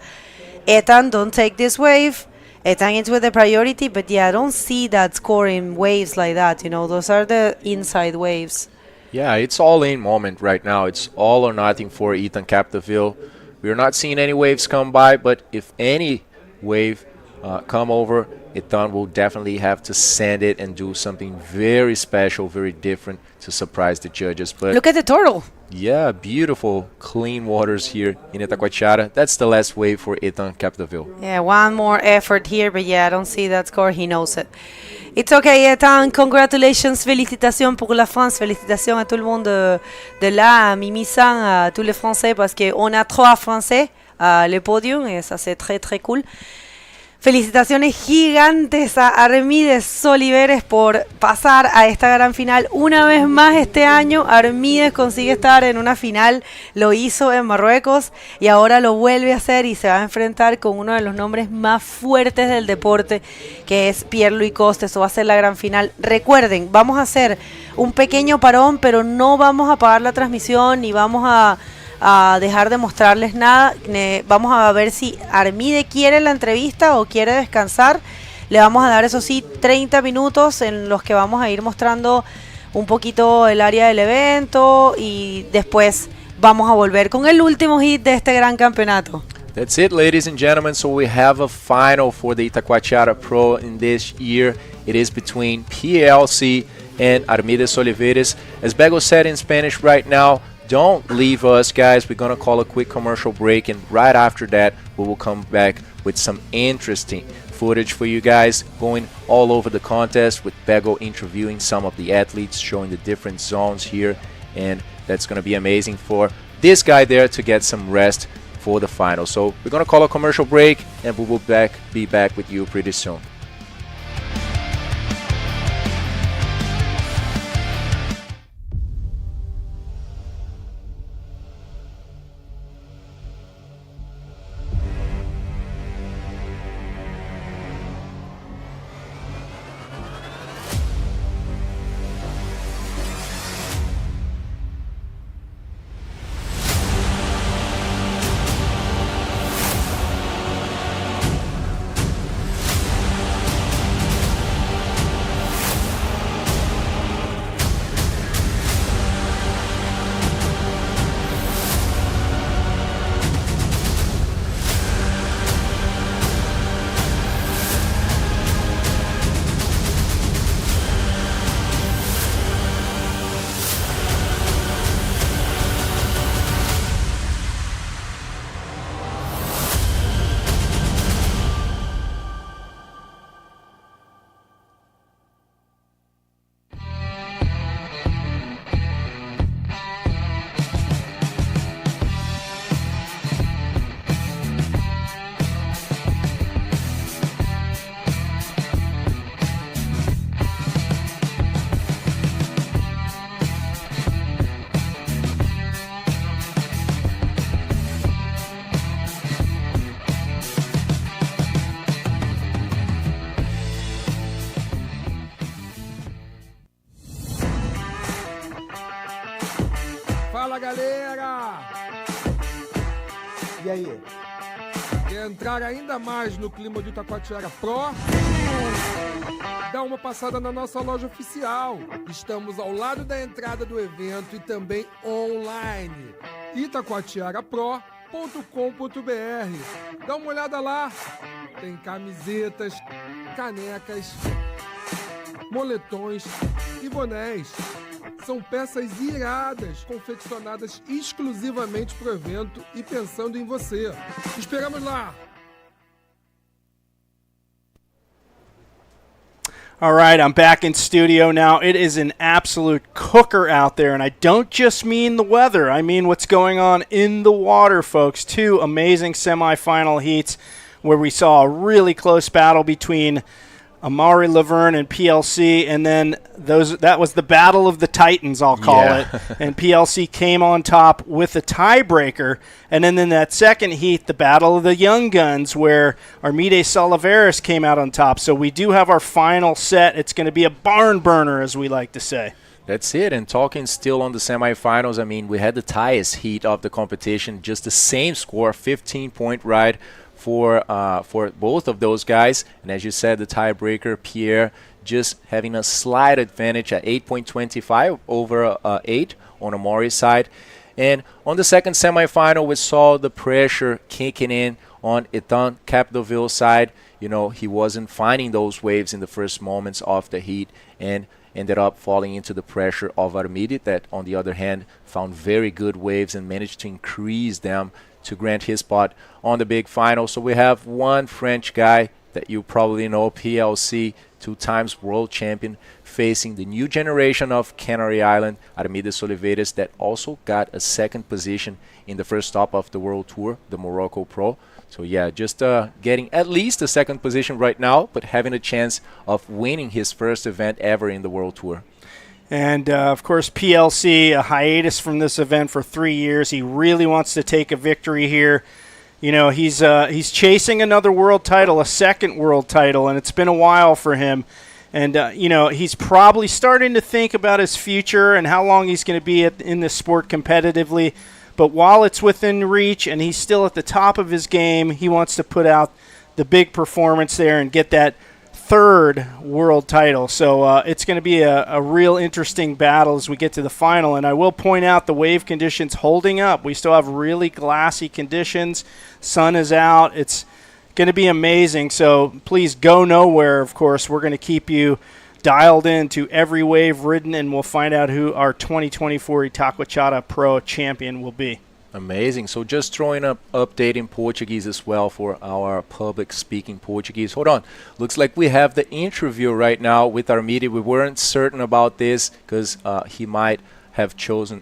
Etan don't take this wave Etan is with the priority, but yeah, I don't see that score in waves like that. You know, those are the inside waves. Yeah, it's all in moment right now. It's all or nothing for Etan Capdeville. We're not seeing any waves come by, but if any wave come over, Etan will definitely have to send it and do something very special, very different to surprise the judges. But look at the turtle. yeah, beautiful, clean waters here in Itacoatiara. That's the last wave for Etan Capdeville. Yeah, one more effort here, but yeah, I don't see that score. He knows it. It's okay, Etan. Congratulations. Félicitations pour la France. Félicitations à tout le monde de là, à Mimi-san, à tous les Français, parce qu'on a 3 Français à le podium et ça, c'est très, très cool. Felicitaciones gigantes a Armide Soliveres por pasar a esta gran final. Una vez más este año, Armide consigue estar en una final. Lo hizo en Marruecos y ahora lo vuelve a hacer y se va a enfrentar con uno de los nombres más fuertes del deporte, que es Pierre-Louis Coste. Eso va a ser la gran final. Recuerden, vamos a hacer un pequeño parón, pero no vamos a apagar la transmisión ni vamos a dejar de mostrarles nada. Vamos a ver si Armide quiere la entrevista o quiere descansar. Le vamos a dar, eso sí, 30 minutos en los que vamos a ir mostrando un poquito el área del evento y después vamos a volver con el último hit de este gran campeonato. That's it, ladies and gentlemen. So we have a final for the Itacoatiara Pro in this year. It is between PLC and Armide Soliveres. As Bego said in Spanish right now, don't leave us, guys. We're going to call a quick commercial break, and right after that, we will come back with some interesting footage for you guys, going all over the contest with Bego interviewing some of the athletes, showing the different zones here, and that's going to be amazing for this guy there to get some rest for the final. So we're going to call a commercial break, and we will be back with you pretty soon. Fala, galera! E aí? Quer entrar ainda mais no clima do Itacoatiara Pro? Dá uma passada na nossa loja oficial. Estamos ao lado da entrada do evento e também online. Itacoatiarapro.com.br. Dá uma olhada lá. Tem camisetas, canecas, moletões e bonés. São peças iradas, confeccionadas exclusivamente para o evento e pensando em você. Esperamos lá! All right, I'm back in studio now. It is an absolute cooker out there, and I don't just mean the weather. I mean what's going on in the water, folks. 2 amazing semifinal heats where we saw a really close battle between Amori, Laverne, and PLC, and then that was the battle of the Titans, I'll call it. And PLC came on top with a tiebreaker. And then in that second heat, the battle of the young guns, where Armide Soliveres came out on top. So we do have our final set. It's going to be a barn burner, as we like to say. That's it. And talking still on the semifinals, I mean, we had the tightest heat of the competition, just the same score, 15-point ride for both of those guys. And as you said, the tiebreaker, Pierre, just having a slight advantage at 8.25 over 8 on Amori's side. And on the second semifinal, we saw the pressure kicking in on Etan Capdeville's side. You know, he wasn't finding those waves in the first moments of the heat and ended up falling into the pressure of Armide, that on the other hand found very good waves and managed to increase them to grant his spot on the big final. So we have one French guy that you probably know, PLC, 2 times world champion, facing the new generation of Canary Island, Armide Soliveres, that also got a second position in the first stop of the World Tour, the Morocco Pro. So yeah, just getting at least a second position right now, but having a chance of winning his first event ever in the World Tour. And, of course, PLC, a hiatus from this event for 3 years. He really wants to take a victory here. You know, he's chasing another world title, a second world title, and it's been a while for him. And, you know, he's probably starting to think about his future and how long he's going to be in this sport competitively. But while it's within reach and he's still at the top of his game, he wants to put out the big performance there and get that third world title. So it's going to be a real interesting battle as we get to the final. And I will point out the wave conditions holding up. We still have really glassy conditions. Sun is out. It's going to be amazing. So please go nowhere, of course. We're going to keep you dialed in to every wave ridden, and we'll find out who our 2024 Itacoatiara Pro champion will be. Amazing. So just throwing up update in Portuguese as well for our public speaking Portuguese. Hold on. Looks like we have the interview right now with Armide. We weren't certain about this because he could have chosen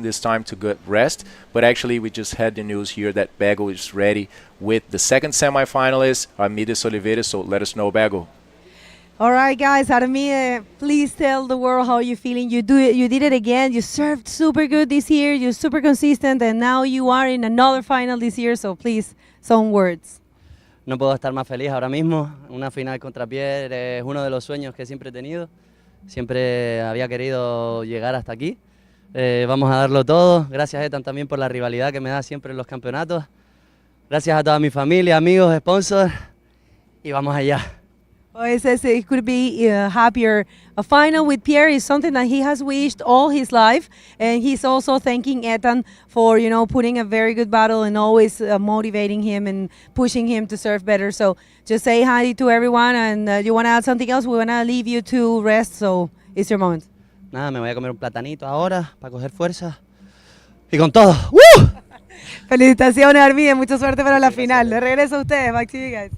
this time to get rest, but actually we just had the news here that Bago is ready with the second semifinalist, Armide Soliveres. So let us know, Bago. All right, guys, Armide, please tell the world how you're feeling. You did it again. You served super good this year. You're super consistent, and now you are in another final this year. So please, some words. No puedo estar más feliz ahora mismo. Una final contra Pierre es uno de los sueños que siempre he tenido. Siempre había querido llegar hasta aquí. Vamos a darlo todo. Gracias, Etan, también por la rivalidad que me da siempre en los campeonatos. Gracias a toda mi familia, amigos, sponsors. Y vamos allá. Oh, it says it could be happier. A final with Pierre is something that he has wished all his life, and he's also thanking Etan for, you know, putting a very good battle and always motivating him and pushing him to serve better. So just say hi to everyone, and you want to add something else? We want to leave you to rest, so it's your moment. Nada, me voy a comer un platanito ahora para coger fuerza. Y con todo. ¡Woo! Felicitaciones, Armide. Mucha suerte para la final. De regreso a ustedes. Back to you guys.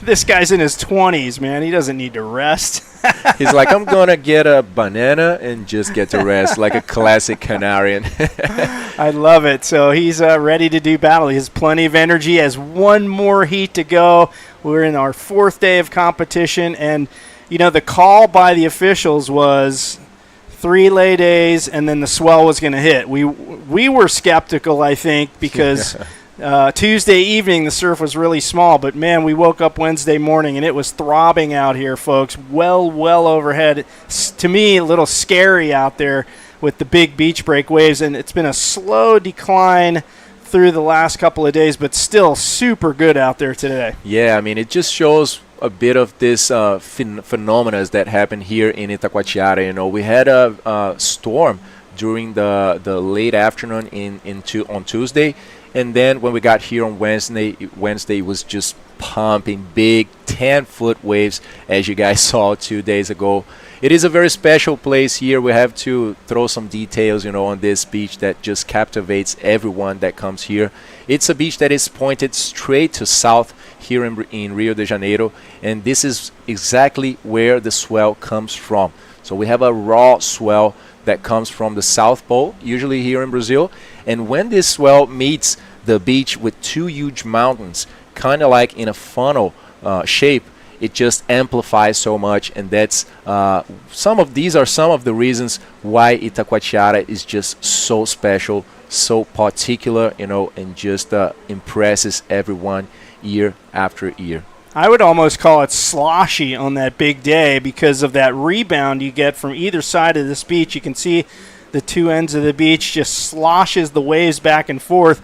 This guy's in his 20s, man. He doesn't need to rest. He's like, I'm going to get a banana and just get to rest, like a classic Canarian. I love it. So he's ready to do battle. He has plenty of energy. He has one more heat to go. We're in our 4th day of competition. And, you know, the call by the officials was 3 lay days and then the swell was going to hit. We were skeptical, I think, because Tuesday evening the surf was really small, but man, we woke up Wednesday morning and it was throbbing out here, folks. Well overhead. To me, a little scary out there with the big beach break waves, and it's been a slow decline through the last couple of days, but still super good out there today. Yeah, I mean, it just shows a bit of this phenomena that happened here in Itacoatiara. You know, we had a storm during the late afternoon on Tuesday. And then when we got here on Wednesday it was just pumping big 10-foot waves, as you guys saw 2 days ago. It is a very special place here. We have to throw some details, you know, on this beach that just captivates everyone that comes here. It's a beach that is pointed straight to south here in Rio de Janeiro, and this is exactly where the swell comes from. So we have a raw swell that comes from the South Pole, usually here in Brazil. And when this swell meets the beach with 2 huge mountains, kind of like in a funnel shape, it just amplifies so much. And that's these are some of the reasons why Itacoatiara is just so special, so particular, you know, and just impresses everyone year after year. I would almost call it sloshy on that big day because of that rebound you get from either side of this beach. You can see the 2 ends of the beach just sloshes the waves back and forth.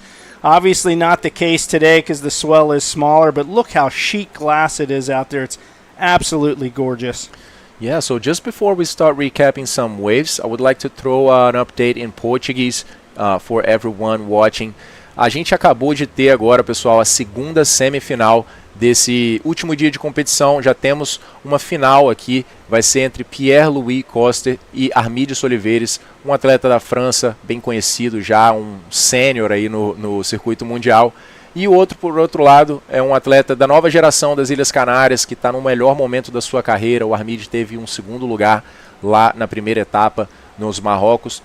Obviously not the case today because the swell is smaller, but look how chic glass it is out there. It's absolutely gorgeous. Yeah, so just before we start recapping some waves, I would like to throw an update in Portuguese for everyone watching. A gente acabou de ter agora, pessoal, a segunda semifinal desse último dia de competição. Já temos uma final aqui, vai ser entre Pierre-Louis Coster e Armide Oliveires, um atleta da França, bem conhecido já, um sênior aí no circuito mundial. E o outro, por outro lado, é um atleta da nova geração das Ilhas Canárias, que está no melhor momento da sua carreira. O Armide teve um segundo lugar lá na primeira etapa no Marrocos.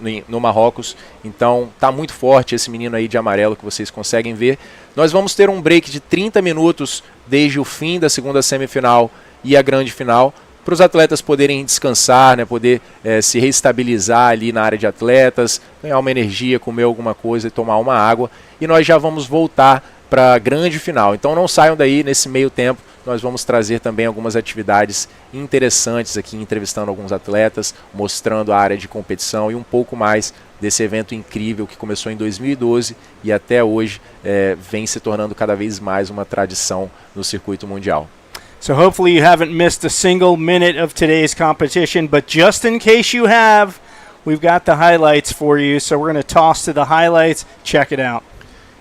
Então tá muito forte esse menino aí de amarelo que vocês conseguem ver. Nós vamos ter um break de 30 minutos desde o fim da segunda semifinal e a grande final, para os atletas poderem descansar, né, poder se reestabilizar ali na área de atletas, ganhar uma energia, comer alguma coisa e tomar uma água. E nós já vamos voltar para a grande final. Então não saiam daí. Nesse meio tempo nós vamos trazer também algumas atividades interessantes aqui, entrevistando alguns atletas, mostrando a área de competição e um pouco mais desse evento incrível que começou em 2012 e até hoje vem se tornando cada vez mais uma tradição no circuito mundial. So hopefully you haven't missed a single minute of today's competition, but just in case you have, we've got the highlights for you. So we're going to toss to the highlights. Check it out.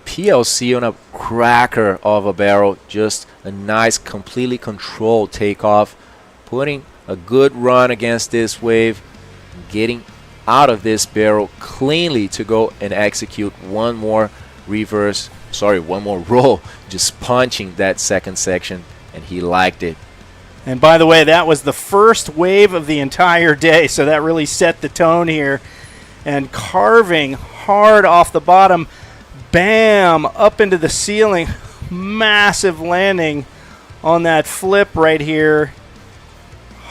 PLC on a cracker of a barrel, just a nice, completely controlled takeoff, putting a good run against this wave, getting out of this barrel cleanly to go and execute one more roll, just punching that second section, and he liked it. And by the way, that was the first wave of the entire day, so that really set the tone here. And carving hard off the bottom, bam, up into the ceiling. Massive landing on that flip right here.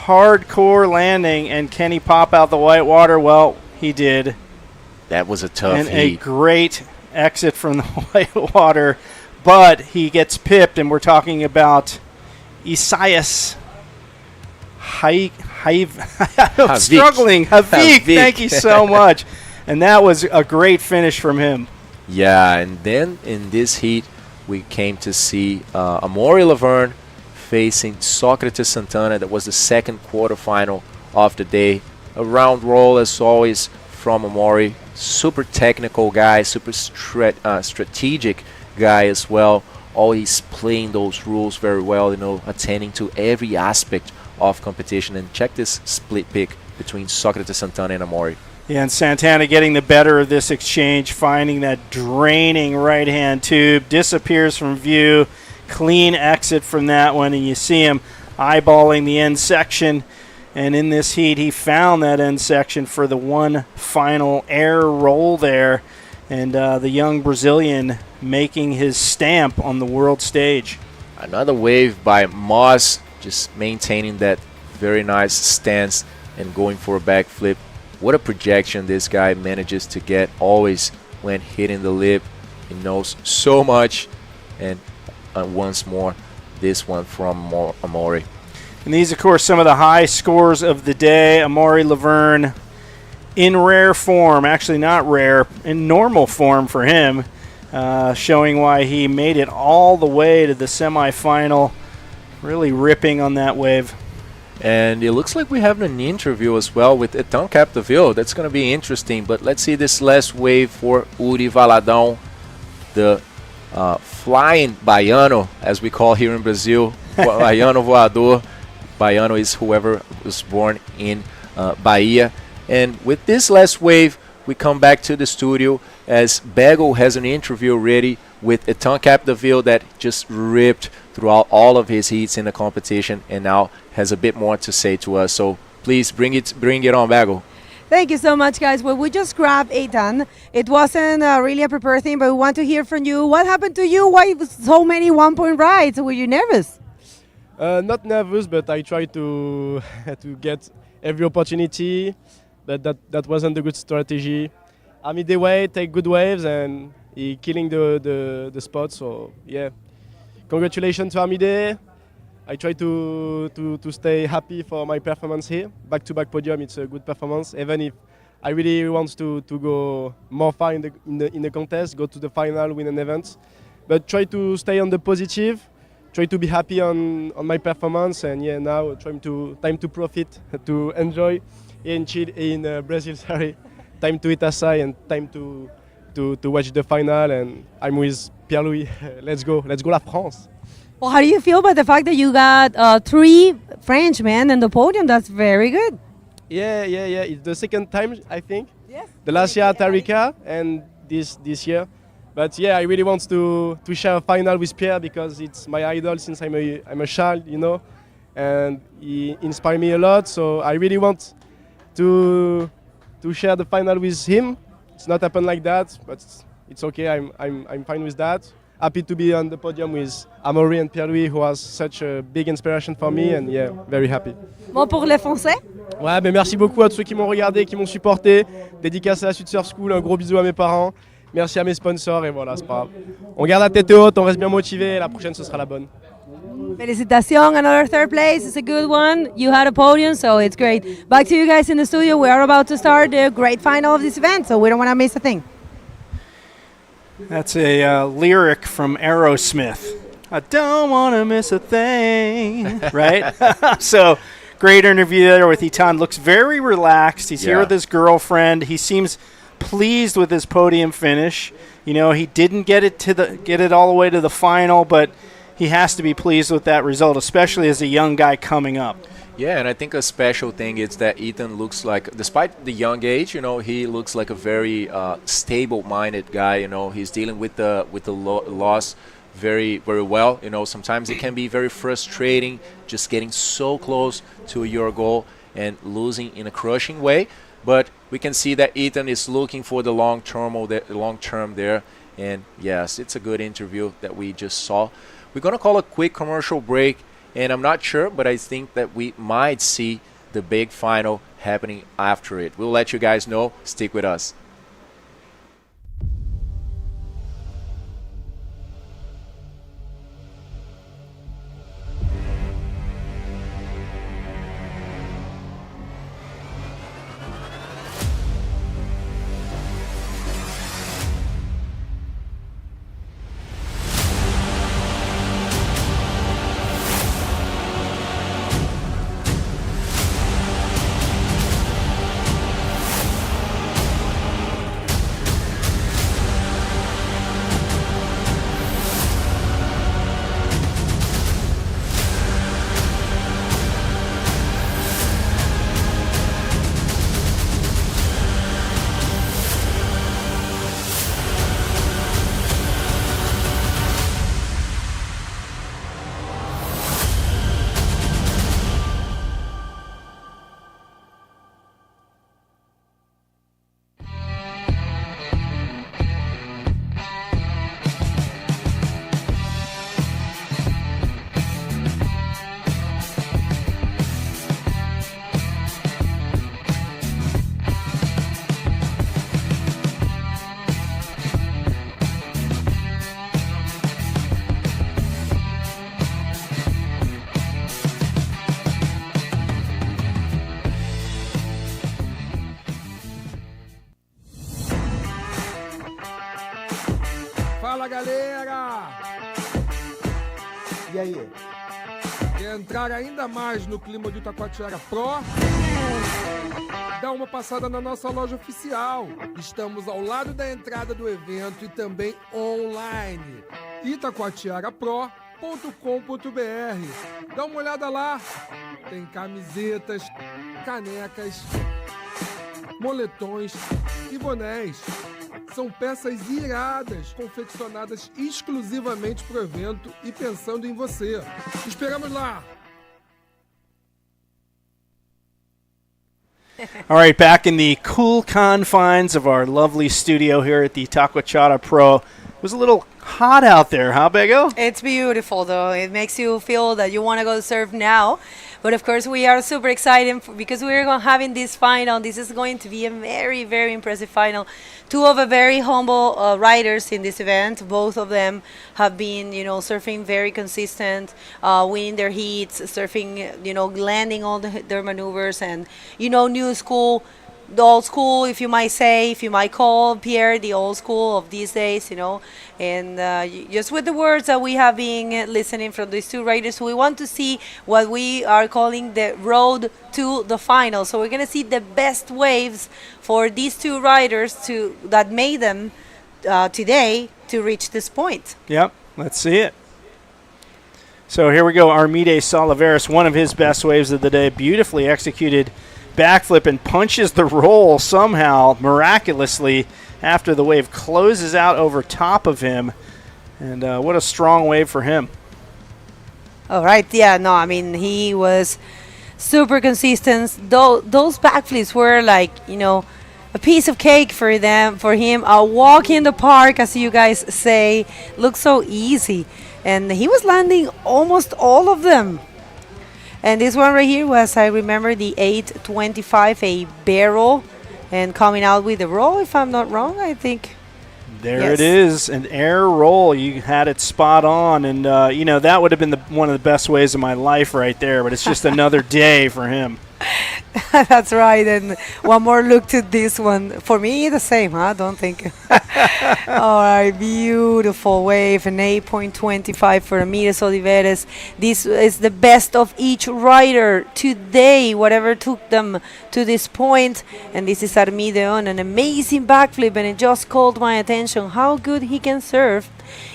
Hardcore landing, and can he pop out the white water? Well, he did. That was a tough and heat. A great exit from the white water, but he gets pipped, and we're talking about Isaias. I'm struggling. Havik, thank you so much. And that was a great finish from him. Yeah, and then in this heat, we came to see Amori Laverne facing Socrates Santana. That was the second quarterfinal of the day. A round roll, as always, from Amori. Super technical guy, super strategic guy as well. Always playing those rules very well, attending to every aspect of competition. And check this split pick between Socrates Santana and Amori. Yeah, and Santana getting the better of this exchange, finding that draining right-hand tube, disappears from view, clean exit from that one, and you see him eyeballing the end section. And in this heat, he found that end section for the one final air roll there, and the young Brazilian making his stamp on the world stage. Another wave by Moss, just maintaining that very nice stance and going for a backflip. What a projection this guy manages to get always when hitting the lip. He knows so much. And once more, this one from Amori. And these, of course, some of the high scores of the day. Amori Laverne in rare form, actually not rare, in normal form for him, showing why he made it all the way to the semifinal, really ripping on that wave. And it looks like we have an interview as well with Etan Capdeville. That's going to be interesting. But let's see this last wave for Uri Valadão, the flying Baiano, as we call here in Brazil. Baiano voador. Baiano is whoever was born in Bahia. And with this last wave, we come back to the studio as Bagel has an interview ready with Etan Capdeville that just ripped throughout all of his heats in the competition and now has a bit more to say to us. So please bring it on, Bagel. Thank you so much, guys. Well, we just grabbed Etan. It wasn't really a prepared thing, but we want to hear from you. What happened to you? Why so many one-point rides? Were you nervous? Not nervous, but I tried to to get every opportunity. But that wasn't a good strategy. Armide way, take good waves, and he killing the spot. So yeah, congratulations to Armide. I try to stay happy for my performance here. Back-to-back podium, it's a good performance. Even if I really want to go more far in the contest, go to the final, win an event. But try to stay on the positive, try to be happy on my performance, and yeah, now time to profit, to enjoy in Chile, in Brazil. Sorry, time to eat aside and time to watch the final. And I'm with Pierre-Louis. Let's go la France. Well, how do you feel about the fact that you got 3 Frenchmen in the podium? That's very good. Yeah. It's the second time, I think. Yes. The last year at Arica and this year. But yeah, I really want to share a final with Pierre because it's my idol since I'm a child, you know, and he inspired me a lot. So I really want to share the final with him. It's not happened like that, but it's okay. I'm fine with that. Happy to be on the podium with Amori and Pierre-Louis, who was such a big inspiration for me, and yeah, very happy. Bon, pour les Français? Ouais, ben merci beaucoup à tous ceux qui m'ont regardé, qui m'ont supporté. Dédicace à la Sud Surf School, un gros bisou à mes parents. Merci à mes sponsors et voilà, c'est pas grave. On garde la tête haute, on reste bien motivé et la prochaine ce sera la bonne. Felicitación, another 3rd place. It's a good one. You had a podium, so it's great. Back to you guys in the studio. We are about to start the great final of this event, so we don't want to miss a thing. That's a lyric from Aerosmith. I don't want to miss a thing, right? So, great interview there with Etan. Looks very relaxed. He's here with his girlfriend. He seems pleased with his podium finish. You know, he didn't get it all the way to the final, but he has to be pleased with that result, especially as a young guy coming up. Yeah, and I think a special thing is that Etan looks like, despite the young age, you know, he looks like a very stable-minded guy. You know, he's dealing with the loss very, very well. You know, sometimes it can be very frustrating just getting so close to your goal and losing in a crushing way. But we can see that Etan is looking for the long term there. And yes, it's a good interview that we just saw. We're going to call a quick commercial break. And I'm not sure, but I think that we might see the big final happening after it. We'll let you guys know. Stick with us. Fala, galera! E aí? Quer entrar ainda mais no clima do Itacoatiara Pro? Dá uma passada na nossa loja oficial. Estamos ao lado da entrada do evento e também online. Itacoatiarapro.com.br. Dá uma olhada lá. Tem camisetas, canecas, moletões e bonés. São peças iradas, confeccionadas exclusivamente para o evento e pensando em você. Esperamos lá! All right, back in the cool confines of our lovely studio here at the Itacoatiara Pro. It was a little hot out there, huh, Bego? It's beautiful, though. It makes you feel that you want to go surf now. But, of course, we are super excited because we're having this final. This is going to be a very, very impressive final. Two of the very humble riders in this event. Both of them have been, surfing very consistent, winning their heats, surfing, landing all their maneuvers, and, new school, the old school, if you might say, if you might call Pierre the old school of these days, and just with the words that we have been listening from these two riders, we want to see what we are calling the road to the final. So we're going to see the best waves for these two riders that made them today to reach this point. Yep, let's see it. So here we go, Armide Salaveras, one of his best waves of the day, beautifully executed backflip and punches the roll somehow, miraculously, after the wave closes out over top of him. And what a strong wave for him. All right, yeah, no, I mean, he was super consistent. Those backflips were like, a piece of cake for him. A walk in the park, as you guys say, looks so easy. And he was landing almost all of them. And this one right here was, I remember, the 825, a barrel, and coming out with a roll, if I'm not wrong, I think. There it is, an air roll. You had it spot on. And, that would have been one of the best ways of my life right there. But it's just another day for him. That's right. And one more look to this one. For me, the same, huh? Don't think. All right, beautiful wave, an 8.25 for Armide Oliveres. This is the best of each rider today, whatever took them to this point. And this is Armide on an amazing backflip, and it just called my attention how good he can serve.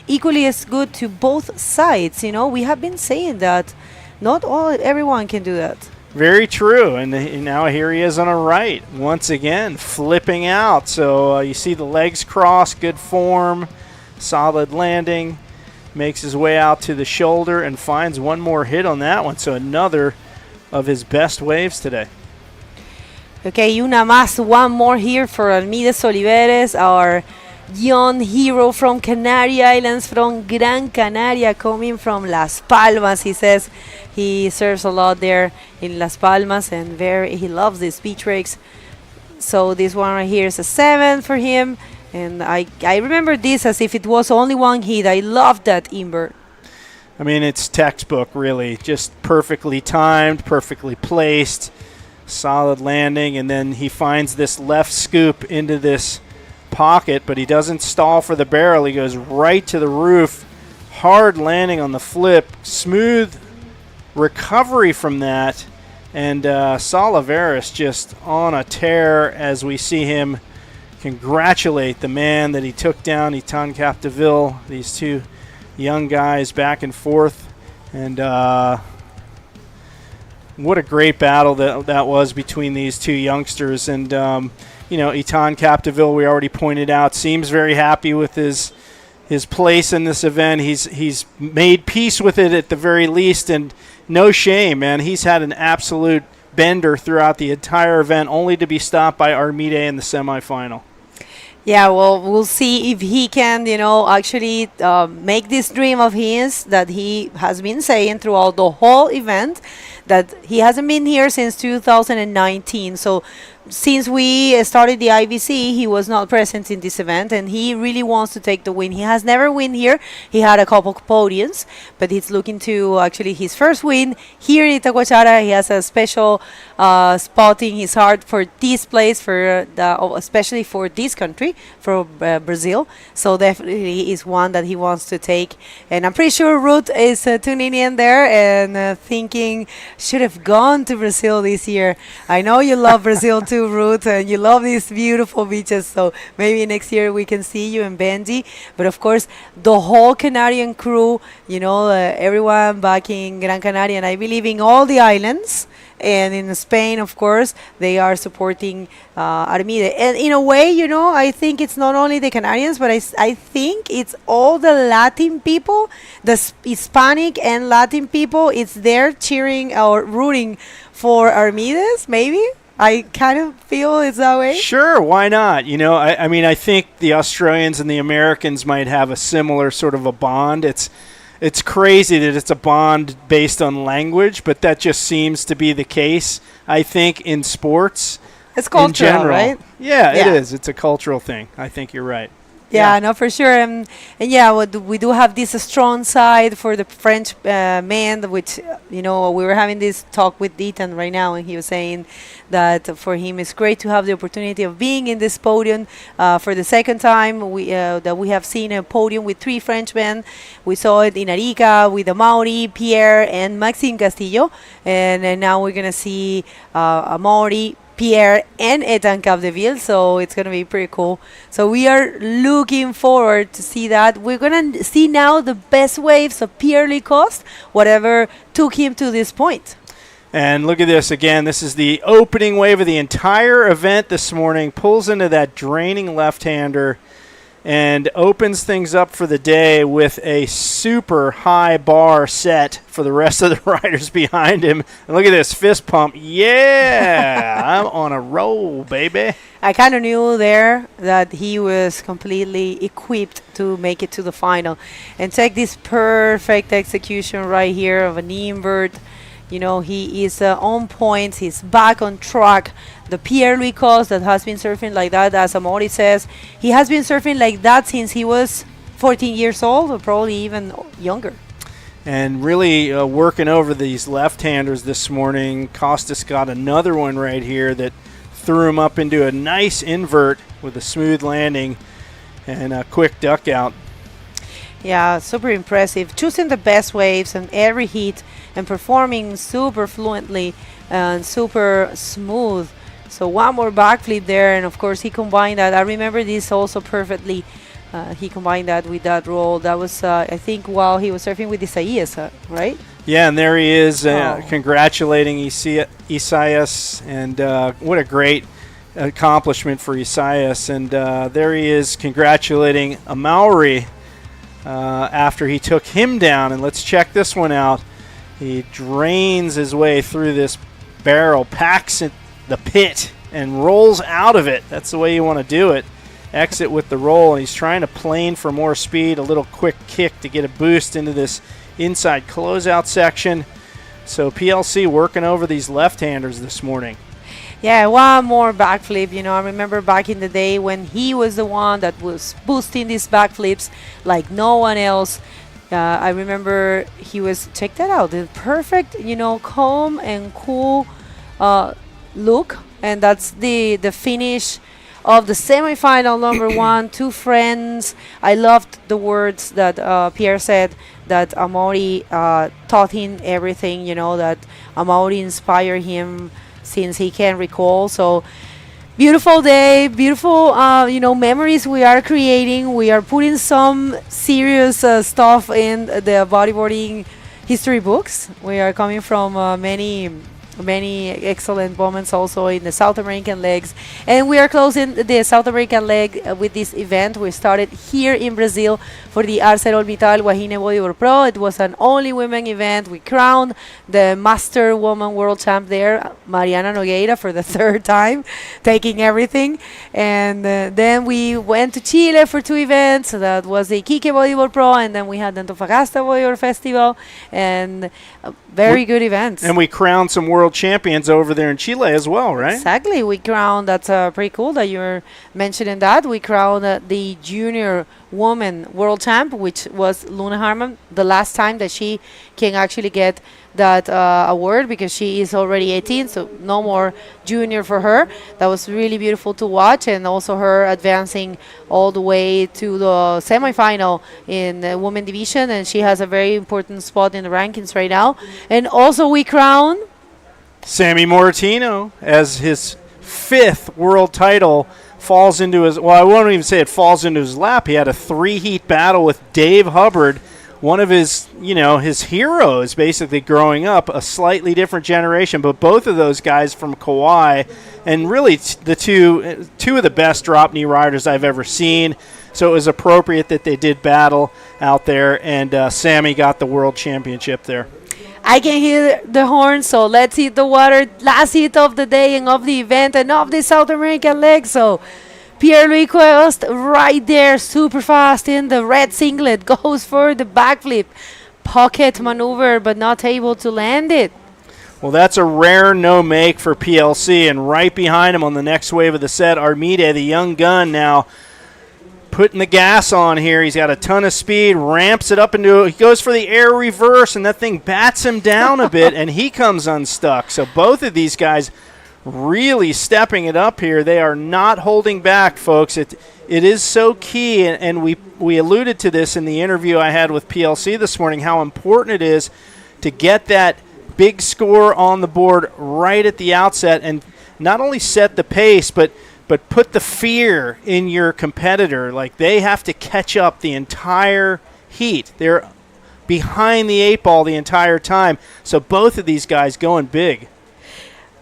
Equally as good to both sides. We have been saying that not everyone can do that. Very true, and now here he is on a right, once again, flipping out. So you see the legs cross, good form, solid landing, makes his way out to the shoulder and finds one more hit on that one. So another of his best waves today. Okay, una más, one more here for Armide Oliveres, our young hero from Canary Islands, from Gran Canaria, coming from Las Palmas. He says he serves a lot there in Las Palmas, and he loves these beach rakes. So this one right here is a 7 for him, and I remember this as if it was only one hit. I love that invert. I mean, it's textbook, really, just perfectly timed, perfectly placed, solid landing, and then he finds this left scoop into this pocket, but he doesn't stall for the barrel. He goes right to the roof, hard landing on the flip, smooth recovery from that, and Salaveras just on a tear as we see him congratulate the man that he took down, Etan Capdeville, these two young guys back and forth. And what a great battle that was between these two youngsters. And Etan Capdeville, we already pointed out, seems very happy with his place in this event. He's made peace with it at the very least, and no shame, man. He's had an absolute bender throughout the entire event, only to be stopped by Armide in the semifinal. Yeah, well, we'll see if he can, actually make this dream of his that he has been saying throughout the whole event, that he hasn't been here since 2019. So since we started the IBC, he was not present in this event, and he really wants to take the win. He has never won here. He had a couple podiums, but he's looking to actually his first win here in Itacoatiara. He has a special spot in his heart for this place, especially for this country, for Brazil. So definitely is one that he wants to take. And I'm pretty sure Ruth is tuning in there and thinking, should have gone to Brazil this year. I know you love Brazil too, Ruth, and you love these beautiful beaches, so maybe next year we can see you in Benji. But of course, the whole Canarian crew, everyone back in Gran Canaria, and I believe in all the islands, and in Spain, of course, they are supporting Armide. And in a way, I think it's not only the Canarians, but I think it's all the Latin people, the Hispanic and Latin people. It's there cheering or rooting for Armides, maybe. I kind of feel it's that way. Sure, why not? I mean, I think the Australians and the Americans might have a similar sort of a bond. It's crazy that it's a bond based on language, but that just seems to be the case, I think, in sports. It's cultural, in general. right? Yeah, it is. It's a cultural thing. I think you're right. Yeah, no, for sure. And yeah, we do have this strong side for the French man, which, we were having this talk with Etan right now, and he was saying that for him it's great to have the opportunity of being in this podium for the second time. That we have seen a podium with 3 Frenchmen. We saw it in Arica with Amori, Pierre, and Maxime Castillo. And now we're going to see Amori, Pierre, and Etan Capdeville, so it's going to be pretty cool. So we are looking forward to see that. We're going to see now the best waves of Pierre Lacoste, whatever took him to this point. And look at this again. This is the opening wave of the entire event this morning. Pulls into that draining left-hander and opens things up for the day with a super high bar set for the rest of the riders behind him. And look at this fist pump. Yeah, I'm on a roll, baby. I kind of knew there that he was completely equipped to make it to the final. And check this perfect execution right here of an invert. He is on point. He's back on track. The Pierre Lacoste that has been surfing like that, as Amori says, he has been surfing like that since he was 14 years old, or probably even younger. And really working over these left-handers this morning. Costas got another one right here that threw him up into a nice invert with a smooth landing and a quick duck out. Yeah, super impressive. Choosing the best waves in every heat and performing super fluently and super smooth. So one more backflip there, and of course he combined that. I remember this also perfectly. He combined that with that roll. That was, I think, while he was surfing with Isaias, right? Yeah, and there he is congratulating Isaias, and what a great accomplishment for Isaias. And there he is congratulating Amori after he took him down. And let's check this one out. He drains his way through this barrel, packs it the pit, and rolls out of it. That's the way you want to do it. Exit with the roll, and he's trying to plane for more speed, a little quick kick to get a boost into this inside closeout section. So PLC working over these left-handers this morning. Yeah, one more backflip. I remember back in the day when he was the one that was boosting these backflips like no one else. I remember he was, check that out, the perfect, calm and cool look. And that's the finish of the semifinal number 1, 2 friends. I loved the words that Pierre said, that Amori taught him everything, that Amori inspired him since he can recall. So beautiful day, beautiful memories we are creating. We are putting some serious stuff in the bodyboarding history books. We are coming from many excellent moments also in the South American legs, and we are closing the South American leg with this event. We started here in Brazil for the ArcelorMittal Wahine Bodyboard Pro. It was an only women event. We crowned the Master Woman World Champ there, Mariana Nogueira, for the 3rd time, taking everything. And then we went to Chile for 2 events. So that was the Iquique Bodyboard Pro, and then we had the Antofagasta Bodyboard Festival, and very good events. And we crowned some world champions over there in Chile as well, right? Exactly. We crowned, that's pretty cool that you're mentioning that. We crowned the junior woman world champ, which was Luna Harman, the last time that she can actually get that award, because she is already 18, so no more junior for her. That was really beautiful to watch, and also her advancing all the way to the semifinal in the women division, and she has a very important spot in the rankings right now. And also we crown Sammy Moratino as his 5th world title falls into his, well, I won't even say it falls into his lap. He had a 3-heat battle with Dave Hubbard, one of his, his heroes basically growing up, a slightly different generation, but both of those guys from Kauai, and really the two of the best drop knee riders I've ever seen. So it was appropriate that they did battle out there, and Sammy got the world championship there. I can hear the horn, so let's hit the water. Last hit of the day and of the event and of the South American leg. So Pierre Lacoste right there, super fast in the red singlet, goes for the backflip. Pocket maneuver, but not able to land it. Well, that's a rare no-make for PLC, and right behind him on the next wave of the set, Armide, the young gun, now putting the gas on here. He's got a ton of speed, ramps it up into it. He goes for the air reverse, and that thing bats him down a bit, and he comes unstuck. So both of these guys really stepping it up here. They are not holding back, folks. It is so key, and we alluded to this in the interview I had with PLC this morning, how important it is to get that big score on the board right at the outset and not only set the pace, but put the fear in your competitor. Like, they have to catch up the entire heat. They're behind the 8 ball the entire time. So both of these guys going big.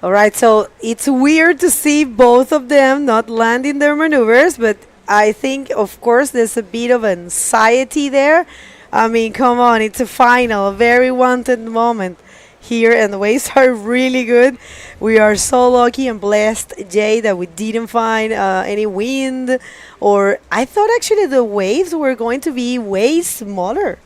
All right, so it's weird to see both of them not landing their maneuvers, but I think, of course, there's a bit of anxiety there. I mean, come on, it's a final, a very wanted moment here, and the waves are really good. We are so lucky and blessed, Jay, that we didn't find any wind, or I thought actually the waves were going to be way smaller.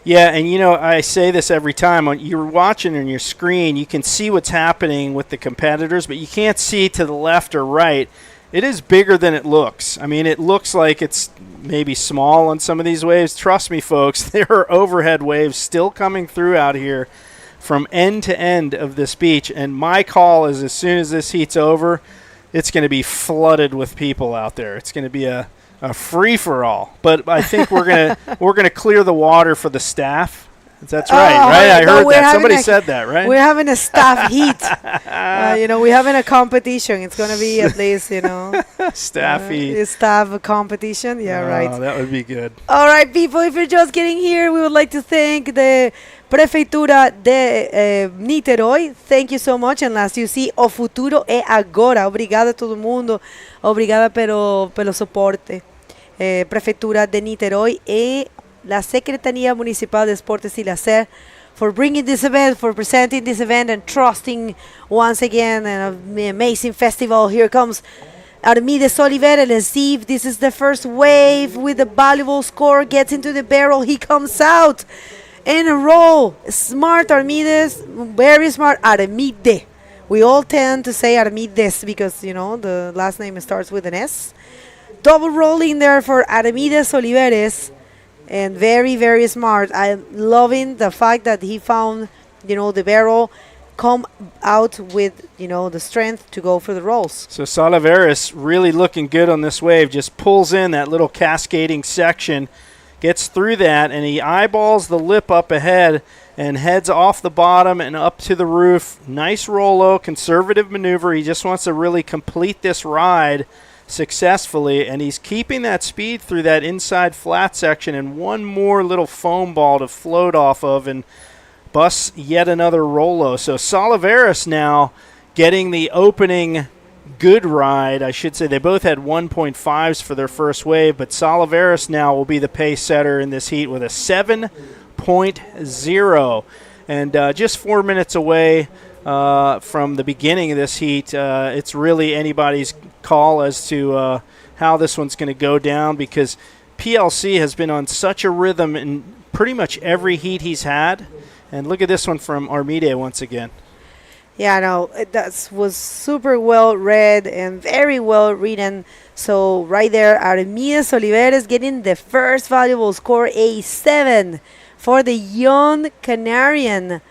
Yeah, and you know, I say this every time. When you're watching on your screen, you can see what's happening with the competitors, but you can't see to the left or right. It is bigger than it looks. I mean, it looks like it's maybe small on some of these waves. Trust me, folks, there are overhead waves still coming through out here from end to end of this beach. And my call is, as soon as this heat's over, it's going to be flooded with people out there. It's going to be a free-for-all. But I think we're gonna clear the water for the staff. That's right, right? I heard that. Somebody said that, right? We're having a staff heat. You know, we're having a competition. It's going to be at least, you know. Staff heat. Staff competition. Yeah, right. That would be good. All right, people, if you're just getting here, we would like to thank the Prefeitura de Niterói. Thank you so much. And as you see, o futuro é agora. Obrigada a todo mundo. Obrigada pelo soporte. Prefeitura de Niterói e la Secretaría Municipal de Esportes y Lazer for bringing this event, for presenting this event and trusting once again an amazing festival. Here comes Armide Oliveira. Let's see if this is the first wave with the valuable score. Gets into the barrel. He comes out in a roll. Smart Armides, very smart Armide. We all tend to say Armides because, you know, the last name starts with an S. Double rolling there for Armide Oliveres, and very, very smart. I'm loving the fact that he found, you know, the barrel come out with, you know, the strength to go for the rolls. So Salaveras really looking good on this wave. Just pulls in that little cascading section, gets through that, and he eyeballs the lip up ahead and heads off the bottom and up to the roof. Nice rollo, conservative maneuver. He just wants to really complete this ride successfully, and he's keeping that speed through that inside flat section, and one more little foam ball to float off of and bust yet another rollo. So Salaveras now getting the opening good ride. I should say they both had 1.5s for their first wave, but Salaveras now will be the pace setter in this heat with a 7.0, and just 4 minutes away from the beginning of this heat. It's really anybody's call as to how this one's going to go down, because PLC has been on such a rhythm in pretty much every heat he's had. And look at this one from Armide once again. Yeah, no, that was super well read and very well written. So right there, Armide Oliveres getting the first valuable score, a 7 for the young Canarian.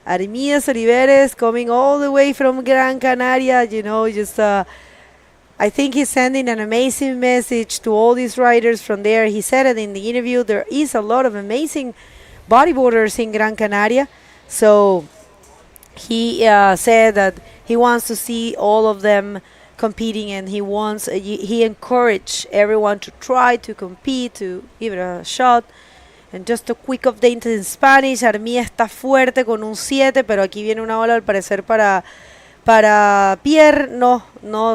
Armide Oliveres coming all the way from Gran Canaria, you know, just I think he's sending an amazing message to all these riders from there. He said it in the interview, there is a lot of amazing bodyboarders in Gran Canaria. So he said that he wants to see all of them competing, and he encouraged everyone to try to compete, to give it a shot. And just a quick update in Spanish. Armide está fuerte con un 7, pero aquí viene una ola al parecer para Pierre. No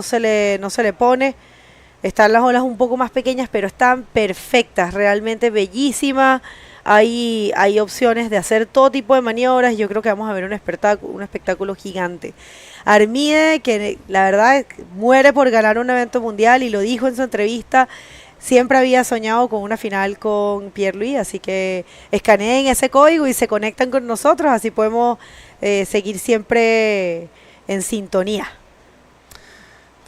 se le pone. Están las olas un poco más pequeñas, pero están perfectas, realmente bellísima. Hay opciones de hacer todo tipo de maniobras. Yo creo que vamos a ver un espectáculo gigante. Armide, que la verdad muere por ganar un evento mundial, y lo dijo en su entrevista. Siempre había soñado con una final con Pierre-Louis, así que escaneen ese código y se conectan con nosotros, así podemos seguir siempre en sintonía.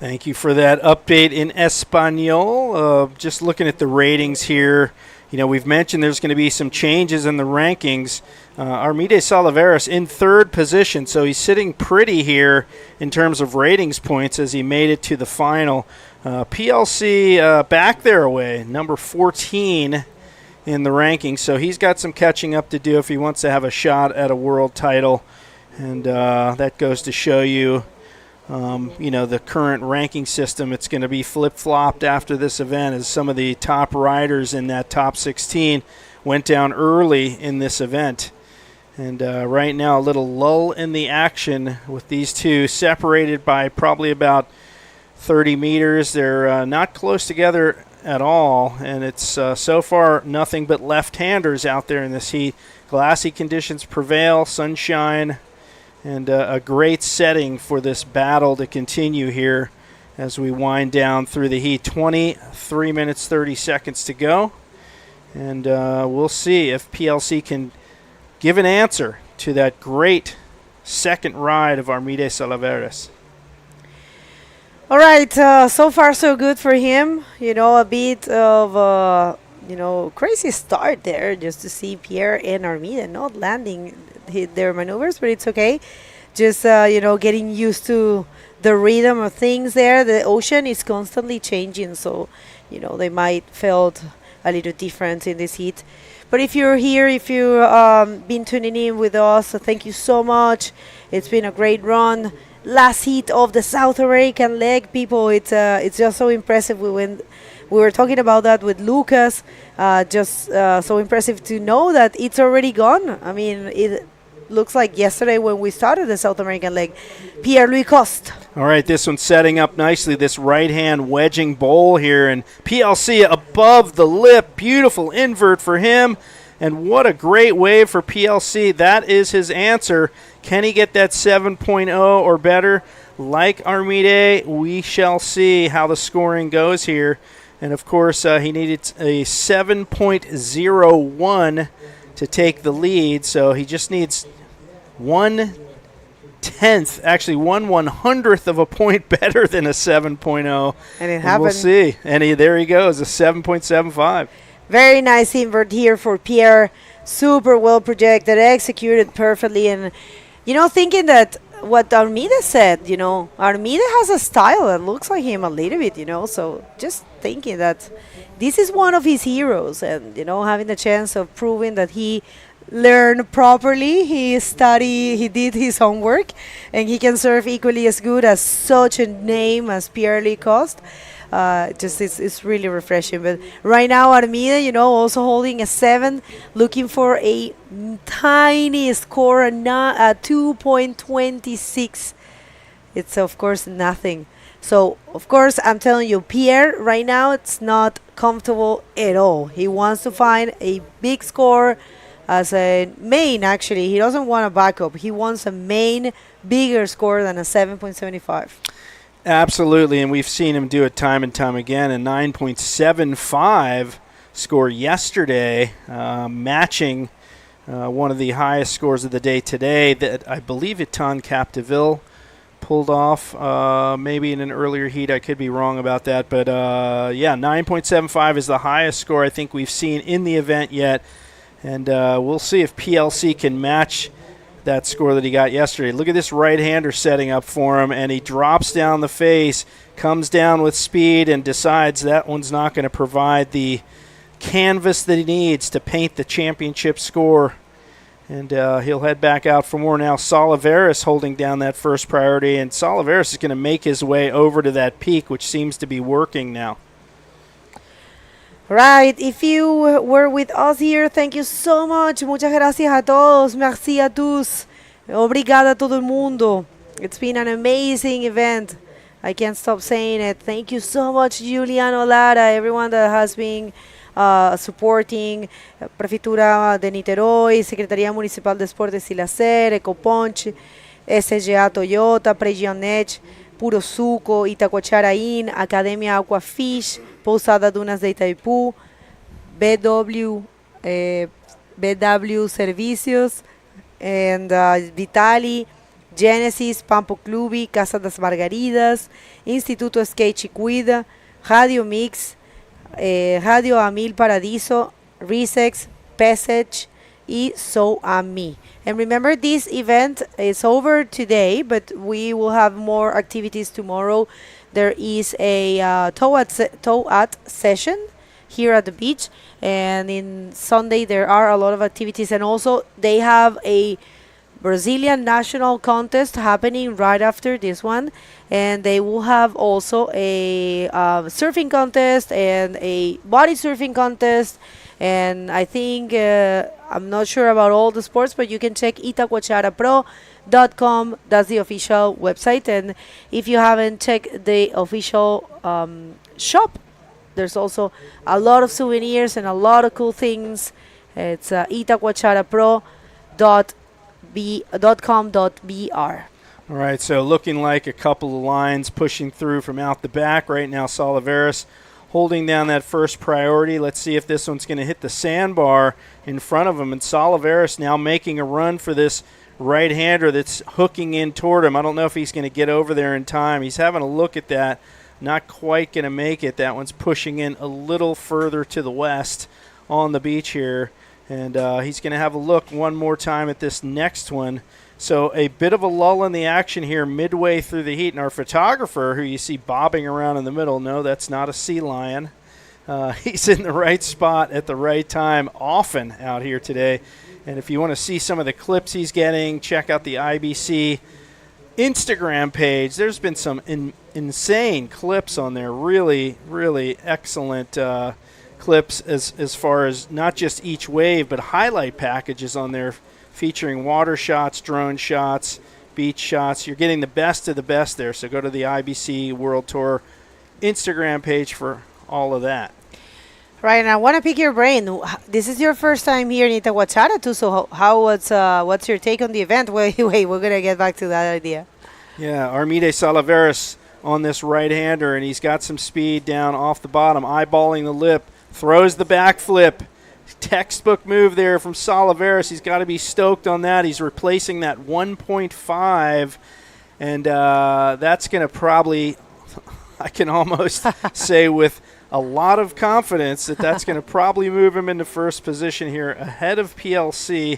Thank you for that update in Espanol. Just looking at the ratings here, we've mentioned there's going to be some changes in the rankings. Armide Salaveras in third position, so he's sitting pretty here in terms of ratings points as he made it to the final. PLC back there away, number 14 in the rankings, so he's got some catching up to do if he wants to have a shot at a world title. And that goes to show you, the current ranking system. It's going to be flip-flopped after this event as some of the top riders in that top 16 went down early in this event. And right now, a little lull in the action with these two separated by probably about 30 meters. They're not close together at all, and it's so far nothing but left-handers out there in this heat. Glassy conditions prevail, sunshine, and a great setting for this battle to continue here as we wind down through the heat. 23 minutes, 30 seconds to go. And we'll see if PLC can give an answer to that great second ride of Armide Salaveras. All right, so far so good for him. A bit of crazy start there just to see Pierre and Armide not landing their maneuvers, but it's okay. Just getting used to the rhythm of things there. The ocean is constantly changing, so they might felt a little different in this heat. But if you're here, if you've been tuning in with us, thank you so much. It's been a great run. Last heat of the South American leg, people. It's just so impressive. We were talking about that with Lucas. So impressive to know that it's already gone. I mean, it looks like yesterday when we started the South American leg. Pierre-Louis Coste. All right, this one's setting up nicely, this right-hand wedging bowl here, and PLC above the lip. Beautiful invert for him, and what a great wave for PLC. That is his answer. Can he get that 7.0 or better? Like Armide, we shall see how the scoring goes here. And, of course, he needed a 7.01 to take the lead, so he just needs 1/100th of a point better than a 7.0. And it happened. We'll see. And there he goes, a 7.75. Very nice invert here for Pierre. Super well projected, executed perfectly. And, thinking that what Armide said, Armide has a style that looks like him a little bit, So just thinking that this is one of his heroes and, having the chance of proving that he learned properly, he studied, he did his homework, and he can serve equally as good as such a name as Pierre-Louis Coste. It's really refreshing. But right now, Armide, also holding a 7, looking for a tiny score, a 2.26. It's, of course, nothing. So, of course, I'm telling you, Pierre, right now, it's not comfortable at all. He wants to find a big score as a main, actually. He doesn't want a backup. He wants a main, bigger score than a 7.75. Absolutely, and we've seen him do it time and time again. A 9.75 score yesterday, matching one of the highest scores of the day today that I believe Etan Capdeville pulled off maybe in an earlier heat. I could be wrong about that, but 9.75 is the highest score I think we've seen in the event yet, and we'll see if PLC can match that score that he got yesterday. Look at this right-hander setting up for him, and he drops down the face, comes down with speed, and decides that one's not going to provide the canvas that he needs to paint the championship score. And he'll head back out for more now. Salaveras holding down that first priority, and Salaveras is going to make his way over to that peak, which seems to be working now. Right, if you were with us here, thank you so much. Muchas gracias a todos. Merci à tous. Obrigada a todo el mundo. It's been an amazing event. I can't stop saying it. Thank you so much, Juliano Lara, everyone that has been supporting. Prefeitura de Niterói, Secretaría Municipal de Esportes y Lazer, Ecoponch, SGA Toyota, Pregionet, Puro Suco, Itacoatiara Inn, Academia Aquafish, Pousada Dunas de Itaipú, BW Servicios, and Vitali, Genesis, Pampo Clube, Casa das Margaridas, Instituto Skate Cuida, Radio Mix, Radio Amil Paradiso, Resex, Passage, y So Am Me. And remember, this event is over today, but we will have more activities tomorrow. There is a tow-out session here at the beach, and in Sunday there are a lot of activities, and also they have a Brazilian national contest happening right after this one, and they will have also a surfing contest and a body surfing contest, and I think I'm not sure about all the sports, but you can check Itacoatiarapro.com. That's the official website, and if you haven't checked the official shop, there's also a lot of souvenirs and a lot of cool things. It's itacoatiarapro.com.br. All right, so looking like a couple of lines pushing through from out the back. Right now, Salaveras holding down that first priority. Let's see if this one's going to hit the sandbar in front of him. And Salaveras now making a run for this right-hander that's hooking in toward him. I don't know if he's going to get over there in time. He's having a look at that. Not quite going to make it. That one's pushing in a little further to the west on the beach here. And he's going to have a look one more time at this next one. So a bit of a lull in the action here midway through the heat. And our photographer, who you see bobbing around in the middle, no, that's not a sea lion. He's in the right spot at the right time often out here today. And if you want to see some of the clips he's getting, check out the IBC Instagram page. There's been some insane clips on there. Really, really excellent clips as far as not just each wave, but highlight packages on there featuring water shots, drone shots, beach shots. You're getting the best of the best there. So go to the IBC World Tour Instagram page for all of that. Right, and I want to pick your brain. This is your first time here in Itacoatiara too, so what's your take on the event? Wait, we're going to get back to that idea. Yeah, Armide Salaveras on this right-hander, and he's got some speed down off the bottom, eyeballing the lip, throws the backflip. Textbook move there from Salaveras. He's got to be stoked on that. He's replacing that 1.5, and that's going to probably, I can almost say with a lot of confidence that's going to probably move him into first position here ahead of PLC.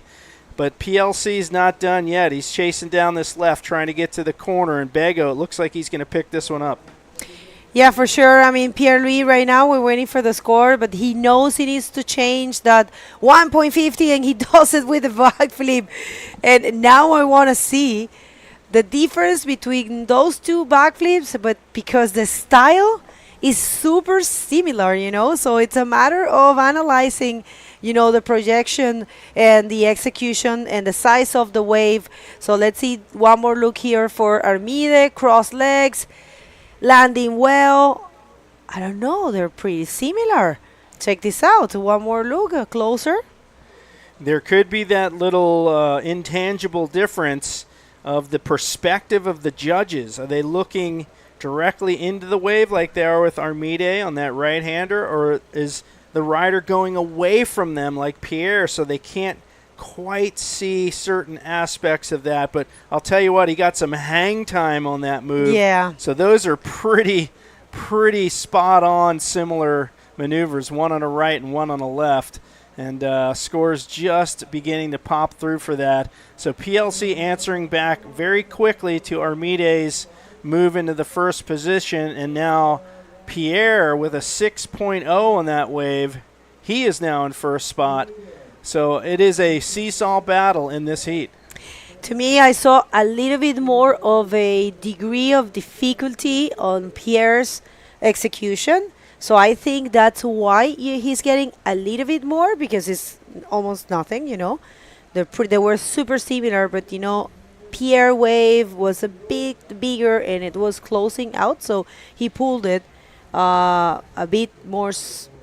But PLC's not done yet. He's chasing down this left, trying to get to the corner, and Bego, it looks like he's going to pick this one up. Yeah, for sure. I mean, Pierre-Louis right now, we're waiting for the score, but he knows he needs to change that 1.50, and he does it with the backflip. And now I want to see the difference between those two backflips, but because the style is super similar, so it's a matter of analyzing, the projection and the execution and the size of the wave. So let's see one more look here for Armide, cross legs, landing well. I don't know, they're pretty similar. Check this out, one more look, closer. There could be that little intangible difference of the perspective of the judges. Are they looking directly into the wave like they are with Armide on that right-hander, or is the rider going away from them like Pierre so they can't quite see certain aspects of that? But I'll tell you what, he got some hang time on that move. Yeah. So those are pretty spot-on similar maneuvers, one on the right and one on the left. And scores just beginning to pop through for that. So PLC answering back very quickly to Armide's move into the first position, and now Pierre with a 6.0 on that wave. He is now in first spot. So it is a seesaw battle in this heat. To me, I saw a little bit more of a degree of difficulty on Pierre's execution. So I think that's why he's getting a little bit more, because it's almost nothing, They were super similar, but, Pierre wave was a bit bigger and it was closing out, so he pulled it a bit more,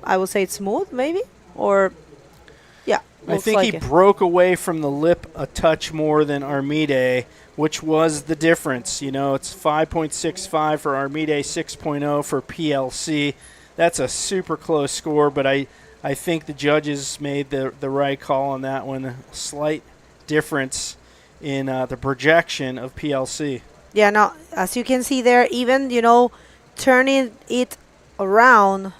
I would say smooth maybe, or yeah. I think he broke away from the lip a touch more than Armide, which was the difference. It's 5.65 for Armide, 6.0 for PLC. That's a super close score, but I think the judges made the right call on that one. A slight difference in the projection of PLC. Yeah, no, as you can see there, even, turning it around,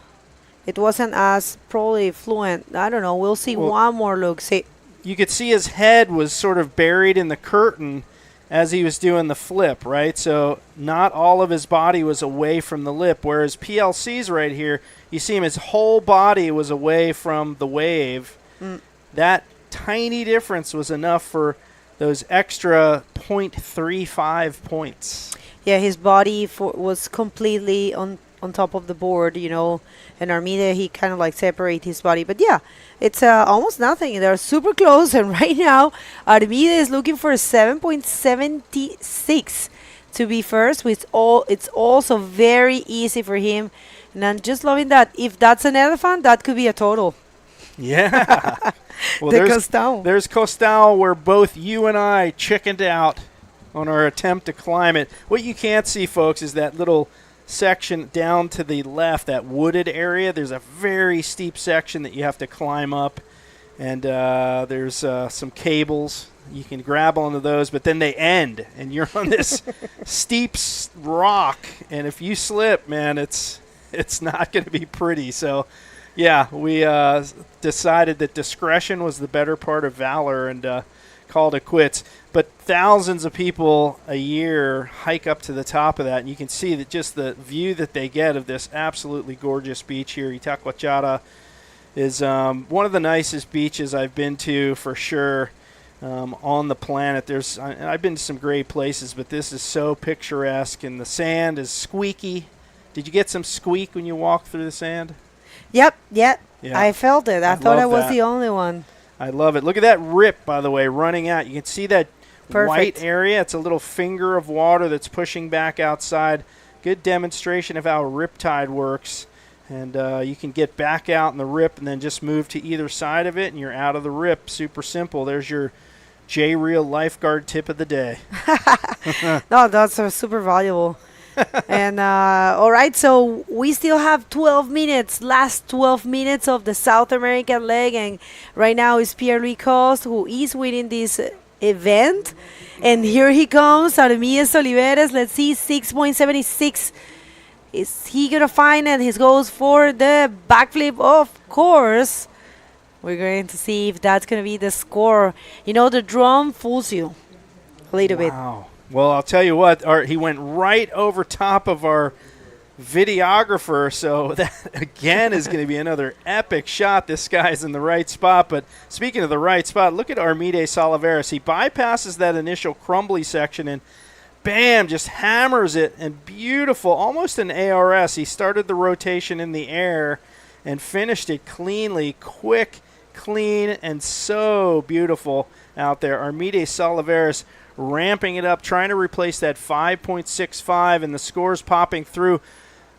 it wasn't as probably fluent. I don't know. We'll see one more look. See. You could see his head was sort of buried in the curtain as he was doing the flip, right? So not all of his body was away from the lip, whereas PLC's right here, you see him, his whole body was away from the wave. That tiny difference was enough for those extra 0.35 points. Yeah, his body was completely on top of the board, and Armide, he kind of like separate his body. But yeah, it's almost nothing. They're super close, and right now, Armide is looking for a 7.76 to be first, which it's also very easy for him. And I'm just loving that. If that's an elephant, that could be a total. Yeah. Well, There's Costão, where both you and I chickened out on our attempt to climb it. What you can't see, folks, is that little section down to the left, that wooded area. There's a very steep section that you have to climb up, and there's some cables. You can grab onto those, but then they end, and you're on this steep rock, and if you slip, man, it's not going to be pretty. So yeah, we decided that discretion was the better part of valor and called it quits. But thousands of people a year hike up to the top of that, and you can see that just the view that they get of this absolutely gorgeous beach here. Itacoatiara is one of the nicest beaches I've been to for sure on the planet. I've been to some great places, but this is so picturesque, and the sand is squeaky. Did you get some squeak when you walked through the sand? Yep. Yeah. I felt it. I thought I was the only one. I love it. Look at that rip, by the way, running out. You can see that white Perfect. area. It's a little finger of water that's pushing back outside. Good demonstration of how riptide works. And you can get back out in the rip and then just move to either side of it, and you're out of the rip. Super simple. There's your J-Reel lifeguard tip of the day. No, that's super valuable. And all right, so we still have 12 minutes, last 12 minutes of the South American leg, and right now is Pierre-Louis Coste, who is winning this event. And here he comes, Armide Oliveres. Let's see, 6.76. Is he going to find it? He goes for the backflip, of course. We're going to see if that's going to be the score. The drum fools you a little bit. Wow. Well, I'll tell you what, he went right over top of our videographer, so that, again, is going to be another epic shot. This guy's in the right spot, but speaking of the right spot, look at Armide Oliveres. He bypasses that initial crumbly section and, bam, just hammers it, and beautiful, almost an ARS. He started the rotation in the air and finished it cleanly, quick, clean, and so beautiful out there. Armide Oliveres ramping it up, trying to replace that 5.65, and the scores popping through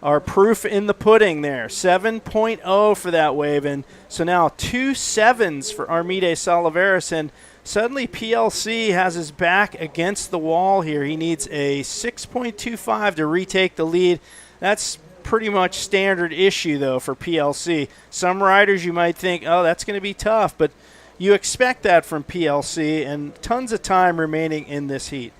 are proof in the pudding there. 7.0 for that wave, and so now 2 sevens for Armide Oliveres, and suddenly PLC has his back against the wall here. He needs a 6.25 to retake the lead. That's pretty much standard issue, though, for PLC. Some riders you might think, oh, that's going to be tough, but you expect that from PLC, and tons of time remaining in this heat.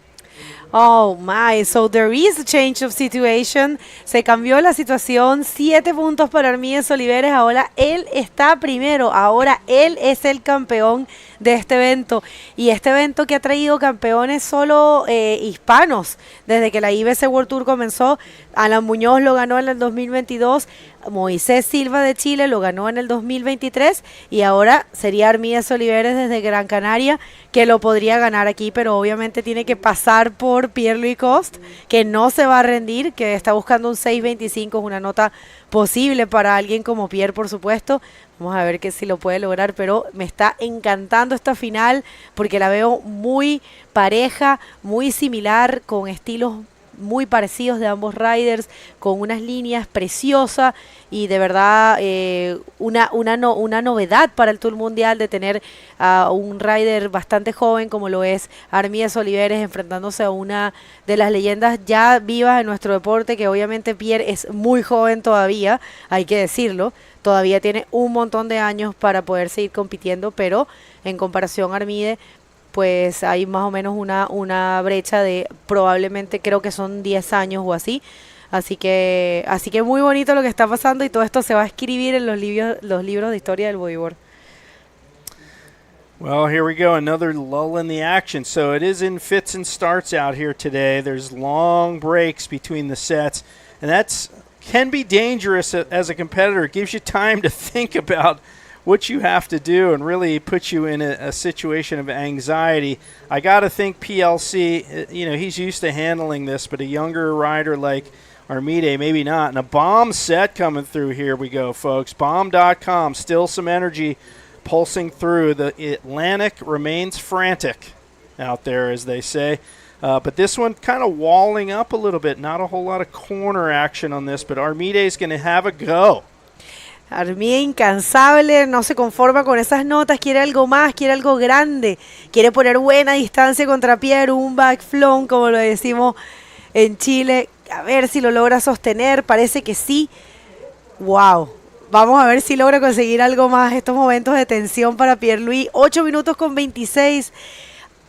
Oh my, so there is a change of situation. Se cambió la situación. 7 puntos para Armide Oliveres. Ahora él está primero. Ahora él es el campeón de este evento. Y este evento que ha traído campeones solo hispanos. Desde que la IBC World Tour comenzó, Alan Muñoz lo ganó en el 2022. Moisés Silva de Chile lo ganó en el 2023 y ahora sería Armide Oliveres desde Gran Canaria que lo podría ganar aquí, pero obviamente tiene que pasar por Pierre-Louis Coste, que no se va a rendir, que está buscando un 6.25, es una nota posible para alguien como Pierre, por supuesto. Vamos a ver que si lo puede lograr, pero me está encantando esta final porque la veo muy pareja, muy similar, con estilos muy parecidos de ambos riders, con unas líneas preciosas y de verdad una novedad para el Tour Mundial de tener a un rider bastante joven como lo es Armide Oliveres enfrentándose a una de las leyendas ya vivas en nuestro deporte, que obviamente Pierre es muy joven todavía, hay que decirlo, todavía tiene un montón de años para poder seguir compitiendo, pero en comparación a Armide pues hay más o menos una brecha de probablemente creo que son 10 años o así. Así que muy bonito lo que está pasando y todo esto se va a escribir en los libros de historia del bodyboard. Well, here we go, another lull in the action. So it is in fits and starts out here today. There's long breaks between the sets, and that's can be dangerous as a competitor. It gives you time to think about what you have to do and really puts you in a situation of anxiety. I got to think PLC, he's used to handling this, but a younger rider like Armide, maybe not. And a bomb set coming through. Here we go, folks. Bomb.com, still some energy pulsing through. The Atlantic remains frantic out there, as they say. But this one kind of walling up a little bit. Not a whole lot of corner action on this, but Armide is going to have a go. Armide incansable, no se conforma con esas notas, quiere algo más, quiere algo grande. Quiere poner buena distancia contra Pierre, un backflon, como lo decimos en Chile. A ver si lo logra sostener, parece que sí. ¡Wow! Vamos a ver si logra conseguir algo más estos momentos de tensión para Pierre-Louis. 8 minutos con 26.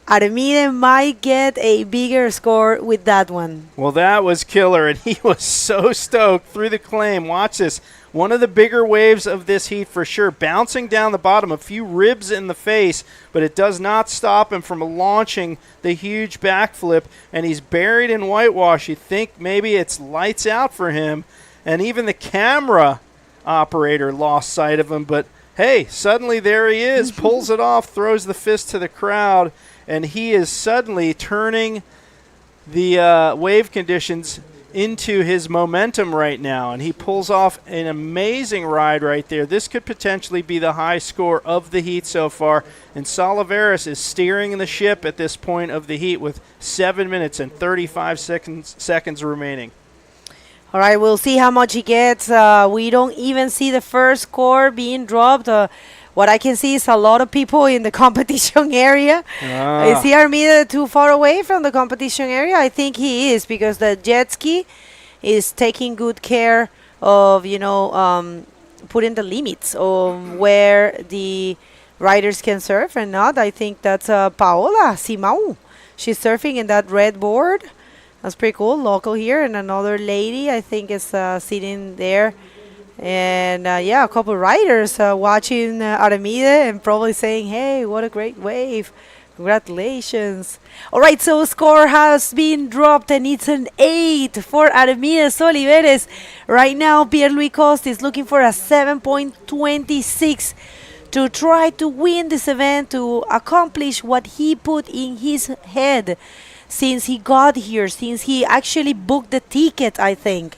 Armide might get a bigger score with that one. Well, that was killer, and he was so stoked through the claim. Watch this. One of the bigger waves of this heat for sure. Bouncing down the bottom, a few ribs in the face, but it does not stop him from launching the huge backflip, and he's buried in whitewash. You think maybe it's lights out for him, and even the camera operator lost sight of him, but hey, suddenly there he is, pulls it off, throws the fist to the crowd, and he is suddenly turning the wave conditions into his momentum right now, and he pulls off an amazing ride right there. This could potentially be the high score of the heat so far, and Salaveras is steering the ship at this point of the heat with 7 minutes and 35 seconds remaining. All right, we'll see how much he gets. We don't even see the first score being dropped. What I can see is a lot of people in the competition area. Is he Armide too far away from the competition area? I think he is, because the jet ski is taking good care of, putting the limits of where the riders can surf and not. I think that's Paola Simão. She's surfing in that red board. That's pretty cool. Local here, and another lady I think is sitting there, and a couple riders watching Armide and probably saying, "Hey, what a great wave! Congratulations!" All right, so score has been dropped, and it's an 8 for Armide Soliveres. Right now, Pierre-Louis Coste is looking for a 7.26 to try to win this event, to accomplish what he put in his head since he got here, since he actually booked the ticket, I think.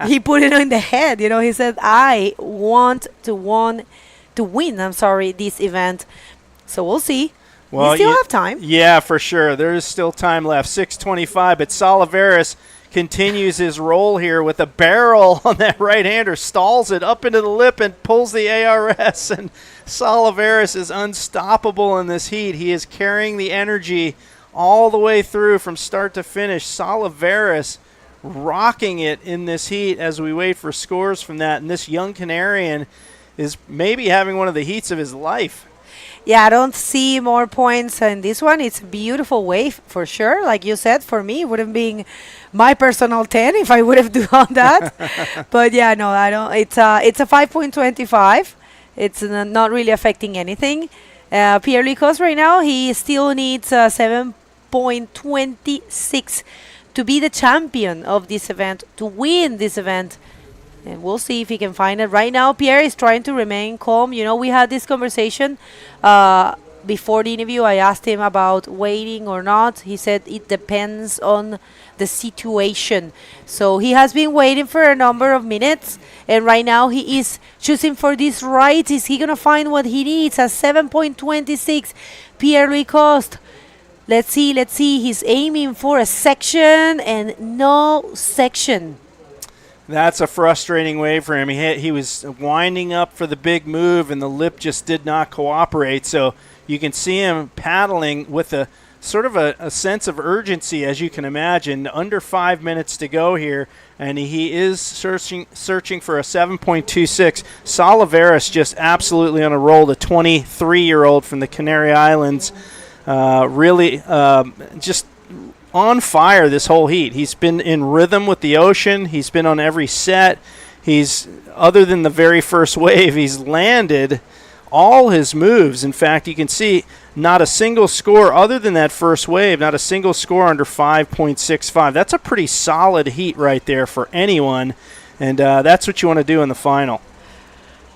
He put it in the head, he said, I want to win, this event. So we'll see. Well, we still have time. Yeah, for sure. There is still time left, 6:25, but Salaveras continues his roll here with a barrel on that right-hander, stalls it up into the lip and pulls the ARS, and Salaveras is unstoppable in this heat. He is carrying the energy all the way through from start to finish. Salaveras rocking it in this heat as we wait for scores from that. And this young Canarian is maybe having one of the heats of his life. Yeah, I don't see more points in this one. It's a beautiful wave for sure. Like you said, for me, it would have been my personal 10 if I would have done that. But yeah, no, I don't. It's a 5.25. It's not really affecting anything. Pierre-Louis Coste right now, he still needs 7.26 to be the champion of this event, to win this event. And we'll see if he can find it. Right now, Pierre is trying to remain calm. We had this conversation before the interview. I asked him about waiting or not. He said it depends on the situation. So he has been waiting for a number of minutes, and right now he is choosing for this right. Is he going to find what he needs? A 7.26. Pierre-Louis Coste. Let's see. He's aiming for a section and no section. That's a frustrating wave for him. He was winding up for the big move, and the lip just did not cooperate. So you can see him paddling with a sort of a sense of urgency, as you can imagine. Under 5 minutes to go here, and he is searching for a 7.26. Salaveras just absolutely on a roll, the 23-year-old from the Canary Islands. Really just on fire this whole heat. He's been in rhythm with the ocean. He's been on every set. He's, other than the very first wave, he's landed all his moves. In fact, you can see not a single score other than that first wave, not a single score under 5.65. That's a pretty solid heat right there for anyone, and that's what you want to do in the final.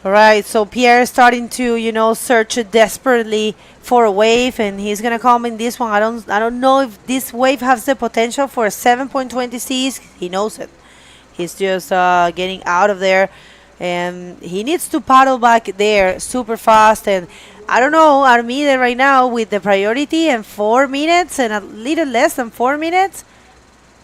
All right, so Pierre is starting to, search desperately for a wave, and he's gonna come in this one. I don't know if this wave has the potential for a 7.20 Cs. He knows it. He's just getting out of there, and he needs to paddle back there super fast. And I don't know, Armide right now with the priority and 4 minutes and a little less than 4 minutes,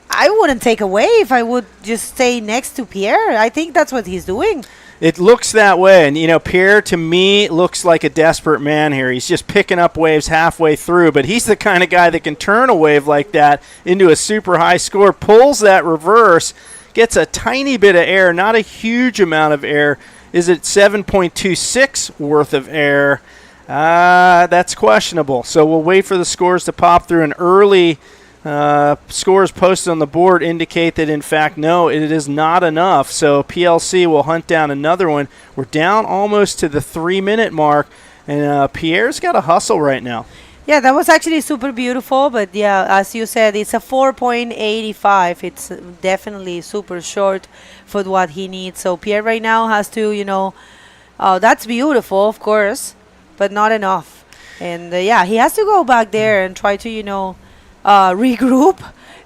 I wouldn't take a wave. I would just stay next to Pierre. I think that's what he's doing. It looks that way, and Pierre to me looks like a desperate man here. He's just picking up waves halfway through, but he's the kind of guy that can turn a wave like that into a super high score, pulls that reverse, gets a tiny bit of air, not a huge amount of air. Is it 7.26 worth of air? That's questionable. So we'll wait for the scores to pop through. An early scores posted on the board indicate that, in fact, no, it is not enough. So PLC will hunt down another one. We're down almost to the 3-minute mark, and Pierre's got to hustle right now. Yeah, that was actually super beautiful, but yeah, as you said, it's a 4.85. It's definitely super short for what he needs. So Pierre right now has to, that's beautiful, of course, but not enough. And yeah, he has to go back there and try to, regroup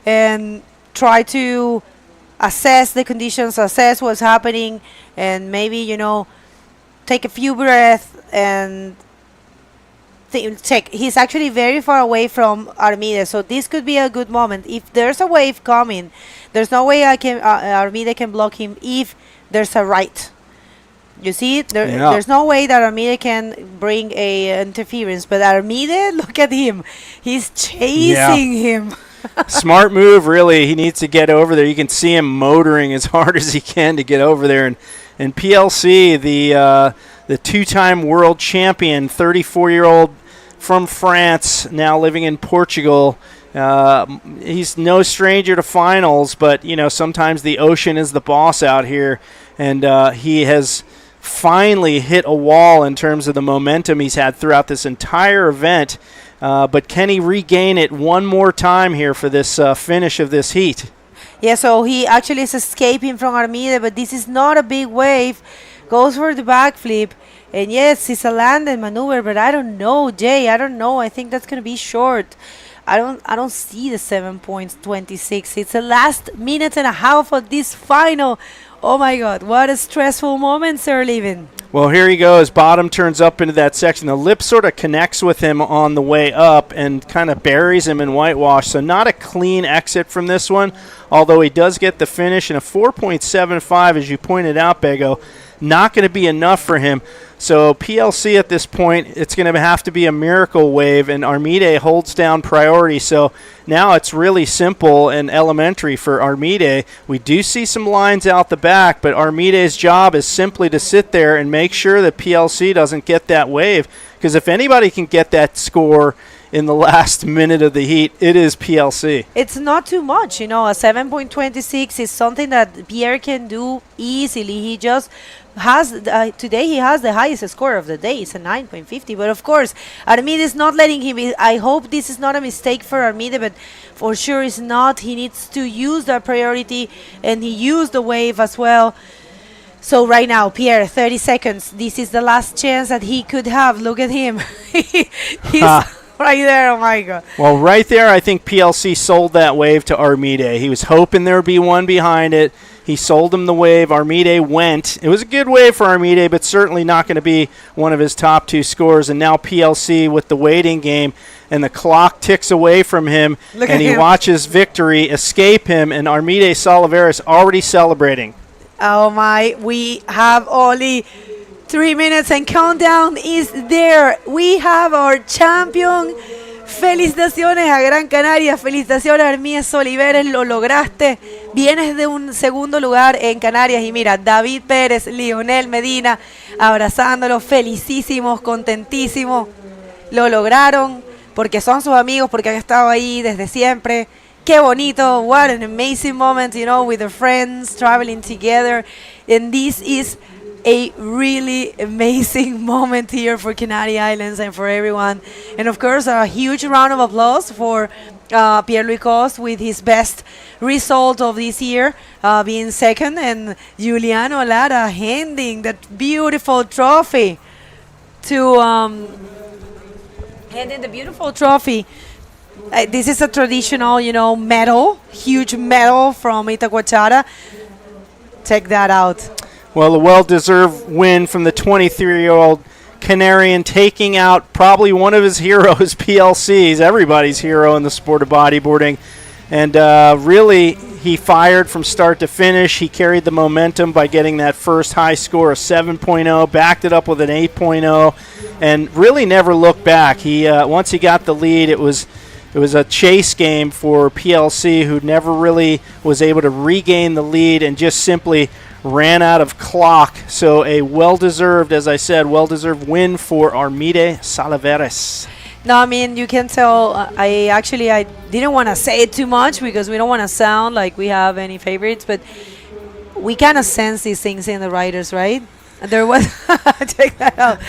and try to assess the conditions, assess what's happening, and maybe, take a few breaths and check. He's actually very far away from Armide, so this could be a good moment. If there's a wave coming, there's no way Armide can block him if there's a right. You see, there's no way that Armide can bring a interference, but Armide, look at him. He's chasing him. Smart move, really. He needs to get over there. You can see him motoring as hard as he can to get over there. And PLC, the two-time world champion, 34-year-old from France, now living in Portugal. He's no stranger to finals, but, sometimes the ocean is the boss out here. And he has finally hit a wall in terms of the momentum he's had throughout this entire event. But can he regain it one more time here for this finish of this heat? Yeah, so he actually is escaping from Armide, but this is not a big wave. Goes for the backflip. And yes, it's a landed maneuver, but I don't know, Jay. I don't know. I think that's going to be short. I don't see the 7.26. It's the last minute and a half of this final. Oh my God, what a stressful moment they're living. Well, here he goes. Bottom turns up into that section. The lip sort of connects with him on the way up and kind of buries him in whitewash. So not a clean exit from this one, although he does get the finish. And a 4.75, as you pointed out, Bego, not going to be enough for him. So PLC at this point, it's going to have to be a miracle wave, and Armide holds down priority. So now it's really simple and elementary for Armide. We do see some lines out the back, but Armide's job is simply to sit there and make sure that PLC doesn't get that wave, because if anybody can get that score in the last minute of the heat, it is PLC. It's not too much, a 7.26 is something that Pierre can do easily. He just has today he has the highest score of the day. It's a 9.50, but of course Armide is not letting him. I hope this is not a mistake for Armide, but for sure it's not. He needs to use that priority, and he used the wave as well. So right now, Pierre, 30 seconds. This is the last chance that he could have. Look at him. He's right there. Oh my God. Well, right there, I think PLC sold that wave to Armide. He was hoping there would be one behind it. He sold him the wave. Armide went. It was a good wave for Armide, but certainly not going to be one of his top two scores. And now PLC with the waiting game, and the clock ticks away from him, and he watches victory escape him, and Armide Salaveras already celebrating. Oh my, we have only 3 minutes and countdown is there. We have our champion. Felicitaciones a Gran Canaria, felicitaciones a Armide Oliveres, lo lograste. Vienes de un segundo lugar en Canarias y mira, David Pérez, Lionel Medina, abrazándolo, felicísimos, contentísimos. Lo lograron. porque son sus amigos, porque han estado ahí desde siempre. Qué bonito, what an amazing moment, you know, with their friends, traveling together. And this is a really amazing moment here for Canary Islands and for everyone. And of course, a huge round of applause for Pierre-Louis Coste with his best result of this year, being second, and Giuliano Lara handing that beautiful trophy to this is a traditional, you know, medal, huge medal from Itacoatiara. Check that out. Well, a well-deserved win from the 23-year-old Canarian, taking out probably one of his heroes, PLC's, everybody's hero in the sport of bodyboarding. And really, he fired from start to finish. He carried the momentum by getting that first high score of 7.0, backed it up with an 8.0, and really never looked back. He once he got the lead, it was a chase game for PLC, who never really was able to regain the lead and just simply ran out of clock. So a well-deserved, as I said, well-deserved win for Armide Salaveres. No, I mean, you can tell. I didn't want to say it too much because we don't want to sound like we have any favorites, but we kind of sense these things in the riders, right? There was check that out.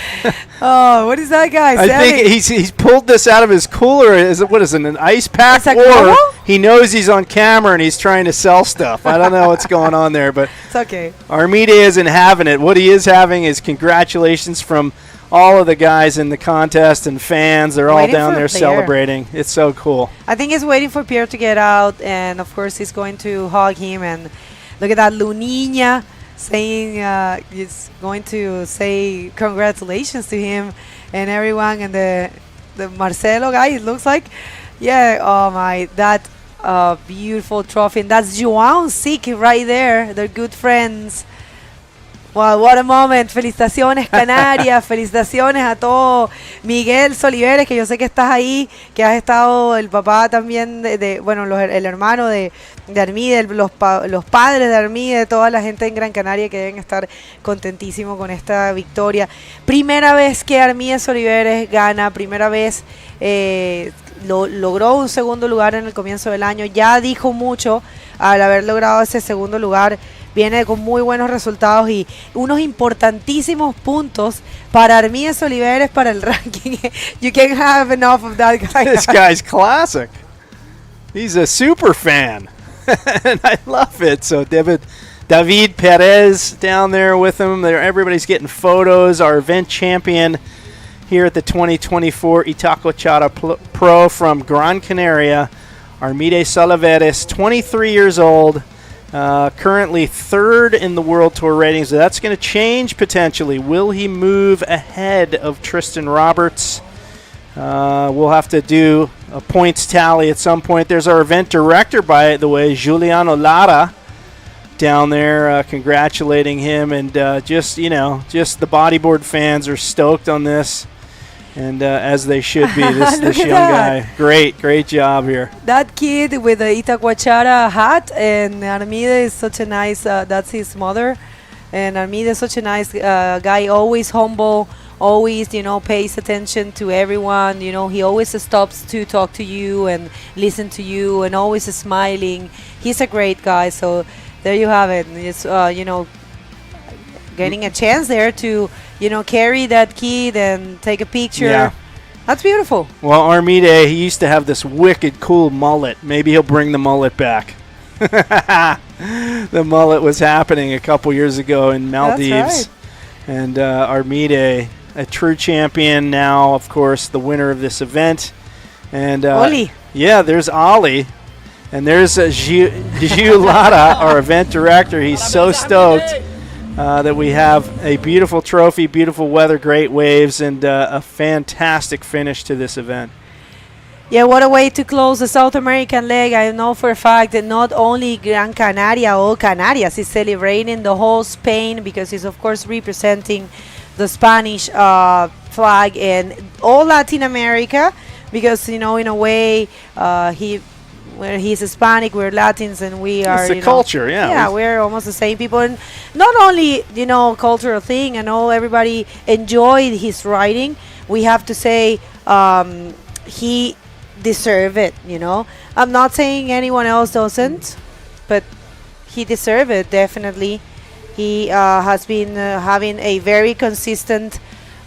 Oh, what is that guy? I think he's pulled this out of his cooler. What is it, an ice pack? Or he knows he's on camera and he's trying to sell stuff. I don't know what's going on there, but it's okay. Armide isn't having it. What he is having is congratulations from all of the guys in the contest and fans. They're all down there celebrating. It's so cool. I think he's waiting for Pierre to get out, and of course he's going to hug him. And look at that, Lunina saying he's going to say congratulations to him and everyone. And the Marcelo guy, it looks like, yeah. Oh my, that beautiful trophy. And that's João Sick right there. They're good friends. Wow, what a moment. Felicitaciones, Canarias. Felicitaciones a todo. Miguel Soliveres, que yo sé que estás ahí, que has estado, el papá también, el hermano de Armide, los padres de Armide, toda la gente en Gran Canaria que deben estar contentísimos con esta victoria. Primera vez que Armide Soliveres gana, primera vez logró un segundo lugar en el comienzo del año. Ya dijo mucho al haber logrado ese segundo lugar. Viene con muy buenos resultados y unos importantísimos puntos para Armide Oliveres para el ranking. You can't have enough of that guy. This guy's classic. He's a super fan. And I love it. So David Perez down there with him. Everybody's getting photos. Our event champion here at the 2024 Itacoatiara Pro from Gran Canaria, Armide Salaveres, 23 years old. Currently third in the World Tour ratings. So that's going to change potentially. Will he move ahead of Tristan Roberts? We'll have to do a points tally at some point. There's our event director, by the way, Giuliano Lara, down there congratulating him. And just the bodyboard fans are stoked on this. And as they should be, this young guy. Great job here. That kid with the Itacoatiara hat, and Armide is such a nice, that's his mother. And Armide is such a nice guy, always humble, always, pays attention to everyone. He always stops to talk to you and listen to you and always smiling. He's a great guy. So there you have it. It's, getting a chance there to carry that kid and take a picture. Yeah. That's beautiful. Well, Armide, he used to have this wicked cool mullet. Maybe he'll bring the mullet back. The mullet was happening a couple years ago in Maldives. That's right. And Armide, a true champion now, of course, the winner of this event. And Oli. Yeah, there's Ollie. And there's Gio Lara, our event director. He's so stoked that we have a beautiful trophy, beautiful weather, great waves, and a fantastic finish to this event. Yeah, what a way to close the South American leg. I know for a fact that not only Gran Canaria or Canarias is celebrating, the whole Spain, because he's of course representing the Spanish flag, and all Latin America, because in a way he's Hispanic, we're Latins, and we are. It's a culture, yeah. Yeah, we're almost the same people, and not only cultural thing. I know everybody enjoyed his riding. We have to say he deserved it, you know. I'm not saying anyone else doesn't, but he deserved it, definitely. He has been having a very consistent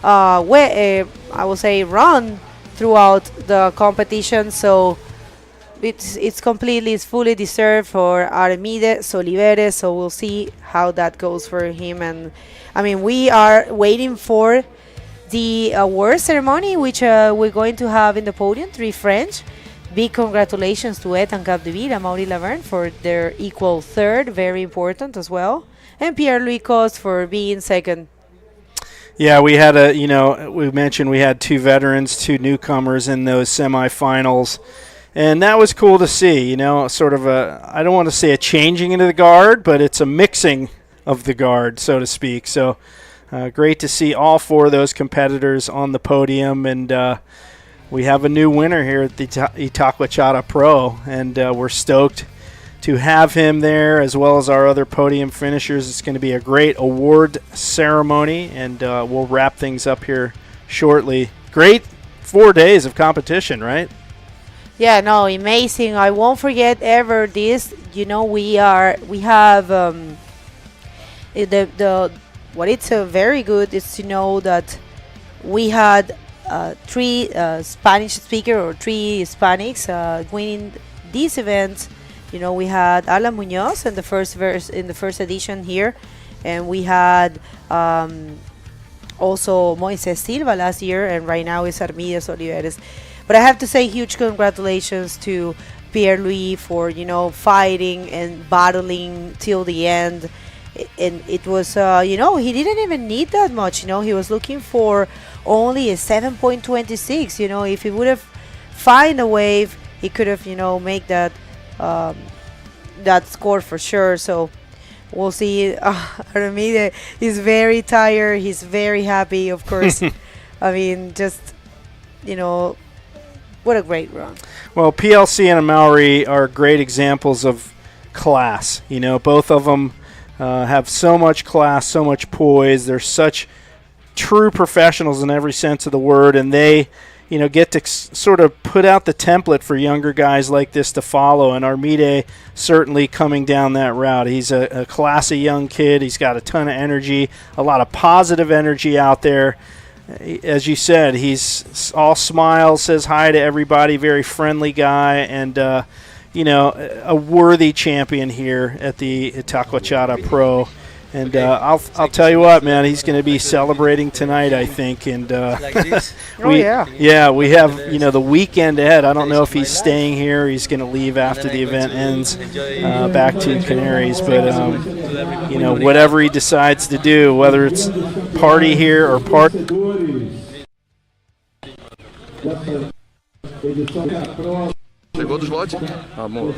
way, I will say, run throughout the competition. So it's fully deserved for Armide Soliveres. So we'll see how that goes for him. And I mean, we are waiting for the award ceremony, which we're going to have in the podium. 3 French. Big congratulations to Etan Capdeville and Amori Laverne for their equal third, very important as well, and Pierre-Louis Coste for being second. Yeah, we had we mentioned we had 2 veterans, 2 newcomers in those semifinals, and that was cool to see, sort of I don't want to say a changing into the guard, but it's a mixing of the guard, so to speak. So great to see all 4 of those competitors on the podium, and we have a new winner here at the Itacoatiara Pro, and we're stoked to have him there, as well as our other podium finishers. It's going to be a great award ceremony, and we'll wrap things up here shortly. Great 4 days of competition, right? Yeah, no, amazing. I won't forget ever this. We have what it's very good is to know that we had 3 Spanish speakers or 3 Hispanics winning these events. We had Alan Munoz in the first edition here, and we had also Moises Silva last year, and right now is Armide Oliveres. But I have to say huge congratulations to Pierre-Louis for fighting and battling till the end. And it was he didn't even need that much. He was looking for only a 7.26. If he would have find a wave, he could have make that that score for sure. So we'll see. Armide is very tired. He's very happy, of course. I mean, just what a great run. Well, PLC and Amori are great examples of class. Both of them have so much class, so much poise. They're such true professionals in every sense of the word, and they get to sort of put out the template for younger guys like this to follow, and Armide certainly coming down that route. He's a classy young kid. He's got a ton of energy, a lot of positive energy out there. As you said, he's all smiles, says hi to everybody, very friendly guy, and a worthy champion here at the Itacoatiara Pro. And I'll tell you what, man, he's going to be celebrating tonight, I think. And we have the weekend ahead. I don't know if he's staying here. He's going to leave after the event ends, back to Canaries. But whatever he decides to do, whether it's party here or party. Chegou do slot? Amor.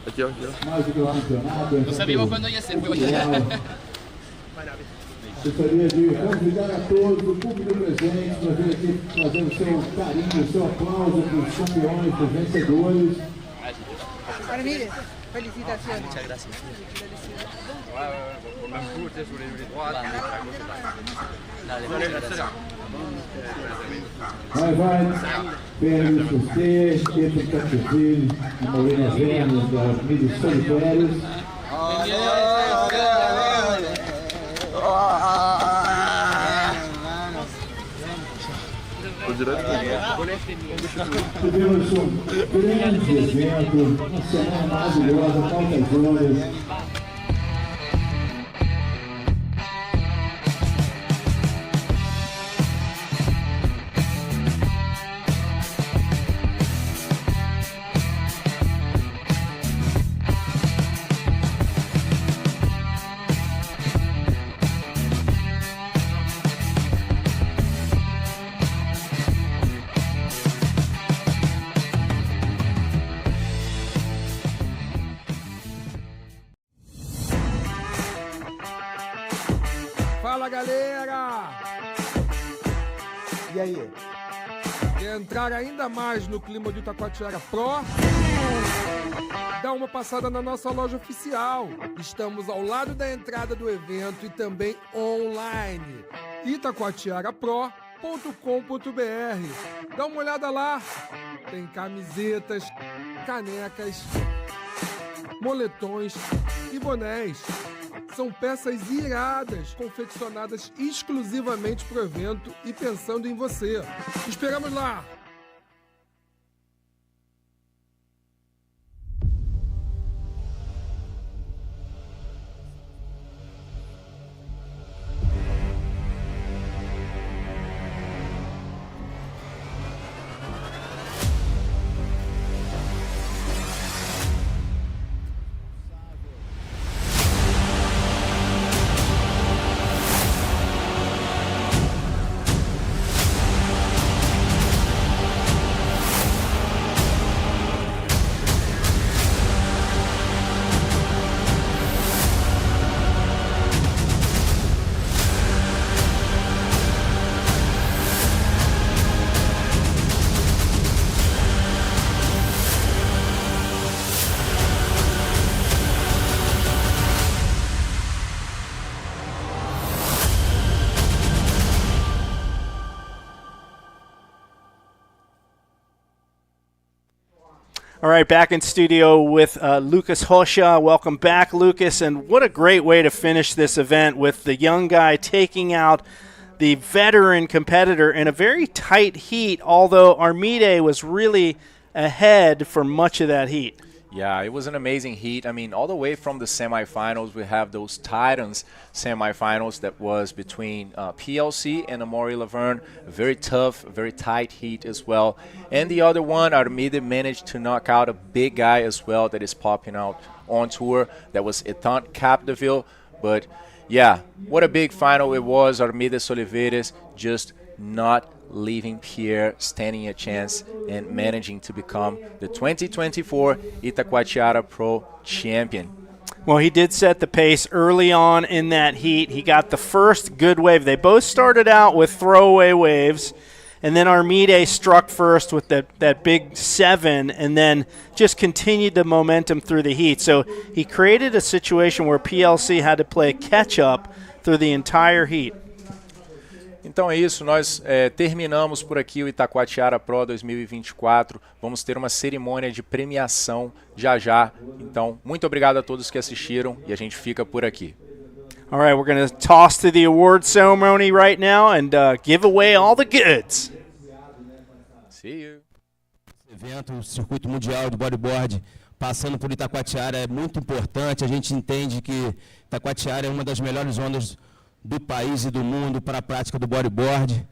Aqui, ó. Não sabia quando ia ser, foi hoje. Gostaria de convidar a todos, o público presente, para vir aqui fazer o seu carinho, o seu aplauso para os campeões, para os vencedores. Armide, felicitações. Muchas gracias. Vai, Pedro Socrates, Itacoatiara, Amori Laverne, da Armide Soliveres. Tivemos um grande evento, uma semana maravilhosa, altas horas. Fala, galera! E aí? Quer entrar ainda mais no clima do Itacoatiara Pro? Dá uma passada na nossa loja oficial. Estamos ao lado da entrada do evento e também online. Itacoatiara Pro Dá uma olhada lá. Tem camisetas, canecas, moletões e bonés. São peças iradas, confeccionadas exclusivamente para o evento e pensando em você. Te esperamos lá! All right, back in studio with Lucas Rocha. Welcome back, Lucas. And what a great way to finish this event with the young guy taking out the veteran competitor in a very tight heat, although Armide was really ahead for much of that heat. Yeah, it was an amazing heat. I mean, all the way from the semifinals, we have those Titans semifinals that was between PLC and Amori Laverne. Very tough, very tight heat as well. And the other one, Armide managed to knock out a big guy as well that is popping out on tour. That was Etan Capdeville. But yeah, what a big final it was. Armide Oliveira just not leaving Pierre standing a chance and managing to become the 2024 Itacoatiara Pro champion. Well, he did set the pace early on in that heat. He got the first good wave. They both started out with throwaway waves, and then Armide struck first with that big 7 and then just continued the momentum through the heat. So he created a situation where PLC had to play catch-up through the entire heat. Então é isso, nós terminamos por aqui o Itacoatiara Pro 2024. Vamos ter uma cerimônia de premiação já. Então, muito obrigado a todos que assistiram e a gente fica por aqui. All right, we're going to toss to the award ceremony right now and give away all the goods. See you. Evento, o circuito mundial de bodyboard, passando por Itacoatiara é muito importante. A gente entende que Itacoatiara é uma das melhores ondas do país e do mundo para a prática do bodyboard,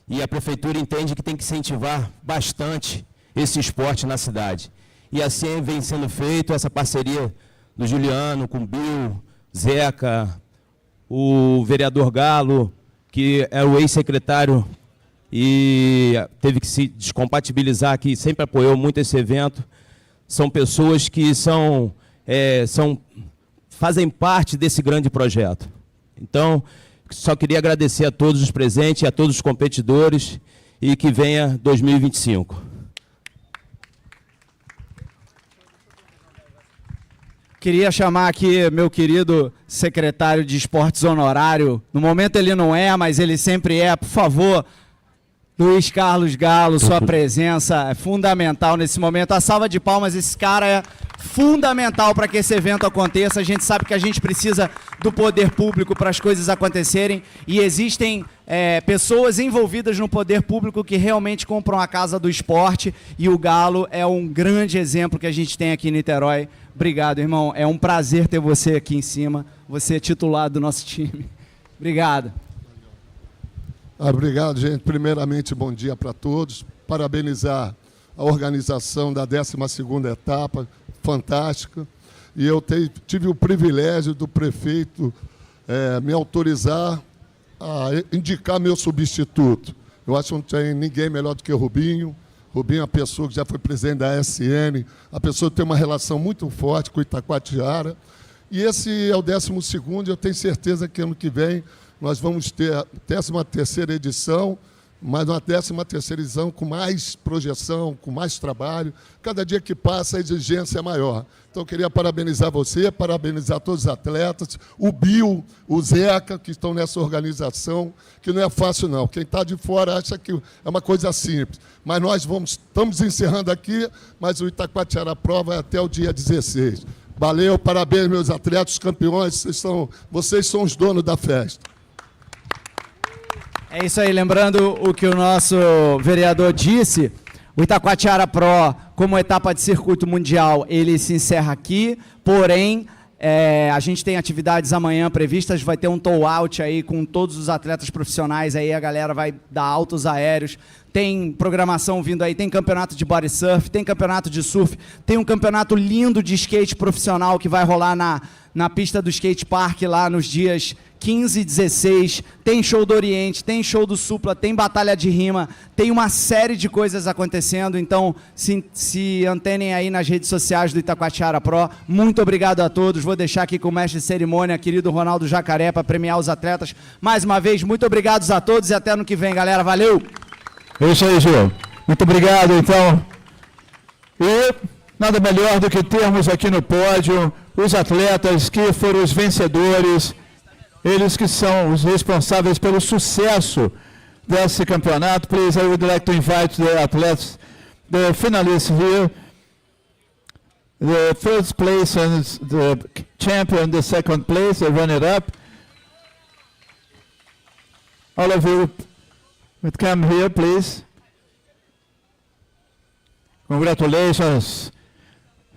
e a prefeitura entende que tem que incentivar bastante esse esporte na cidade. E assim vem sendo feito essa parceria do Juliano com o Bill, Zeca, o vereador Galo, que é o ex-secretário e teve que se descompatibilizar, que sempre apoiou muito esse evento. São pessoas que fazem parte desse grande projeto. Então, só queria agradecer a todos os presentes e a todos os competidores, e que venha 2025. Queria chamar aqui meu querido secretário de esportes honorário. No momento ele não é, mas ele sempre é. Por favor, Luiz Carlos Galo, sua presença é fundamental nesse momento. A salva de palmas, esse cara é fundamental para que esse evento aconteça. A gente sabe que a gente precisa do poder público para as coisas acontecerem, e existem pessoas envolvidas no poder público que realmente compram a casa do esporte, e o Galo é um grande exemplo que a gente tem aqui em Niterói. Obrigado, irmão. É um prazer ter você aqui em cima. Você é titular do nosso time. Obrigado. Obrigado, gente. Primeiramente, bom dia para todos. Parabenizar a organização da 12ª etapa, fantástica. E eu tive o privilégio do prefeito me autorizar a indicar meu substituto. Eu acho que não tem ninguém melhor do que o Rubinho. Rubinho é uma pessoa que já foi presidente da SN, a pessoa que tem uma relação muito forte com o Itacoatiara. E esse é o 12º, eu tenho certeza que ano que vem nós vamos ter a 13ª edição, mas uma 13ª edição com mais projeção, com mais trabalho. Cada dia que passa, a exigência é maior. Então, eu queria parabenizar você, parabenizar todos os atletas, o Bill, o Zeca, que estão nessa organização, que não é fácil, não. Quem está de fora acha que é uma coisa simples. Mas nós estamos encerrando aqui, mas o Itacoatiara Pro vai até o dia 16. Valeu, parabéns, meus atletas, campeões, vocês são os donos da festa. É isso aí, lembrando o que o nosso vereador disse, o Itacoatiara Pro, como etapa de circuito mundial, ele se encerra aqui, porém, a gente tem atividades amanhã previstas, vai ter um tow-out aí com todos os atletas profissionais, aí a galera vai dar altos aéreos, tem programação vindo aí, tem campeonato de body surf, tem campeonato de surf, tem um campeonato lindo de skate profissional que vai rolar na pista do skate park lá nos dias 15 e 16, tem show do Oriente, tem show do Supla, tem batalha de rima, tem uma série de coisas acontecendo, então se antenem aí nas redes sociais do Itacoatiara Pro. Muito obrigado a todos, vou deixar aqui com o mestre de cerimônia, querido Ronaldo Jacaré, para premiar os atletas. Mais uma vez, muito obrigado a todos e até ano que vem, galera, valeu! É isso aí, Gil. Muito obrigado, então. E nada melhor do que termos aqui no pódio os atletas que foram os vencedores, eles que são os responsáveis pelo sucesso desse campeonato. Please, I would like to invite the athletes, the finalists here, the first place and the champion, the second place, the runner-up. All of you would come here, please. Congratulations,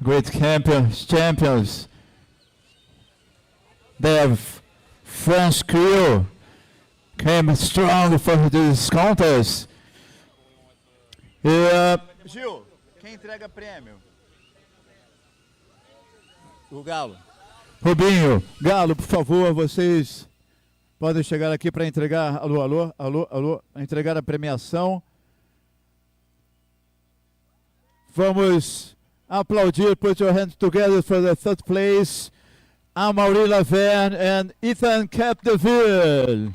great champions. They have French crew came strong for this contest. Gil, quem entrega prêmio? O Galo. Rubinho, Galo, por favor, vocês podem chegar aqui para entregar, alô, entregar a premiação. Vamos aplaudir, put your hands together for the third place. Amori Laverne and Etan Capdeville.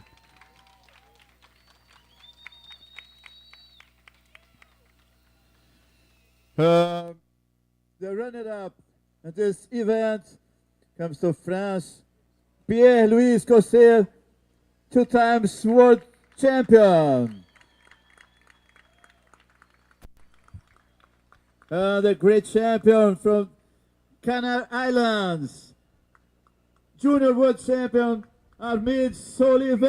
The runner-up at this event comes to France, Pierre-Louis Cosset, 2 times world champion. The great champion from Canary Islands, Junior World Champion, Armide Soliveres.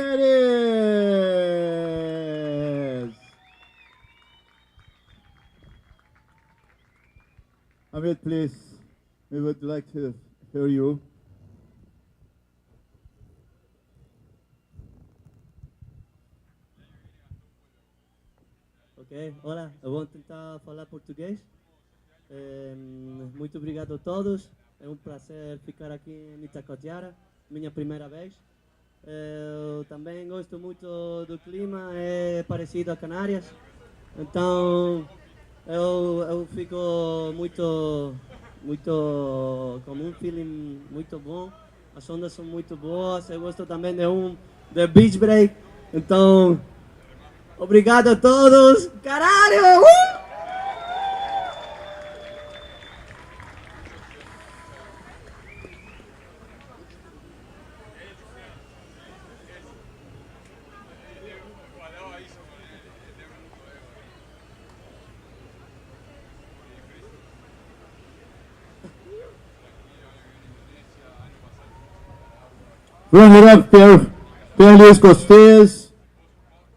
Armide, please, we would like to hear you. Ok, olá, eu vou tentar falar português. Muito obrigado a todos. É um prazer ficar aqui em Itacoatiara, minha primeira vez. Eu também gosto muito do clima, é parecido a Canárias. Então eu fico muito com um feeling muito bom. As ondas são muito boas. Eu gosto também de beach break. Então, obrigado a todos. Caralho! Runner-up, Pierre-Louis Costes,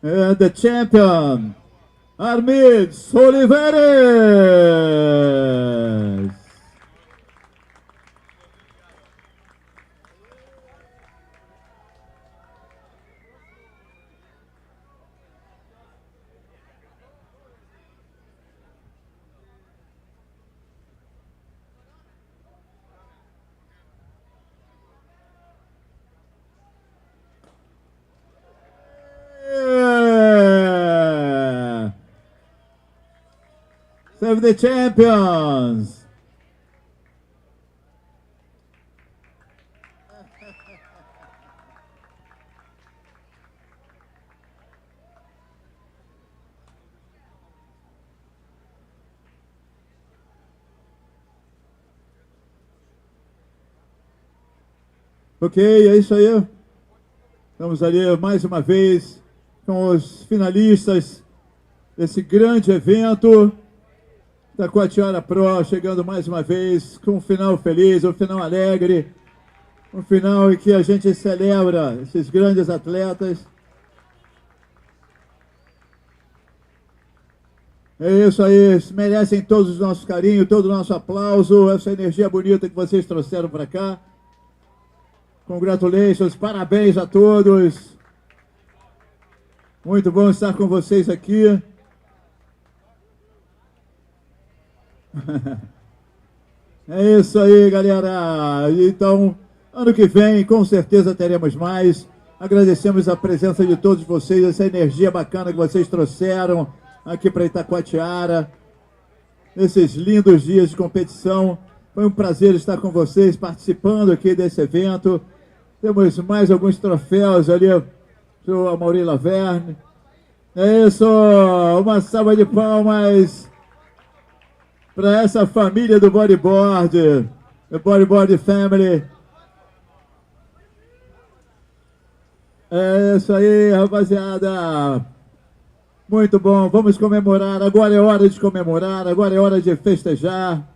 and the champion, Armide Soliveres. Of the champions. Ok, é isso aí. Estamos ali mais uma vez com os finalistas desse grande evento. Itacoatiara Pro chegando mais uma vez com um final feliz, um final alegre. Um final em que a gente celebra esses grandes atletas. É isso aí, merecem todos os nossos carinhos, todo o nosso aplauso, essa energia bonita que vocês trouxeram para cá. Congratulations, parabéns a todos. Muito bom estar com vocês aqui. É isso aí, galera. Então, ano que vem, com certeza teremos mais. Agradecemos a presença de todos vocês, essa energia bacana que vocês trouxeram aqui para Itacoatiara, nesses lindos dias de competição. Foi um prazer estar com vocês, participando aqui desse evento. Temos mais alguns troféus ali para o Amori Laverne. É isso, uma salva de palmas para essa família do Bodyboard, the Bodyboard Family. É isso aí, rapaziada. Muito bom, vamos comemorar. Agora é hora de comemorar, agora é hora de festejar.